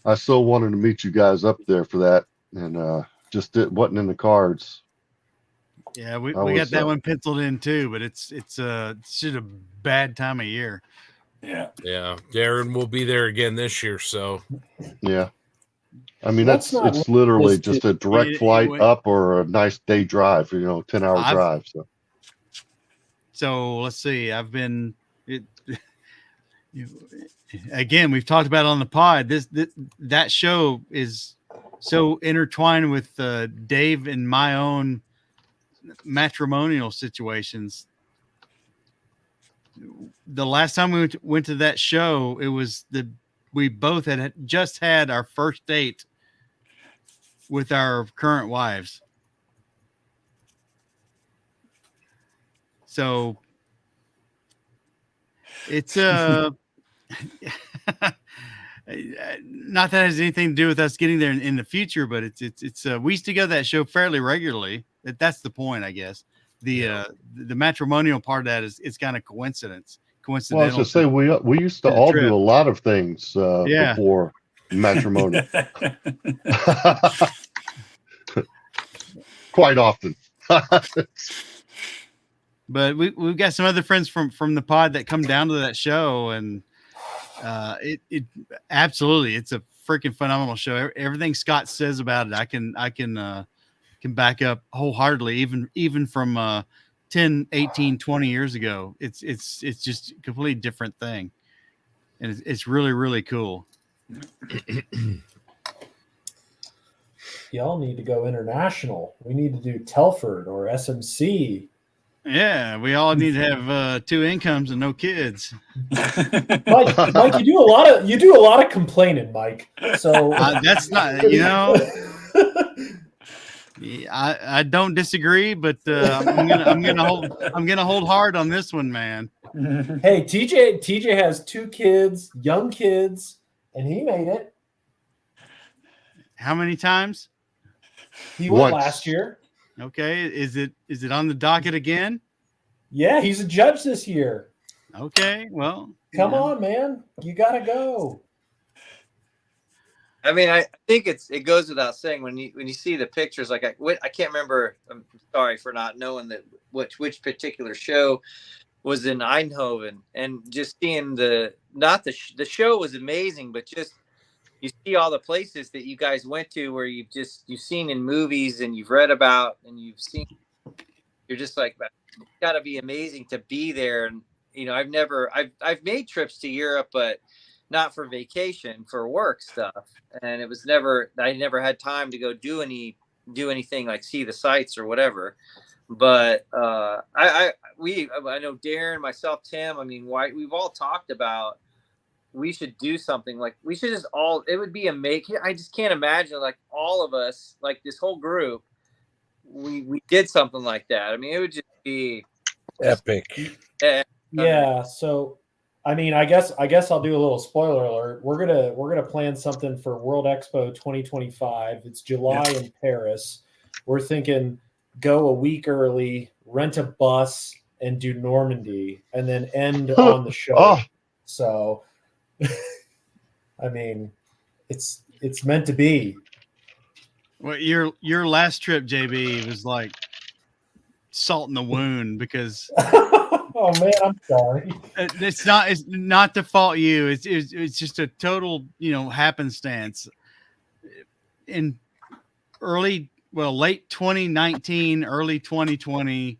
I so wanted to meet you guys up there for that, and just it wasn't in the cards. Yeah, we got that one penciled in too, but it's just a bad time of year. Yeah. Darren will be there again this year, so yeah. I mean, it's literally just a direct flight up or a nice day drive, 10-hour drive. So let's see. Again, we've talked about it on the pod. That show is so intertwined with Dave and my own matrimonial situations. The last time we went to that show, it was we both had just had our first date with our current wives. So it's not that it has anything to do with us getting there in the future, but it's we used to go to that show fairly regularly. That's the point, I guess. The matrimonial part of that is kind of coincidental. Well, I was just say we used to all do a lot of things before matrimonial. Quite often. But we've got some other friends from the pod that come down to that show, and it absolutely, it's a freaking phenomenal show. Everything Scott says about it, I can back up wholeheartedly, even from 10, 18, 20 years ago. It's just a completely different thing. And it's really, really cool. Y'all need to go international. We need to do Telford or SMC. Yeah, we all need to have 2 incomes and no kids. Mike, you do a lot of complaining, Mike. So that's not, I don't disagree, but I'm gonna hold hard on this one, man. Hey, TJ has 2 kids, young kids, and he made it. How many times? He went last year. Okay, is it on the docket again? Yeah, he's a judge this year. Okay, well, come on, man, you gotta go. I mean, I think it goes without saying when you see the pictures. Like I can't remember. I'm sorry for not knowing that which particular show was in Eindhoven, and just seeing the show was amazing, but just you see all the places that you guys went to where you've seen in movies and you've read about and you've seen. You're just like, it's got to be amazing to be there. And I've made trips to Europe, but not for vacation, for work stuff. And it was I never had time to go do anything like see the sights or whatever. But I know Darren, myself, Tim, I mean, we've all talked about we should do something like we should just it would be amazing. I just can't imagine like all of us, like this whole group, we did something like that. I mean, it would just be epic. Yeah. So, I mean, I guess I'll do a little spoiler alert. We're gonna plan something for World Expo 2025. It's July in Paris. We're thinking go a week early, rent a bus, and do Normandy, and then end on the show. So, I mean, it's meant to be. Well, your last trip, JB, was like salt in the wound because. Oh man, I'm sorry. It's not to fault you. It's just a total happenstance. In late 2019, early 2020,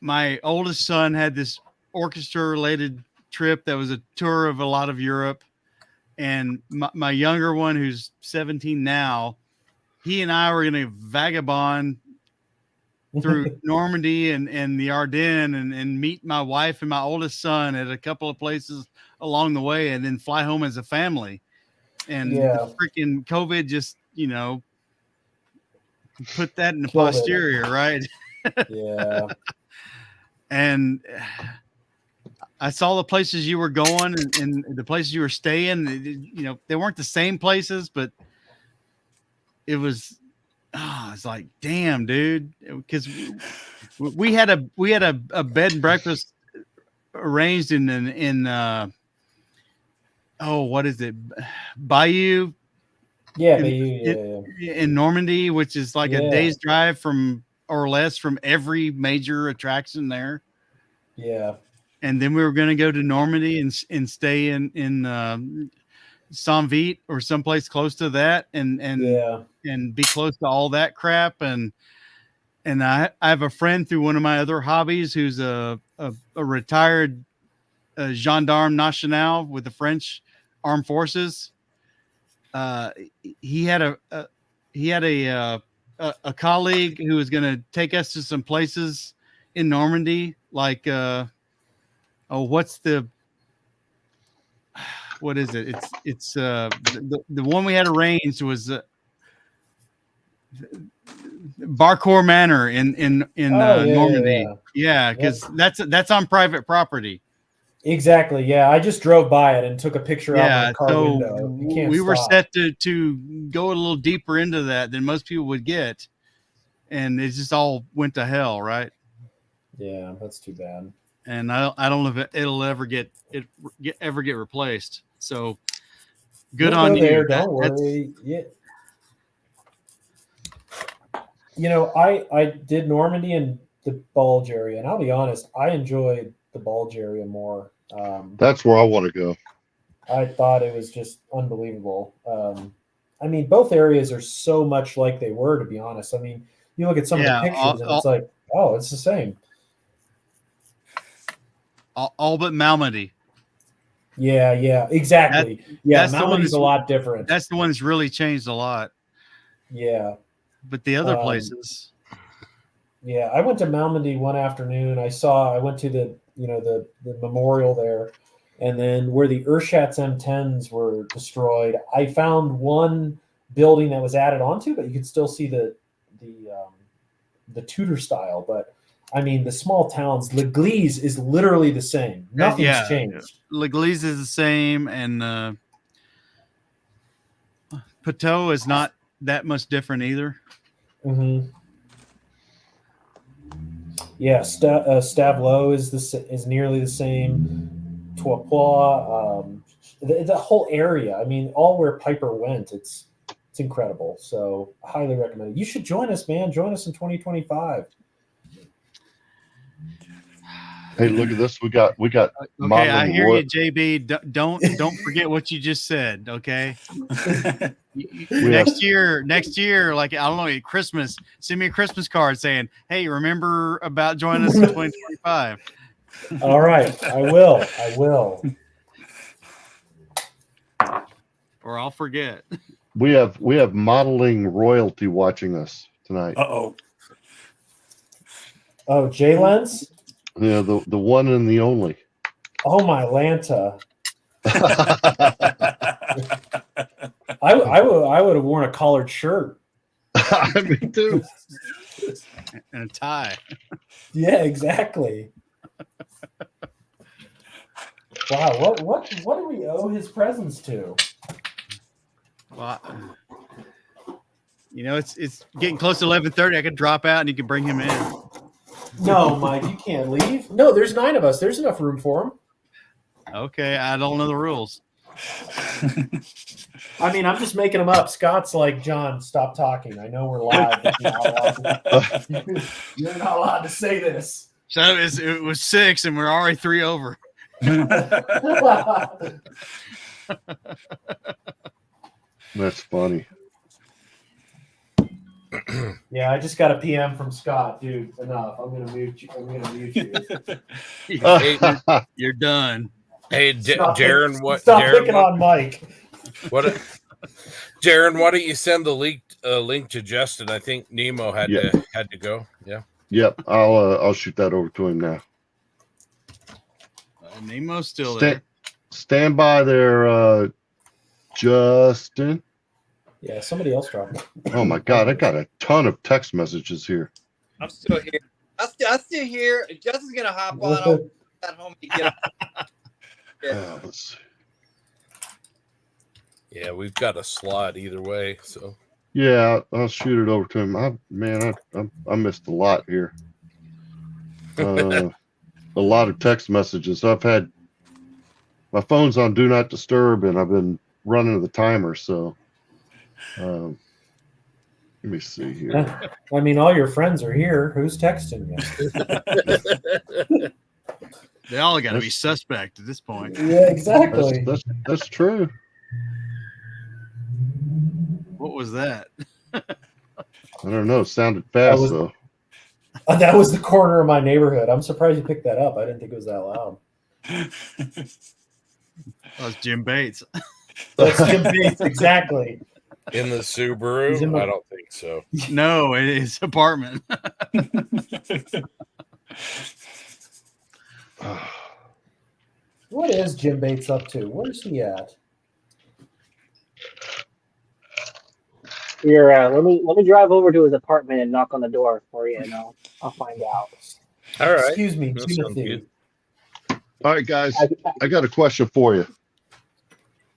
my oldest son had this orchestra-related trip that was a tour of a lot of Europe, and my younger one, who's 17 now, he and I were going to vagabond through Normandy and the Ardennes and meet my wife and my oldest son at a couple of places along the way, and then fly home as a family. And the freaking COVID just put that in the posterior, right? Yeah. And I saw the places you were going and the places you were staying. They weren't the same places, but it was. It's like, damn, dude, because we had a bed and breakfast arranged in what is it, Bayou? Yeah, in Normandy, which is like a day's drive from or less from every major attraction there. Yeah, and then we were going to go to Normandy and stay in Saint-Vite or someplace close to that, and be close to all that crap. And I have a friend through one of my other hobbies who's a retired gendarme national with the French Armed Forces. He had a colleague who was going to take us to some places in Normandy, like what is it? It's the one we had arranged was Barcourt Manor in Normandy. Yeah, because that's on private property. Exactly. Yeah, I just drove by it and took a picture out my car window. You can't we were stop. set to go a little deeper into that than most people would get, and it just all went to hell, right? Yeah, that's too bad. And I don't know if it'll ever get replaced. So good on you. There, don't worry. Yeah. I did Normandy and the Bulge area, and I'll be honest, I enjoyed the Bulge area more. That's where I want to go. I thought it was just unbelievable. I mean, both areas are so much like they were, to be honest. I mean, you look at some of the pictures, and it's like, oh, it's the same. All but Malmedy. Yeah, exactly. That's Malmedy's a lot different. That's the one that's really changed a lot. Yeah. But the other places. Yeah, I went to Malmedy one afternoon. I went to the memorial there, and then where the Urschatz M10s were destroyed, I found one building that was added onto, but you could still see the Tudor style. But I mean, the small towns, L'Église is literally the same. Nothing's changed. L'Église is the same, and Poteau is not that much different either. Mm-hmm. Yeah, Stavelot is nearly the same. Toipois, the whole area. I mean, all where Piper went, it's incredible. So, highly recommend it. You should join us, man. Join us in 2025. Hey, look at this. We got. Okay, I hear you, JB. Don't forget what you just said. Okay. Next year, like I don't know, at Christmas, send me a Christmas card saying, "Hey, remember about joining us in 2025." All right, I will. Or I'll forget. We have modeling royalty watching us tonight. Uh-oh. Oh, J-Lens? Yeah, the one and the only. Oh my Lanta. I would have worn a collared shirt. Me too. And a tie. Yeah, exactly. Wow, what do we owe his presence to? Well, it's getting close to 11:30. I could drop out and you could bring him in. No, Mike, you can't leave. No, there's 9 of us. There's enough room for him. Okay, I don't know the rules. I mean, I'm just making them up. Scott's like, John, stop talking. I know we're live. But you're not allowed to say this. So it was 6, and we're already 3 over. That's funny. Yeah, I just got a PM from Scott, dude. Enough. I'm gonna mute you. You're done. Hey, Darren, Stop picking on Mike. Darren, why don't you send the link to Justin? I think Nemo had to go. Yeah. Yep. I'll shoot that over to him now. Nemo's still there. Stand by there, Justin. Yeah, somebody else dropped it. Oh my God, I got a ton of text messages here. I'm still here. I'm still here. Justin's gonna hop on. I'll at home to get Let's see. Yeah, we've got a slot either way. So Yeah, I'll shoot it over to him. I missed a lot here. A lot of text messages. I've had my phone's on Do Not Disturb, and I've been running the timer. So, let me see here. I mean, all your friends are here. Who's texting you? They all got to be suspect at this point. Yeah, exactly. That's true. What was that? I don't know. It sounded fast though. That was the corner of my neighborhood. I'm surprised you picked that up. I didn't think it was that loud. That's Jim Bates. That's Jim Bates, exactly. In the Subaru? I don't think so. No, in his apartment. What is Jim Bates up to? Where's he at? Here, let me drive over to his apartment and knock on the door for you, and I'll find out. All right. Excuse me, Timothy. All right, guys. I got a question for you.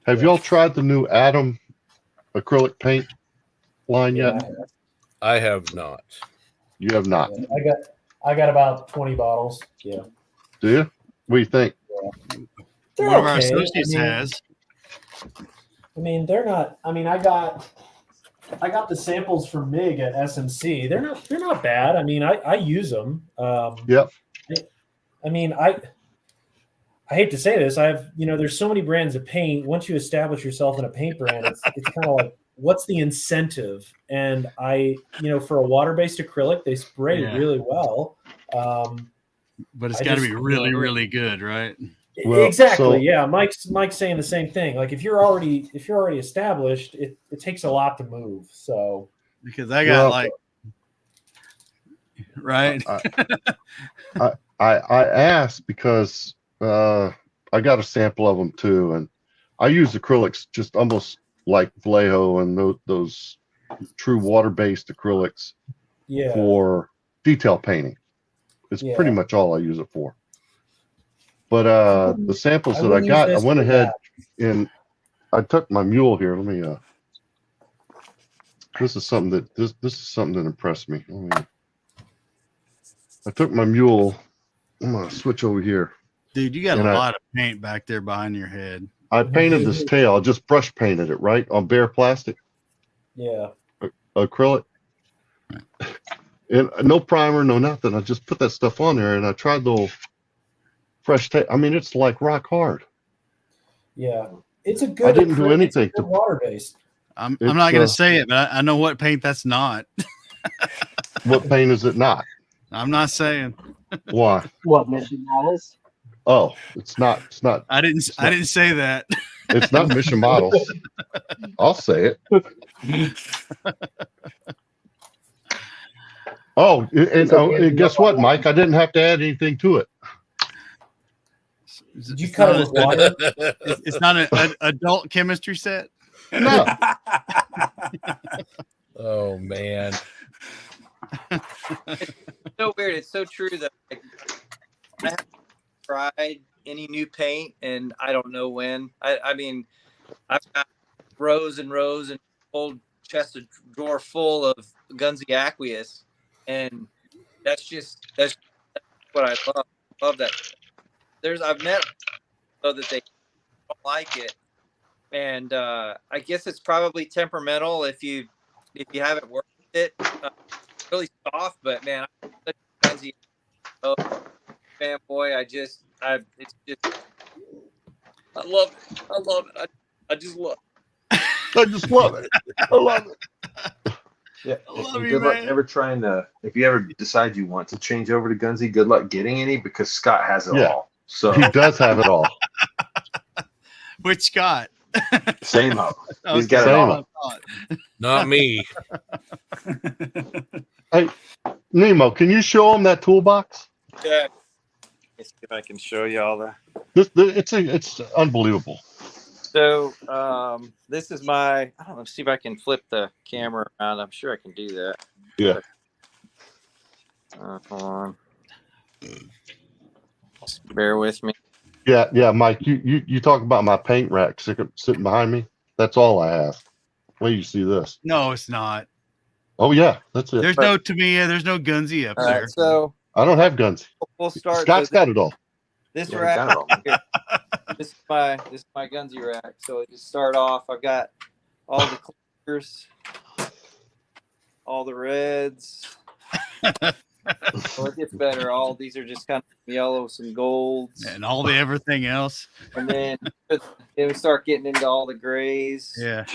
Have y'all tried the new Atom acrylic paint line yet? I have not. You have not. I got about 20 bottles. Yeah. Do you? What do you think? They're One of our okay. associates has. I mean, they're not. I mean, I got the samples from MIG at SMC. They're not bad. I mean, I use them. Yep. I mean, I hate to say this. There's so many brands of paint. Once you establish yourself in a paint brand, it's kind of like, what's the incentive? And for a water-based acrylic, they spray really well. But it's got to be really, really good, right? Well, exactly. Yeah. Mike's saying the same thing. Like if you're already established, it takes a lot to move. So because I got Right. I asked because I got a sample of them too, and I use acrylics just almost like Vallejo and those true water-based acrylics Yeah. for detail painting. It's Yeah. pretty much all I use it for. But the samples that I wouldn't use got, I this went for ahead that. and I took my mule here. Let me. This is something that this is something that impressed me. I took my mule. I'm gonna switch over here. Dude, you got And a lot of paint back there behind your head. I painted this tail. I just brush painted it right on bare plastic Yeah. acrylic, and no primer, no nothing. I just put that stuff on there, and I tried the fresh tail. I mean, it's like rock hard. Yeah. It's a good. I didn't do anything to water based. I'm not going to say it, but I know what paint that's not. What paint is it not? I'm not saying. Why? What Mission Models? Oh, it's not. It's not. I didn't say that. It's not Mission Models. I'll say it. Oh, and guess what, Mike? I didn't have to add anything to it. Did you cut it with water? It's not an adult chemistry set. No. Oh man. It's so weird. It's so true that I haven't tried any new paint, and I don't know when. I mean, I've got rows and rows and old chest of drawer full of Gunsy Aqueous, and that's what I love. Love that. I've met so that they don't like it, and I guess it's probably temperamental if you haven't worked with it. Really soft, but man, I'm such a Gunsy fanboy. I love it. I love it. I just love it. I just love it. I love it. Yeah. love And you, good luck man. ever trying to, if you ever decide you want to change over to Gunsy, good luck getting any because Scott has it Yeah. all. So He does have it all. Which Scott? same up. He's Okay. got it Same all. up. Not me. Hey, Nemo, can you show him that toolbox? Yeah. Let's see if I can show you all that. It's unbelievable. So this is my. I don't know. See if I can flip the camera around. I'm sure I can do that. Yeah. Hold on. Just bear with me. Yeah, Mike. You talk about my paint rack sitting behind me. That's all I have. Wait, you see this? No, it's not. Oh yeah, that's it. There's no Tamiya. There's no Gunsy up All there. right, so I don't have guns. we'll start. Scott's got it all. This Yeah, rack. got it all. Here. This is my Gunsy rack. So to start off, I've got all the clears, all the reds. So it gets better. All these are just kind of yellows and golds, And all the everything else. and then we start getting into all the grays. Yeah.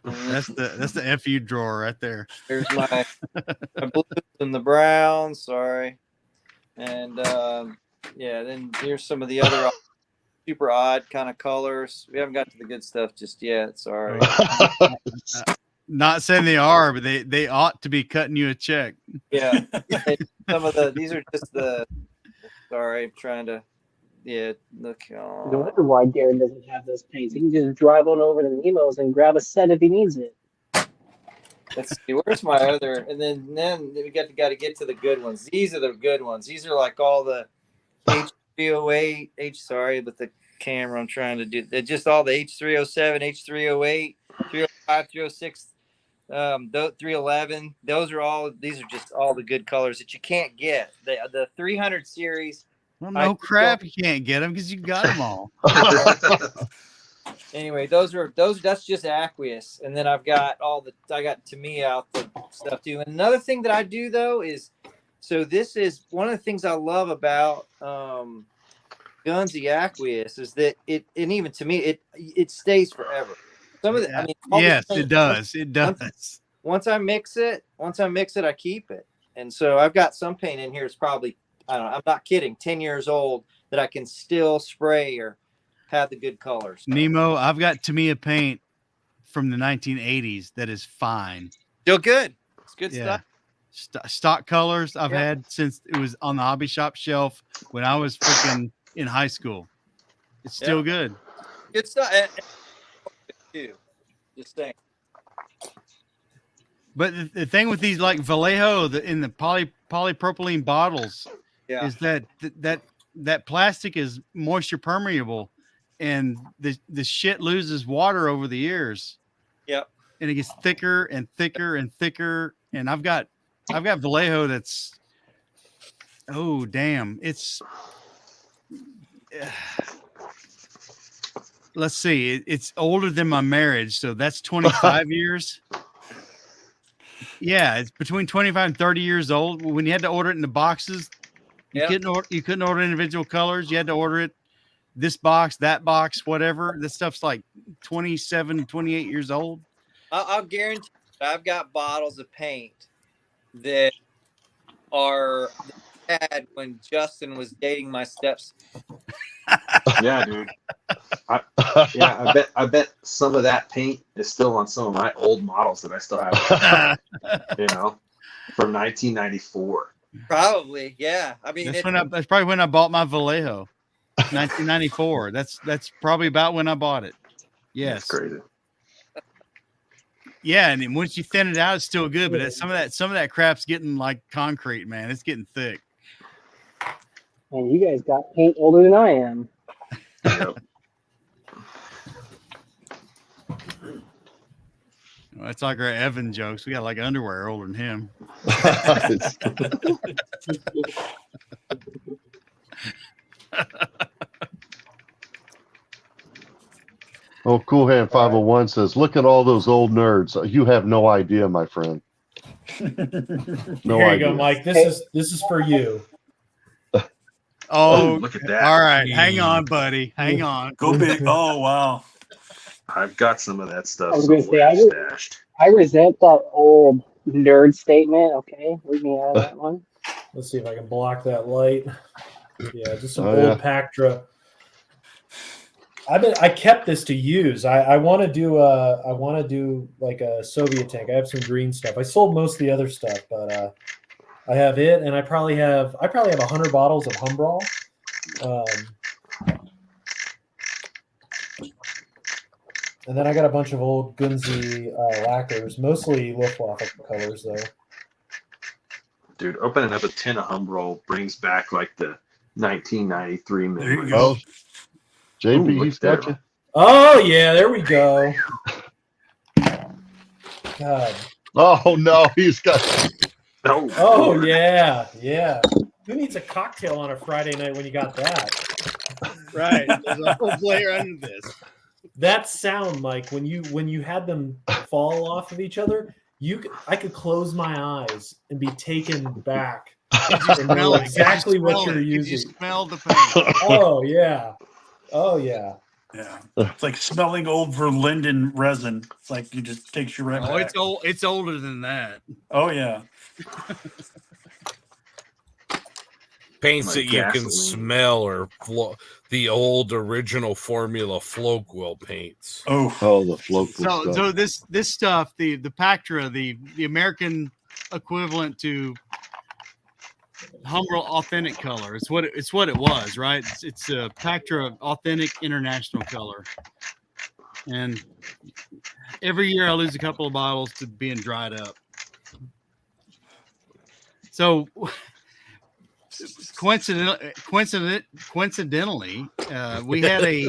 That's the FU drawer right there. There's my blues and the browns. Sorry, and yeah. Then here's some of the other super odd kind of colors. We haven't got to the good stuff just yet. Sorry. Not saying they are, but they ought to be cutting you a check. Yeah. Some of these are just the. Sorry, I'm trying to. Yeah, look. No wonder why Darren doesn't have those paints. He can just drive on over to Nemo's and grab a set if he needs it. Let's see. Where's my other? And then we got to get to the good ones. These are the good ones. These are like all the H308. Sorry, with the camera, I'm trying to do. They're just all the H307, H308, 305, 306, 311. Those are all. These are just all the good colors that you can't get. The 300 series. Well, no crap, you can't get them because you got them all. Anyway, that's just aqueous, and then I got Tamiya out the stuff too. And another thing that I do though is, so this is one of the things I love about Gunsy aqueous is that it, and even to me, it stays forever. Some of the, I mean, yes, it does. It does. Once I mix it, I keep it. And so I've got some paint in here. It's probably, I don't know, I'm not kidding, 10 years old that I can still spray or have the good colors. Nemo, I've got Tamiya paint from the 1980s that is fine. Still good. It's good Yeah. stuff. stock colors I've had since it was on the hobby shop shelf when I was freaking in high school. It's still good. Good stuff. And too. Just saying. But the thing with these like Vallejo in the polypropylene bottles is that plastic is moisture permeable, and the shit loses water over the years. Yep. And it gets thicker and thicker and thicker. And I've got Vallejo that's, oh damn, it's let's see, it's older than my marriage, so that's 25 years. Yeah, it's between 25 and 30 years old. When you had to order it in the boxes, you couldn't order individual colors. You had to order it this box, that box, whatever. This stuff's like 27, 28 years old. I'll guarantee you, I've got bottles of paint that are had when Justin was dating my stepson. Yeah, dude. I bet some of that paint is still on some of my old models that I still have. From 1994. Probably, yeah. I mean, that's probably when I bought my Vallejo, 1994. That's probably about when I bought it. Yes, that's crazy. Yeah, and then once you thin it out, it's still good. But some of that crap's getting like concrete, man. It's getting thick. And you guys got paint older than I am. Well, it's like our Evan jokes. We got like underwear older than him. Oh, Cool Hand 501 says, "Look at all those old nerds. You have no idea, my friend." No Here you idea. go, Mike. This is for you. Oh, look at that. All right, hang on, buddy. Hang on. Go big. Oh, wow. I've got some of that stuff I was gonna say, stashed. I resent that old nerd statement. Okay, leave me out of that one. Let's see if I can block that light. Yeah, just some Oh, old yeah. Pactra. I kept this to use. I want to do like a Soviet tank. I have some green stuff. I sold most of the other stuff, but I have it, and I probably have 100 bottles of Humbrol. And then I got a bunch of old Gunzi lacquers, mostly Luftwaffe colors though. Dude, opening up a tin of Humbrol brings back like the 1993 There you memories. go. JP, Ooh, he's look got there. you. Oh yeah, there we go. God. Oh no, he's got. Oh yeah, yeah. Who needs a cocktail on a Friday night when you got that? Right. There's a whole layer under this. That sound, Mike, when you had them fall off of each other, I could close my eyes and be taken back and know exactly what you're using. You smell the paint. Oh yeah. Oh yeah. Yeah. It's like smelling old Verlinden resin. It's like it just takes you right Oh, back. it's old. It's older than that. Oh yeah. Paints Like that you can gasoline. smell or the old original formula Floquil paints. Oh, the Floquil stuff. So this stuff, the Pactra, the American equivalent to Humbrol Authentic color. It's what it was, right? It's a Pactra Authentic International color, and every year I lose a couple of bottles to being dried up. So coincidentally, we had a.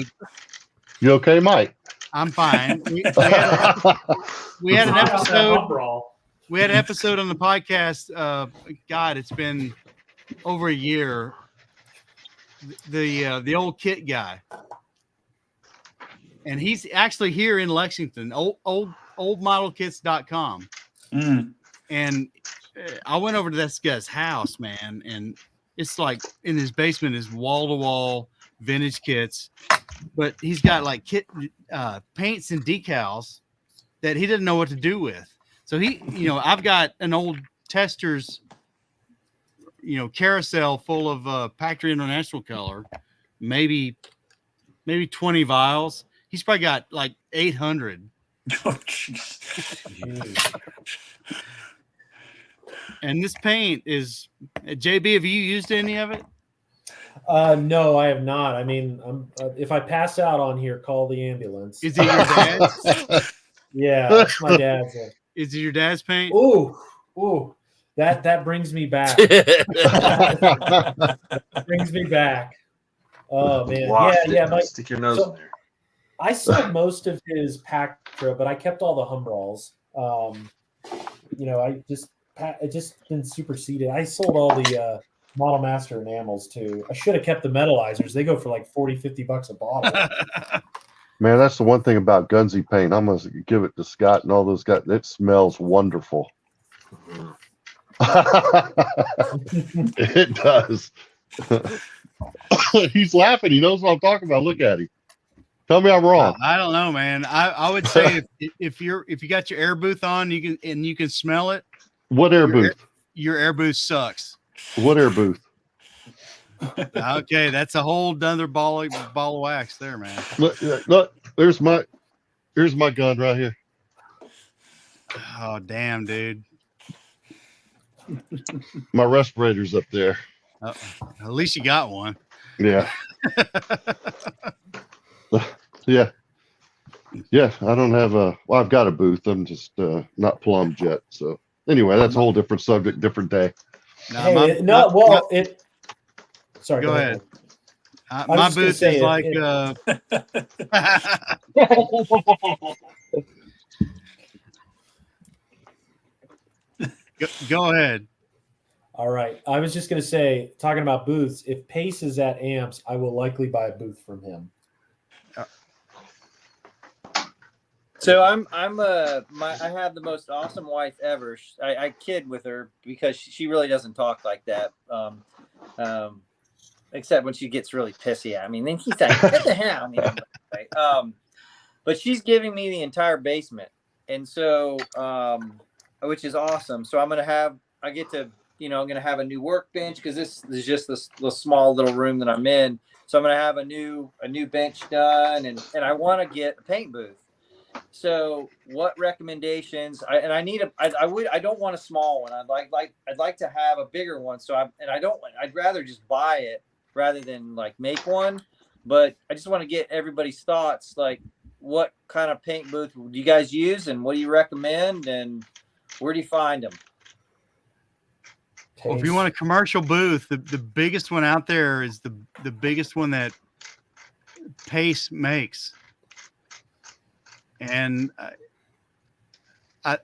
You okay, Mike? I'm fine. We had an episode. We had an episode on the podcast. God, it's been over a year. The old kit guy, and he's actually here in Lexington. Oldmodelkits.com. And I went over to this guy's house, man, and it's like in his basement is wall to wall vintage kits, but he's got like kit paints and decals that he didn't know what to do with. So I've got an old Tester's, carousel full of Pactra International color, maybe 20 vials. He's probably got like 800. Oh, jeez. And this paint is, JB, have you used any of it? No, I have not. I mean, if I pass out on here, call the ambulance. Is it your dad's? Yeah, it's my dad's. Is it your dad's paint? Ooh, that brings me back. That brings me back. Oh man, yeah. Stick your nose in there. I sold most of his Pactra, but I kept all the Humbrals. It just been superseded. I sold all the Model Master enamels too. I should have kept the metallizers. They go for like $40-$50 a bottle. Man, that's the one thing about Gunsy paint. I'm gonna give it to Scott and all those guys. It smells wonderful. It does. He's laughing. He knows what I'm talking about. Look at him. Tell me I'm wrong. I don't know, man. I would say if you got your air booth on, you can smell it. What air booth? Your air booth sucks. What air booth? Okay, that's a whole other ball of wax there, man. Look, here's my gun right here. Oh damn, dude. My respirator's up there. At least you got one. Yeah. Yeah. I don't have I've got a booth. I'm just not plumbed yet. So anyway, that's a whole different subject, different day. Sorry. Go ahead. My booth is like Go ahead. All right. I was just going to say, talking about booths, if Pace is at Amps, I will likely buy a booth from him. So I have the most awesome wife ever. I kid with her because she really doesn't talk like that. Except when she gets really pissy at me. And then he's like, what the hell? But she's giving me the entire basement. And so, which is awesome. So I'm going to have a new workbench because this is just this small little room that I'm in. So I'm going to have a new bench done. And I want to get a paint booth. So what recommendations? I don't want a small one. I'd like to have a bigger one. I'd rather just buy it rather than like make one, but I just want to get everybody's thoughts. Like, what kind of paint booth do you guys use, and what do you recommend, and where do you find them? Well, if you want a commercial booth, the biggest one out there is the biggest one that Pace makes, and I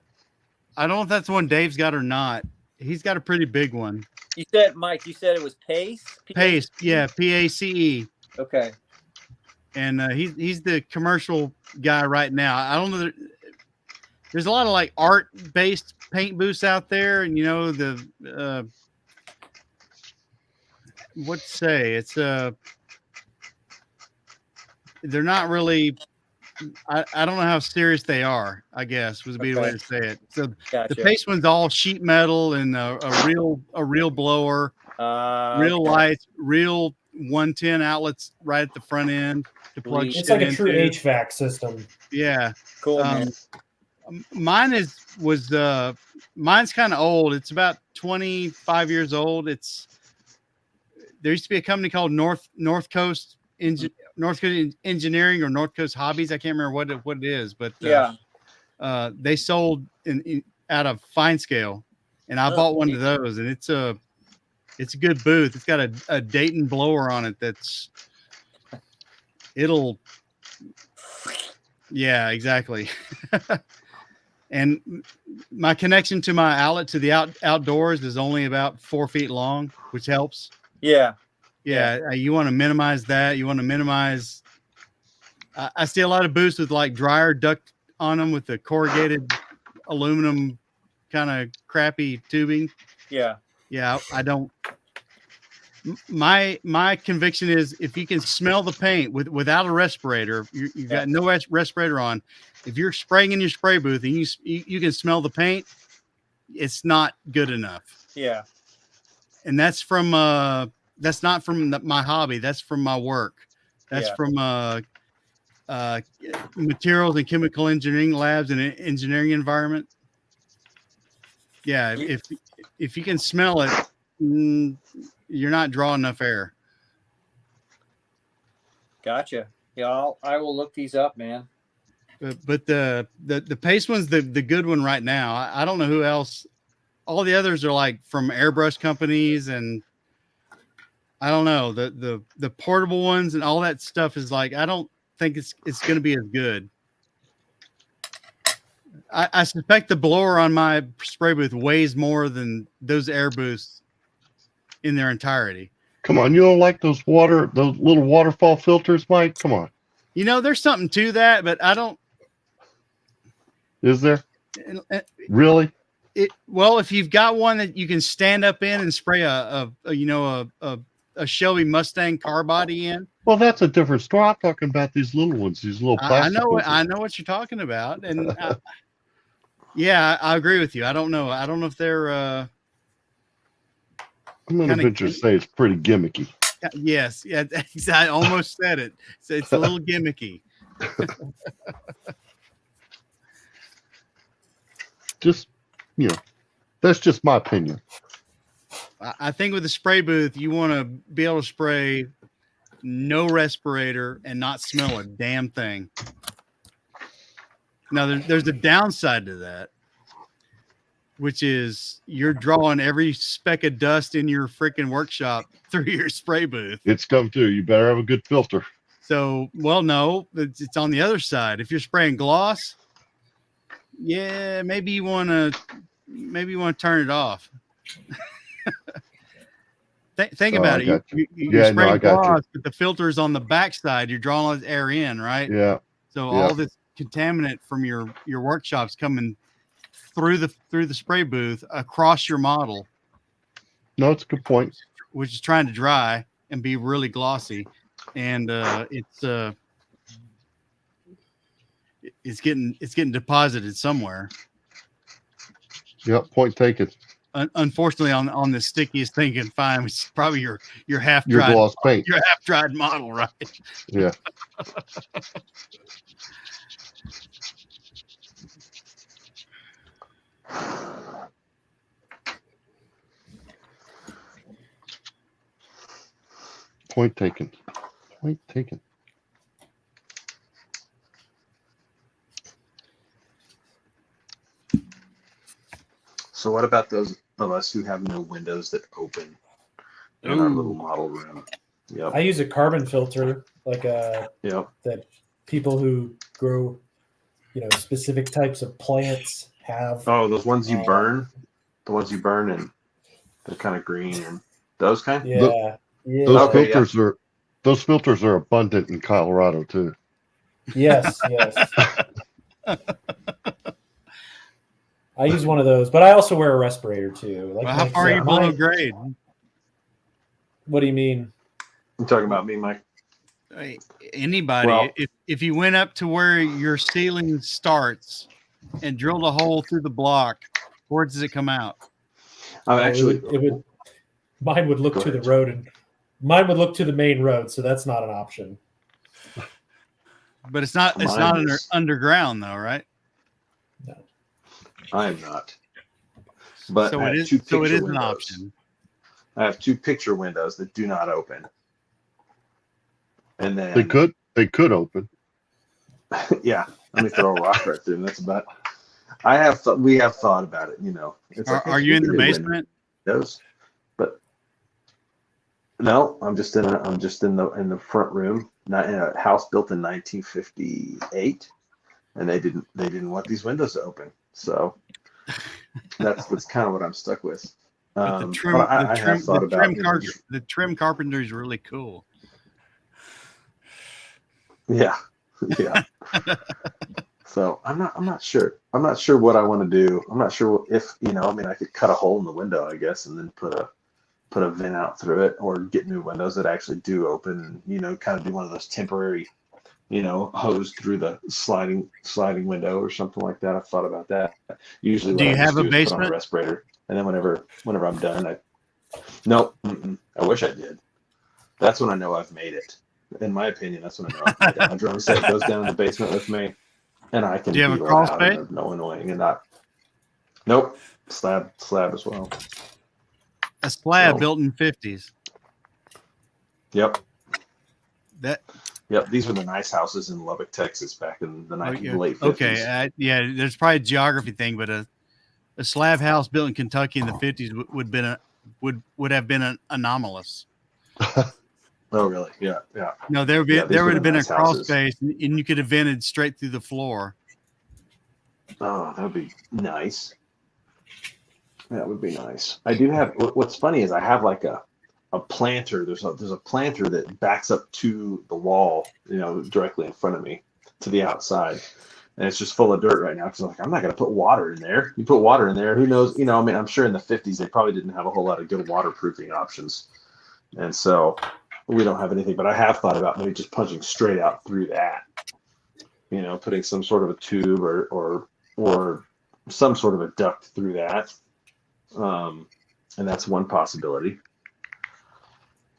don't know if that's the one Dave's got or not. He's got a pretty big one. You said, Mike, it was Pace? Pace, yeah, Pace. Okay. And he's the commercial guy right now. I don't know. There's a lot of like art-based paint booths out there, and what to say? It's they're not really. I don't know how serious they are, I guess would be the way to say it. So Gotcha. The Pace one's all sheet metal and a real blower, real lights, real 110 outlets right at the front end to plug It's shit like a into. true HVAC system. Yeah. Cool, man. Mine's kind of old. It's about 25 years old. There used to be a company called North Coast Engineering or North Coast Hobbies. I can't remember what it is, but they sold out of Fine Scale, and I bought one of those, and it's a good booth. It's got a Dayton blower on it. Yeah, exactly. And my connection to my outlet to the outdoors is only about 4 feet long, which helps. Yeah. You want to minimize that. You want to minimize. I see a lot of booths with like dryer duct on them with the corrugated aluminum kind of crappy tubing. Yeah. I don't. My conviction is if you can smell the paint without a respirator, you've got no respirator on. If you're spraying in your spray booth and you can smell the paint, it's not good enough. Yeah. And that's from that's not from my hobby. That's from my work. That's from materials and chemical engineering labs and engineering environment. Yeah, if you can smell it, you're not drawing enough air. Gotcha. Yeah, I will look these up, man. But the paste one's the good one right now. I don't know who else. All the others are like from airbrush companies, and I don't know, the portable ones and all that stuff is like, I don't think it's going to be as good. I suspect the blower on my spray booth weighs more than those air booths in their entirety. Come on, you don't like those little waterfall filters, Mike? Come on. You know, there's something to that, but I don't. Is there? Really? Well, if you've got one that you can stand up in and spray a Shelby Mustang car body in. Well, that's a different story. I'm talking about these little ones, these little plastic ones. I know what you're talking about, and yeah, I agree with you. I don't know if they're. I'm going to venture to say it's pretty gimmicky. Yes, yeah, I almost said it. So it's a little gimmicky. Just, that's just my opinion. I think with the spray booth, you want to be able to spray no respirator and not smell a damn thing. Now, there's a downside to that, which is you're drawing every speck of dust in your freaking workshop through your spray booth. It's come through. You better have a good filter. So, well, no, it's on the other side. If you're spraying gloss, yeah, maybe you want to turn it off. Think about it. You spray gloss, but the filter's on the backside. You're drawing all this air in, right? Yeah. So all this contaminant from your workshop's coming through the spray booth across your model. No, it's a good point. Which is trying to dry and be really glossy, and it's getting deposited somewhere. Yep, point taken. Unfortunately, on the stickiest thing you can find, which is probably your half Your dried gloss paint. your half dried model, right? Yeah. Point taken. Point taken. So what about those of us who have no windows that open in our little model room? Yep. I use a carbon filter, like that people who grow, specific types of plants have. Oh, those ones you burn, and they're kind of green and those kind. Yeah. Those filters are abundant in Colorado too. Yes. I use one of those, but I also wear a respirator too. Well, how far are you below grade? What do you mean? I'm talking about me, Mike. Anybody, Well, if you went up to where your ceiling starts and drilled a hole through the block, where does it come out? Mine would look to the road, and mine would look to the main road, so that's not an option. But it's not underground though, right? No. I am not. But So I it have is. two So it picture is an windows. option. I have two picture windows that do not open. And then They could open. yeah, let me throw a rock right through them. That's about. We have thought about it. It's Are you in the basement? Those, but no, I'm just in the front room, not in a house built in 1958, and they didn't want these windows to open. So that's kind of what I'm stuck with. But the trim carpentry is really cool. Yeah. So I'm not sure. I'm not sure what I want to do. I'm not sure if I could cut a hole in the window, I guess, and then put a vent out through it, or get new windows that actually do open. Kind of do one of those temporary, hose through the sliding window or something like that. I've thought about that. Usually, Do you have a put on basement? a respirator, and then whenever I'm done, I wish I did. That's when I know I've made it. In my opinion, that's when I know I've made it. My drum set goes down in the basement with me, and I can. Do you have a be crawl loud space? and no annoying and not. Nope. Slab as well. A slab So- built in 50s. Yep. That. Yep. These were the nice houses in Lubbock, Texas, back in the late 50s. Okay. Yeah. There's probably a geography thing, but a slab house built in Kentucky in the 50s would have been anomalous. Oh, really? Yeah. Yeah. No, there Yeah, these would were have the been nice a crawl houses. space, and you could have vented straight through the floor. Oh, that would be nice. That would be nice. I do have. What's funny is I have like a planter. There's a planter that backs up to the wall, directly in front of me to the outside, and it's just full of dirt right now. Because I'm not going to put water in there. You put water in there, who knows? I'm sure in the 50s they probably didn't have a whole lot of good waterproofing options, and so we don't have anything. But I have thought about maybe just punching straight out through that. Putting some sort of a tube or some sort of a duct through that. And that's one possibility.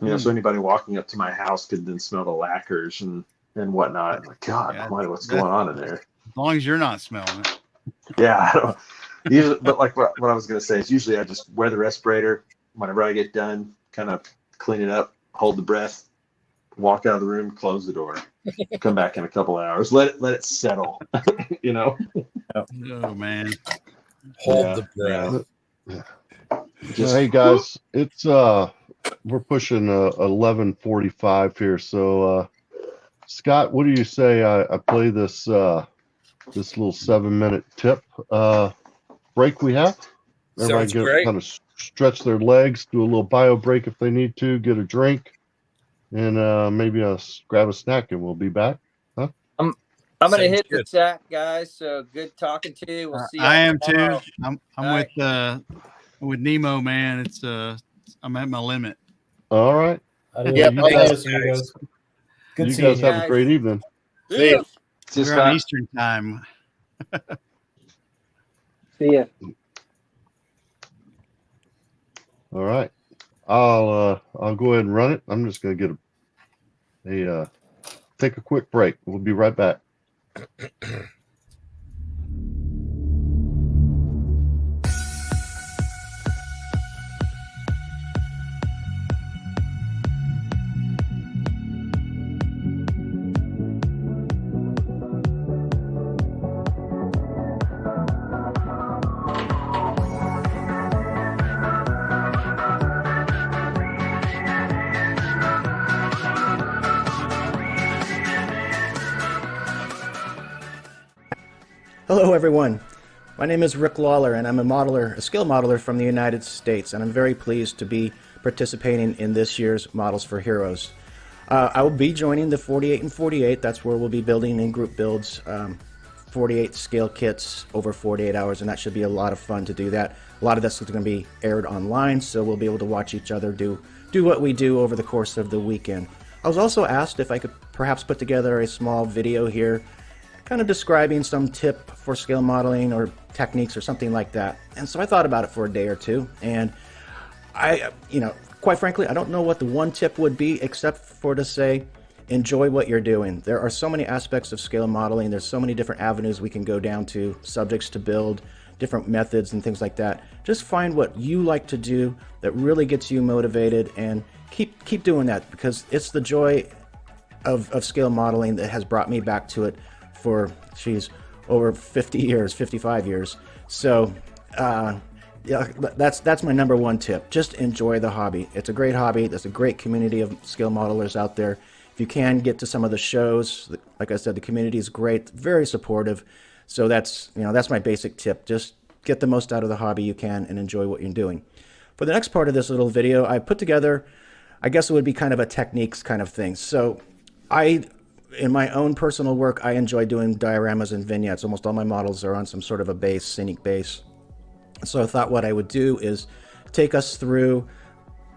So anybody walking up to my house could then smell the lacquers and whatnot. I'm like, God, Almighty, what's going on in there? As long as you're not smelling it. Yeah, I don't usually, but like what I was gonna say is usually I just wear the respirator whenever I get done, kind of clean it up, hold the breath, walk out of the room, close the door, come back in a couple of hours, let it settle. Oh man, Hold the breath. Hey guys, it's we're pushing 11:45 here. So Scott, what do you say I play this this little 7-minute tip break we have? Everybody Sounds great. kind of stretch their legs, do a little bio break if they need to, get a drink, and maybe grab a snack, and we'll be back. Huh? I'm gonna Sounds hit the good. sack, guys. So good talking to you. We'll see you. I am too. tomorrow. I'm All right. with Nemo, man. It's I'm at my limit. All right. Adios, Yep, adios, thanks, amigos. Good You seeing guys you. have a great evening. See ya. Just We're on Eastern time. See ya. All right. I'll go ahead and run it. I'm just gonna get a take a quick break. We'll be right back. Hello, everyone. My name is Rick Lawler, and I'm a skill modeler from the United States, and I'm very pleased to be participating in this year's Models for Heroes. I will be joining the 48 and 48. That's where we'll be building in group builds, 48 scale kits over 48 hours, and that should be a lot of fun to do that. A lot of this is going to be aired online, so we'll be able to watch each other do what we do over the course of the weekend. I was also asked if I could perhaps put together a small video here kind of describing some tip for scale modeling or techniques or something like that. And so I thought about it for a day or two, and quite frankly, I don't know what the one tip would be except for to say, enjoy what you're doing. There are so many aspects of scale modeling. There's so many different avenues we can go down to, subjects to build, different methods and things like that. Just find what you like to do that really gets you motivated, and keep doing that, because it's the joy of scale modeling that has brought me back to it for, over 50 years, 55 years. So yeah, that's my number one tip. Just enjoy the hobby. It's a great hobby. There's a great community of scale modelers out there. If you can get to some of the shows, like I said, the community is great, very supportive. So that's my basic tip. Just get the most out of the hobby you can and enjoy what you're doing. For the next part of this little video, I put together, I guess it would be kind of a techniques kind of thing. So in my own personal work, I enjoy doing dioramas and vignettes. Almost all my models are on some sort of a base, scenic base. So I thought what I would do is take us through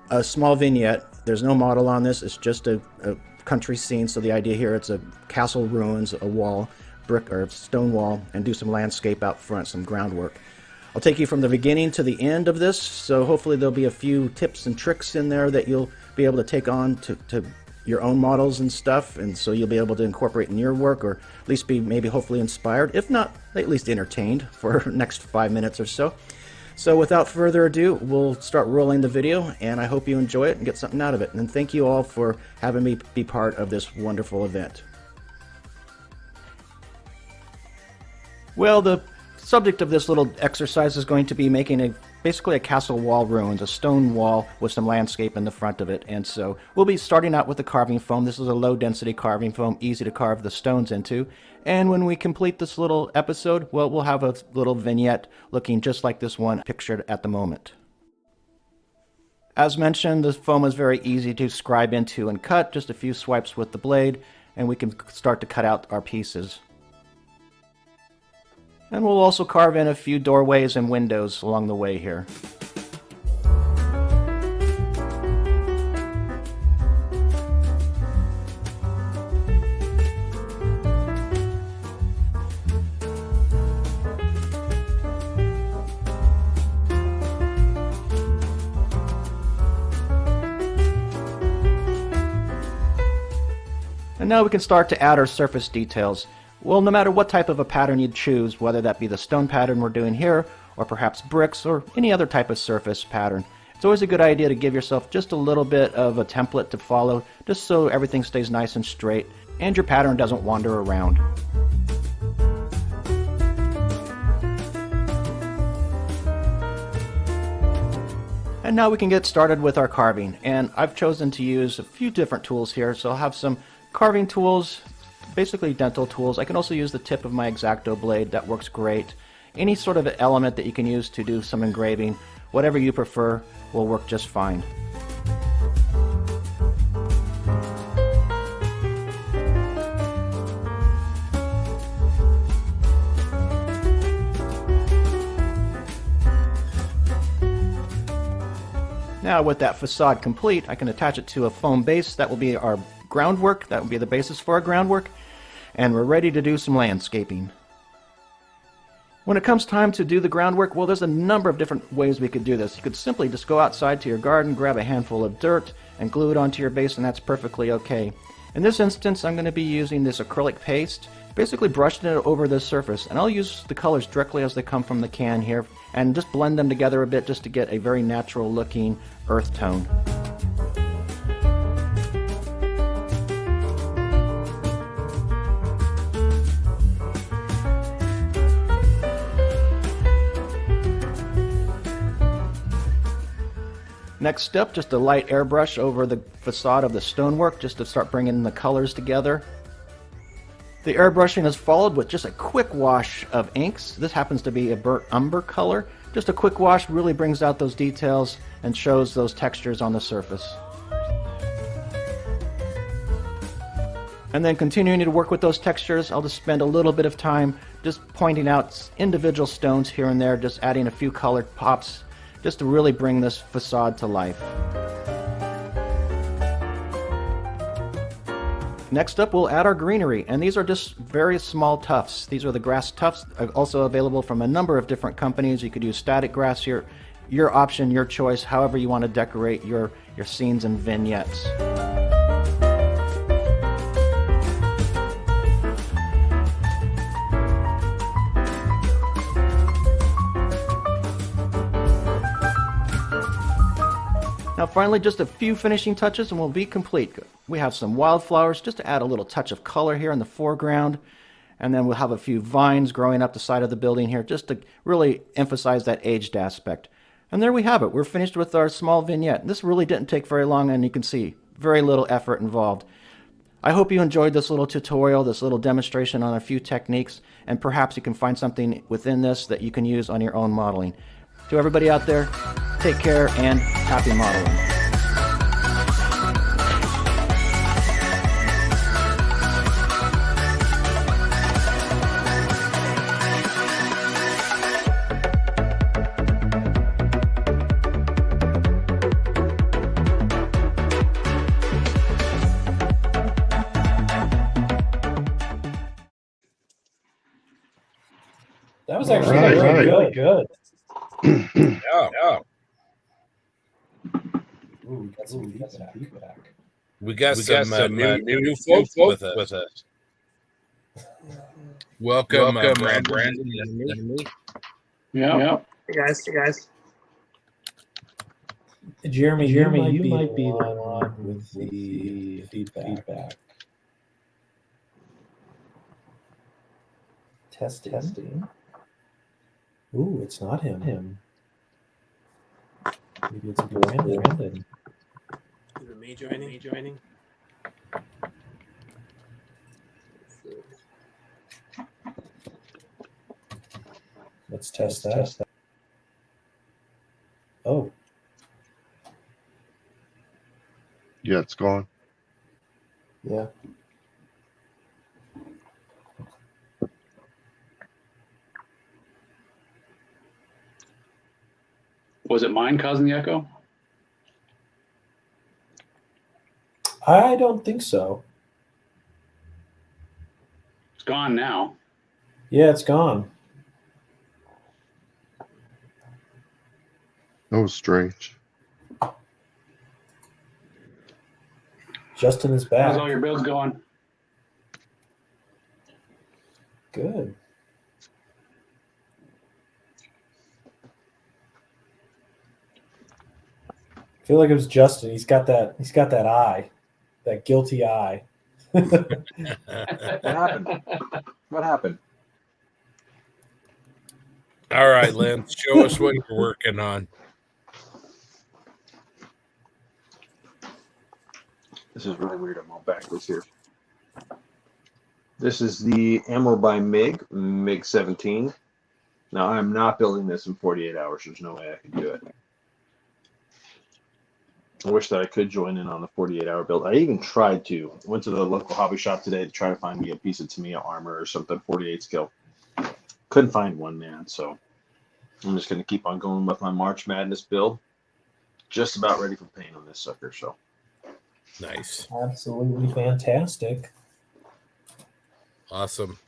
a small vignette. There's no model on this. It's just a country scene. So the idea here, it's a castle ruins, a wall, brick or stone wall, and do some landscape out front, some groundwork. I'll take you from the beginning to the end of this. So hopefully there'll be a few tips and tricks in there that you'll be able to take on to your own models and stuff, and so you'll be able to incorporate in your work, or at least be maybe hopefully inspired, if not at least entertained for the next 5 minutes or so. So without further ado, we'll start rolling the video, and I hope you enjoy it and get something out of it. And thank you all for having me be part of this wonderful event. Well, the subject of this little exercise is going to be making basically a castle wall ruins, a stone wall with some landscape in the front of it. And so we'll be starting out with the carving foam. This is a low density carving foam, easy to carve the stones into. And when we complete this little episode, well, we'll have a little vignette looking just like this one pictured at the moment. As mentioned, the foam is very easy to scribe into and cut, just a few swipes with the blade, and we can start to cut out our pieces. And we'll also carve in a few doorways and windows along the way here. And now we can start to add our surface details. Well, no matter what type of a pattern you choose, whether that be the stone pattern we're doing here, or perhaps bricks, or any other type of surface pattern, it's always a good idea to give yourself just a little bit of a template to follow, just so everything stays nice and straight, and your pattern doesn't wander around. And now we can get started with our carving, and I've chosen to use a few different tools here, so I'll have some carving tools, basically dental tools. I can also use the tip of my X-Acto blade, that works great. Any sort of element that you can use to do some engraving, whatever you prefer, will work just fine. Now with that facade complete, I can attach it to a foam base. That will be our groundwork, that will be the basis for our groundwork, and we're ready to do some landscaping. When it comes time to do the groundwork, well, there's a number of different ways we could do this. You could simply just go outside to your garden, grab a handful of dirt, and glue it onto your base, and that's perfectly okay. In this instance, I'm going to be using this acrylic paste, basically brushing it over the surface, and I'll use the colors directly as they come from the can here, and just blend them together a bit just to get a very natural looking earth tone. Next step, just a light airbrush over the facade of the stonework just to start bringing the colors together. The airbrushing is followed with just a quick wash of inks. This happens to be a burnt umber color. Just a quick wash really brings out those details and shows those textures on the surface. And then continuing to work with those textures, I'll just spend a little bit of time just pointing out individual stones here and there, just adding a few colored pops just to really bring this facade to life. Next up, we'll add our greenery, and these are just very small tufts. These are the grass tufts, also available from a number of different companies. You could use static grass here, your option, your choice, however you want to decorate your scenes and vignettes. Now finally, just a few finishing touches and we'll be complete. We have some wildflowers just to add a little touch of color here in the foreground. And then we'll have a few vines growing up the side of the building here just to really emphasize that aged aspect. And there we have it. We're finished with our small vignette. This really didn't take very long, and you can see very little effort involved. I hope you enjoyed this little tutorial, this little demonstration on a few techniques, and perhaps you can find something within this that you can use on your own modeling. To everybody out there, take care and happy modeling. That was actually really good. Yeah. Ooh, we got some feedback. We got some new folks with us. Welcome, Brandon. Yeah. Hey guys. Jeremy, you might be the one with the feedback. Testing. Ooh, it's not him. Maybe it's Brandon. Is it me joining? Let's test that. Oh. Yeah, it's gone. Yeah. Was it mine causing the echo? I don't think so. It's gone now. Yeah, it's gone. That was strange. Justin is back. How's all your builds going? Good. I feel like it was Justin. He's got that eye, that guilty eye. What happened? What happened? All right, Lynn, show us what you're working on. This is really weird. I'm all backwards here. This is the Ammo by MiG 17. Now, I'm not building this in 48 hours. There's no way I can do it. I wish that I could join in on the 48-hour build. I even tried to. I went to the local hobby shop today to try to find me a piece of Tamiya armor or something, 48 scale. Couldn't find one, man. So I'm just going to keep on going with my March Madness build. Just about ready for paint on this sucker. So nice. Absolutely fantastic. Awesome.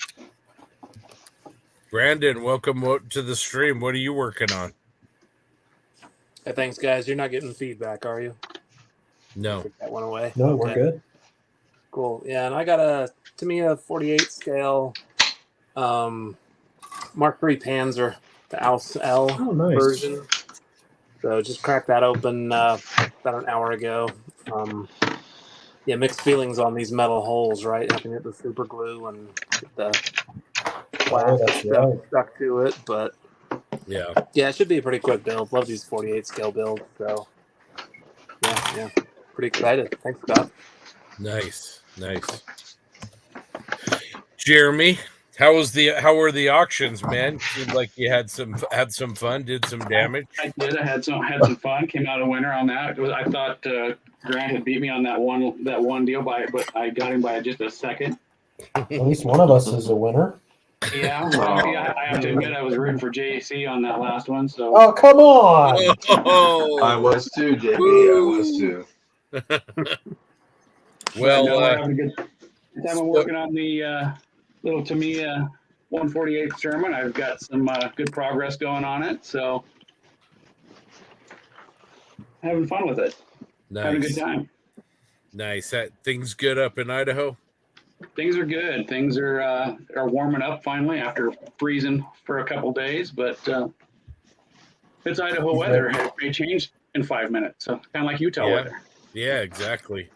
Brandon, welcome to the stream. What are you working on? Hey, thanks, guys. You're not getting feedback, are you? No. That went away. No, we're good. Cool. Yeah, and I got a Tamiya 48 scale Mark III Panzer, the Aus L version. So just cracked that open about an hour ago. Yeah, mixed feelings on these metal holes, right? Having to get the super glue and get the plastic stuff stuck to it, but yeah, it should be a pretty quick build. Love these 48 scale builds, so yeah, pretty excited. Thanks, Scott. Nice. Jeremy, how were the auctions, man? Seemed like you had some fun, did some damage. I did. I had some fun. Came out a winner on that. I thought Grant had beat me on that one deal but I got him by just a second. At least one of us is a winner. Yeah, I have to admit I was rooting for JC on that last one. So. Oh, come on! Oh. I was too, JB. I was too. Well, I'm having a good time. I'm working on the little Tamiya 148 Sherman. I've got some good progress going on it, so having fun with it. Nice. Having a good time. Nice. Things good up in Idaho? Things are good. Things are warming up finally after freezing for a couple days, but it's Idaho weather. It may change in 5 minutes, so kind of like Utah weather. Yeah, exactly.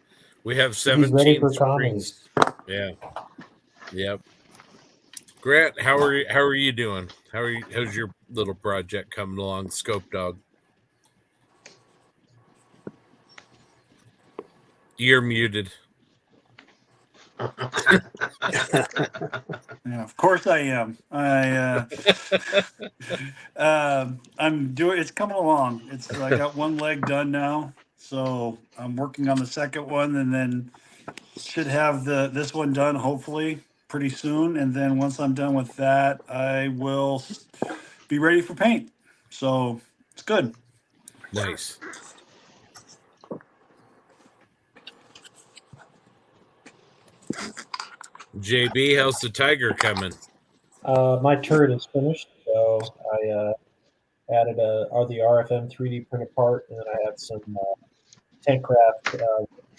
We have He's ready 17 for degrees. Yeah. Yep. Grant, how are you doing? How's your little project coming along, Scope Dog? You're muted. Yeah, of course I am. I'm doing. It's coming along. I got one leg done now, so I'm working on the second one, and then should have this one done hopefully pretty soon. And then once I'm done with that, I will be ready for paint. So it's good. Nice. JB, how's the Tiger coming? My turret is finished, so I added the RFM 3D printed part, and then I have some Tankcraft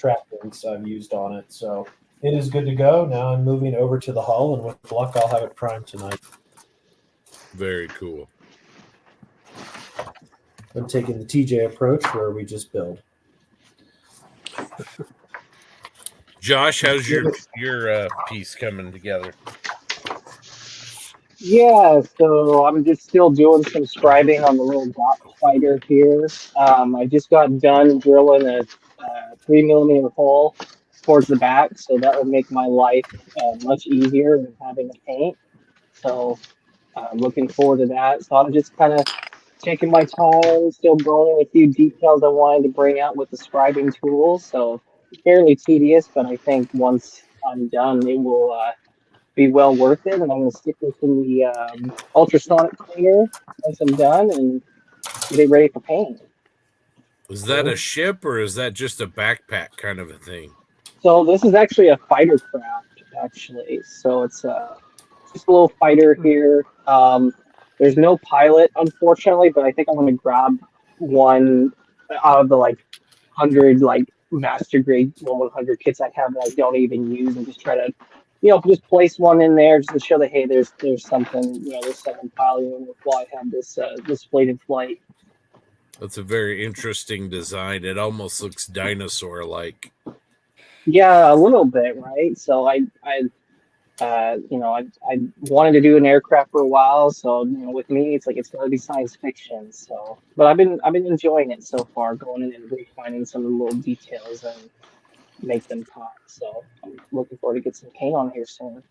attractants I've used on it. So it is good to go. Now I'm moving over to the hull, and with luck, I'll have it primed tonight. Very cool. I'm taking the TJ approach where we just build. Josh, how's your piece coming together? Yeah, so I'm just still doing some scribing on the little dot fighter here. I just got done drilling a 3mm hole towards the back, so that would make my life much easier than having to paint. So I'm looking forward to that. So I'm just kind of taking my time, still going a few details I wanted to bring out with the scribing tool. So fairly tedious, but I think once I'm done, it will be well worth it. And I'm going to stick this in the ultrasonic cleaner once I'm done and get it ready for paint. Is that a ship or is that just a backpack kind of a thing? So this is actually a fighter craft, actually. So it's just a little fighter here. There's no pilot, unfortunately, but I think I'm going to grab one out of the 100 master grade 100 kits I have that I don't even use, and just try to, just place one in there just to show that, hey, there's something, there's something piloting while I have this displayed in flight. That's a very interesting design. It almost looks dinosaur-like. Yeah, a little bit, right? So I wanted to do an aircraft for a while, so with me, it's it's got to be science fiction. So, but I've been enjoying it so far, going in and refining some of the little details and make them pop. So I'm looking forward to get some paint on here soon.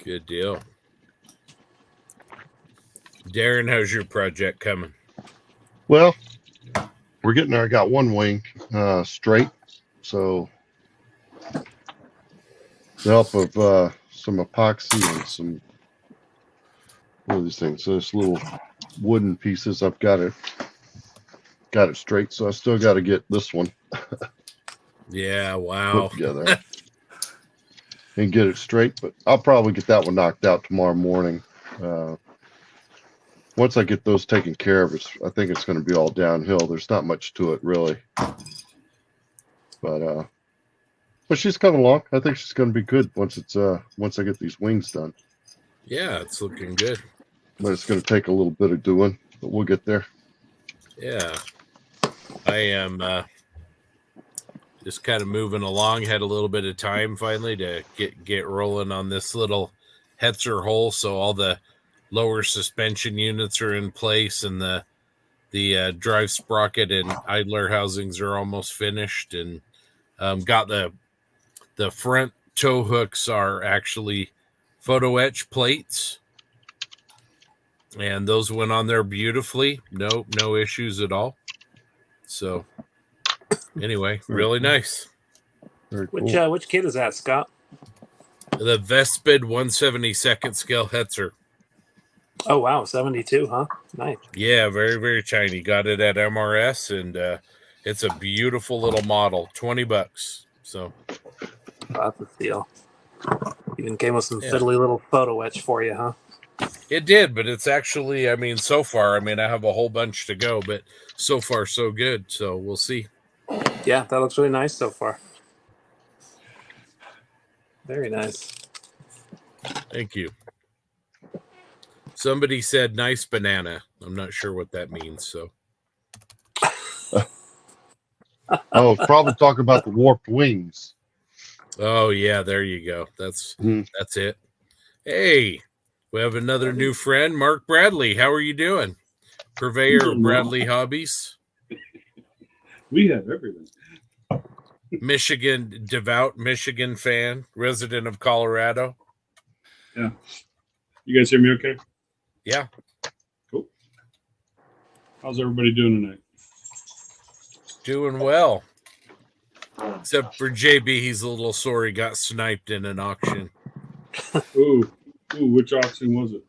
Good deal. Darren, how's your project coming? Well, we're getting there. I got one wing straight, so the help of some epoxy and some what are these things? So this little wooden pieces. I've got it straight. So I still got to get this one. Yeah, wow. Put together and get it straight. But I'll probably get that one knocked out tomorrow morning. Once I get those taken care of, I think it's going to be all downhill. There's not much to it really, but she's coming along. I think she's going to be good once I get these wings done. Yeah, it's looking good. But it's going to take a little bit of doing, but we'll get there. Yeah, I am just kind of moving along. Had a little bit of time finally to get rolling on this little Hetzer hole, so all the lower suspension units are in place, and the drive sprocket and idler housings are almost finished, and got the front tow hooks are actually photo etch plates, and those went on there beautifully. No issues at all. So anyway, really nice. Very cool. Which kit is that, Scott? The Vespid 172nd scale Hetzer. Oh wow, 72, huh? Nice. Yeah, very, very shiny. Got it at MRS, and it's a beautiful little model. $20. So that's a steal. Even came with some fiddly little photo etch for you, huh? It did, but it's actually, so far, I have a whole bunch to go, but so far so good. So we'll see. Yeah, that looks really nice so far. Very nice. Thank you. Somebody said nice banana. I'm not sure what that means. So, probably talking about the warped wings. Oh yeah, there you go. That's it. Hey, we have another new friend, Mark Bradley. How are you doing? Purveyor of Bradley Hobbies. We have everything. Devout Michigan fan, resident of Colorado. Yeah. You guys hear me okay? Yeah. Cool. How's everybody doing tonight? Doing well. Except for JB, he's a little sore. He got sniped in an auction. Ooh, which auction was it?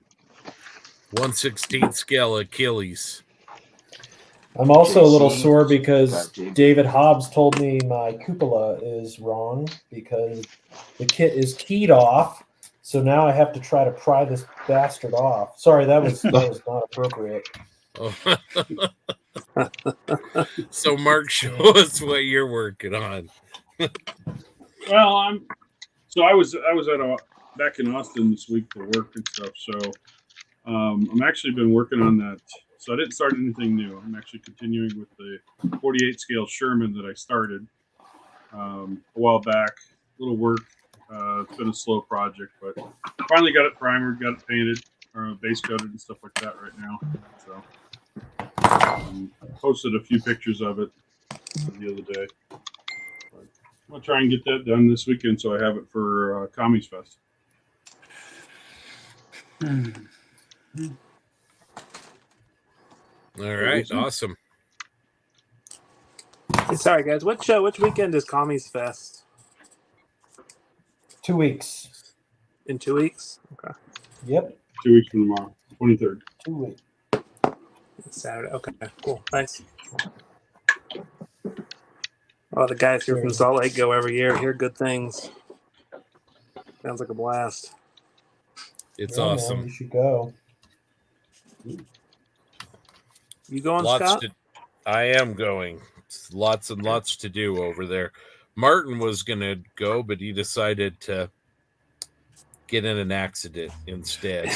1/16 scale Achilles. I'm also a little sore because David Hobbs told me my cupola is wrong because the kit is keyed off. So now I have to try to pry this bastard off. Sorry, that was not appropriate. Oh. So, Mark, show us what you're working on. Well, I was back in Austin this week for work and stuff. So I'm actually been working on that. So I didn't start anything new. I'm actually continuing with the 48 scale Sherman that I started a while back. A little work. It's been a slow project, but finally got it primered, got it painted, or base coated and stuff like that right now. So posted a few pictures of it the other day. But I'm gonna try and get that done this weekend so I have it for Commies Fest. All right, awesome. Sorry, guys. Which weekend is Commies Fest? 2 weeks. In 2 weeks? Okay. Yep. 2 weeks from tomorrow, 23rd. 2 weeks. Saturday. Okay, cool. Thanks. Well, the guys here from Salt Lake go every year. Hear good things. Sounds like a blast. It's Yeah, awesome. man, you should go. You going, Lots Scott? I am going. Lots and lots to do over there. Martin was going to go, but he decided to get in an accident instead.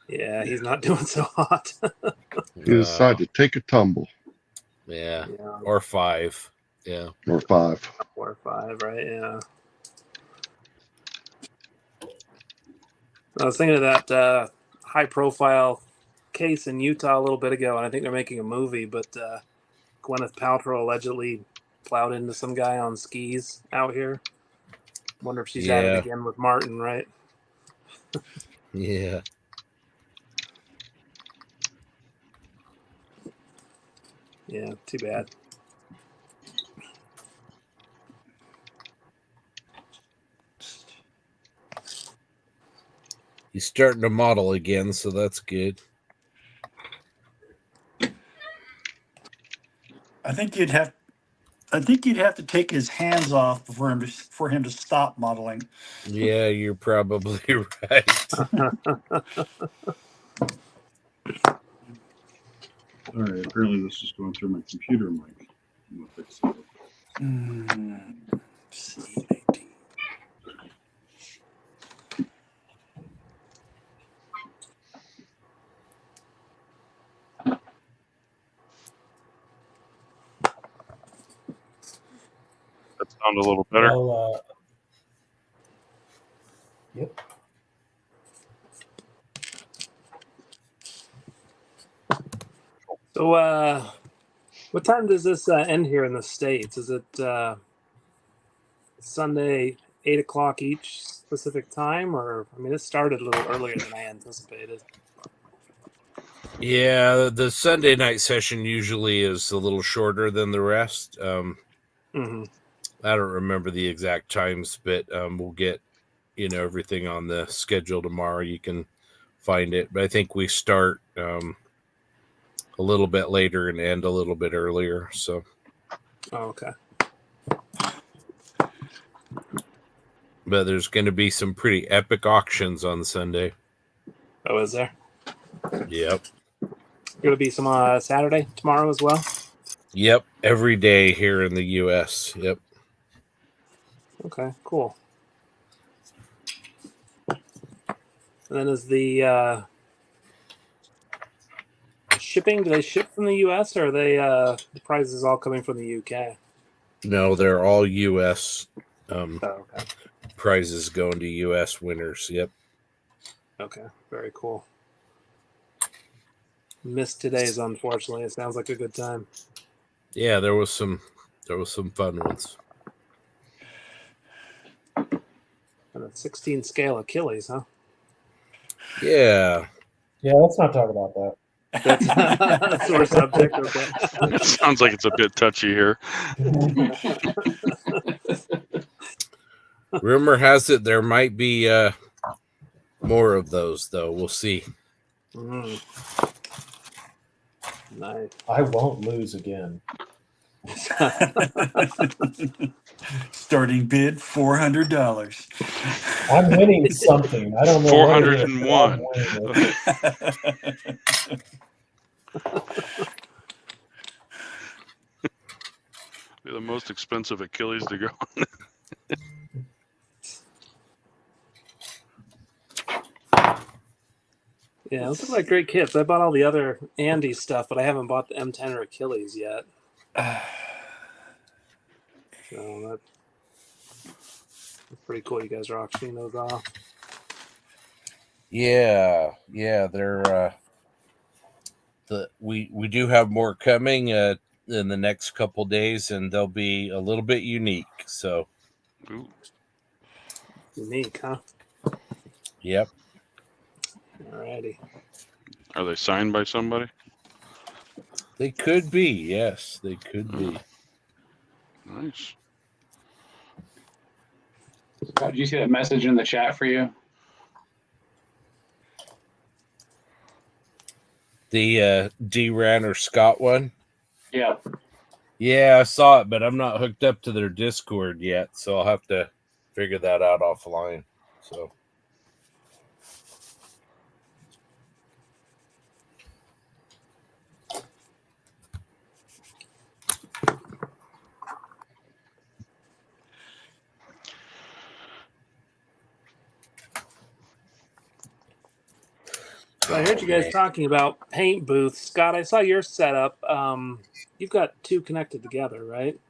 Yeah, he's not doing so hot. He decided to take a tumble. Yeah. Or 5. Yeah. Or 5. 4 or 5, right? Yeah. I was thinking of that high-profile case in Utah a little bit ago, and I think they're making a movie, but Gwyneth Paltrow allegedly plowed into some guy on skis out here. Wonder if she's at it again with Martin, right? Yeah. Yeah, too bad. He's starting to model again, so that's good. I think you'd have to take his hands off for him to stop modeling. Yeah, you're probably right. All right, apparently this is going through my computer mic. I'm gonna fix it. That sounds a little better. Well, yep. So, what time does this end here in the States? Is it Sunday, 8 o'clock each specific time? Or, I mean, it started a little earlier than I anticipated. Yeah, the Sunday night session usually is a little shorter than the rest. I don't remember the exact times, but we'll get, everything on the schedule tomorrow. You can find it. But I think we start a little bit later and end a little bit earlier. So. Oh, okay. But there's going to be some pretty epic auctions on Sunday. Oh, is there? Yep. Going to be some Saturday tomorrow as well? Yep. Every day here in the U.S. Yep. Okay, cool. And then is the shipping, do they ship from the U.S. or are they the prices all coming from the U.K.? No, they're all U.S. Okay. Prizes going to U.S. winners. Yep. Okay, very cool. Missed today's, unfortunately. It sounds like a good time. Yeah, there was some fun ones. And a 16 scale Achilles, huh? Yeah. Yeah, let's not talk about that. That's a sore subject. Okay. Sounds like it's a bit touchy here. Rumor has it there might be more of those, though. We'll see. Nice. I won't lose again. Starting bid $400. I'm winning something. I don't know. 401. Be the most expensive Achilles to go on. Yeah, those look like great kits. I bought all the other Andy stuff, but I haven't bought the M10 or Achilles yet. So that's pretty cool. You guys are auctioning those off. Yeah, they're we do have more coming in the next couple days, and they'll be a little bit unique. So, unique, huh? Yep. Alrighty. Are they signed by somebody? They could be. Yes, they could be. Nice. Did you see that message in the chat for you? The D-Ran or Scott one? Yeah. Yeah, I saw it, but I'm not hooked up to their Discord yet, so I'll have to figure that out offline. So. So I heard you guys talking about paint booths. Scott, I saw your setup. You've got two connected together, right?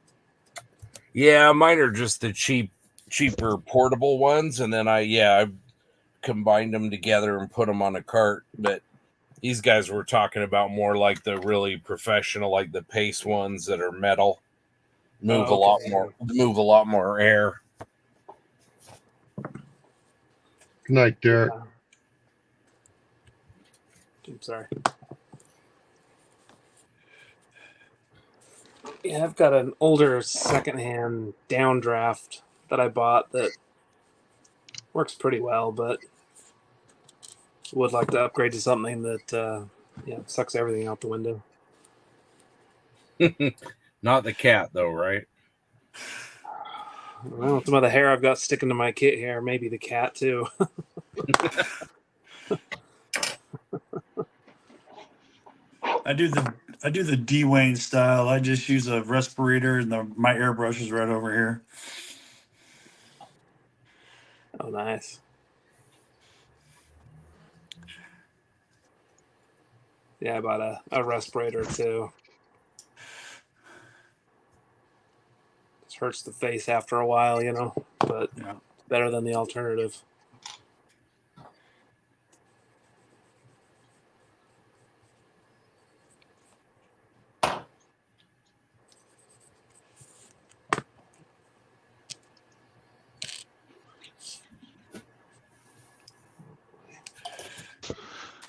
Yeah, mine are just the cheaper portable ones, and then I combined them together and put them on a cart. But these guys were talking about more like the really professional, like the Pace ones that are metal, move a lot more air. Good night, Derek. I'm sorry. Yeah, I've got an older secondhand downdraft that I bought that works pretty well, but would like to upgrade to something that sucks everything out the window. Not the cat, though, right? Well, some of the hair I've got sticking to my kit here, maybe the cat too. I do the Dwayne style. I just use a respirator and my airbrush is right over here. Oh, nice. Yeah, I bought a respirator too. It hurts the face after a while, but it's better than the alternative.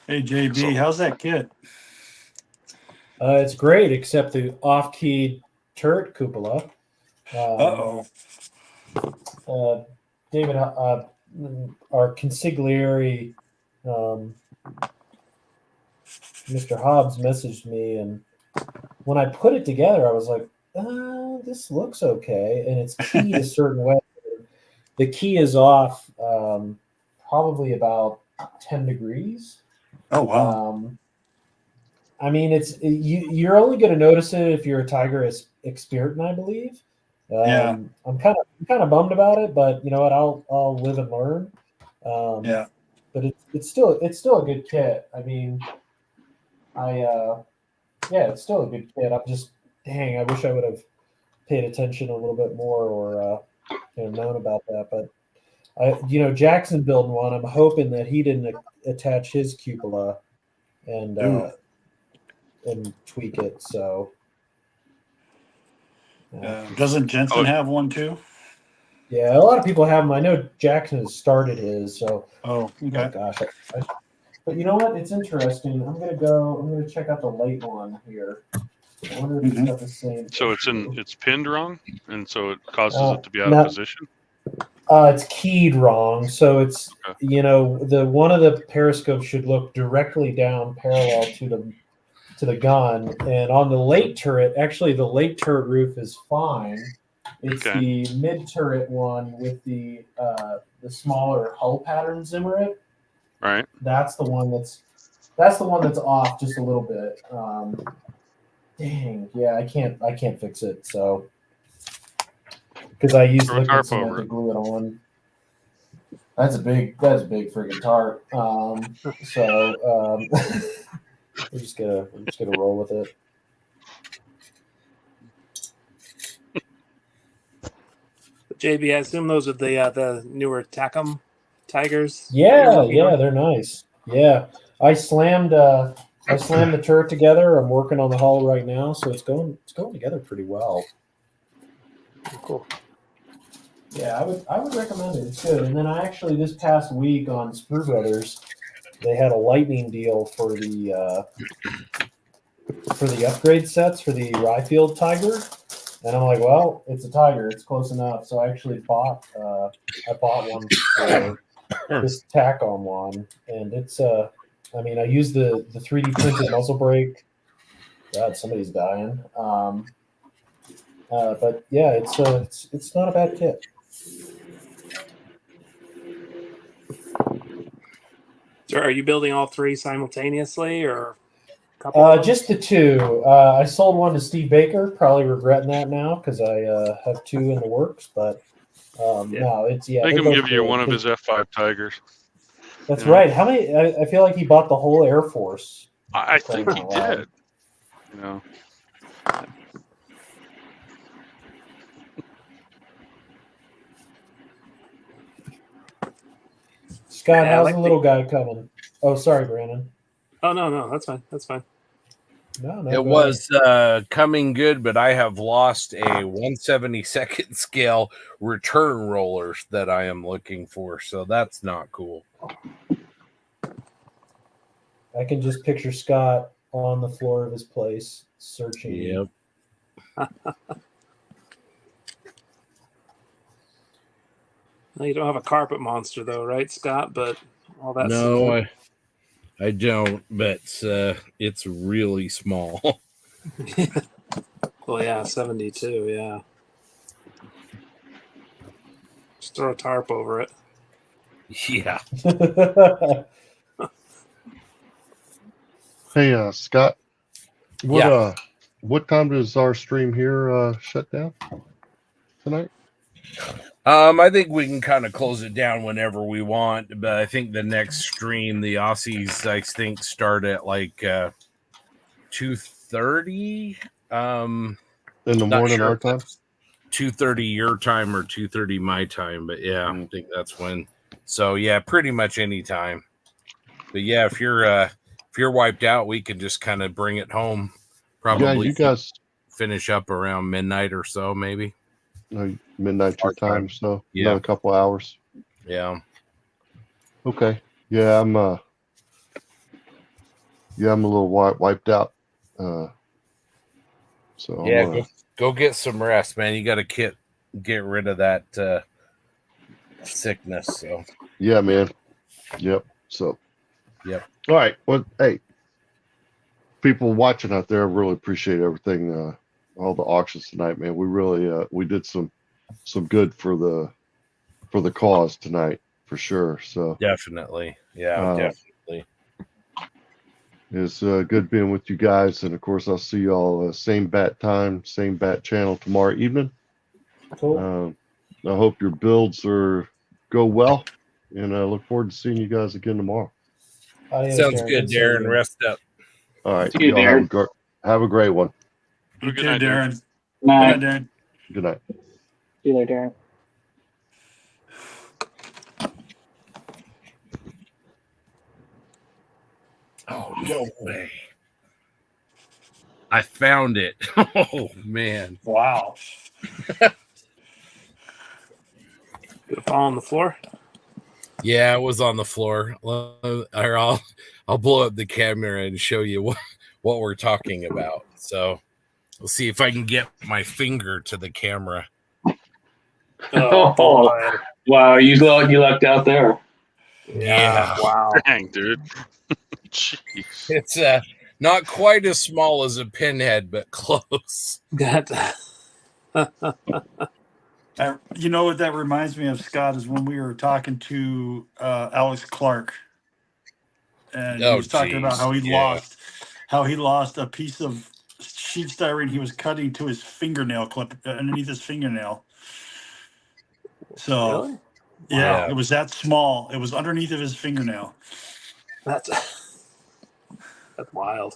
Hey JB, how's that kit? It's great, except the off-key turret cupola. David, our consigliere, Mr. Hobbs, messaged me, and when I put it together, I was like, this looks okay, and it's keyed a certain way. The key is off probably about 10 degrees. Oh, wow. I mean, you're only going to notice it if you're a Tiger experienced, I believe. Yeah. I'm kind of bummed about it, but you know what? I'll live and learn. Yeah. But it's still a good kit. I mean, it's still a good kit. I'm just, I wish I would have paid attention a little bit more or known about that. But Jackson building one. I'm hoping that he didn't attach his cupola and tweak it. So doesn't Jensen have one too? Yeah, a lot of people have them. I know Jackson has started his. So okay. Gosh, but you know what? It's interesting. I'm gonna check out the late one here. I wonder if it's got the same. So it's pinned wrong, and so it causes it to be out no. of position. It's keyed wrong, so it's the one of the periscopes should look directly down parallel to the gun, and on the late turret, actually the late turret roof is fine. It's the mid turret one with the smaller hull pattern Zimmerit. Right. That's the one That's the one that's off just a little bit. Dang, yeah, I can't fix it. So because I used Throw a liquid tarp cement over to it. glue it on. That's a big friggin' tarp. We're just gonna roll with it. JB, I assume those are the newer Tacom Tigers. that you're Yeah, working on? they're nice. Yeah, I slammed the turret together. I'm working on the hull right now, so it's going together pretty well. Cool. Yeah, I would recommend it. It's good. And then I actually this past week on Sprue Brothers, they had a lightning deal for the upgrade sets for the Ryefield Tiger, and I'm like, well, it's a Tiger, it's close enough. So I actually bought one for this Tacom one, and it's I mean, I used the 3D printed muzzle brake. God, somebody's dying. But yeah, it's not a bad kit. So are you building all three simultaneously, or a couple? Of them? Just the two. I sold one to Steve Baker. Probably regretting that now because I have two in the works. But no, it's Make they're him both give you good. one of his F5 Tigers. That's you know? right. How many? I feel like he bought the whole Air Force. I think he did. You know. Scott, Yeah, I how's like the little guy coming? Oh, sorry, Brandon. Oh no, that's fine. That's fine. No, It was coming good, but I have lost a 1/72nd scale return rollers that I am looking for, so that's not cool. I can just picture Scott on the floor of his place searching. Yep. Well, you don't have a carpet monster though, right, Scott? But all that. No, I don't, but it's really small. Well, yeah, 72. Yeah. Just throw a tarp over it. Yeah. Hey, Scott. What time does our stream here shut down tonight? I think we can kind of close it down whenever we want, but I think the next stream, the Aussies, I think, start at like 2:30. In the morning, our time? 2:30 your time or 2:30 my time, but yeah, I think that's when. So yeah, pretty much any time. But yeah, if you're wiped out, we can just kind of bring it home. Probably Yeah, you guys finish up around midnight or so, maybe. Midnight your time, so Yeah. another couple hours. Yeah. Okay. Yeah, I'm a little wiped out. So Yeah, go get some rest, man. You got to get rid of that sickness. So yeah, man. Yep. So yep. All right. Well, hey, people watching out there, I really appreciate everything. All the auctions tonight, man. We really we did some good for the cause tonight for sure. So definitely, yeah, definitely. It's good being with you guys, and of course, I'll see you all same bat time, same bat channel tomorrow evening. Cool. I hope your builds go well, and I look forward to seeing you guys again tomorrow. Sounds good, Darren. Rest up. All right, See you, Darren. Have a great one. You too, Darren. Night. Good night, Darren. Good night. See you there, Darren. Oh, no way. I found it. Oh, man. Wow. Did it fall on the floor? Yeah, it was on the floor. I'll blow up the camera and show you what we're talking about. So we'll see if I can get my finger to the camera. Oh, wow, you lucked out there. Yeah. Wow. Dang, dude. Jeez. It's not quite as small as a pinhead, but close. You know what that reminds me of, Scott, is when we were talking to Alex Clark. and he was talking about how he lost a piece of sheet styrene he was cutting to his fingernail clip underneath his fingernail. So, Really? yeah, Wow. it was that small. It was underneath of his fingernail. That's wild.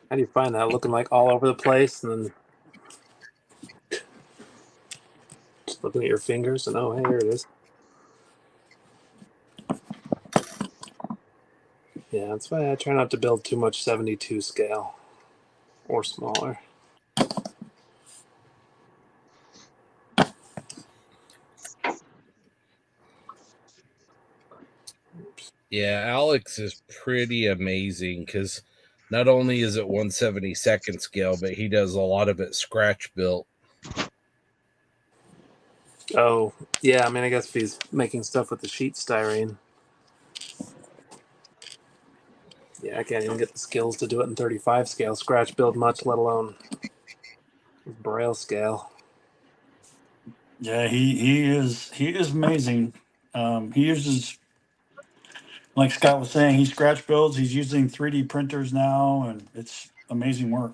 How do you find that? Looking like all over the place, and then just looking at your fingers, and oh, hey, here it is. Yeah, that's why I try not to build too much 72 scale or smaller. Yeah, Alex is pretty amazing because not only is it 1/72nd scale, but he does a lot of it scratch built. Oh, yeah, I mean, I guess if he's making stuff with the sheet styrene. Yeah, I can't even get the skills to do it in 35 scale scratch build much, let alone braille scale. Yeah, he is amazing. He uses, like Scott was saying, he scratch builds. He's using 3D printers now, and it's amazing work.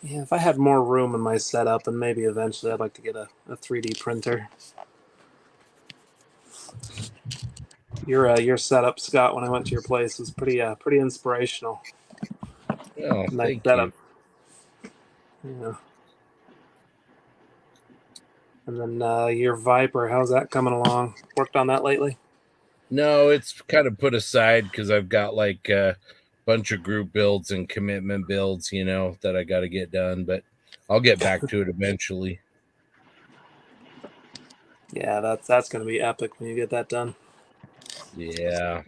Yeah, if I had more room in my setup, and maybe eventually I'd like to get a 3D printer. Your setup, Scott, when I went to your place was pretty inspirational. Oh, Nice thank setup. you. Yeah. And then your Viper, how's that coming along? Worked on that lately? No, it's kind of put aside because I've got like a bunch of group builds and commitment builds, that I got to get done, but I'll get back to it eventually. Yeah, that's going to be epic when you get that done. Yeah,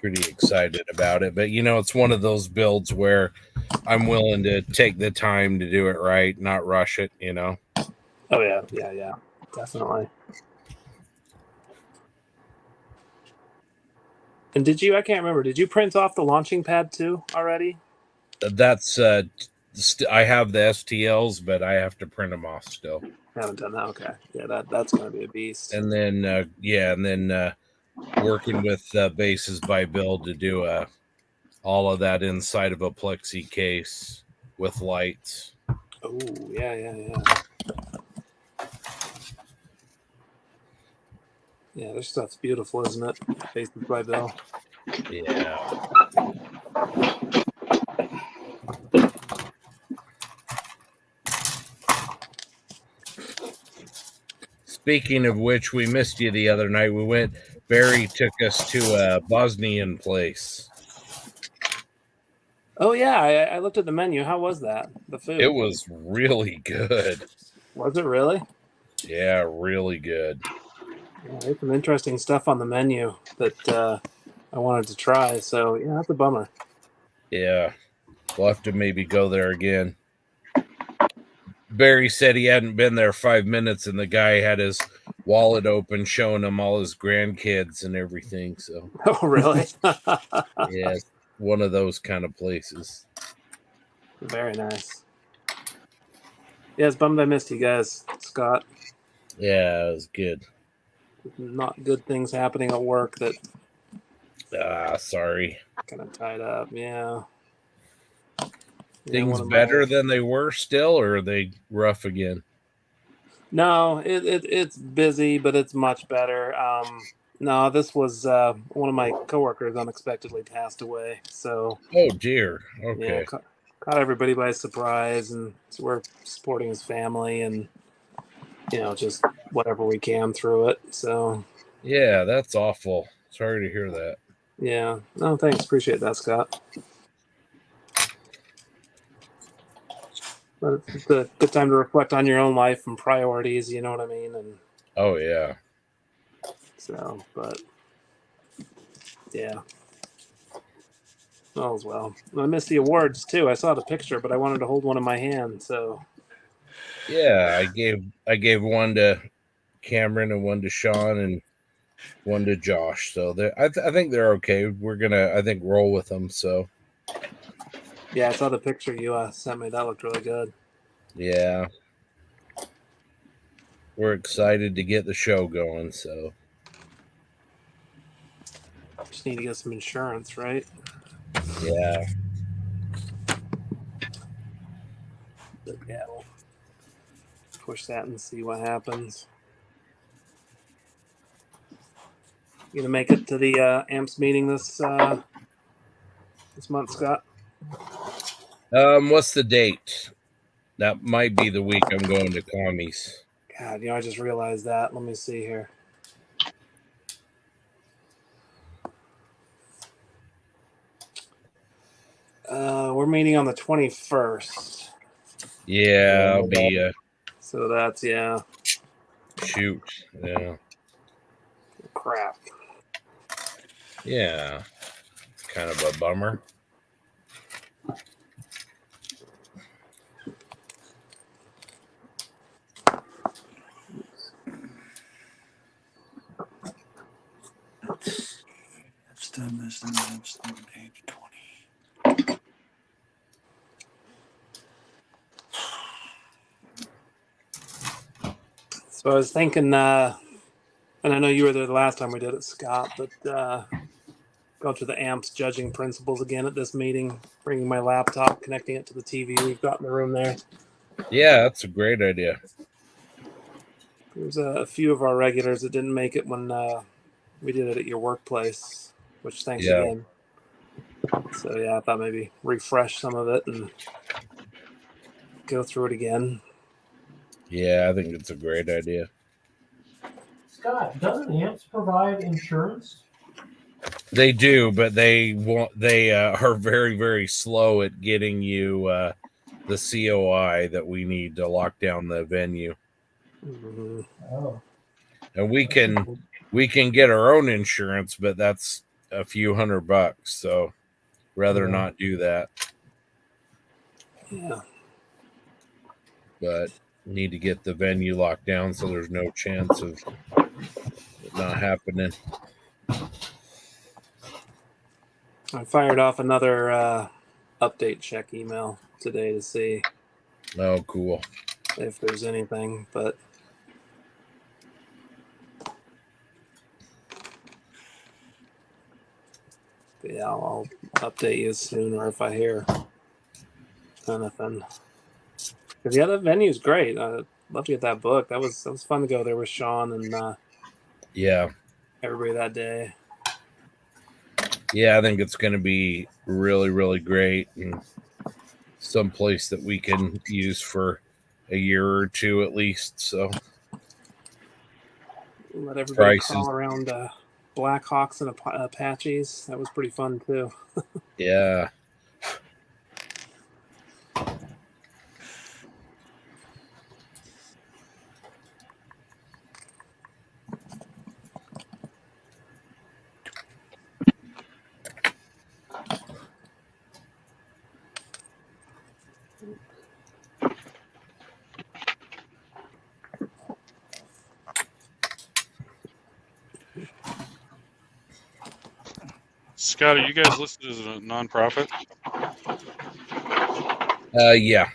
pretty excited about it. But, it's one of those builds where I'm willing to take the time to do it right, not rush it, Oh, yeah, definitely. And I can't remember, did you print off the launching pad too already? That's, I have the STLs, but I have to print them off still. Haven't done that, okay. Yeah, that's going to be a beast. And then, working with Bases by Build to do all of that inside of a plexi case with lights. Oh, yeah. Yeah, their stuff's beautiful, isn't it? Bases by Bill. Yeah. Speaking of which, we missed you the other night. Barry took us to a Bosnian place. Oh, yeah, I looked at the menu. How was that? The food? It was really good. Was it really? Yeah, really good. Yeah, there's some interesting stuff on the menu that I wanted to try. So, yeah, that's a bummer. Yeah, we'll have to maybe go there again. Barry said he hadn't been there 5 minutes, and the guy had his wallet open, showing him all his grandkids and everything. So, oh, really? Yeah, one of those kind of places. Very nice. Yeah, it's bummed I missed you guys, Scott. Yeah, it was good. Not good things happening at work that. Sorry. Kind of tied up. Yeah. Things better than they were still, or are they rough again? No, it's busy, but it's much better. No, this was one of my coworkers unexpectedly passed away. So. Oh dear. Okay. Yeah, caught everybody by surprise, and so we're supporting his family, and just whatever we can through it. So. Yeah, that's awful. Sorry to hear that. Yeah. No, thanks. Appreciate that, Scott. But it's a good time to reflect on your own life and priorities, you know what I mean? And oh, yeah. So, but yeah. All's well. I missed the awards too. I saw the picture, but I wanted to hold one in my hand. So yeah, I gave one to Cameron and one to Sean and one to Josh. So I think they're okay. We're gonna roll with them. So yeah, I saw the picture you sent me. That looked really good. Yeah. we're excited to get the show going. So Just need to get some insurance, right? yeah. But yeah, we'll push that and see what happens. You gonna make it to the AMPS meeting this month, Scott? What's the date? That might be the week I'm going to commies. God, I just realized that. Let me see here. We're meeting on the 21st. Yeah, I'll be. So that's Shoot. Yeah. Crap. Yeah. Kind of a bummer. It's done this and that's on page 20. So I was thinking, and I know you were there the last time we did it, Scott, but go to the AMPS judging principles again at this meeting, bringing my laptop, connecting it to the TV we've got in the room there. Yeah, that's a great idea. There's a few of our regulars that didn't make it when we did it at your workplace, which thanks again. So yeah, I thought maybe refresh some of it and go through it again. Yeah, I think it's a great idea. Scott, doesn't AMPS provide insurance? They do, but they are very, very slow at getting you the COI that we need to lock down the venue. Mm-hmm. Oh. And we can get our own insurance, but that's a few $100, so rather not do that. Yeah. But need to get the venue locked down so there's no chance of it not happening. I fired off another update check email today to see. Oh, cool. If there's anything, but yeah, I'll update you soon, or if I hear anything. The other venue's great. I'd love to get that book. That was fun to go there with Sean and everybody that day. Yeah, I think it's going to be really, really great, and someplace that we can use for a year or two at least. So let everybody crawl around Blackhawks and Apaches. That was pretty fun too. Yeah. Scott, are you guys listed as a nonprofit? Yeah.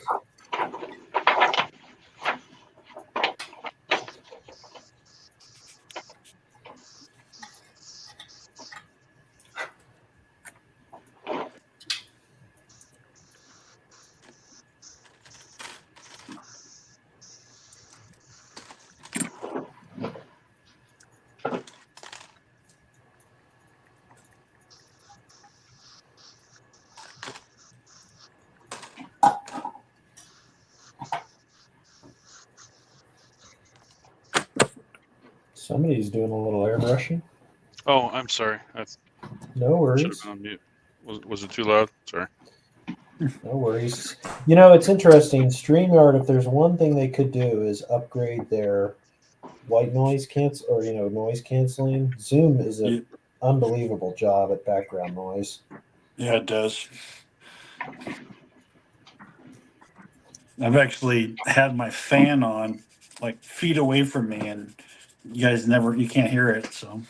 Somebody's doing a little airbrushing. Oh, I'm sorry. That's No worries. should have been on mute. Was it too loud? Sorry. No worries. You know, it's interesting. StreamYard, if there's one thing they could do, is upgrade their white noise noise canceling. Zoom is an unbelievable job at background noise. Yeah, it does. I've actually had my fan on like feet away from me, and you can't hear it. So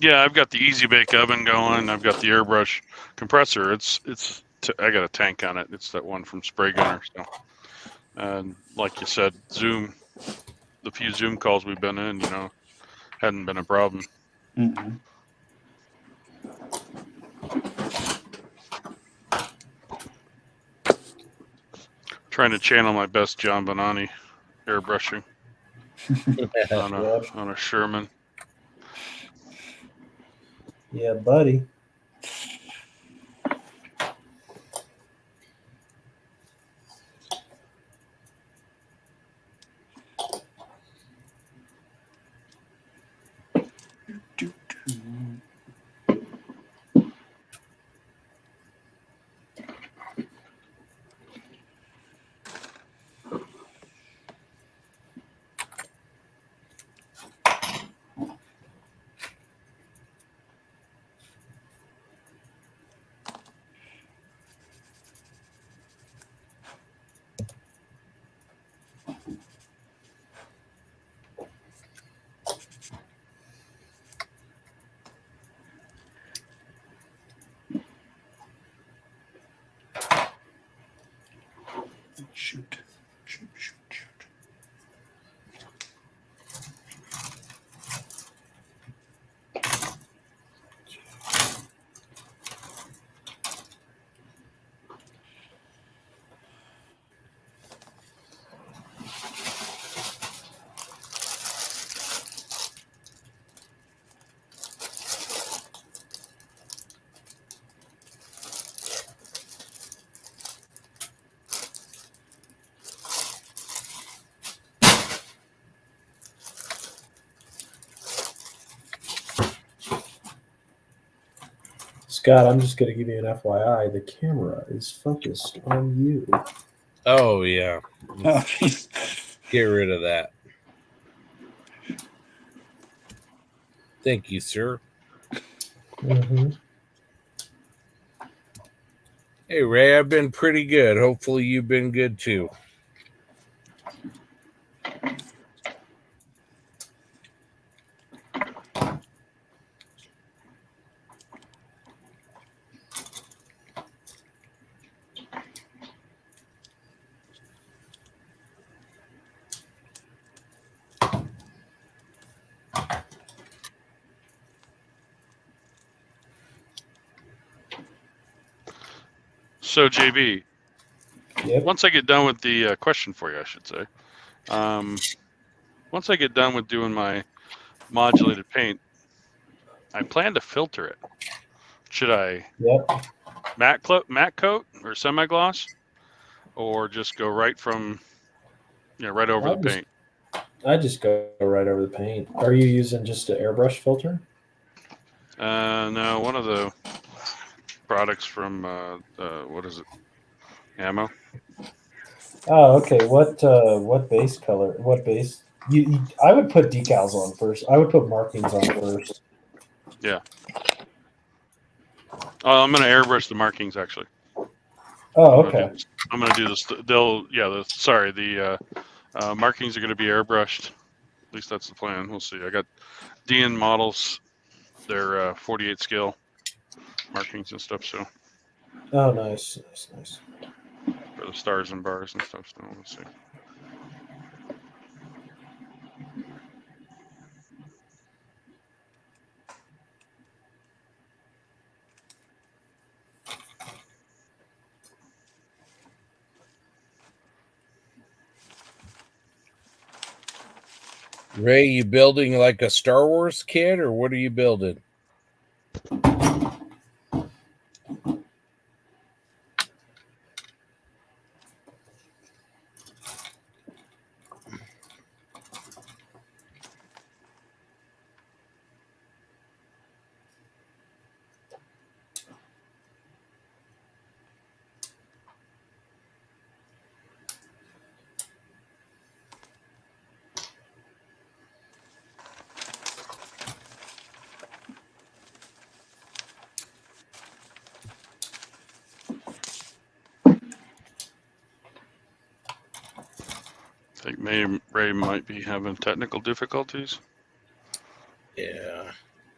Yeah, I've got the Easy Bake oven going. I've got the airbrush compressor. I got a tank on it. It's that one from Spray Gunner. So And like you said, Zoom, the few Zoom calls we've been in, hadn't been a problem. Mm-hmm. Trying to channel my best John Bonani airbrushing on a Sherman. Yeah, buddy. Shoot. Scott, I'm just going to give you an FYI. The camera is focused on you. Oh, yeah. Get rid of that. Thank you, sir. Mm-hmm. Hey, Ray, I've been pretty good. Hopefully you've been good, too. So, JB, Yep. once I get done with the question for you, I should say, once I get done with doing my modulated paint, I plan to filter it. Should I matte coat or semi-gloss, or just go right from, right over the paint? I just go right over the paint. Are you using just an airbrush filter? No, one of the products from what is it? Ammo. Oh, okay. What base color? What base? I would put decals on first. I would put markings on first. Yeah. I'm gonna airbrush the markings actually. Oh, okay. I'm gonna do this. The markings are gonna be airbrushed. At least that's the plan. We'll see. I got DN models. They're 48 scale markings and stuff. So. Oh, nice. For the stars and bars and stuff. So we'll see. Ray, you building like a Star Wars kid, or what are you building? I think Ray might be having technical difficulties. Yeah.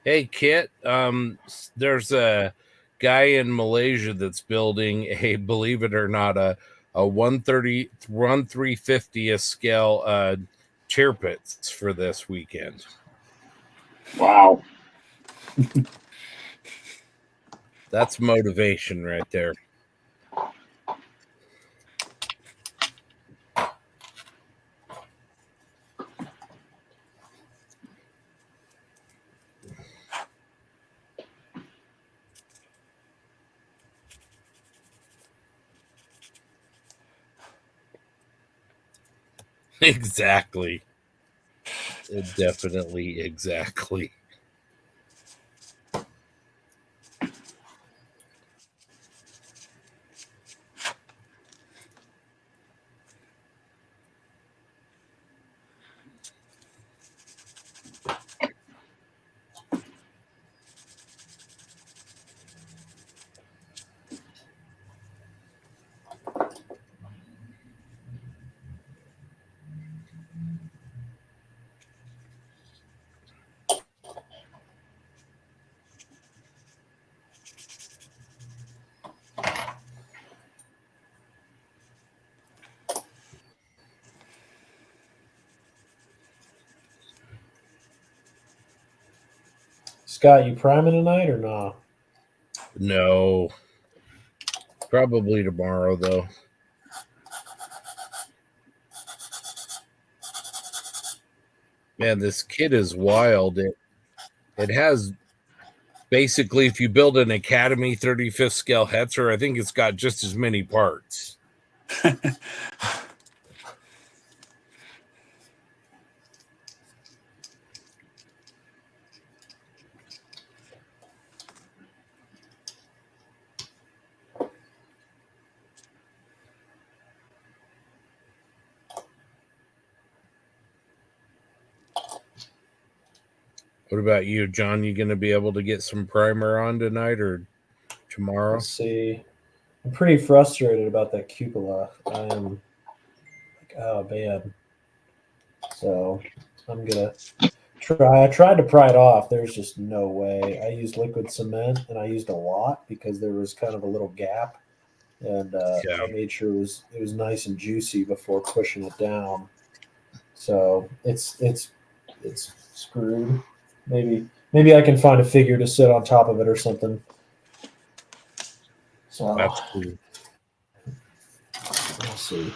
Hey, Kit. There's a guy in Malaysia that's building believe it or not, a a 1/350th scale chair pits for this weekend. Wow. That's motivation right there. Exactly. Definitely exactly. Scott, you priming tonight or not? No. Probably tomorrow, though. Man, this kit is wild. It has basically, if you build an Academy 35th scale Hetzer, I think it's got just as many parts. What about you, John? You going to be able to get some primer on tonight or tomorrow? Let's see. I'm pretty frustrated about that cupola. I am like, oh man. So I'm gonna try. I tried to pry it off. There's just no way. I used liquid cement and I used a lot because there was kind of a little gap, and I made sure it was nice and juicy before pushing it down. So it's screwed. Maybe I can find a figure to sit on top of it or something. So that's cool. We'll see.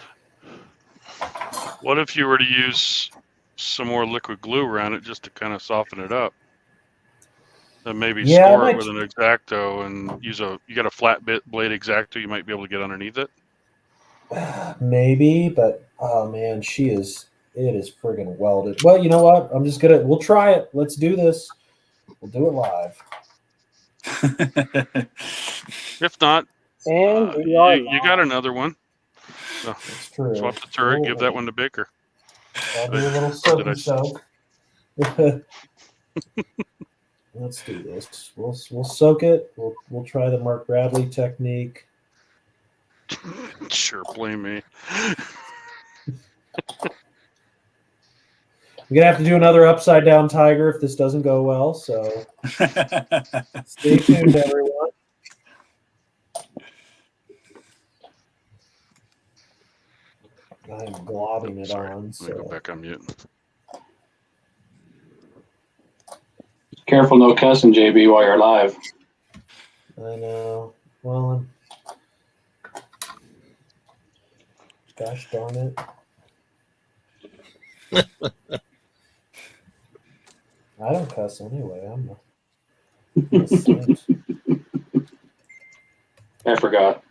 What if you were to use some more liquid glue around it just to kind of soften it up? And maybe score it with an X-Acto and you got a flat blade X-Acto you might be able to get underneath it? Maybe, but oh man, it is friggin' welded. Well, you know what? We'll try it. Let's do this. We'll do it live. If not, and you got another one. So that's true. Swap the turret, give that one to Baker. I'll do a little soapy soak. Let's do this. We'll soak it. We'll try the Mark Bradley technique. Sure, blame me. We're gonna have to do another upside down tiger if this doesn't go well. So stay tuned, everyone. I am globbing it on. So. Let me go back on mute. Careful, no cussing, JB, while you're live. I know. Well, gosh darn it. I don't cuss anyway. I'm a saint. I forgot.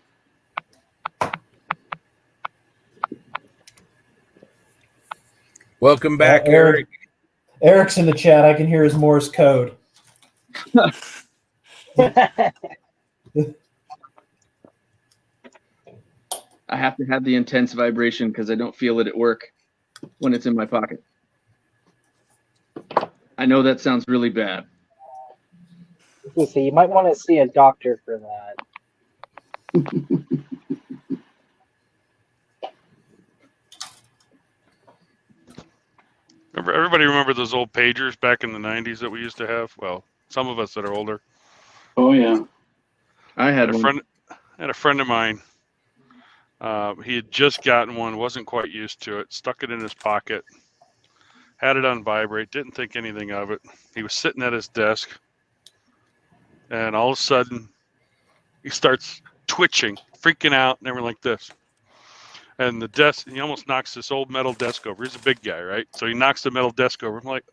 Welcome back, Eric. Eric's in the chat. I can hear his Morse code. I have to have the intense vibration because I don't feel it at work when it's in my pocket. I know that sounds really bad. So you might want to see a doctor for that. Everybody remember those old pagers back in the 90s that we used to have? Well, some of us that are older. Oh, yeah. I had a friend of mine He had just gotten one, wasn't quite used to it, stuck it in his pocket, had it on vibrate, didn't think anything of it. He was sitting at his desk, and all of a sudden, he starts twitching, freaking out, and everything like this. And the desk, he almost knocks this old metal desk over. He's a big guy, right? So he knocks the metal desk over. I'm like,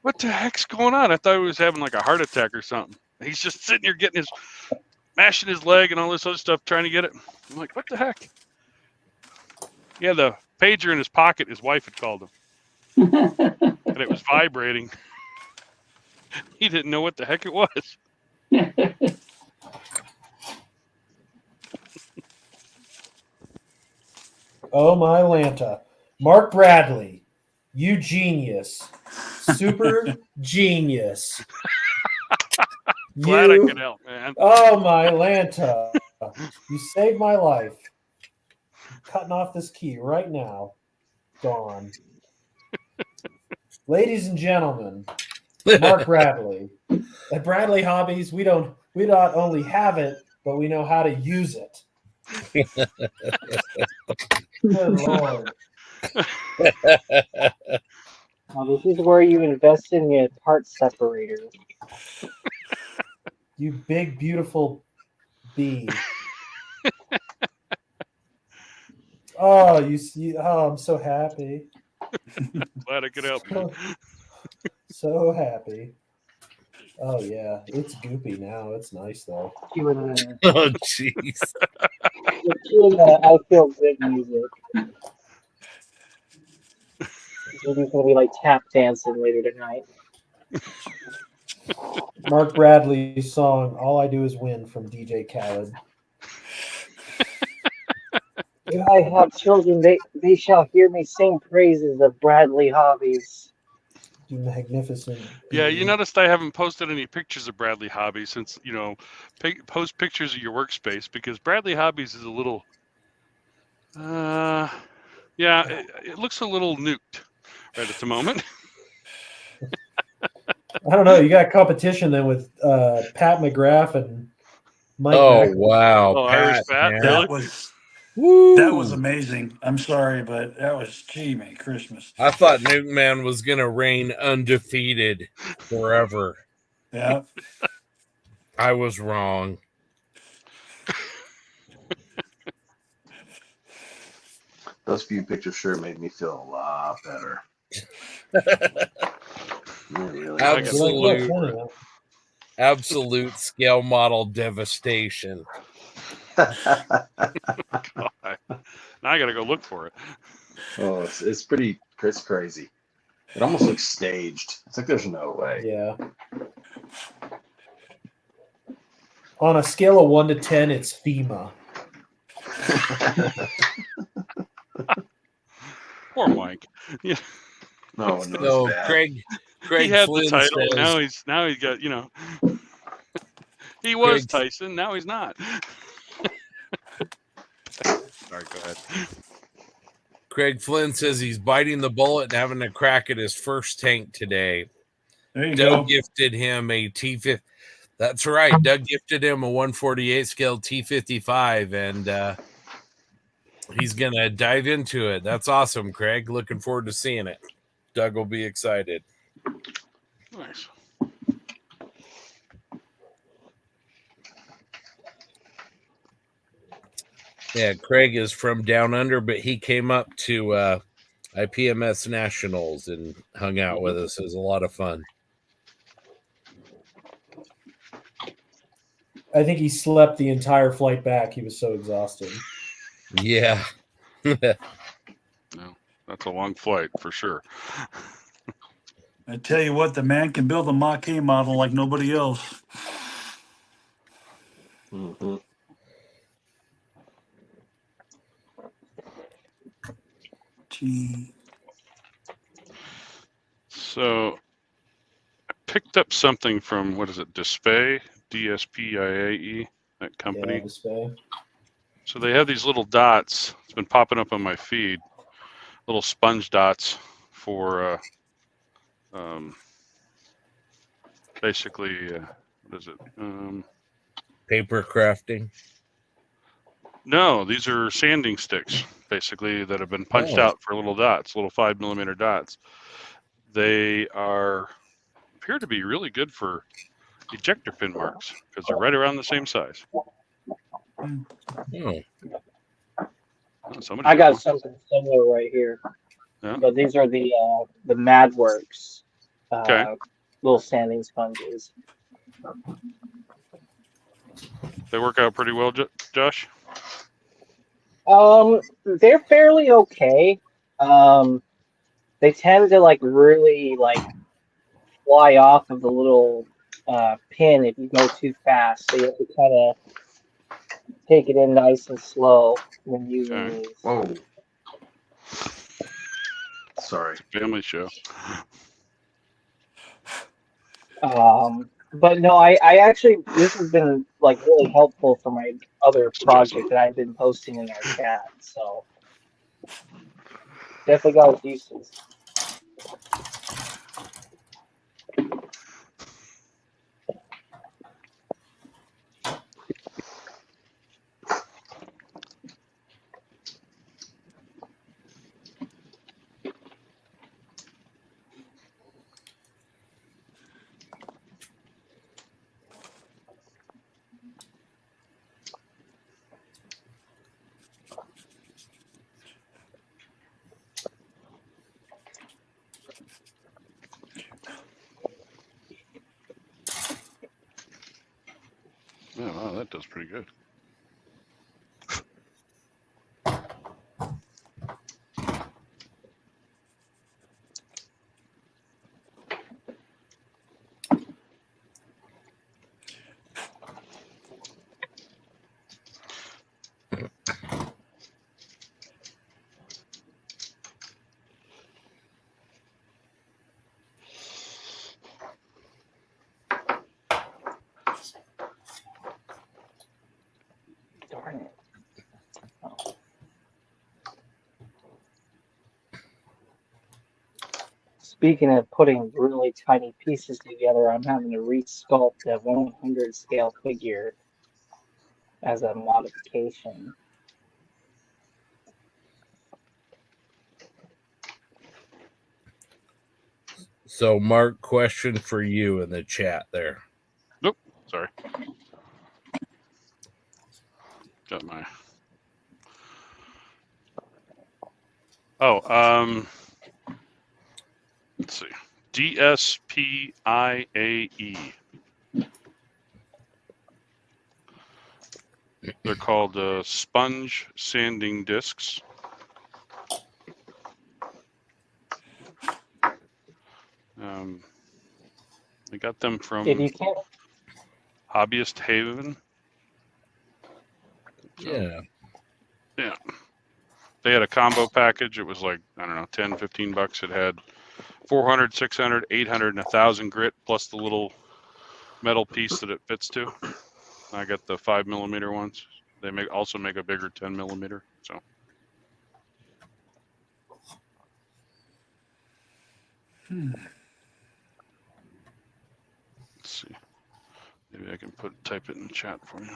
what the heck's going on? I thought he was having like a heart attack or something. He's just sitting here mashing his leg and all this other stuff, trying to get it. I'm like, what the heck? Yeah, the pager in his pocket, his wife had called him. And it was vibrating. He didn't know what the heck it was. Oh my Lanta. Mark Bradley, you genius. Super genius. Glad I could help, man. Oh my Lanta. You saved my life. Cutting off this key right now. Gone. Ladies and gentlemen, Mark Bradley. At Bradley Hobbies, we not only have it, but we know how to use it. Good Lord. This is where you invest in a part separator. You big, beautiful bee. Oh, you see? Oh, I'm so happy. Glad I could help you. So happy. Oh yeah, it's goopy now. It's nice though. Oh jeez. I feel good music. Maybe gonna be like tap dancing later tonight. Mark Bradley's song "All I Do Is Win" from DJ Khaled. If I have children, they shall hear me sing praises of Bradley Hobbies. You magnificent. Yeah, you noticed I haven't posted any pictures of Bradley Hobbies since, post pictures of your workspace, because Bradley Hobbies is a little, it looks a little nuked right at the moment. I don't know. You got competition then with Pat McGrath and Mike. Oh wow! Oh, Irish Pat, man. really? That was amazing. I'm sorry, but that was Merry Christmas. I thought Nuke Man was gonna reign undefeated forever. Yeah. I was wrong. Those few pictures sure made me feel a lot better. Really Absolute scale model devastation. Now I gotta go look for it. Oh, it's pretty crazy. It almost looks staged. It's like there's no way. Yeah. On a scale of 1 to 10, it's FEMA. Poor Mike. Yeah. No, Craig he had Flynn the title. says, Now he's got, he was Tyson. Now he's not. Sorry, go ahead. Craig Flynn says he's biting the bullet and having a crack at his first tank today. There you Doug go. gifted him a T50. That's right. Doug gifted him a 148 scale T55, and he's going to dive into it. That's awesome, Craig. Looking forward to seeing it. Doug will be excited. Nice. Yeah, Craig is from down under, but he came up to IPMS Nationals and hung out with us. It was a lot of fun. I think he slept the entire flight back. He was so exhausted. Yeah. No, that's a long flight for sure. I tell you what, the man can build a Mach-E model like nobody else. Mm-hmm. So I picked up something from, what is it, Display, DSPIAE, that company. Yeah, Display. So they have these little dots. It's been popping up on my feed, little sponge dots for basically, what is it? Paper crafting. No, these are sanding sticks, basically, that have been punched Oh. out for little dots, little 5mm dots. They appear to be really good for ejector pin marks because they're right around the same size. Oh. Oh, somebody's I got one. something similar right here, Yeah. but these are the MadWorks Okay. little sanding sponges. They work out pretty well, Josh. They're fairly okay. They tend to like really like fly off of the little pin if you go too fast. So you have to kind of take it in nice and slow when using these. Whoa. Sorry. Family show. But no, I actually, this has been like really helpful for my other project that I've been posting in our chat. So definitely got its uses. Yeah, wow, that does pretty good. Darn it. Speaking of putting really tiny pieces together, I'm having to resculpt a 100 scale figure as a modification. So, Mark, question for you in the chat there. Nope, sorry. Got my. Oh, let's see. DSPIAE. They're called sponge sanding discs. I got them from If you can't, Hobbyist Haven. Yeah. Yeah. They had a combo package. It was like, I don't know, 10, 15 bucks. It had 400, 600, 800, and 1,000 grit plus the little metal piece that it fits to. I got the 5mm ones. They also make a bigger 10mm. So. Let's see. Maybe I can type it in the chat for you.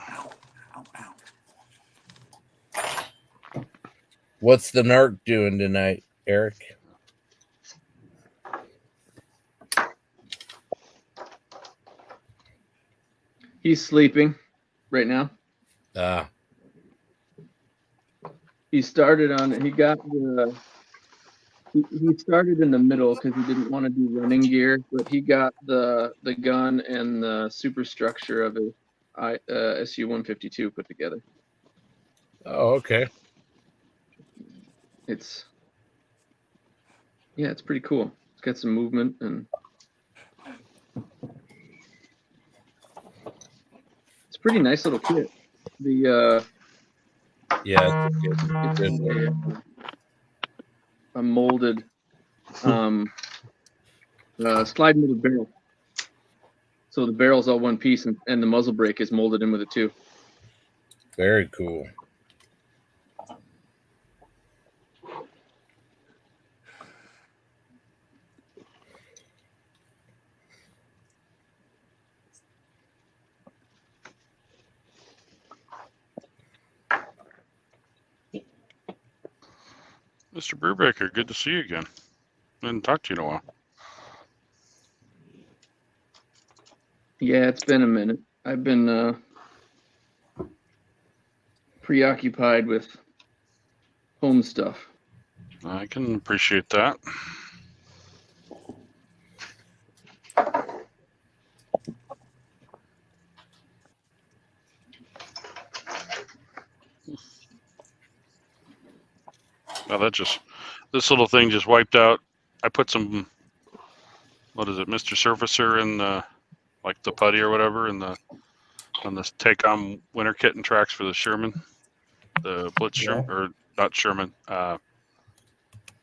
What's the narc doing tonight, Eric? He's sleeping right now. He started on it. He got the. He started in the middle because he didn't want to do running gear, but he got the gun and the superstructure of a SU-152 put together. Oh, okay. It's pretty cool. It's got some movement and it's a pretty nice little kit. The yeah, it's a molded slide molded barrel. So the barrel's all one piece and the muzzle brake is molded in with it too. Very cool. Mr. Brubaker, good to see you again. Didn't talk to you in a while. Yeah, it's been a minute. I've been preoccupied with home stuff. I can appreciate that. Well, this little thing just wiped out. I put some, what is it, Mr. Surfacer in the, like the putty or whatever, on this take-on winter kit and tracks for the Sherman, the Blitz Sherman, or not Sherman,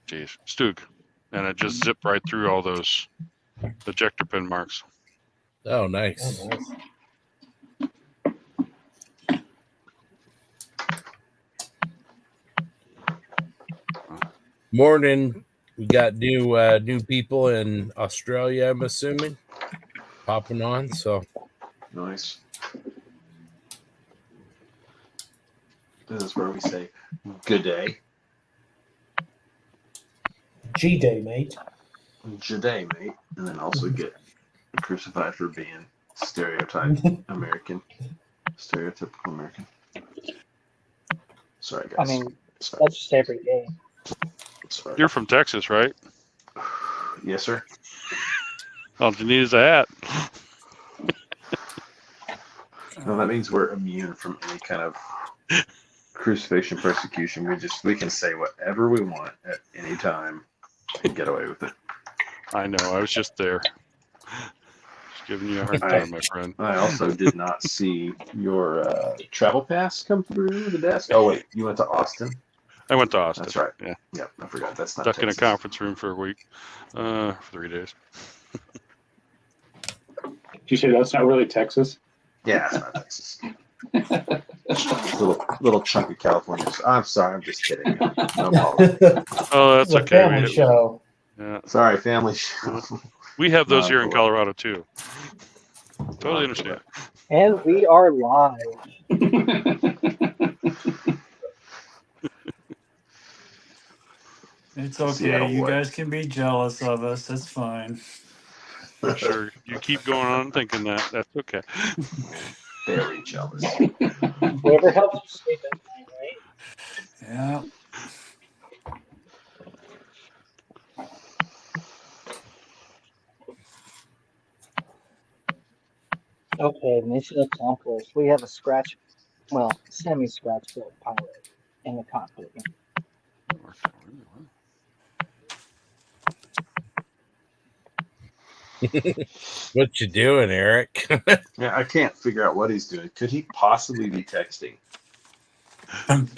Stug, and it just zipped right through all those ejector pin marks. Oh, nice. Oh, nice. Morning. We got new people in Australia, I'm assuming, popping on. So Nice. This is where we say good day. G-Day, mate. Good day, mate. And then also get crucified for being stereotypical American. Sorry, guys. I mean, that's just every day. Sorry. You're from Texas, right? Yes, sir. All you need is a hat. No, that means we're immune from any kind of crucifixion, persecution. We can say whatever we want at any time and get away with it. I know. I was just there. Just giving you a hard time, my friend. I also did not see your travel pass come through the desk. Oh, wait. You went to Austin? I went to Austin. That's right. Yeah. Yep. I forgot. That's not Stuck in a Texas. conference room for a week, for 3 days. Did you say that's not really Texas? Yeah, it's not Texas. little chunk of California. I'm sorry. I'm just kidding. No apologies. Oh, that's It's a okay. family show. Yeah. Sorry, family show. We have those No, here in cool. Colorado too. Totally understand. And we are live. It's okay. Seattle You boy. guys can be jealous of us. That's fine. Sure, you keep going on thinking that. That's okay. Very jealous. Whatever helps you sleep at night, right? Yeah. Okay, mission accomplished. We have a semi-scratch built pilot in the cockpit. what you doing, Eric? Yeah, I can't figure out what he's doing. Could he possibly be texting? Don't.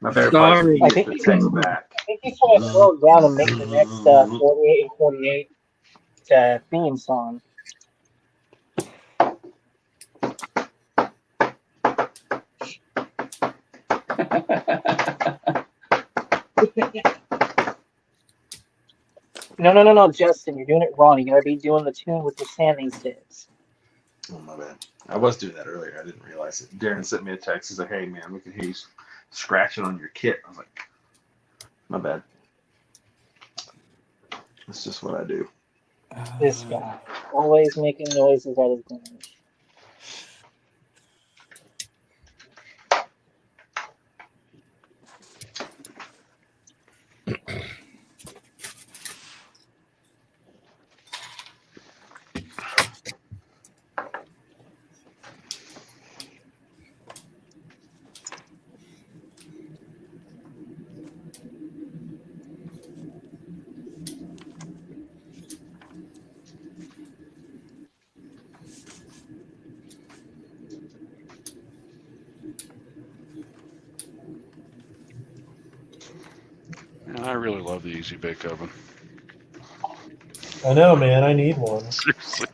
My favorite part is I he think gets the text back. I think he's trying to slow it down and make the next 48 and 48 theme song. No, Justin, you're doing it wrong. You gotta be doing the tune with the standing sticks. Oh, my bad. I was doing that earlier. I didn't realize it. Darren sent me a text. He's like, hey, man, we can hear you scratching on your kit. I was like, my bad. That's just what I do. This guy, always making noises at his games. I really love the Easy Bake Oven. I know, man. I need one. Seriously.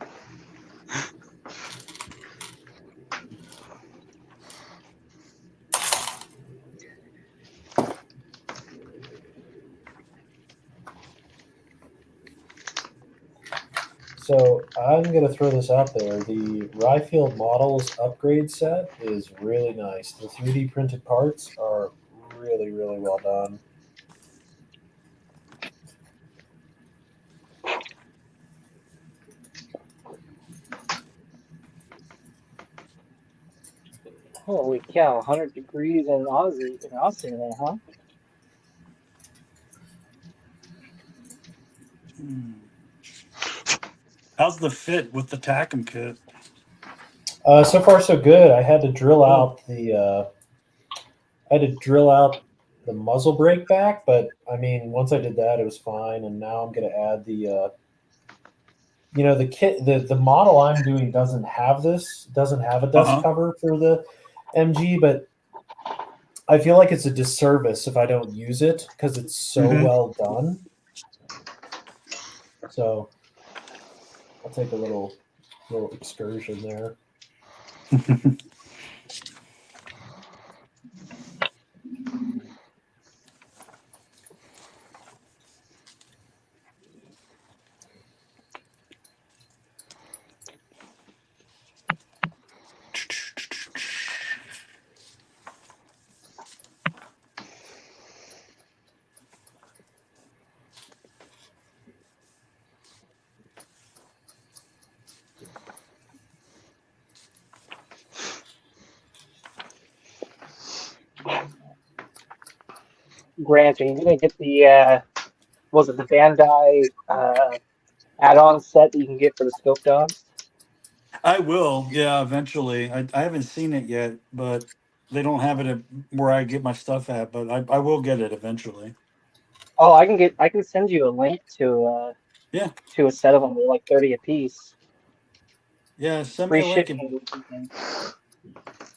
So I'm going to throw this out there. The Ryefield Models upgrade set is really nice. The 3D printed parts are really, really well done. Holy cow, 100 degrees in Austin there, huh? How's the fit with the Tacom kit? So far, so good. I had to drill out the muzzle brake back, but I mean, once I did that, it was fine. And now I'm going to add the the kit. The model I'm doing doesn't have a dust cover for the MG, but I feel like it's a disservice if I don't use it because it's so well done. So I'll take a little excursion there. Grant, are you gonna get the was it the Bandai add-on set that you can get for the scope dogs? I will, yeah, eventually. I haven't seen it yet, but they don't have it at where I get my stuff at. But I will get it eventually. Oh, I can send you a link to to a set of them. They're like 30 a piece. Yeah, send me Free a link. shipping.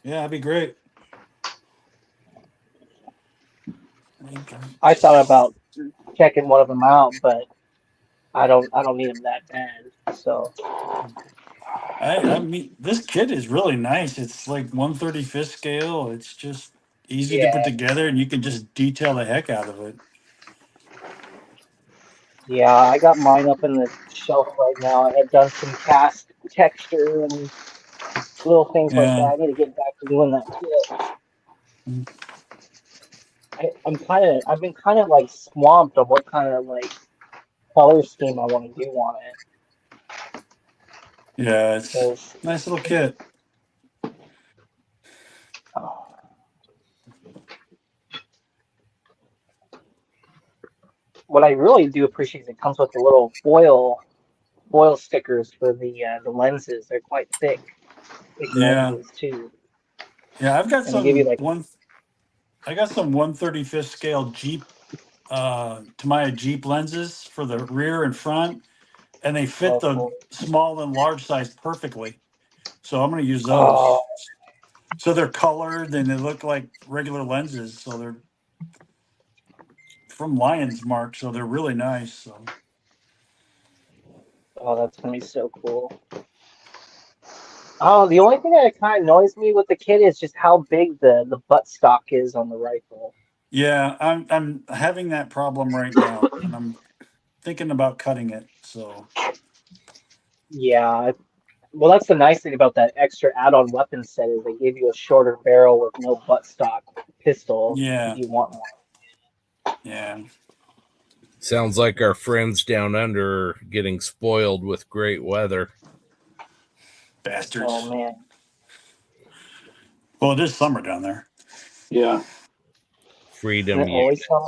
Yeah, that'd be great. I thought about checking one of them out, but I don't need them that bad. So I mean, this kit is really nice. It's like 1/35th scale. It's just easy to put together, and you can just detail the heck out of it. yeah, I got mine up in the shelf right now. I had done some cast texture and little things like that. I need to get back to doing that kit. I've been kind of like swamped of what kind of like color scheme I want to do on it. Yeah, it's a nice little kit. What I really do appreciate is it comes with the little foil stickers for the lenses. They're quite thick lenses too. Yeah, I've got And they some give you like I got some 1/35th scale Jeep Tamiya Jeep lenses for the rear and front, and they fit the small and large size perfectly. So I'm going to use those. So they're colored and they look like regular lenses. So they're from Lion's Mark, so they're really nice. So. Oh, that's gonna be so cool. Oh, the only thing that kind of annoys me with the kit is just how big the buttstock is on the rifle. Yeah, I'm having that problem right now, and I'm thinking about cutting it. So. Yeah, well, that's the nice thing about that extra add-on weapon set is they give you a shorter barrel with no buttstock pistol. Yeah. If you want one. Yeah. Sounds like our friends down under are getting spoiled with great weather. Bastards. Oh man. Well, it is summer down there. Yeah. Freedom. Is it always summer?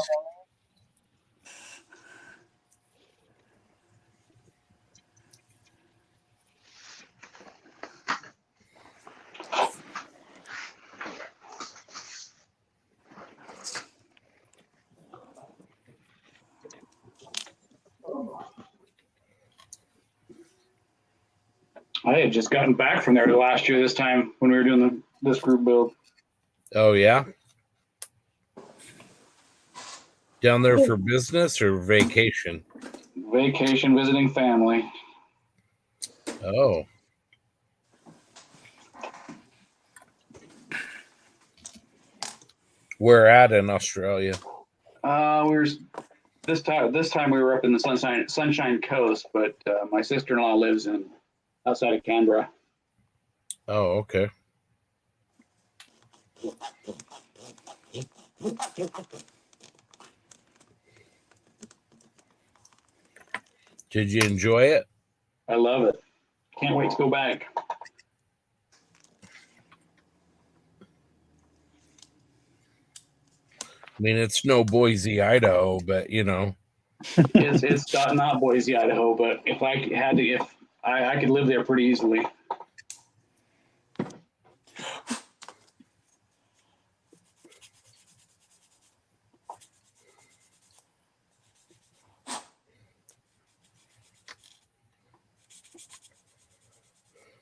I had just gotten back from there last year this time when we were doing this group build. Oh, yeah? Down there for business or vacation? Vacation, visiting family. Oh. Where at in Australia? We were this time we were up in the Sunshine Coast, but my sister-in-law lives outside of Canberra. Oh, okay. Did you enjoy it? I love it. Can't wait to go back. I mean, it's no Boise, Idaho, but you know. It's not Boise, Idaho, but if I had to, I could live there pretty easily.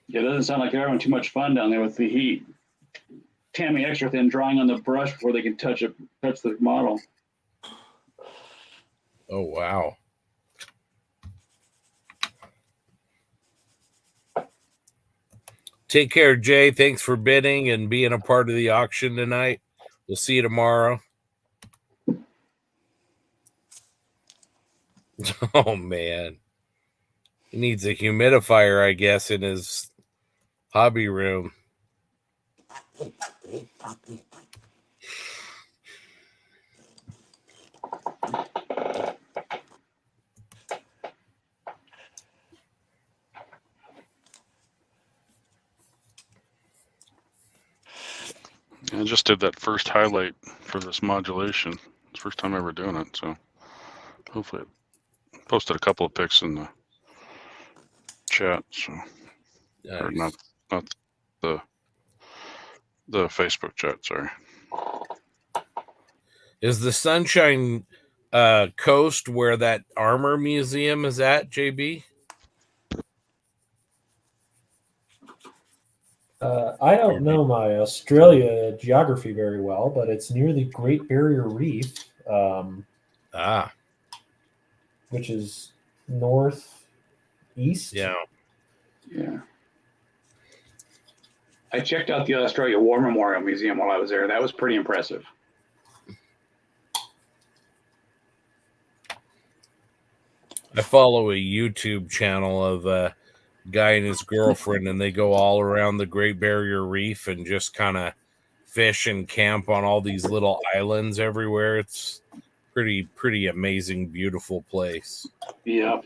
Yeah, it doesn't sound like they're having too much fun down there with the heat. Tammy extra thin drawing on the brush before they can touch the model. Oh, wow. Take care, Jay. Thanks for bidding and being a part of the auction tonight. We'll see you tomorrow. Oh, man. He needs a humidifier, I guess, in his hobby room. I just did that first highlight for this modulation. It's the first time ever doing it, so hopefully I posted a couple of pics in the chat. So, nice. Or not the Facebook chat. Sorry. Is the Sunshine Coast where that armor museum is at, JB? I don't know my Australia geography very well, but it's near the Great Barrier Reef, which is northeast. Yeah. Yeah. I checked out the Australia War Memorial Museum while I was there. That was pretty impressive. I follow a YouTube channel of a guy and his girlfriend, and they go all around the Great Barrier Reef and just kind of fish and camp on all these little islands everywhere. It's pretty amazing, beautiful place. Yeah.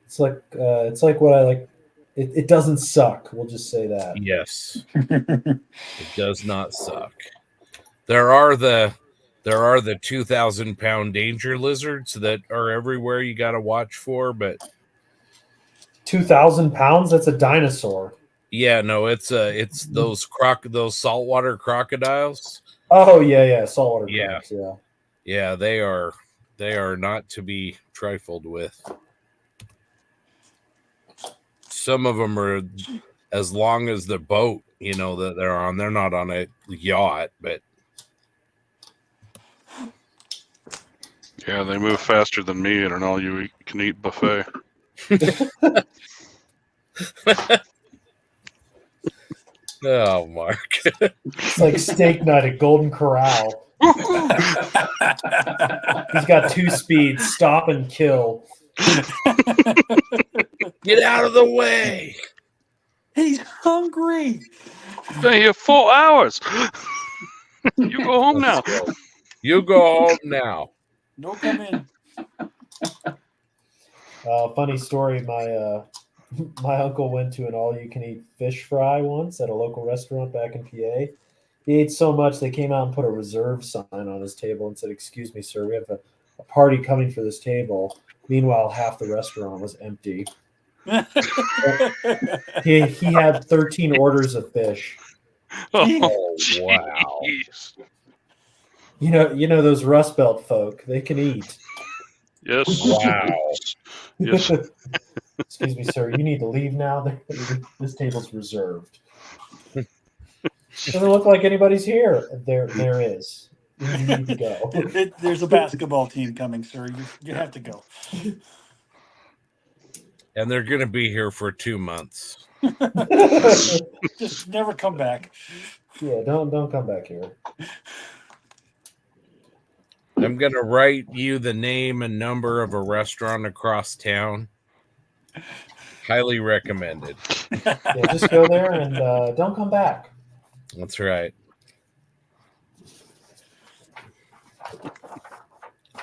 It's like what I like. It doesn't suck. We'll just say that. Yes. It does not suck. There are the 2,000-pound danger lizards that are everywhere you got to watch for, but 2,000 pounds? That's a dinosaur. yeah, no, it's those saltwater crocodiles. Oh yeah, saltwater. Yeah, crocs, yeah, they are not to be trifled with. Some of them are as long as the boat, you know, that they're on. They're not on a yacht, but Yeah, they move faster than me at an all-you-can-eat buffet. Oh, Mark. It's like steak night at Golden Corral. He's got 2 speeds: stop and kill. Get out of the way. He's hungry. Been here 4 hours. You go home now. You go home now. Don't come in. Funny story. My uncle went to an all-you-can-eat fish fry once at a local restaurant back in PA. He ate so much they came out and put a reserve sign on his table and said, "Excuse me, sir, we have a party coming for this table." Meanwhile, half the restaurant was empty. He had 13 orders of fish. Oh, wow. You know those Rust Belt folk, they can eat. Yes. Wow. Yes. Excuse me, sir, you need to leave now. This table's reserved. Doesn't look like anybody's here. There is. You need to go. There's a basketball team coming, sir. You have to go. And they're going to be here for 2 months. Just never come back. Yeah, don't come back here. I'm going to write you the name and number of a restaurant across town. Highly recommended. Yeah, just go there and don't come back. That's right.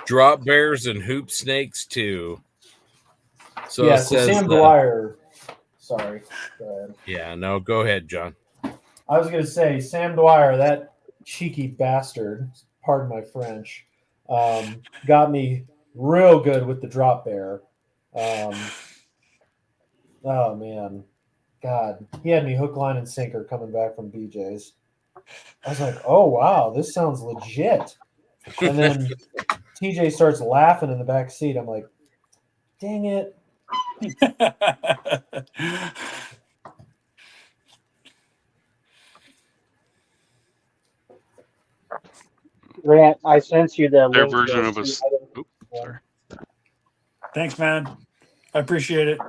Drop bears and hoop snakes too. So yeah, it so says, Sam Dwyer. Sorry. Go ahead. Yeah, no, go ahead, John. I was going to say, Sam Dwyer, that cheeky bastard, pardon my French, got me real good with the drop bear. Oh, man. God, he had me hook, line, and sinker coming back from BJ's. I was like, oh, wow, this sounds legit. And then TJ starts laughing in the back seat. I'm like, dang it. Grant, I sent you the Their link. version of us. Sorry. Thanks, man. I appreciate it.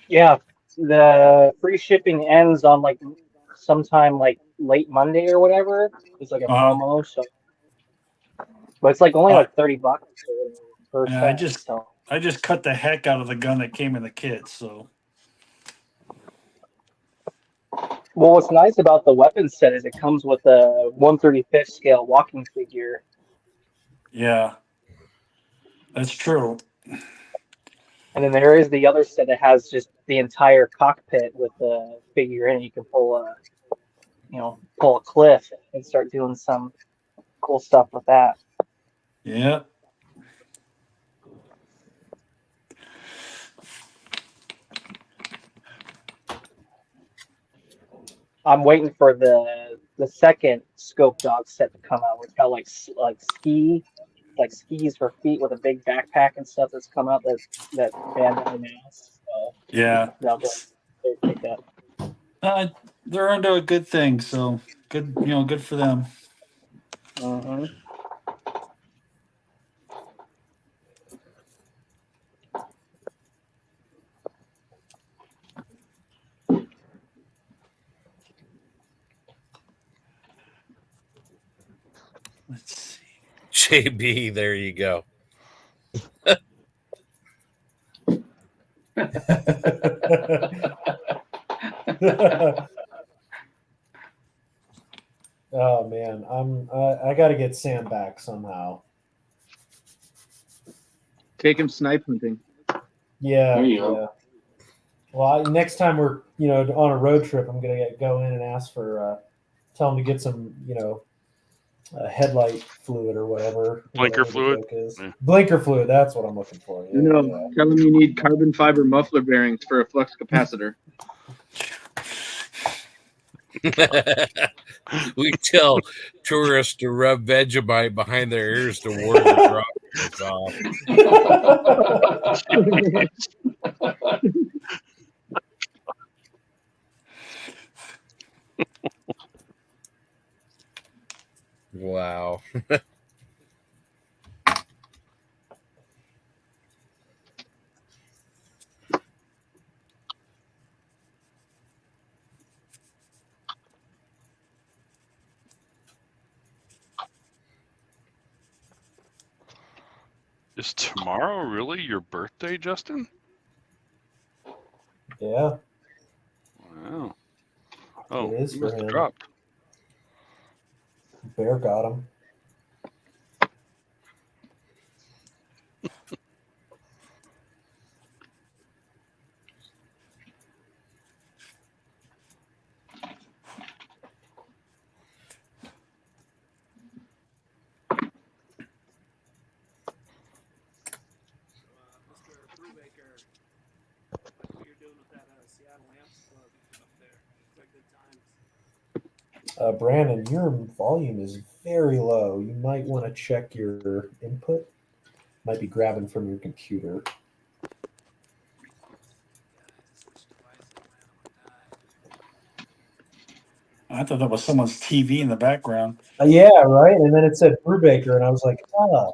Yeah, the free shipping ends on like sometime like late Monday or whatever. It's like a promo, so but it's like only like $30 per Yeah, set. I just cut the heck out of the gun that came in the kit. So Well, what's nice about the weapon set is it comes with a 1/35 scale walking figure. yeah, that's true. And then there is the other set that has just the entire cockpit with the figure in it. You can pull a cliff and start doing some cool stuff with that. Yeah. I'm waiting for the second scope dog set to come out. Where it's got like skis for feet with a big backpack and stuff that's come out that bandana mask. So Yeah. they'll pick up. They're into a good thing, so good. Good for them. Mm-hmm. Let's see. JB, there you go. Oh man, I got to get Sam back somehow. Take him snipe hunting. Yeah. There you go. Yeah. Well, next time we're on a road trip, I'm gonna go in and ask for tell him to get some headlight fluid or whatever. Blinker fluid. Yeah. Blinker fluid. That's what I'm looking for. Yeah, Tell him you need carbon fiber muffler bearings for a flux capacitor. We tell tourists to rub Vegemite behind their ears to ward the droplets off. Wow. Is tomorrow really your birthday, Justin? Yeah. Wow. Oh, It is he for must have him. dropped. Bear got him. Brandon, your volume is very low. You might want to check your input. Might be grabbing from your computer. I thought that was someone's TV in the background. Yeah, right. And then it said Brubaker, and I was like, oh.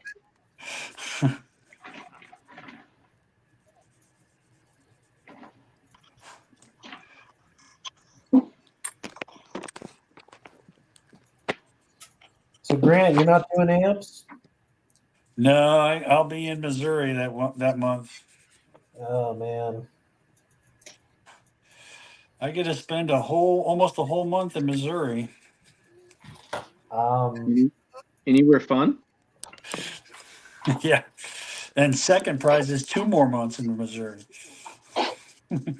So Grant, you're not doing amps? No, I'll be in Missouri that month. Oh man, I get to spend almost a whole month in Missouri. Anywhere fun? Yeah. And second prize is 2 more months in Missouri. love you,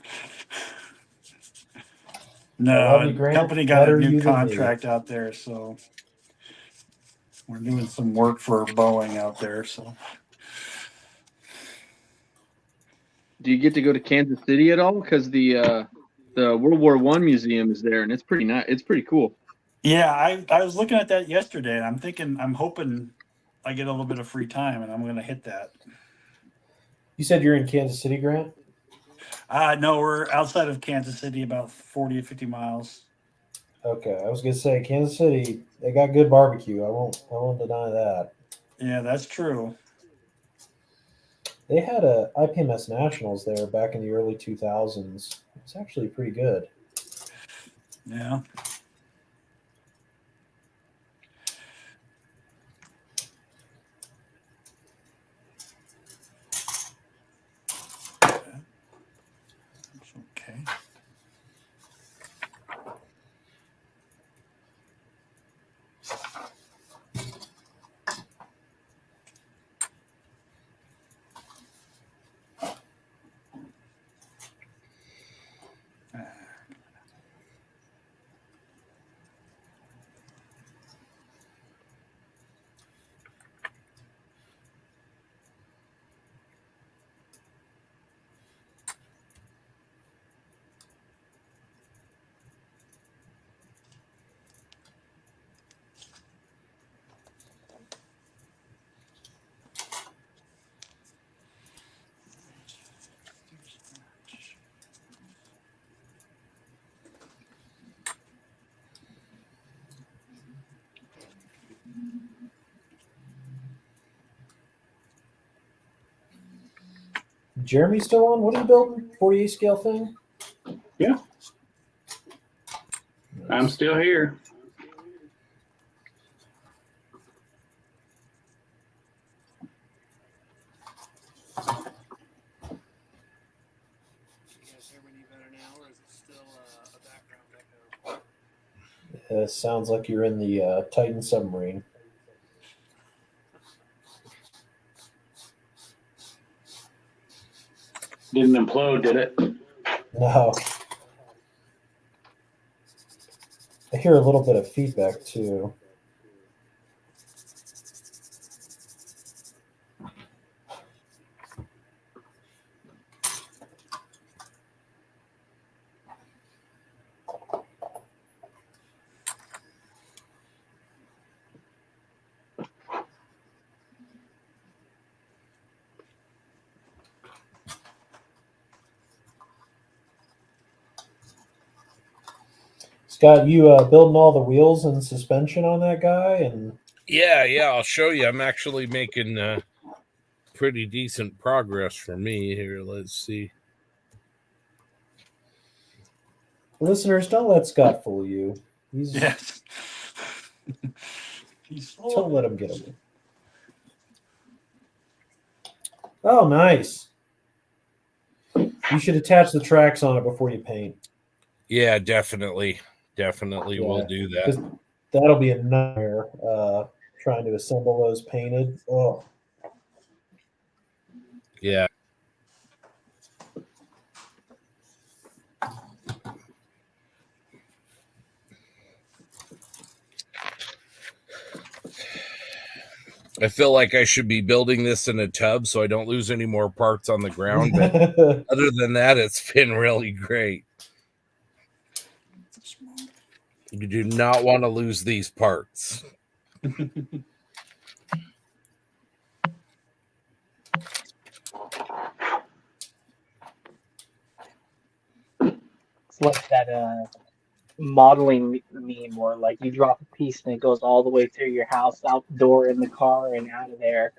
No, Grant. company got a Better new you than me. contract out there, so we're doing some work for Boeing out there. So Do you get to go to Kansas City at all? Because the World War One museum is there, and it's pretty nice. It's pretty cool. yeah, I was looking at that yesterday, and I'm hoping I get a little bit of free time, and I'm going to hit that. You said you're in Kansas City, Grant? No, we're outside of Kansas City, about 40 or 50 miles. Okay, I was gonna say Kansas City. They got good barbecue. I won't deny that. Yeah, that's true. They had a IPMS Nationals there back in the early 2000s. It's actually pretty good. Yeah. Okay. Jeremy still on? What are you building? 48 scale thing? Yeah. I'm still here. Sounds like you're in the Titan submarine. Didn't implode, did it? No. I hear a little bit of feedback too. Scott, you building all the wheels and suspension on that guy? And Yeah, I'll show you. I'm actually making pretty decent progress for me here. Let's see. Listeners, don't let Scott fool you. He's Yes. Don't let him get away. Oh, nice. You should attach the tracks on it before you paint. Yeah, definitely we'll do that. 'Cause that'll be a nightmare trying to assemble those painted. Oh. Yeah. I feel like I should be building this in a tub so I don't lose any more parts on the ground. But other than that, it's been really great. You do not want to lose these parts. It's like that modeling meme where like you drop a piece and it goes all the way through your house, out the door, in the car, and out of there.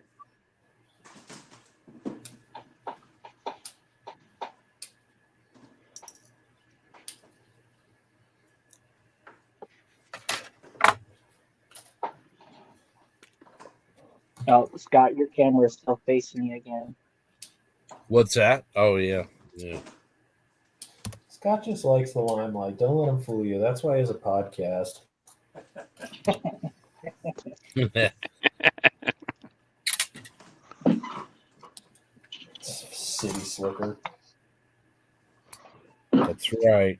Oh, Scott, your camera is still facing you again. What's that? Oh, yeah. Scott just likes the limelight. Don't let him fool you. That's why he has a podcast. slicker. That's right.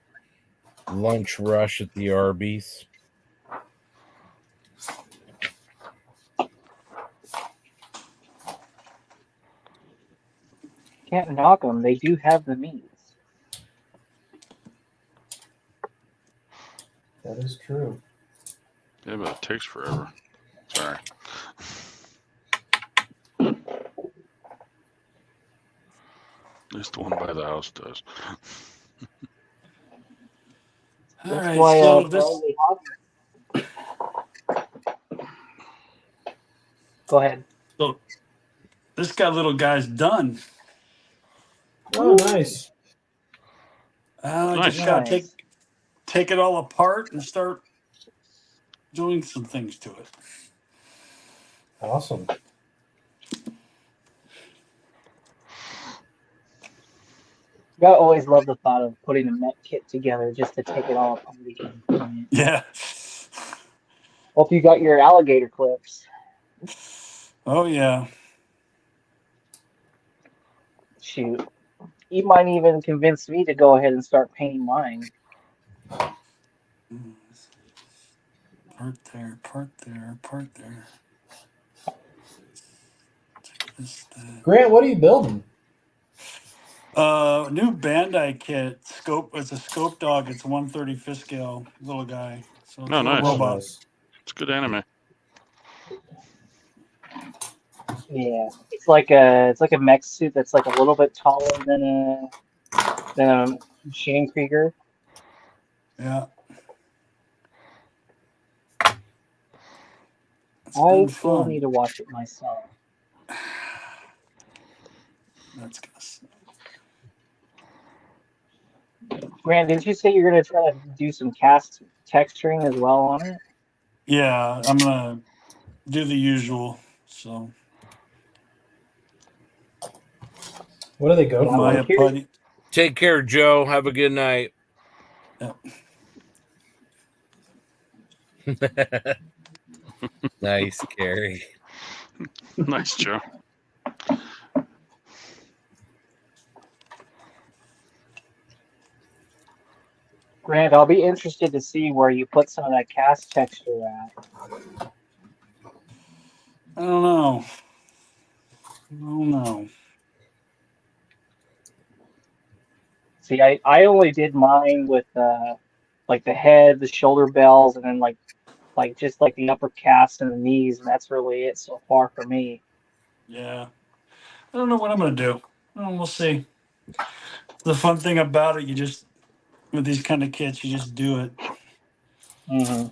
Lunch rush at the Arby's. Can't knock them. They do have the means. That is true. Yeah, but it takes forever. Sorry. At least the one by the house does. All That's right, why so probably Go ahead. So this little guy's done. Oh, nice. Just gotta take it all apart and start doing some things to it. Awesome. I always love the thought of putting a mech kit together just to take it all apart again. Yeah. Well, if you got your alligator clips. Oh yeah. Shoot. You might even convince me to go ahead and start painting mine. Part there, part there, part there. Grant, what are you building? New Bandai kit. Scope. It's a scope dog. It's a 1/35 scale little guy. So it's Oh, a little nice. robot. It's good anime. Yeah, it's like a mech suit that's like a little bit taller than a Machine Krieger. Yeah. I still need to watch it myself. That's good. Grant, did you say you're gonna try to do some cast texturing as well on it? Yeah, I'm gonna do the usual. So. What do they go Maya for? Putty. Take care, Joe. Have a good night. Yep. Nice, Gary. Nice, Joe. Grant, I'll be interested to see where you put some of that cast texture at. I don't know. See, I only did mine with like the head, the shoulder bells, and then like just like the upper cast and the knees, and that's really it so far for me. Yeah. I don't know what I'm gonna do. We'll see. The fun thing about it, you just with these kind of kits, you just do it. Mm-hmm.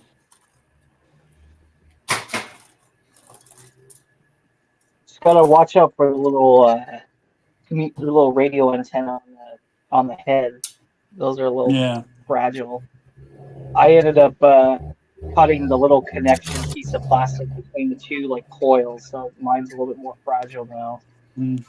Just gotta watch out for the little radio antenna on the head. Those are a little fragile. I ended up cutting the little connection piece of plastic between the two like coils, so mine's a little bit more fragile now. Mm.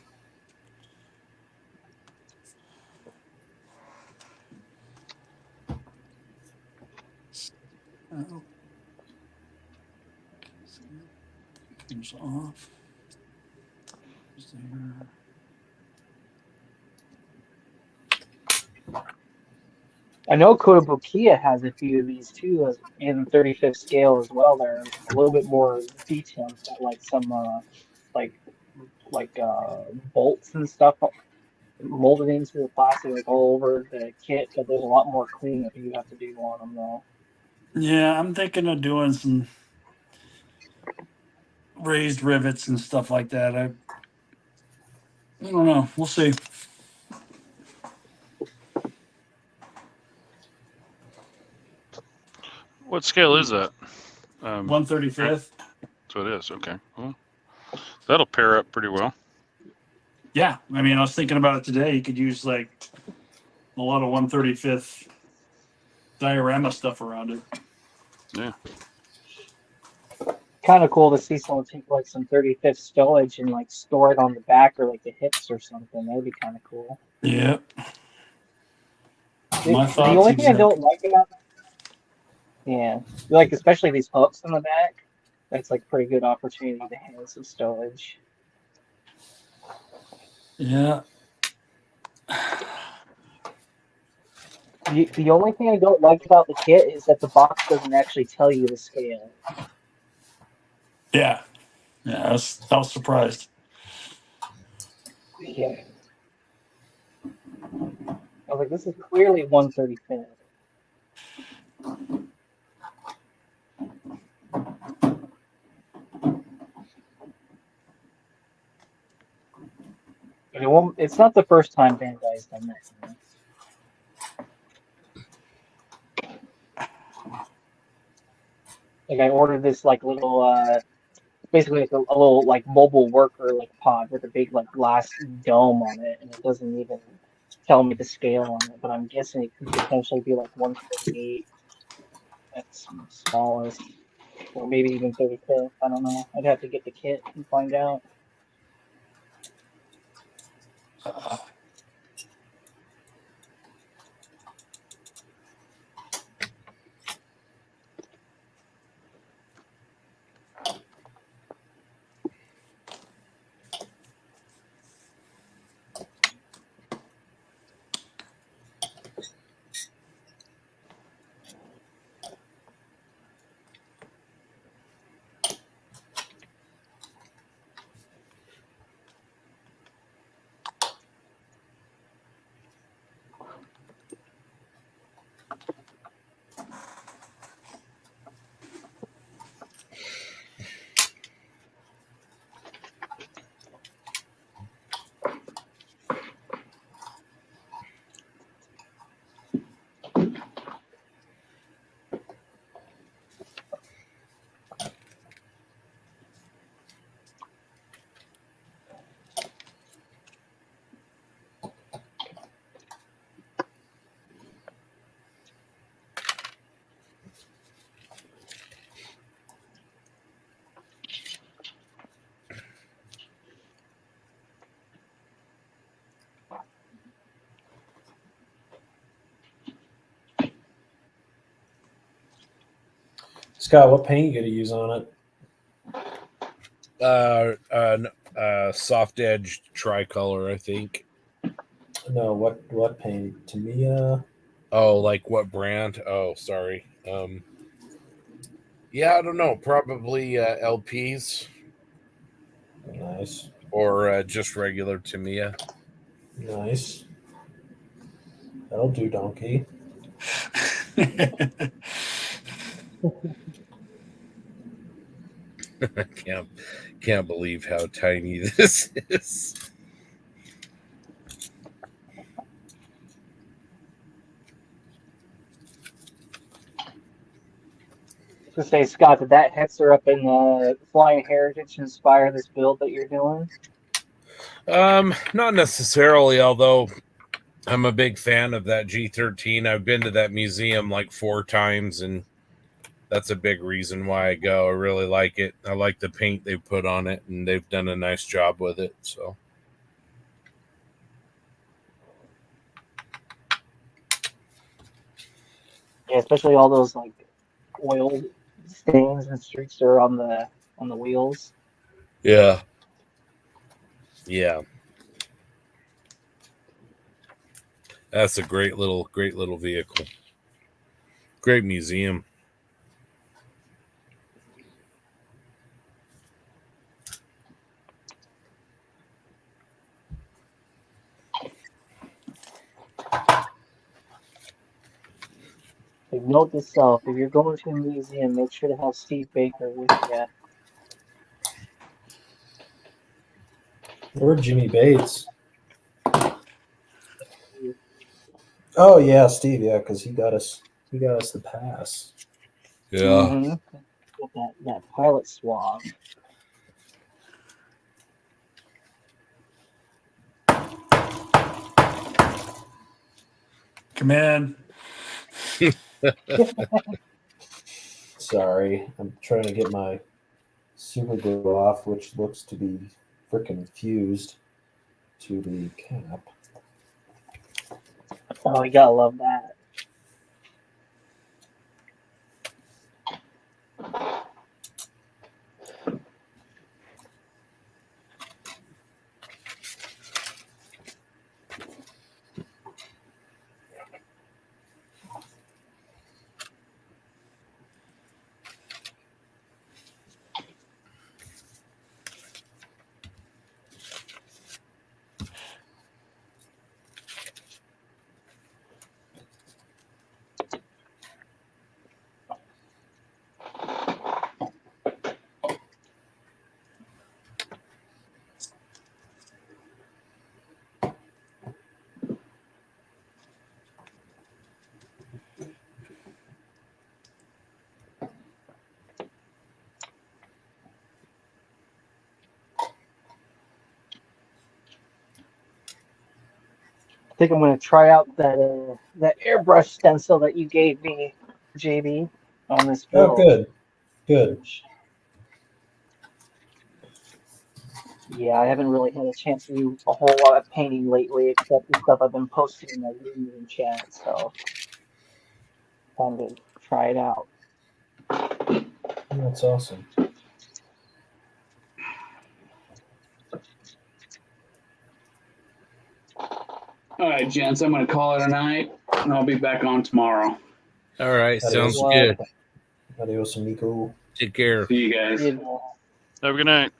Comes off. I know Kotobukiya has a few of these too in 35th scale as well. They're a little bit more detailed, got like some bolts and stuff molded into the plastic like all over the kit, but there's a lot more cleanup you have to do on them though. Yeah, I'm thinking of doing some raised rivets and stuff like that. I don't know. We'll see. What scale is that? 1/35. So it is. Okay. Well, that'll pair up pretty well. Yeah, I mean, I was thinking about it today. You could use like a lot of 1/35 diorama stuff around it. Yeah. Kind of cool to see someone take like some 35th stowage and like store it on the back or like the hips or something. That'd be kind of cool. Yeah. The only thing I don't like about like especially these hooks on the back, that's like pretty good opportunity to handle some stowage. Yeah. The only thing I don't like about the kit is that the box doesn't actually tell you the scale. Yeah. Yeah, I was surprised. Yeah. I was like, this is clearly 1/35. It's not the first time Bandai's done that. You know? Like I ordered this like little basically like a little like mobile worker like pod with a big like glass dome on it, and it doesn't even tell me the scale on it, but I'm guessing it could potentially be like 138 at smallest, or maybe even 35th. I don't know. I'd have to get the kit and find out. Scott, what paint you going to use on it? Soft edged tricolor, I think. No, what paint? Tamiya? Oh, like what brand? Oh, sorry. Yeah, I don't know. Probably LPs. Nice. Or just regular Tamiya. Nice. That'll do, donkey. I can't believe how tiny this is. To say, Scott, did that Hetzer up in Flying Heritage inspire this build that you're doing? Not necessarily, although I'm a big fan of that G13. I've been to that museum like 4 times, and that's a big reason why I go. I really like it. I like the paint they put on it, and they've done a nice job with it. So, Yeah, especially all those like oil stains and streaks that are on the wheels. yeah. That's a great little vehicle. Great museum. Like, note to self: if you're going to a museum, make sure to have Steve Baker with you. Or Jimmy Bates. Oh yeah, Steve. Yeah, because he got us the pass. Yeah. Mm-hmm. With that pilot swab. Come in. Sorry, I'm trying to get my super glue off, which looks to be freaking fused to the cap. Oh, you gotta love that. think I'm going to try out that airbrush stencil that you gave me, JB, on this build. Oh, good. Good. Yeah, I haven't really had a chance to do a whole lot of painting lately, except the stuff I've been posting in my room chat. So, time to try it out. That's awesome. All right, gents, I'm going to call it a night, and I'll be back on tomorrow. All right, sounds Adios. good. Adios, amigo. Take care. See you guys. Have a good night.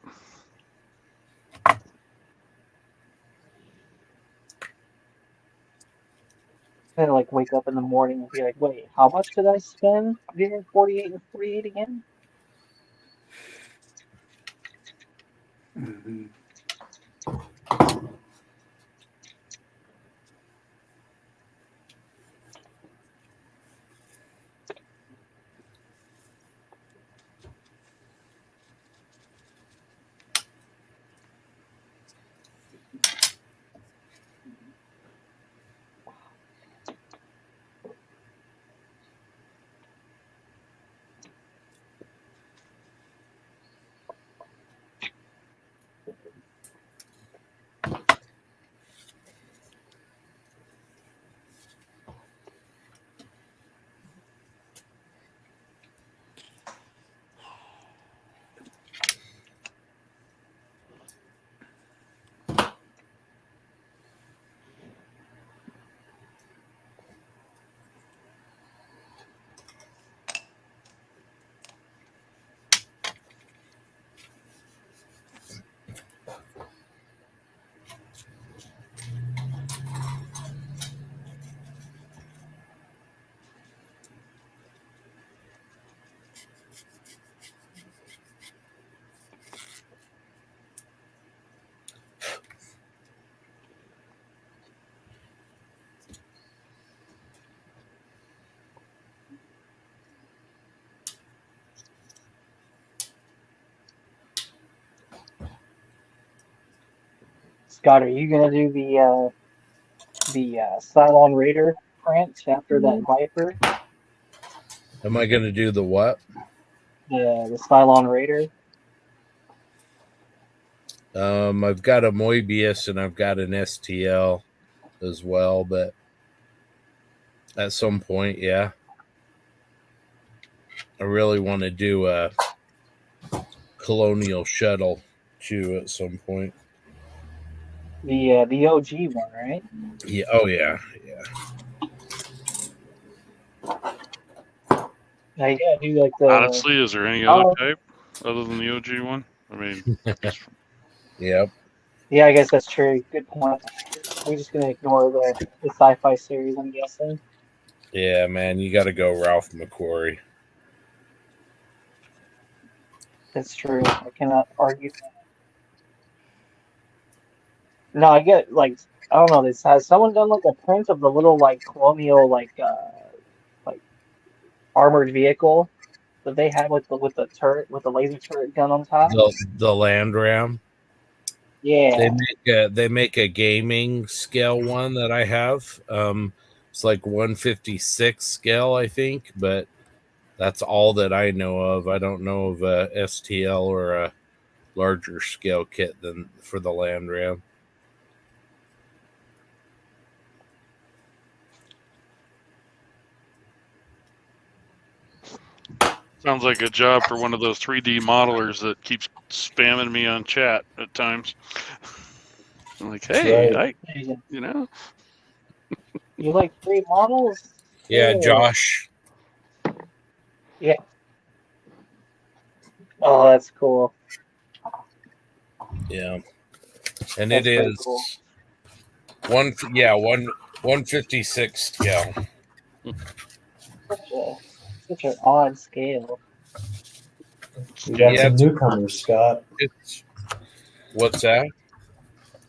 Kind of like wake up in the morning and be like, wait, how much did I spend doing 48 and 48 again? Mm-hmm. Scott, are you gonna do the Cylon Raider print after that Viper? Am I going to do the what? The Cylon Raider. I've got a Moebius and I've got an STL as well, but at some point, yeah. I really want to do a Colonial Shuttle too at some point. The OG one, right? Yeah. Oh yeah. Yeah. Now you gotta do like the. Honestly, is there any other type other than the OG one? I mean, Yep. Yeah, I guess that's true. Good point. We're just gonna ignore the sci-fi series, I'm guessing. Yeah, man, you got to go Ralph McQuarrie. That's true. I cannot argue. No, I get like I don't know. This has someone done like a print of the little like colonial like armored vehicle that they had with the turret with the laser turret gun on top. The Land Ram. Yeah. They make a gaming scale one that I have. It's like 156 scale, I think, but that's all that I know of. I don't know of a STL or a larger scale kit than for the Land Ram. sounds like a job for one of those 3D modelers that keeps spamming me on chat at times. I'm like, hey, Right. you know. You like 3 models? Yeah, Josh. Yeah. Oh, that's cool. Yeah. And That's it pretty is cool. 156 scale. Such an odd scale. We got Yeah, some newcomers, Scott. What's that?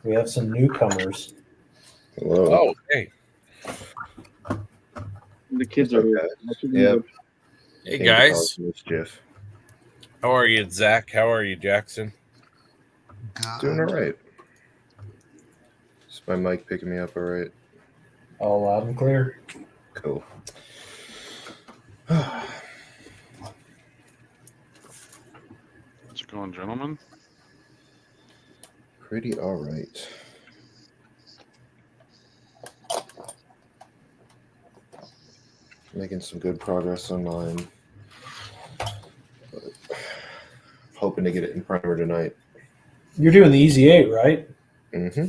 We have some newcomers. Oh, hey. The kids are here. Yep. Hey, Came to guys. cause mischief. How are you, Zach? How are you, Jackson? Doing all right. Is my mic picking me up all right? All loud and clear. Cool. How's it going, gentlemen? Pretty all right. Making some good progress on mine. But hoping to get it in primer tonight. You're doing the Easy 8, right? Mm-hmm.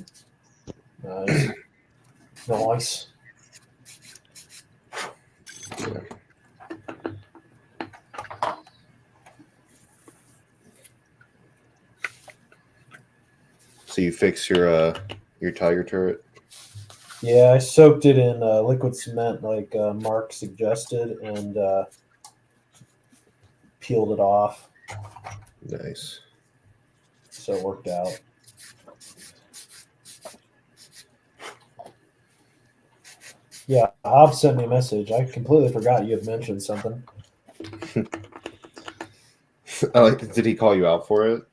Nice. Nice. Yeah. So you fix your Tiger turret? Yeah, I soaked it in liquid cement like Mark suggested and peeled it off. Nice. So it worked out. Yeah, Hob sent me a message. I completely forgot you had mentioned something. Did he call you out for it?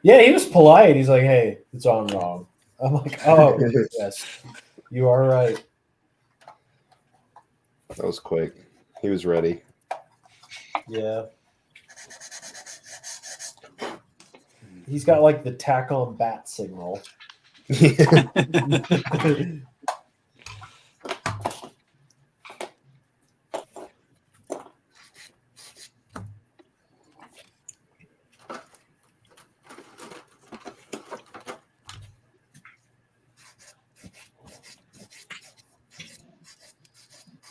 Yeah, he was polite. He's like, hey, it's on wrong. I'm like, oh, yes, you are right. That was quick. He was ready. Yeah. He's got like the tack on bat signal.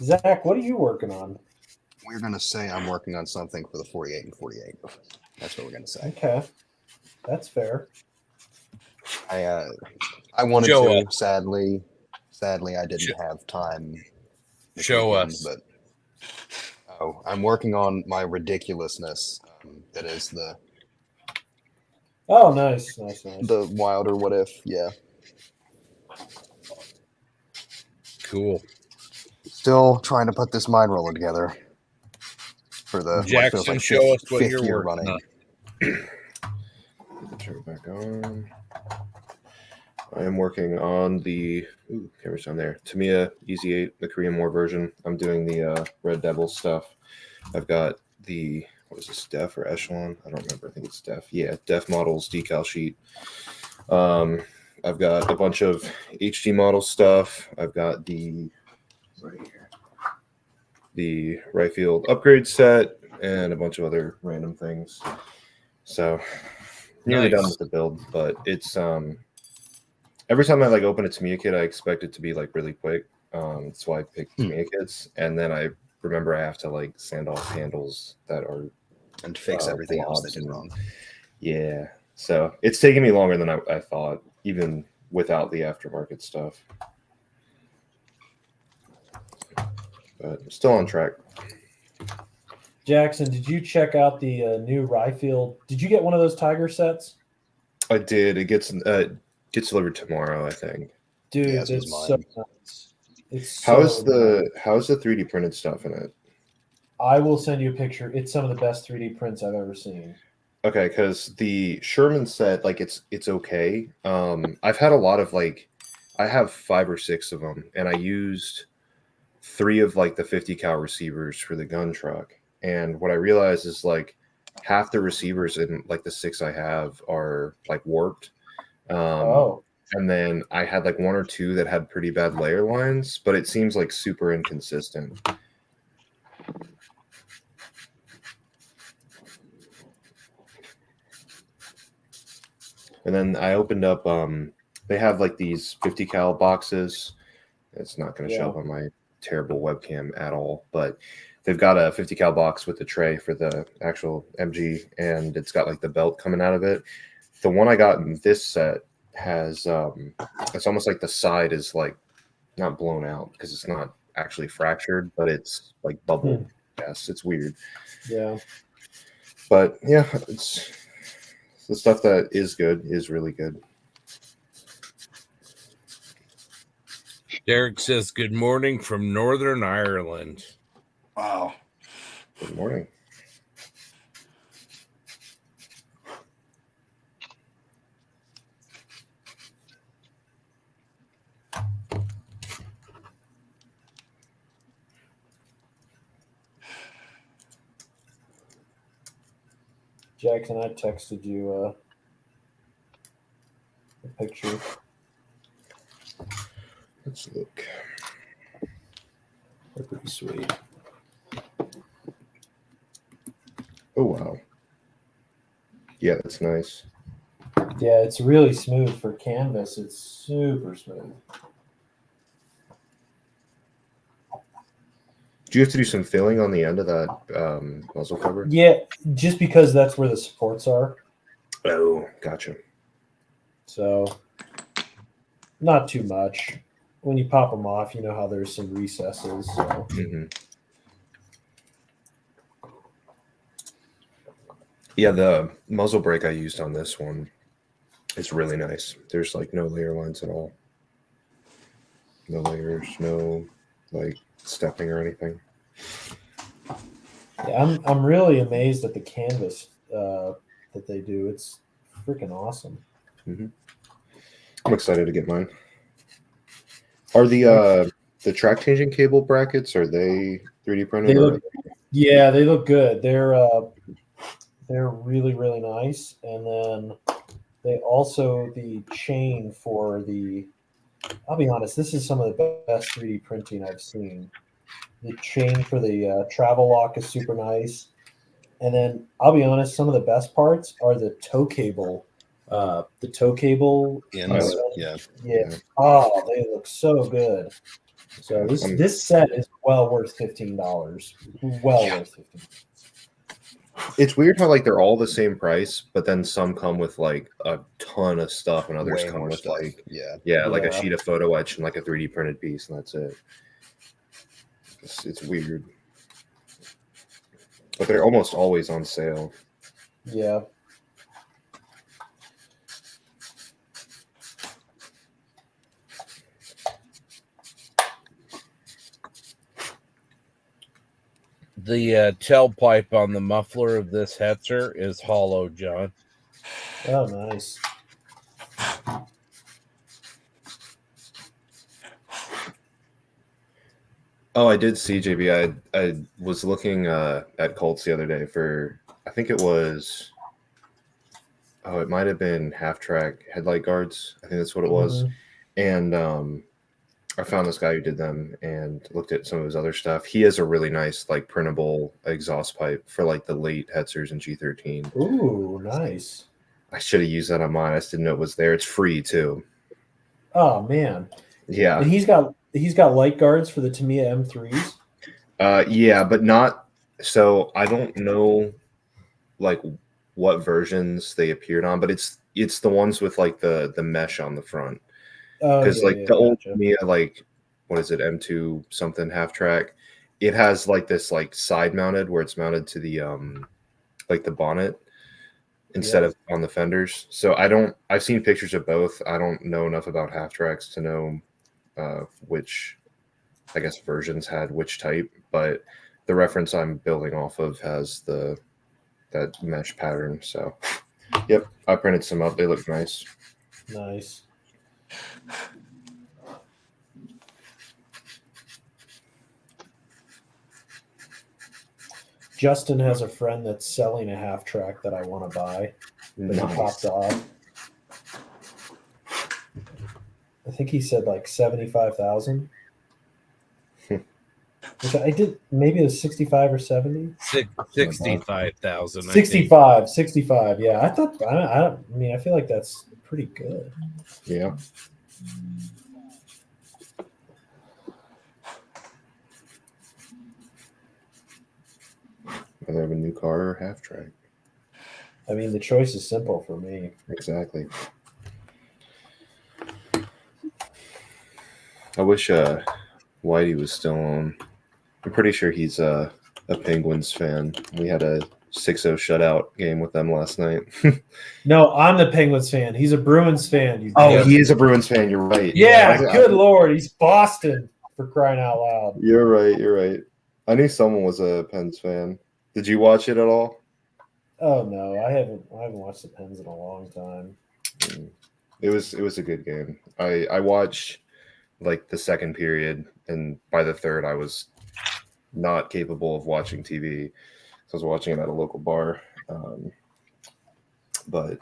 Zach, what are you working on? We're going to say I'm working on something for the 48 and 48. That's what we're going to say. Okay. That's fair. I wanted Show to. us. Sadly, I didn't have time. this Show weekend, us. But I'm working on my ridiculousness. That is the Oh, nice. the wilder what if. Yeah. Cool. Still trying to put this mine roller together for the Jackson, what feels like show us what fifth you're year working running. on. Turn it back on. I am working on the camera's on there. Tamiya Easy 8, the Korean War version. I'm doing the Red Devil stuff. I've got the what is this, Def or Echelon? I don't remember. I think it's Def. Yeah, Def models decal sheet. I've got a bunch of HD model stuff. I've got the right here, the right field upgrade set, and a bunch of other random things. So nearly done with the build, but it's every time I like open a Tamiya kit, I expect it to be like really quick. That's why I picked Tamiya kits, and then I remember I have to like sand off handles that are and fix everything else they did wrong. Yeah, so it's taking me longer than I thought, even without the aftermarket stuff. But I'm still on track. Jackson, did you check out the new Ryefield? Did you get one of those Tiger sets? I did. It gets delivered tomorrow, I think. Dude, Yeah, it's it's so mine. nice. It's How's so the nice. how's the 3D printed stuff in it? I will send you a picture. It's some of the best 3D prints I've ever seen. Okay, because the Sherman set, like it's okay. I've had a lot of like, I have 5 or 6 of them, and I used 3 of like the 50 cal receivers for the gun truck. And what I realized is like half the receivers in like the 6 I have are like warped. And then I had like 1 or 2 that had pretty bad layer lines, but it seems like super inconsistent. And then I opened up, they have like these 50 cal boxes. It's not going to show up on my terrible webcam at all, but they've got a 50 cal box with the tray for the actual MG, and it's got like the belt coming out of it. The one I got in this set has, it's almost like the side is like not blown out because it's not actually fractured, but it's like bubbled. Yes, it's weird. Yeah. But yeah, it's the stuff that is good is really good. Derek says, good morning from Northern Ireland. Wow. Good morning. Jackson, I texted you a picture. Let's look. They're pretty sweet. Oh wow. Yeah, that's nice. Yeah, it's really smooth for canvas. It's super smooth. Do you have to do some filling on the end of that muzzle cover? Yeah, just because that's where the supports are. Oh, gotcha. So, not too much. When you pop them off, you know how there's some recesses. So. Mm-hmm. Yeah, the muzzle brake I used on this one is really nice. There's like no layer lines at all. No layers, no like stepping or anything. Yeah, I'm really amazed at the canvas that they do. It's freaking awesome. Mm-hmm. I'm excited to get mine. Are the track changing cable brackets, are they 3D printed? Yeah, they look good. They're really, really nice. And then they also, the chain for the, I'll be honest, this is some of the best 3D printing I've seen. The chain for the travel lock is super nice. And then I'll be honest, some of the best parts are the toe cable. The toe cable. Ends. Yeah. Oh, they look so good. So this set is well worth $15. Well worth $15. It's weird how like they're all the same price, but then some come with like a ton of stuff, and others Way come more with stuff. like Yeah. like a sheet of photo etch and like a 3D printed piece, and that's it. It's weird, but they're almost always on sale. Yeah. The tailpipe on the muffler of this Hetzer is hollow, John. Oh, nice. Oh, I did see JB. I was looking at Colts the other day for, I think it was, it might have been half track headlight guards. I think that's what it was. And I found this guy who did them and looked at some of his other stuff. He has a really nice like printable exhaust pipe for like the late Hetzers and G13. Ooh, nice. I should have used that on mine. I just didn't know it was there. It's free too. Oh man. Yeah. And he's got light guards for the Tamiya M3s. Yeah, but not. So I don't know, like what versions they appeared on, but it's the ones with like the mesh on the front. Because the old Tamiya, like what is it, M2 something half track, it has like this like side mounted where it's mounted to the like the bonnet instead of on the fenders. So I've seen pictures of both. I don't know enough about half tracks to know which, I guess, versions had which type, but the reference I'm building off of has that mesh pattern. So yep, I printed some up. They look nice. Nice. Justin has a friend that's selling a half track that I want to buy. That he popped off. I think he said like 75,000. Which I did, maybe it was 65 or 70. 65,000. 65. Yeah, I thought. I mean, I feel like that's pretty good. Yeah. Whether I have a new car or half track. I mean, the choice is simple for me. Exactly. I wish Whitey was still on. I'm pretty sure he's a Penguins fan. We had a 6-0 shutout game with them last night. No, I'm the Penguins fan. He's a Bruins fan. He is a Bruins fan. You're right. Yeah, good Lord. He's Boston, for crying out loud. You're right. I knew someone was a Pens fan. Did you watch it at all? Oh no, I haven't watched the Pens in a long time. It was a good game. I watched like the second period, and by the third I was not capable of watching TV. So I was watching it at a local bar. But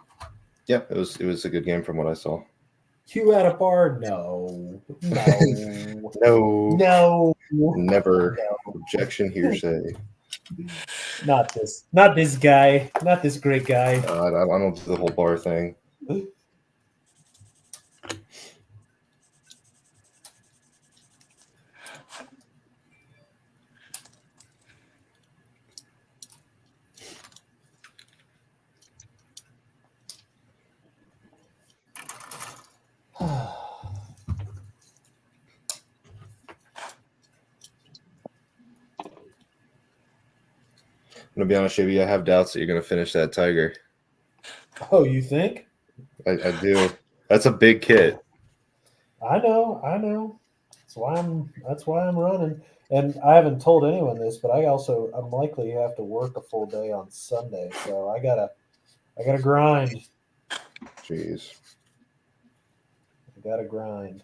yeah, it was a good game from what I saw. You at a bar? No. No. No. Never. Objection, hearsay. Not this guy. Not this great guy. I don't do the whole bar thing. I'm gonna be honest with you, I have doubts that you're gonna finish that tiger. Oh, you think? I do. That's a big kit. I know. That's why I'm running. And I haven't told anyone this, but I'm likely to have to work a full day on Sunday, so I gotta grind. Jeez. I gotta grind.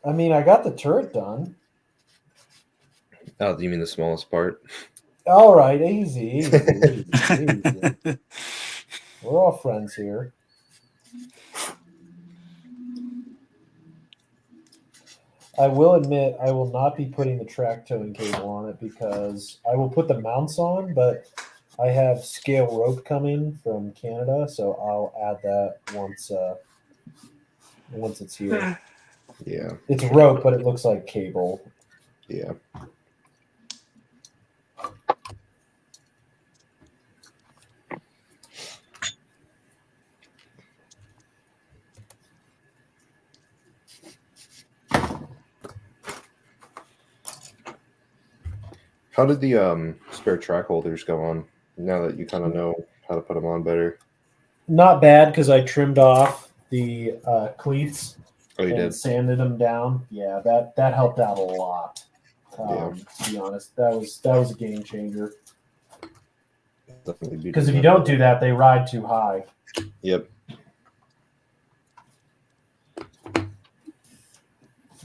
I mean, I got the turret done. Oh, you mean the smallest part? All right, easy. We're all friends here. I will admit I will not be putting the track towing cable on it because I will put the mounts on, but I have scale rope coming from Canada, so I'll add that once it's here. Yeah. It's rope, but it looks like cable. Yeah. How did the spare track holders go on now that you kind of know how to put them on better? Not bad because I trimmed off the cleats Oh, you and did? sanded them down. Yeah, that helped out a lot. To be honest, that was a game changer. Definitely Because if you don't do that, they ride too high. Yep.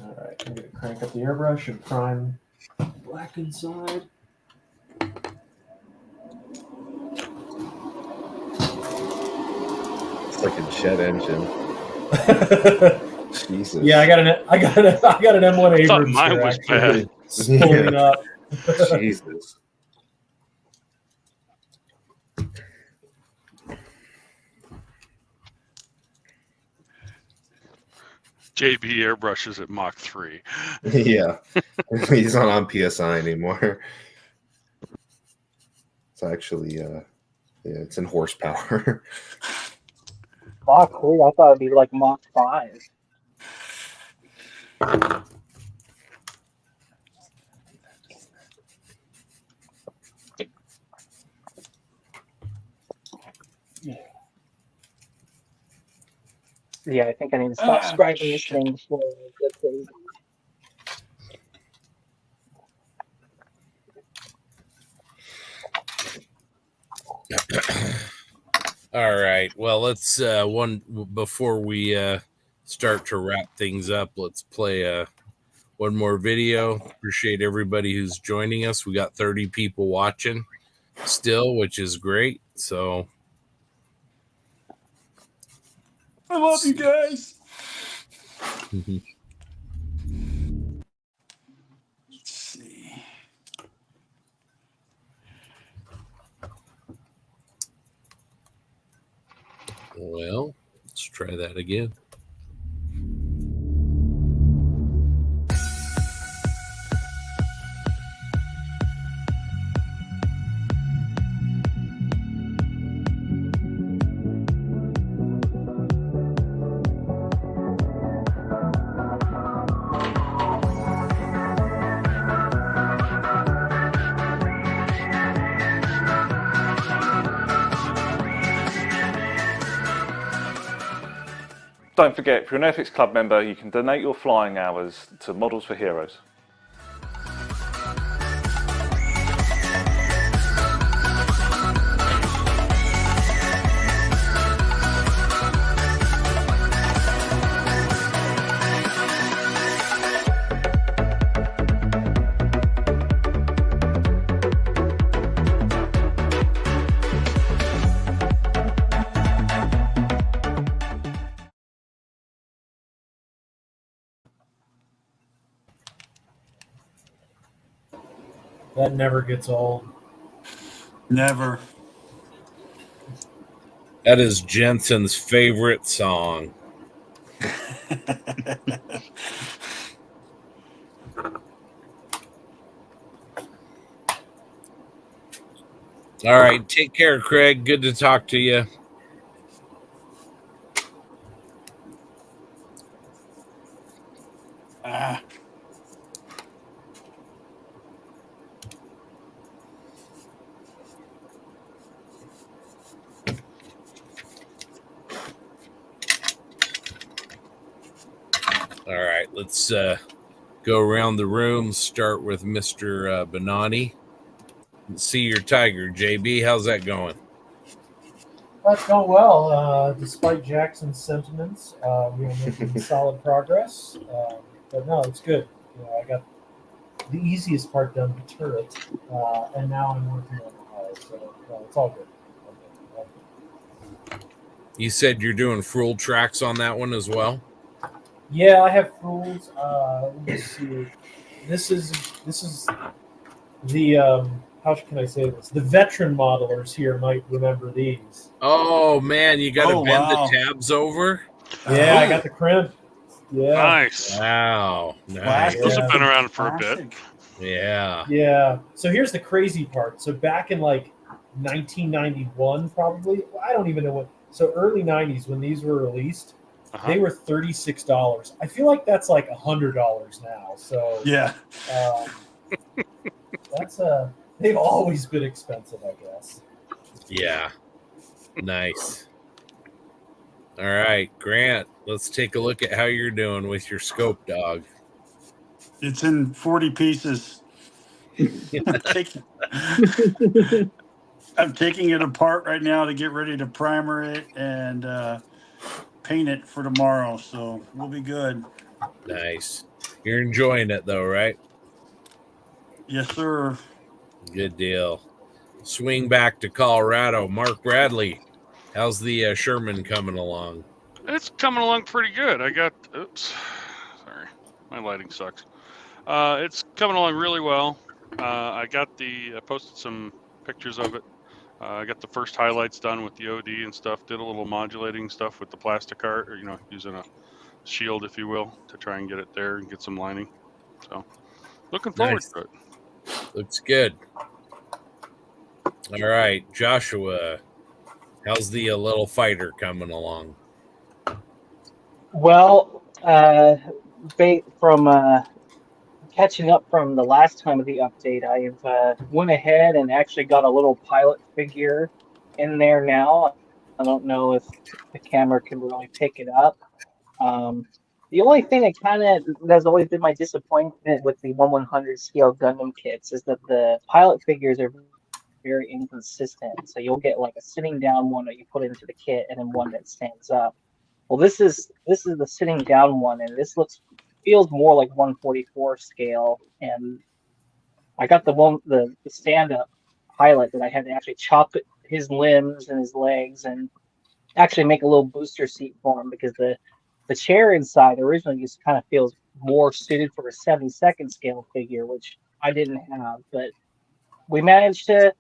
All right, I'm gonna crank up the airbrush and prime black inside. It's like a jet engine. Jesus. Yeah, I got an M1 Abrams. thought mine here, was actually, bad. spooling up. Jesus. JB airbrushes at Mach 3. Yeah. He's not on PSI anymore. It's actually it's in horsepower. Mach 3, I thought it'd be like Mach 5. Yeah, I think I need to stop scratching this thing before it gets crazy. All right. Well, let's before we start to wrap things up, let's play one more video. Appreciate everybody who's joining us. We got 30 people watching still, which is great. So I love you guys. Let's see. Well, let's try that again. Don't forget, if you're an Ethics Club member, you can donate your flying hours to Models for Heroes. That never gets old. Never. That is Jensen's favorite song. All right. Take care, Craig. Good to talk to you. All right. Let's go around the room. Start with Mr. Benani. Let's see your tiger, JB. How's that going? That's going well, despite Jackson's sentiments. We are making solid progress, but no, it's good. I got the easiest part done, the turret, and now I'm working on the hull, so it's all good. You said you're doing full tracks on that one as well? Yeah, I have rules. Let me see. This is the how can I say this? The veteran modelers here might remember these. Oh man, you got to bend wow. the tabs over. Yeah, I got the crimp. Yeah. Nice. Wow. Nice. Those have been around for a bit. Yeah. Yeah. So here's the crazy part. So back in like 1991, probably. I don't even know what. So early 90s when these were released, they were $36. I feel like that's like $100 now. So yeah, that's they've always been expensive, I guess. Yeah. Nice. All right, Grant, let's take a look at how you're doing with your scope dog. it's in 40 pieces. I'm taking it apart right now to get ready to primer it and paint it for tomorrow, so we'll be good. Nice. You're enjoying it though, right? Yes, sir. Good deal. Swing back to Colorado. Mark Bradley, how's the Sherman coming along? It's coming along pretty good. Oops. Sorry. My lighting sucks. It's coming along really well. I posted some pictures of it. I got the first highlights done with the OD and stuff. Did a little modulating stuff with the plastic art, or using a shield, if you will, to try and get it there and get some lining. So, looking forward to it. Looks good. All right, Joshua, how's the little fighter coming along? Well, from catching up from the last time of the update, I've went ahead and actually got a little pilot figure in there now. I don't know if the camera can really pick it up. The only thing that has always been my disappointment with the 1/100 scale Gundam kits is that the pilot figures are very inconsistent. So you'll get like a sitting down one that you put into the kit and then one that stands up. Well, this is the sitting down one, and this feels more like 1/44 scale. And I got the stand up pilot that I had to actually chop his limbs and his legs and actually make a little booster seat for him, because the chair inside originally just kind of feels more suited for a 72nd scale figure, which I didn't have. But we managed to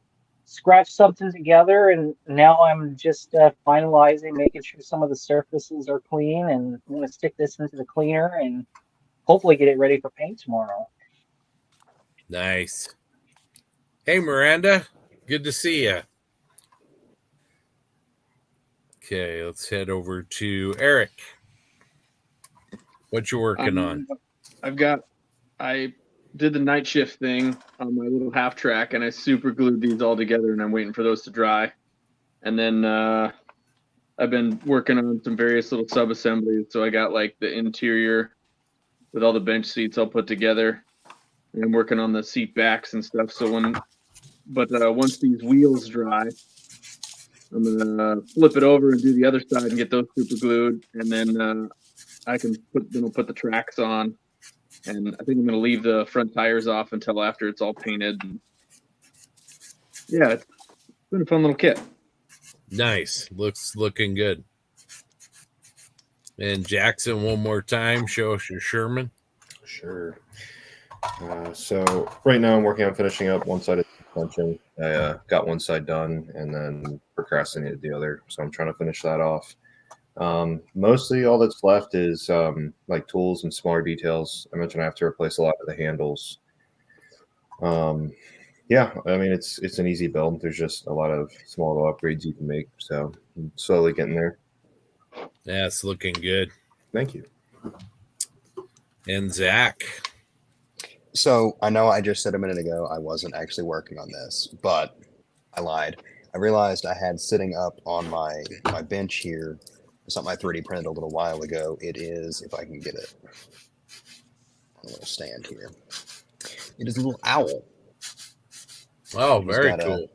scratch something together, and now I'm just finalizing, making sure some of the surfaces are clean, and I'm going to stick this into the cleaner and hopefully get it ready for paint tomorrow. Nice. Hey, Miranda, good to see you. Okay, let's head over to Eric. What you working on? I did the night shift thing on my little half track, and I super glued these all together, and I'm waiting for those to dry. And then I've been working on some various little sub assemblies. So I got like the interior with all the bench seats all put together, and I'm working on the seat backs and stuff. So once these wheels dry, I'm gonna flip it over and do the other side and get those super glued, and then we'll put the tracks on, and I think I'm gonna leave the front tires off until after it's all painted. And yeah, it's been a fun little kit. Nice. Looking good. And Jackson, one more time, show us your Sherman. Sure. So right now I'm working on finishing up one side of the suspension. I got one side done and then procrastinated the other. So I'm trying to finish that off. Mostly all that's left is like tools and smaller details. I mentioned I have to replace a lot of the handles. Yeah, I mean, it's an easy build. There's just a lot of small little upgrades you can make. So I'm slowly getting there. Yeah, it's looking good. Thank you. And Zach. So I know I just said a minute ago I wasn't actually working on this, but I lied. I realized I had sitting up on my bench here something I 3D printed a little while ago. It is, if I can get it, a little stand here. It is a little owl. Oh, very cool.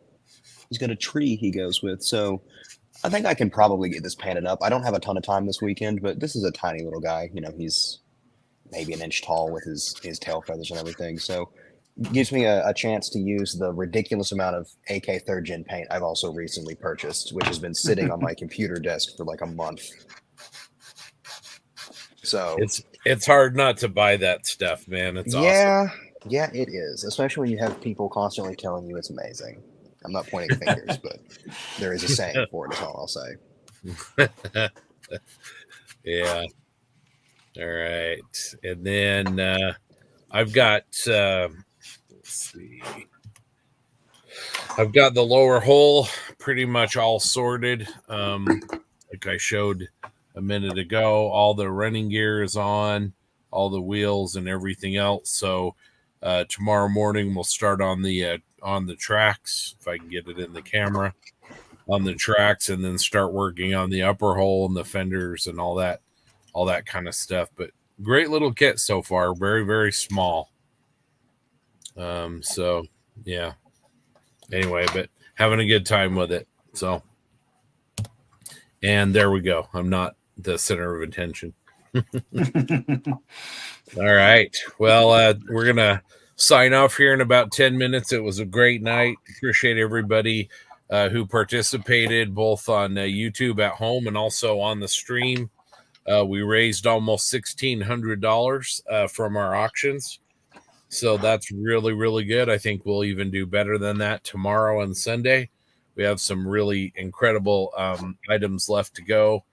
He's got a tree he goes with. So I think I can probably get this painted up. I don't have a ton of time this weekend, but this is a tiny little guy. You know, he's maybe an inch tall with his tail feathers and everything. So it gives me a chance to use the ridiculous amount of AK 3rd Gen paint I've also recently purchased, which has been sitting on my computer desk for like a month. So it's hard not to buy that stuff, man. It's awesome. Yeah, it is. Especially when you have people constantly telling you it's amazing. I'm not pointing fingers, but there is a saying for it, is all I'll say. Yeah. All right. And then I've got let's see. I've got the lower hull pretty much all sorted. Like I showed a minute ago, all the running gear is on, all the wheels and everything else. So tomorrow morning we'll start on the tracks, if I can get it in the camera, on the tracks, and then start working on the upper hull and the fenders and all that kind of stuff. But great little kit so far. Very, very small. So yeah. Anyway, but having a good time with it. So, and there we go. I'm not the center of attention. All right. Well, we're going to sign off here in about 10 minutes. It was a great night. Appreciate everybody who participated both on YouTube at home and also on the stream. We raised almost $1,600 from our auctions. So that's really, really good. I think we'll even do better than that tomorrow and Sunday. We have some really incredible items left to go.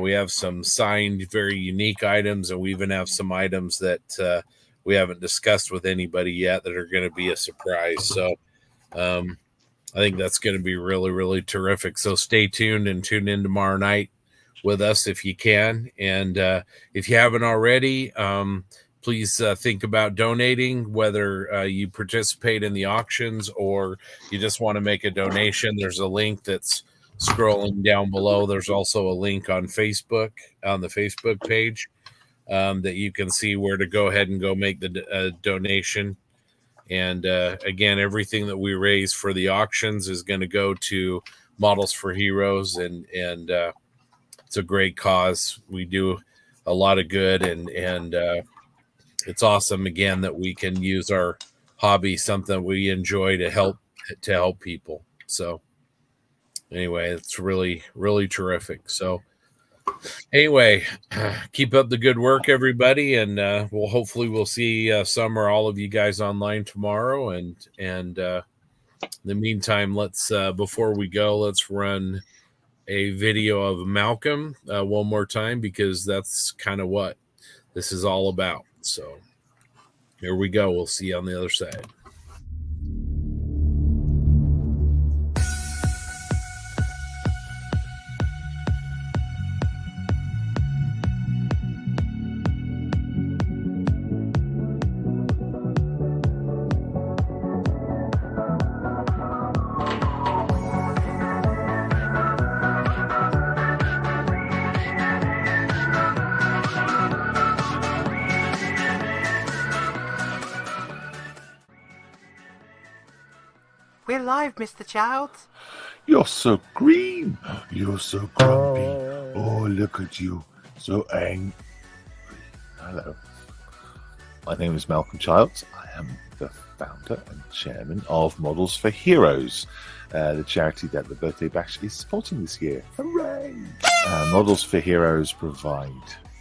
We have some signed, very unique items, and we even have some items that we haven't discussed with anybody yet that are going to be a surprise. So I think that's going to be really, really terrific. So stay tuned and tune in tomorrow night with us if you can. And if you haven't already, please think about donating, whether you participate in the auctions or you just want to make a donation. There's a link that's scrolling down below. There's also a link on Facebook, on the Facebook page, that you can see where to go ahead and go make the donation. And again, everything that we raise for the auctions is going to go to Models for Heroes, and it's a great cause. We do a lot of good, and it's awesome again that we can use our hobby, something we enjoy, to help people. So anyway, it's really, really terrific. So anyway, keep up the good work, everybody, and we'll see some or all of you guys online tomorrow. And in the meantime, let's before we go, let's run a video of Malcolm one more time, because that's kind of what this is all about. So here we go. We'll see you on the other side. We're live, Mr. Childs. You're so green. You're so grumpy. Oh, look at you. So angry. Hello. My name is Malcolm Childs. I am the founder and chairman of Models for Heroes, the charity that the Birthday Bash is supporting this year. Hooray! Models for Heroes provide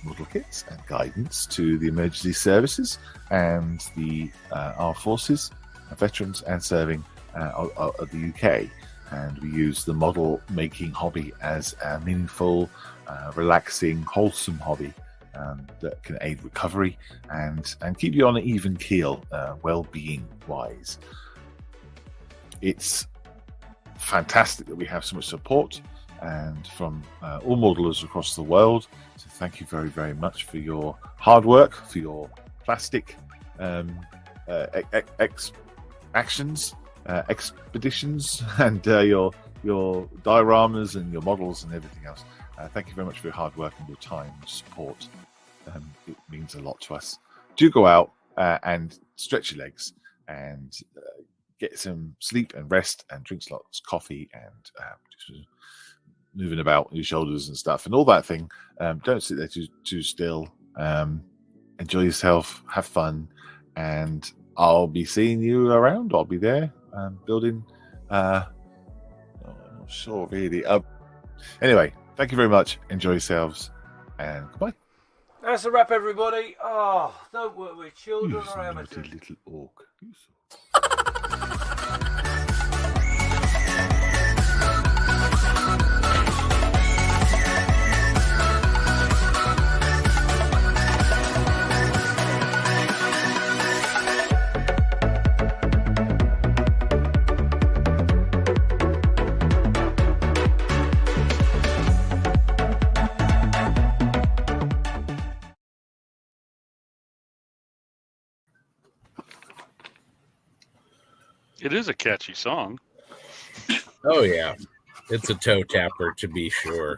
model kits and guidance to the emergency services and the armed forces, veterans, and serving of the UK. And we use the model making hobby as a meaningful, relaxing, wholesome hobby that can aid recovery and keep you on an even keel, well-being wise. It's fantastic that we have so much support and from all modelers across the world. So thank you very, very much for your hard work, for your plastic expeditions, and your dioramas and your models and everything else. Thank you very much for your hard work and your time and support. It means a lot to us. Do go out and stretch your legs and get some sleep and rest and drink lots of coffee and just moving about your shoulders and stuff and all that thing. Don't sit there too still. Enjoy yourself, have fun, and I'll be seeing you around. I'll be there building. I'm not sure really. Anyway, thank you very much. Enjoy yourselves, and goodbye. That's a wrap, everybody. Oh, don't work with children or amateurs. Little orc. It is a catchy song. Oh yeah, it's a toe tapper to be sure.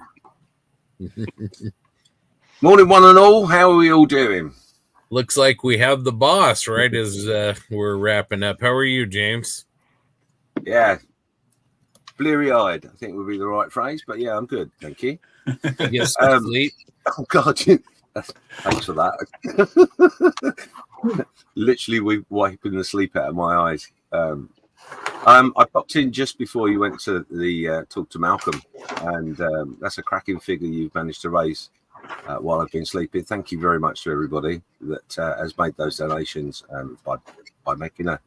Morning, one and all. How are we all doing? Looks like we have the boss right as we're wrapping up. How are you, James? Yeah, bleary-eyed, I think would be the right phrase. But yeah, I'm good, thank you. Yes, sleep. Oh God, thanks for that. Literally, we're wiping the sleep out of my eyes. I popped in just before you went to the talk to Malcolm, and that's a cracking figure you've managed to raise while I've been sleeping. Thank you very much to everybody that has made those donations by making a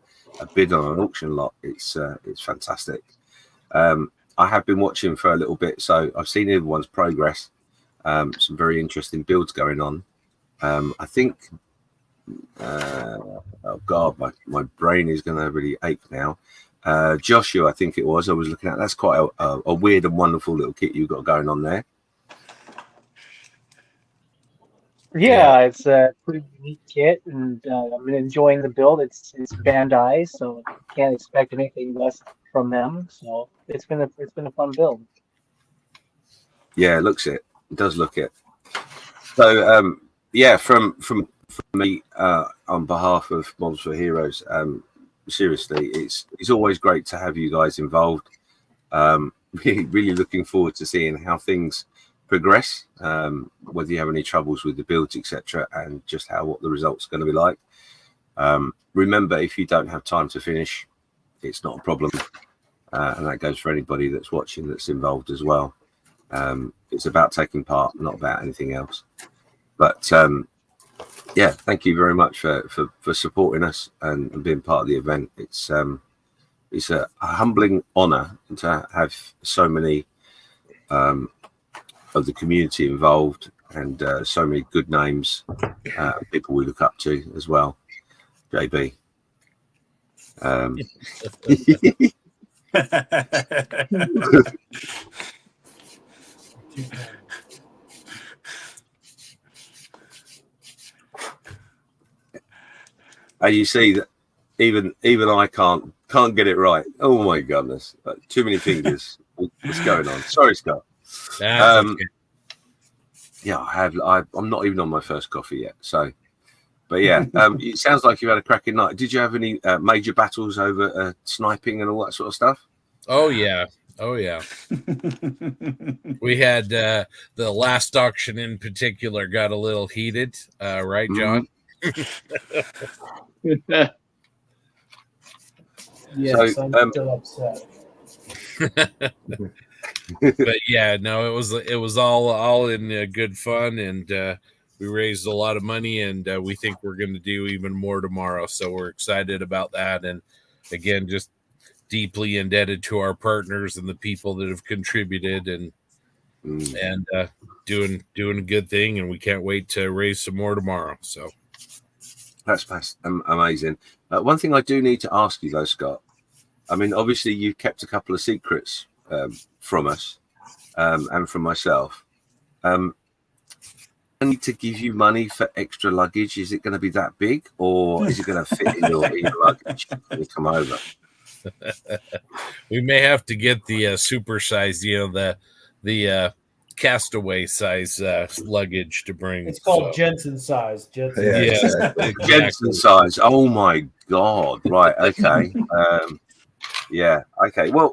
bid on an auction lot. It's fantastic. I have been watching for a little bit, so I've seen everyone's progress. Some very interesting builds going on. I think. Oh God, my brain is going to really ache now. Joshua, I think it was. I was looking at. That's quite a weird and wonderful little kit you've got going on there. Yeah, it's a pretty unique kit, and I'm enjoying the build. It's Bandai, so can't expect anything less from them. So it's been a fun build. Yeah, it looks it. It does look it. So yeah, from me on behalf of Models for Heroes, seriously, it's always great to have you guys involved. Really looking forward to seeing how things progress, whether you have any troubles with the builds, etc., and just what the results are going to be like. Remember, if you don't have time to finish, it's not a problem, and that goes for anybody that's watching that's involved as well. It's about taking part, not about anything else. But yeah, thank you very much for supporting us and being part of the event. It's a humbling honor to have so many of the community involved and so many good names, people we look up to as well. JB. And you see that even I can't get it right. Oh my goodness, too many fingers. What's going on? Sorry, Scott. Okay. Yeah, I'm not even on my first coffee yet. So, but yeah, it sounds like you had a cracking night. Did you have any major battles over sniping and all that sort of stuff? Oh yeah. We had the last auction in particular got a little heated, right, John? Yes, So, I'm still upset. But yeah, no, it was all in good fun, and raised a lot of money, and we think we're going to do even more tomorrow. So we're excited about that. And again, just deeply indebted to our partners and the people that have contributed and doing a good thing. And we can't wait to raise some more tomorrow. So that's amazing. One thing I do need to ask you though, Scott, I mean, obviously you've kept a couple of secrets from us and from myself. I need to give you money for extra luggage. Is it going to be that big, or is it going to fit in your luggage when you come over? We may have to get the super size, the castaway size luggage to bring. It's called Jensen size. Jensen. Yeah, exactly. Jensen size. Oh my God! Right. Okay. Yeah. Okay. Well,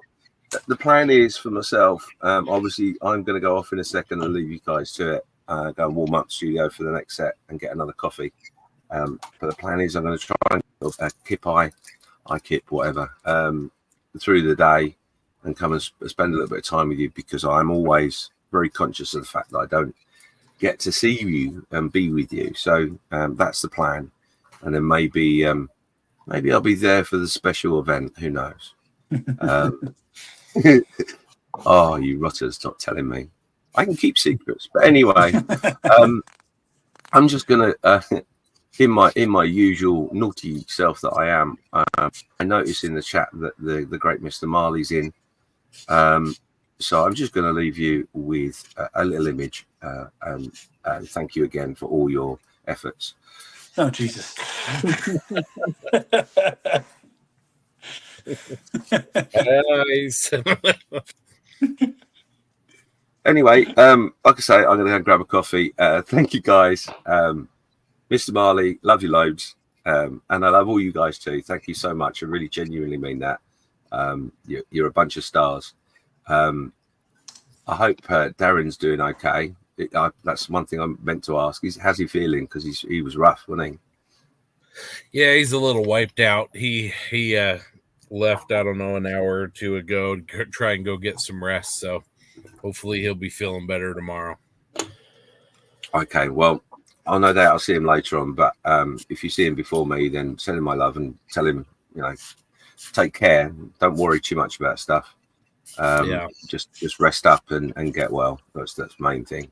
the plan is for myself. Obviously, I'm going to go off in a second and leave you guys to it. Go and warm up the studio for the next set and get another coffee. But the plan is I'm going to try and kip whatever through the day and come and spend a little bit of time with you, because I'm always very conscious of the fact that I don't get to see you and be with you. So that's the plan. And then maybe I'll be there for the special event. Who knows? Oh, you rotters, not telling me. I can keep secrets. But anyway, I'm just going to, in my usual naughty self that I am, I noticed in the chat that the great Mr. Marley's in. So I'm just going to leave you with a little image. And thank you again for all your efforts. Oh, Jesus. Nice. Anyway, like I say, I'm going to go grab a coffee. Thank you, guys. Mr. Marley, love you loads. And I love all you guys too. Thank you so much. I really genuinely mean that. You're a bunch of stars. I hope Darren's doing okay. That's one thing I meant to ask. How's he feeling? Because he was rough, wasn't he? Yeah, he's a little wiped out. He left, I don't know, an hour or two ago to try and go get some rest. So hopefully he'll be feeling better tomorrow. Okay, well, I'll no doubt I'll see him later on. But if you see him before me, then send him my love and tell him, take care. Don't worry too much about stuff. Just rest up and get well. That's the main thing.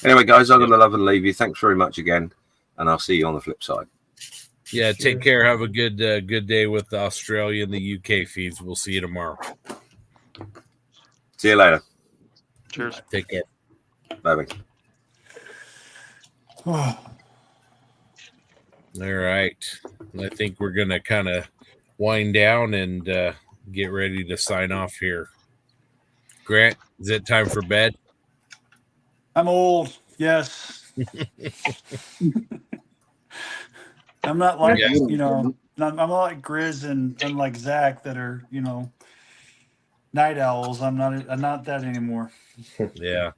Anyway, guys, I'm going to love and leave you. Thanks very much again, and I'll see you on the flip side. Yeah, take care. Have a good day with the Australia and the UK feeds. We'll see you tomorrow. See you later. Cheers. Take care. Bye-bye. All right. I think we're going to kind of wind down and get ready to sign off here. Grant, is it time for bed? I'm old. Yes. I'm not like, I'm not like Grizz and unlike Zach that are, night owls. I'm not that anymore. Yeah.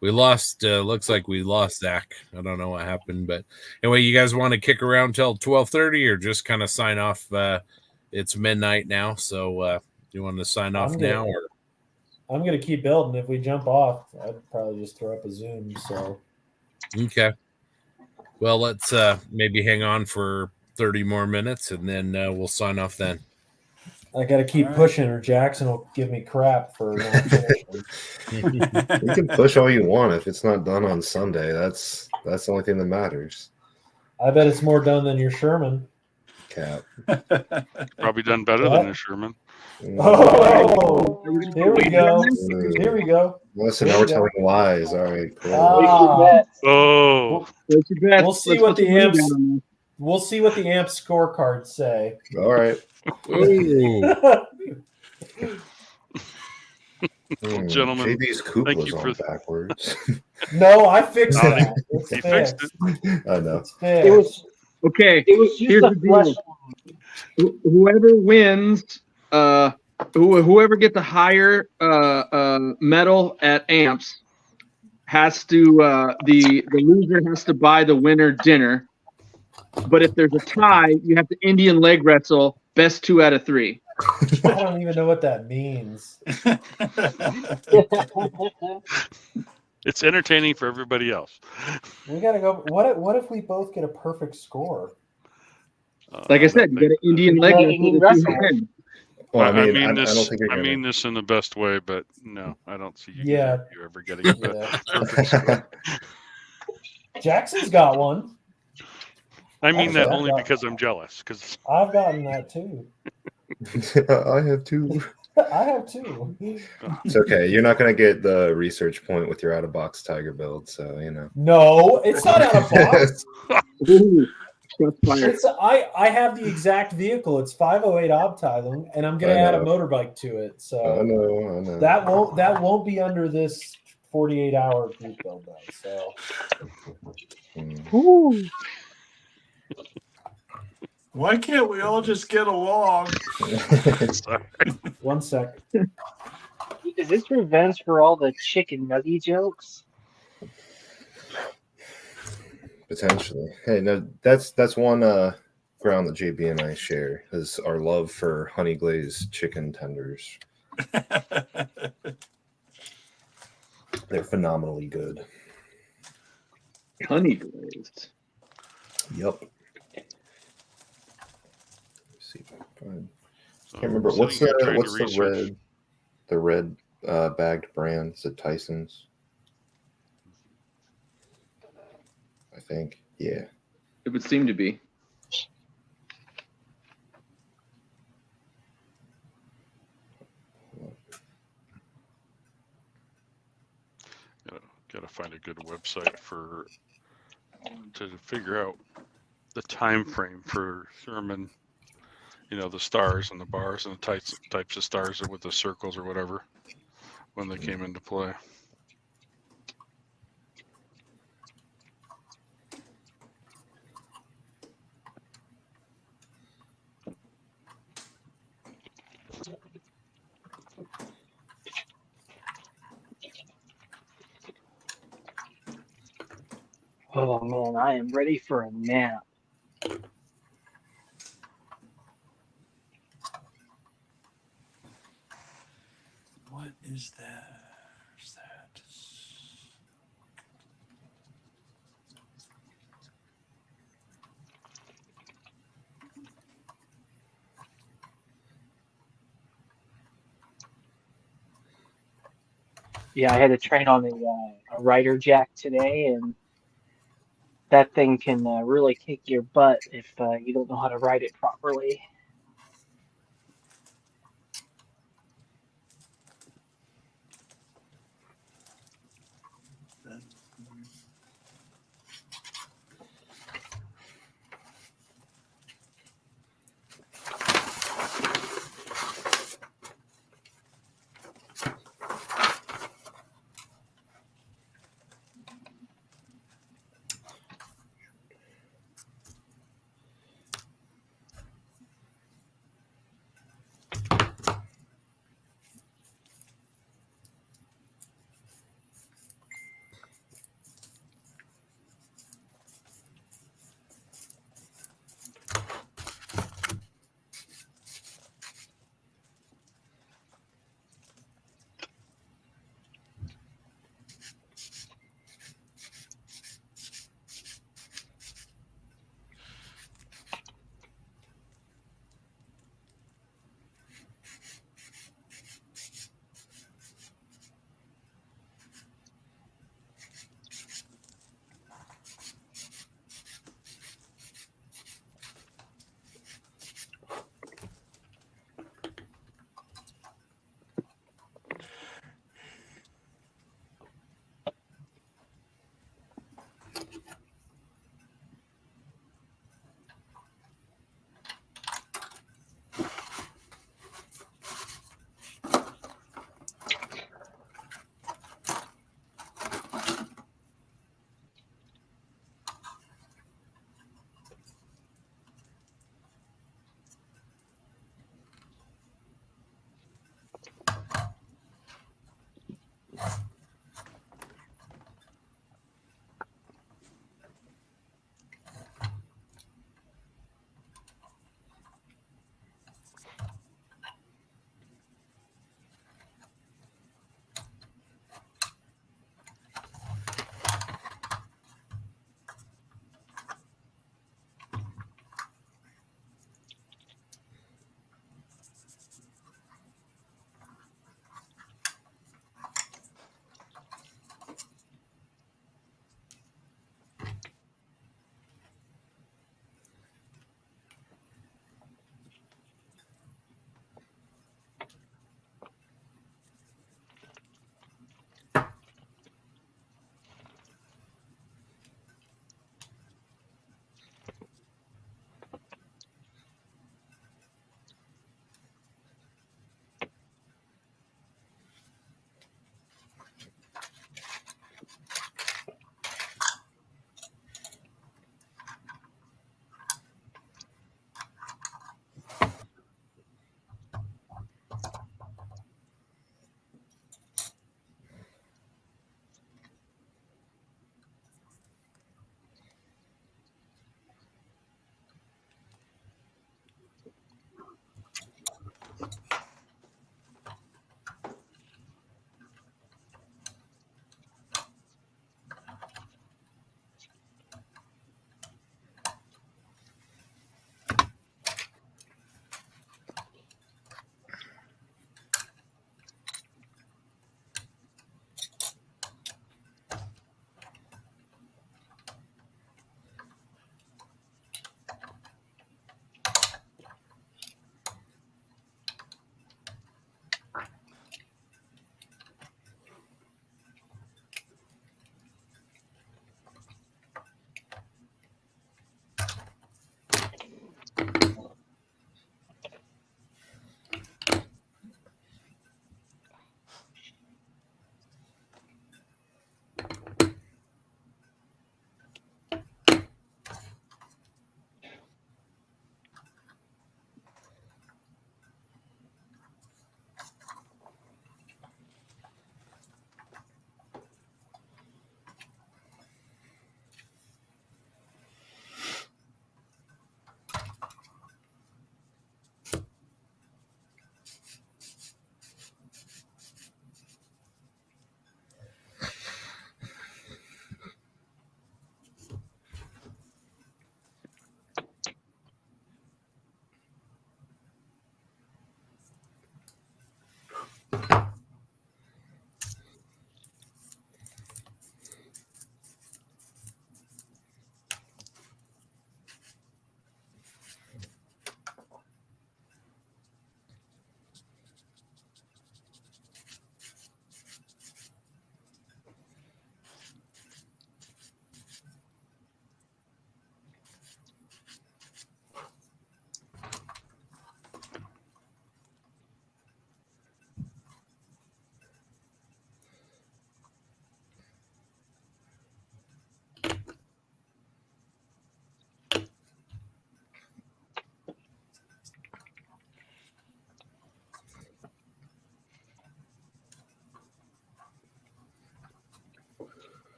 We lost, looks like we lost Zach. I don't know what happened, but anyway, you guys want to kick around till 12:30 or just kind of sign off? It's midnight now, so you want to sign off now? Or I'm going to keep building. If we jump off, I'd probably just throw up a Zoom. So okay. Well, let's maybe hang on for 30 more minutes, and then we'll sign off then. I got to keep pushing, or Jackson will give me crap for not finishing. You can push all you want if it's not done on Sunday. That's the only thing that matters. I bet it's more done than your Sherman. Cap. Probably done better than your Sherman. Oh, here we go. Here we go. Listen, now we're telling lies. All right. Cool. Oh. We'll see what the amps. We'll see what the amp scorecards say. All right. Gentlemen, JB's coupe thank was you on for backwards. No, I fixed that. It's he fixed. fixed it. I know. It's fixed. It was okay. It was just Here's a the deal. Whoever wins, whoever gets the higher medal at amps has to the loser has to buy the winner dinner. But if there's a tie, you have to Indian leg wrestle best 2 out of 3. I don't even know what that means. It's entertaining for everybody else. We gotta go. What if we both get a perfect score? Like I said, you got an Indian leg Indian wrestle wrestler. with two hands. Well, I mean I don't this. think you're I gonna. mean this in the best way, but no, I don't see you, Yeah. you ever getting a perfect score. Jackson's got one. I mean that Actually, only I've because I'm jealous. Because I've gotten that too. I have two. I have two. It's okay. You're not gonna get the research point with your out of box tiger build, so you know. No, it's not out of box. Ooh, shots fired. It's I have the exact vehicle. It's 508 Obtylum, and I'm gonna I add a know. motorbike to it. So I know. that won't be under this 48-hour group build though. So Ooh. Why can't we all just get along? one sec. Is this revenge for all the chicken nugget jokes? Potentially. Hey, no, that's one ground that JB and I share is our love for honey glazed chicken tenders. They're phenomenally good. Honey glazed. Yep. See if I can find. So Can't remember I'm what's sitting here trying the to research. red bagged brand? Is it Tyson's? I think. Yeah. It would seem to be. Gotta find a good website to figure out the time frame for Sherman. You know, the stars and the bars and the types of stars with the circles or whatever when they came into play. Oh man, I am ready for a nap. What is that? Is that? Yeah, I had to train on a rider jack today, and that thing can really kick your butt if you don't know how to ride it properly.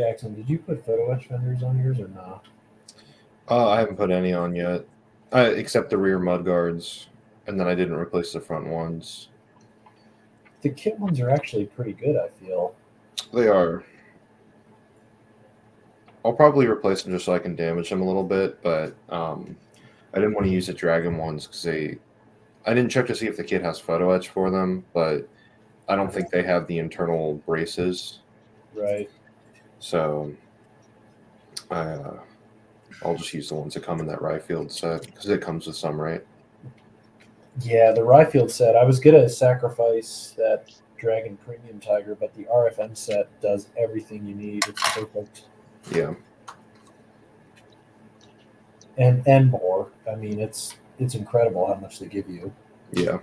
Jackson, did you put photo etch fenders on yours or not? I haven't put any on yet, except the rear mud guards, and then I didn't replace the front ones. The kit ones are actually pretty good, I feel. They are. I'll probably replace them just so I can damage them a little bit, but I didn't want to use the Dragon ones because I didn't check to see if the kit has photo etch for them, but I don't think they have the internal braces. Right. So I'll just use the ones that come in that Ryfield set because it comes with some, right? Yeah, the Ryfield set. I was gonna sacrifice that Dragon Premium Tiger, but the RFM set does everything you need. It's perfect. Yeah. And more. I mean, it's incredible how much they give you. Yeah.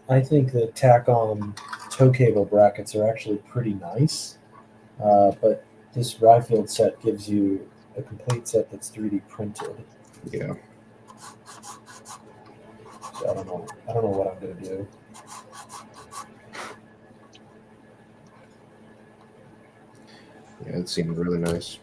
I think the tack-on tow cable brackets are actually pretty nice, but this Ryfield set gives you a complete set that's 3D printed. Yeah. So I don't know what I'm gonna do. Yeah, it seemed really nice.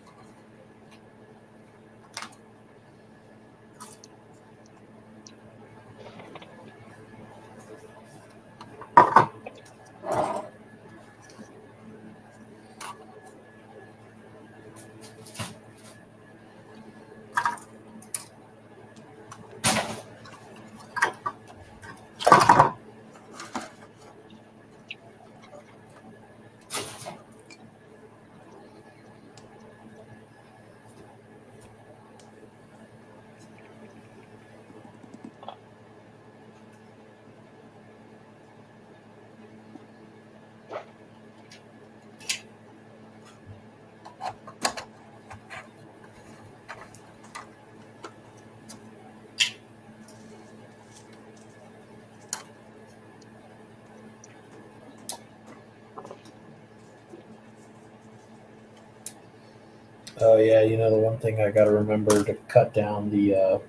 Oh yeah, you know the one thing I got to remember to cut down the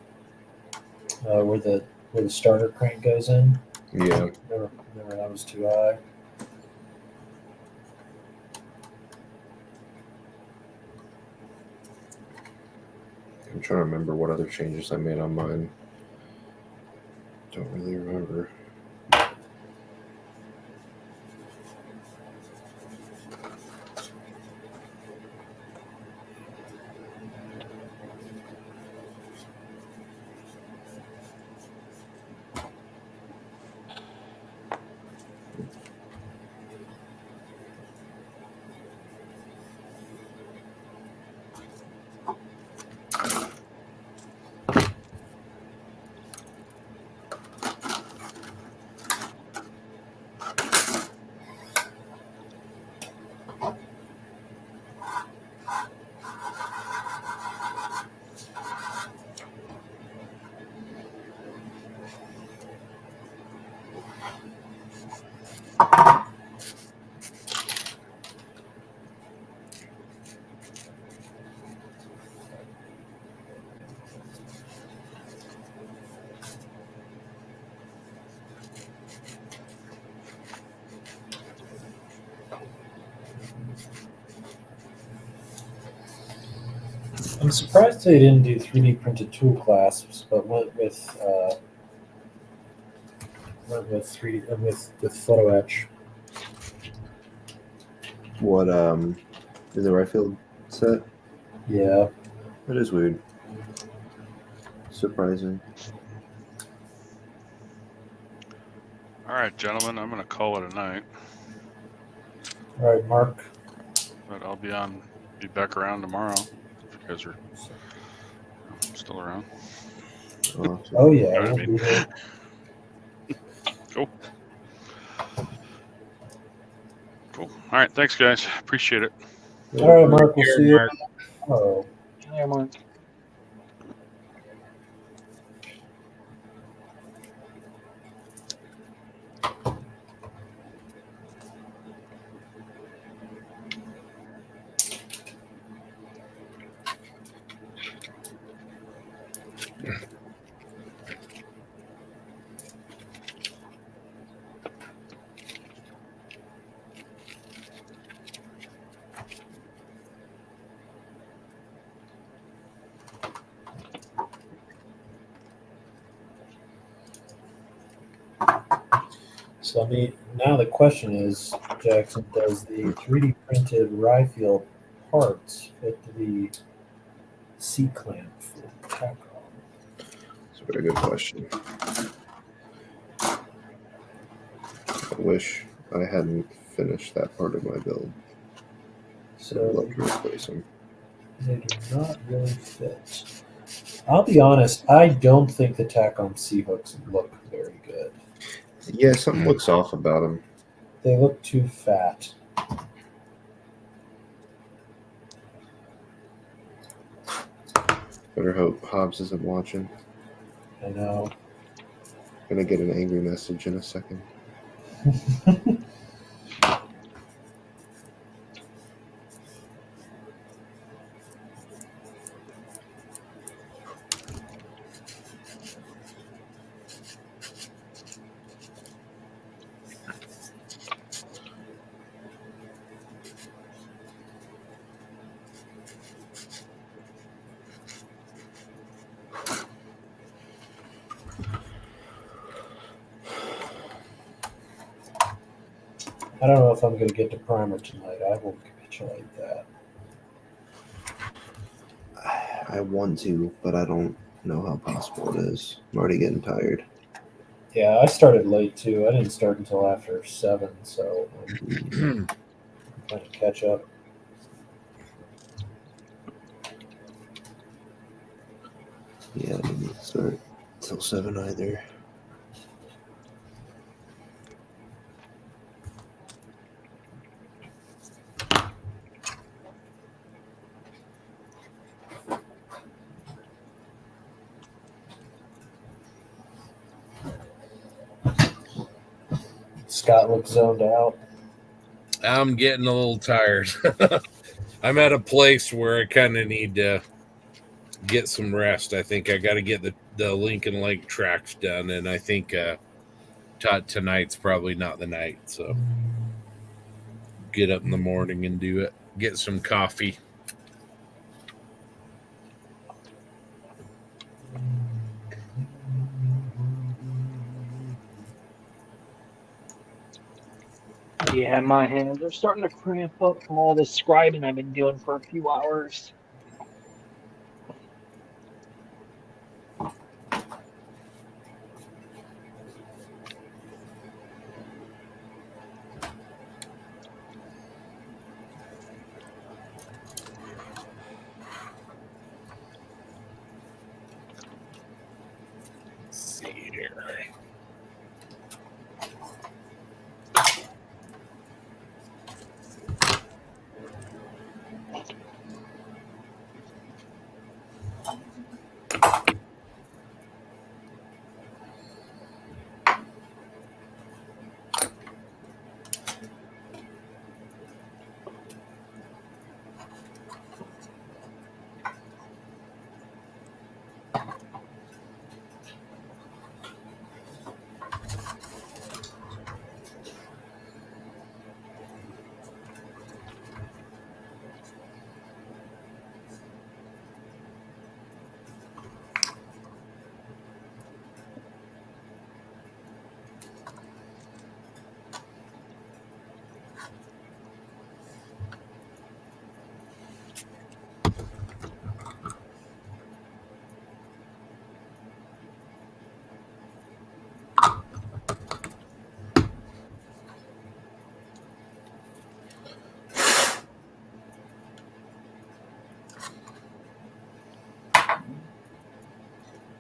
where the starter crank goes in. Yeah. Remember that was too high. I'm trying to remember what other changes I made on mine. Don't really remember. I'm surprised they didn't do 3D printed tool clasps, but went with 3D with photo etch. What is the Ryfield set? Yeah. That is weird. Surprising. All right, gentlemen, I'm going to call it a night. All right, Mark. But I'll be back around tomorrow if you guys are still around. Oh yeah, You know what I we'll mean? be here. Cool. Cool. All right, thanks, guys. Appreciate it. All right, Mark. We'll see you. Oh. Yeah, Mark. So now the question is, Jackson, does the 3D printed Ryfield parts fit the C clamp for tack on? It's a very good question. I wish I hadn't finished that part of my build. So I'd love to replace them. They do not really fit. I'll be honest, I don't think the tack on C hooks look very good. Yeah, something looks off about them. They look too fat. Better hope Hobbs isn't watching. I know. Gonna get an angry message in a second. I don't know if I'm going to get to primer tonight. I will capitulate that. I want to, but I don't know how possible it is. I'm already getting tired. Yeah, I started late too. I didn't start until after 7, so I'm trying to catch up. Yeah, I didn't start until 7 either. Scott looks zoned out. I'm getting a little tired. I'm at a place where I kind of need to get some rest. I think I got to get the Lincoln Lake tracks done, and I think tonight's probably not the night. So get up in the morning and do it. Get some coffee. Yeah, my hands are starting to cramp up from all this scribing I've been doing for a few hours. Let's see here.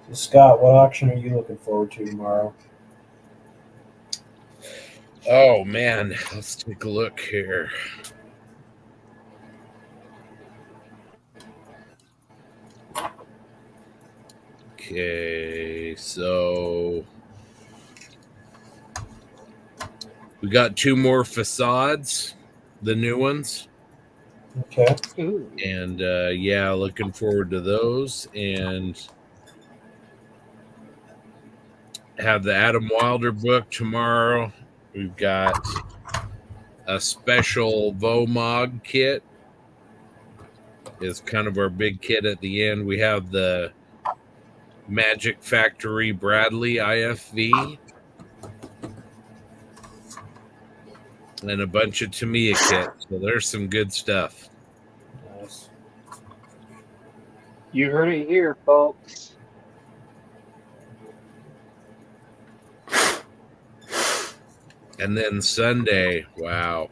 So Scott, what auction are you looking forward to tomorrow? Oh man, let's take a look here. Okay, so we got 2 more facades, the new ones. Okay. And yeah, looking forward to those. And have the Adam Wilder book tomorrow. We've got a special Vomog kit. Is kind of our big kit at the end. We have the Magic Factory Bradley IFV. and a bunch of Tamiya kits. So there's some good stuff. Nice. You heard it here, folks. And then Sunday, wow.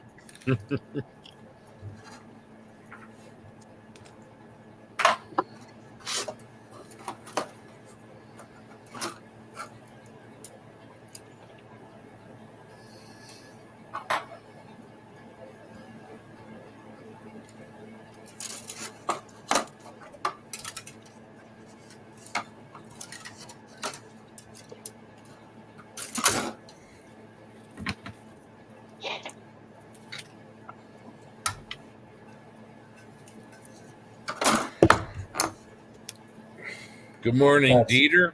Good morning, Dieter.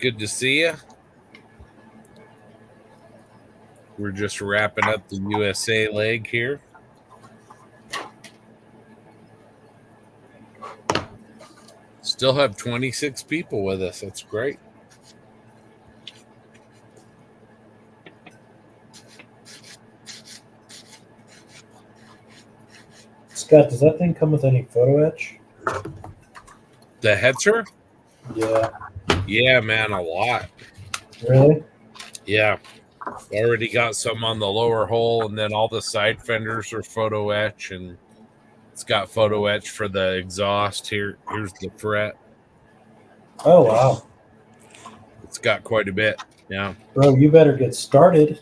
Good to see you. We're just wrapping up the USA leg here. Still have 26 people with us. That's great. Scott, does that thing come with any photo etch? The Hetzer? Yeah. Yeah, man, a lot. Really? Yeah. Already got some on the lower hole, and then all the side fenders are photo etch, and it's got photo etch for the exhaust. Here's the fret. Oh, wow. It's got quite a bit. Yeah. Bro, you better get started.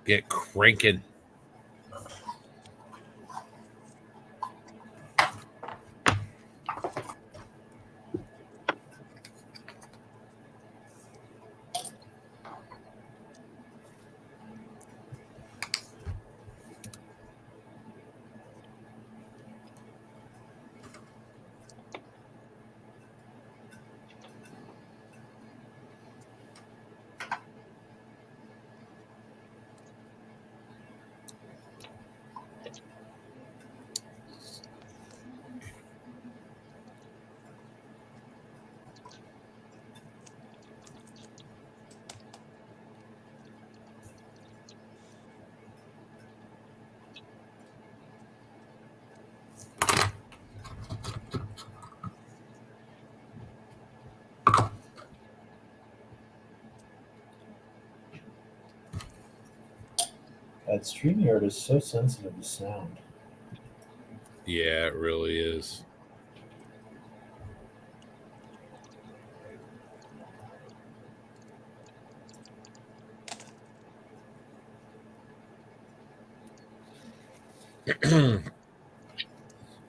Get cranking. That StreamYard is so sensitive to sound. Yeah, it really is.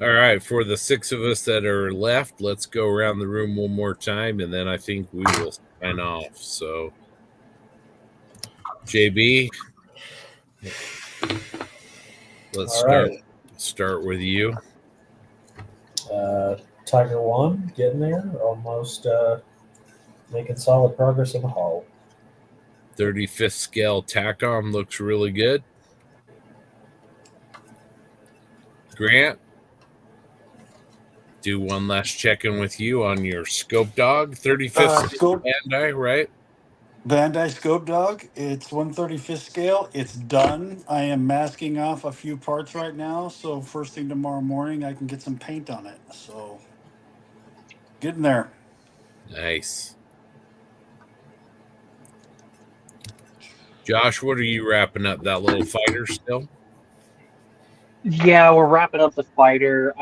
All right, for the 6 of us that are left, let's go around the room one more time, and then I think we will sign off. So, JB, let's start with you. Tiger 1, getting there, almost making solid progress in the hull. 35th scale TACOM looks really good. Grant, do one last check-in with you on your Scope Dog 35th scale Bandai, right? Bandai Scope Dog. It's 135th scale. It's done. I am masking off a few parts right now, so first thing tomorrow morning I can get some paint on it. So getting there. Nice. Josh, what are you wrapping up? That little fighter still? Yeah, we're wrapping up the fighter.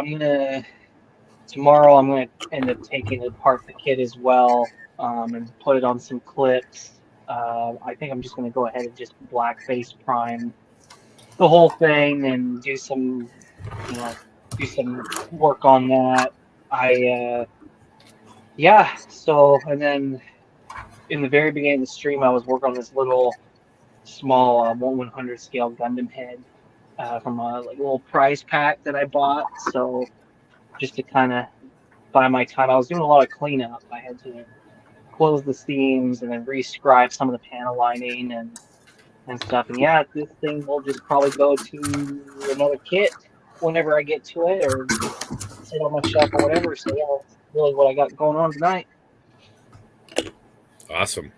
Tomorrow I'm gonna end up taking apart the kit as well, and put it on some clips. I think I'm just gonna go ahead and just blackface prime the whole thing and do some work on that. And then in the very beginning of the stream, I was working on this little small 1/100 scale Gundam head from a little prize pack that I bought. So just to kind of buy my time, I was doing a lot of cleanup. I had to close the seams and then re-scribe some of the panel lining and stuff. And yeah, this thing will just probably go to another kit whenever I get to it, or sit on my shelf or whatever. So yeah, that's really what I got going on tonight. Awesome.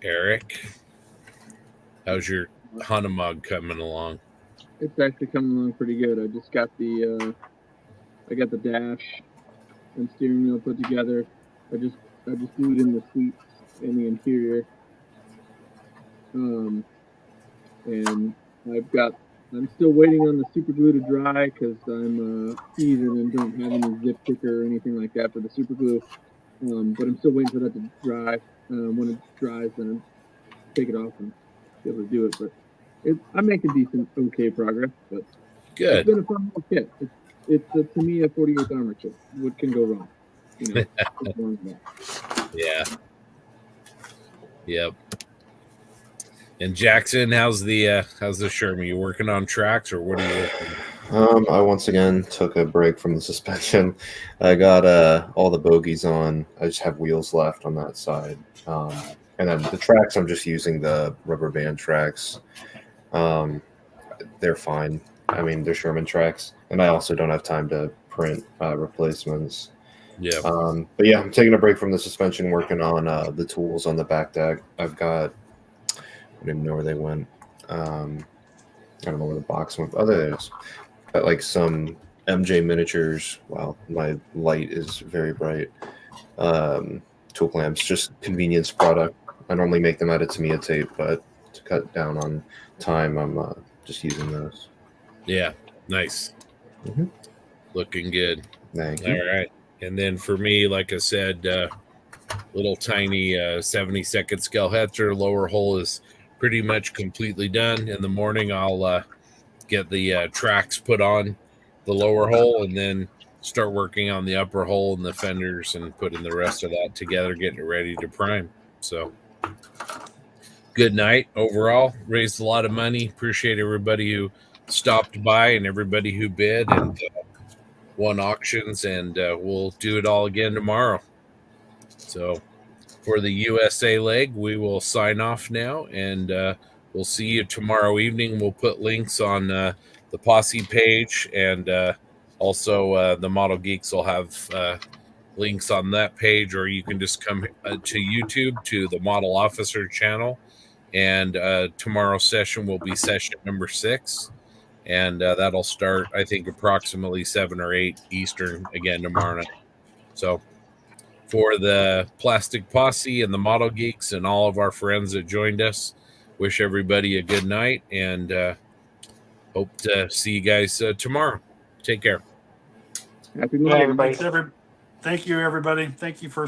Eric? How's your Hanomag coming along? It's actually coming along pretty good. I just got the dash and steering wheel put together. I just glued in the seats and the interior. And I'm still waiting on the super glue to dry because I'm seasoned and don't have any zip ticker or anything like that for the super glue. But I'm still waiting for that to dry. When it dries, then I'll take it off and be able to do it. But I'm making decent, okay progress. But good. It's been a fun little kit. It's to me a 48th armor kit. What can go wrong? You know, what's wrong with that? Yeah. Yep. And Jackson, how's the Sherman? You working on tracks or what are you working on? I once again took a break from the suspension. I got all the bogies on. I just have wheels left on that side. And then the tracks, I'm just using the rubber band tracks. They're fine. I mean, they're Sherman tracks. And I also don't have time to print replacements. Yeah. But yeah, I'm taking a break from the suspension, working on the tools on the back deck. I've got, I don't even know where they went. I don't know where the box went. Oh, there it is. Got like some MJ miniatures. Wow, my light is very bright. Tool clamps, just convenience product. I normally make them out of Tamiya tape, but to cut down on time, I'm just using those. Yeah, nice. Mm-hmm. Looking good. Thank you. All right. And then for me, like I said, little tiny 72nd scale Hetzer lower hole is pretty much completely done. In the morning, I'll get the tracks put on the lower hole and then start working on the upper hole and the fenders and putting the rest of that together, getting it ready to prime. So good night overall. Raised a lot of money. Appreciate everybody who stopped by and everybody who bid and won auctions, and we'll do it all again tomorrow. So for the USA leg, we will sign off now, and we'll see you tomorrow evening. We'll put links on the Posse page, and also the Model Geeks will have links on that page, or you can just come to YouTube to the Model Officer channel. And tomorrow's session will be session number 6. And that'll start, I think, approximately 7 or 8 Eastern again tomorrow night. So for the Plastic Posse and the Model Geeks and all of our friends that joined us, wish everybody a good night and hope to see you guys tomorrow. Take care. Happy New Year, everybody. Thank you, everybody. Thank you for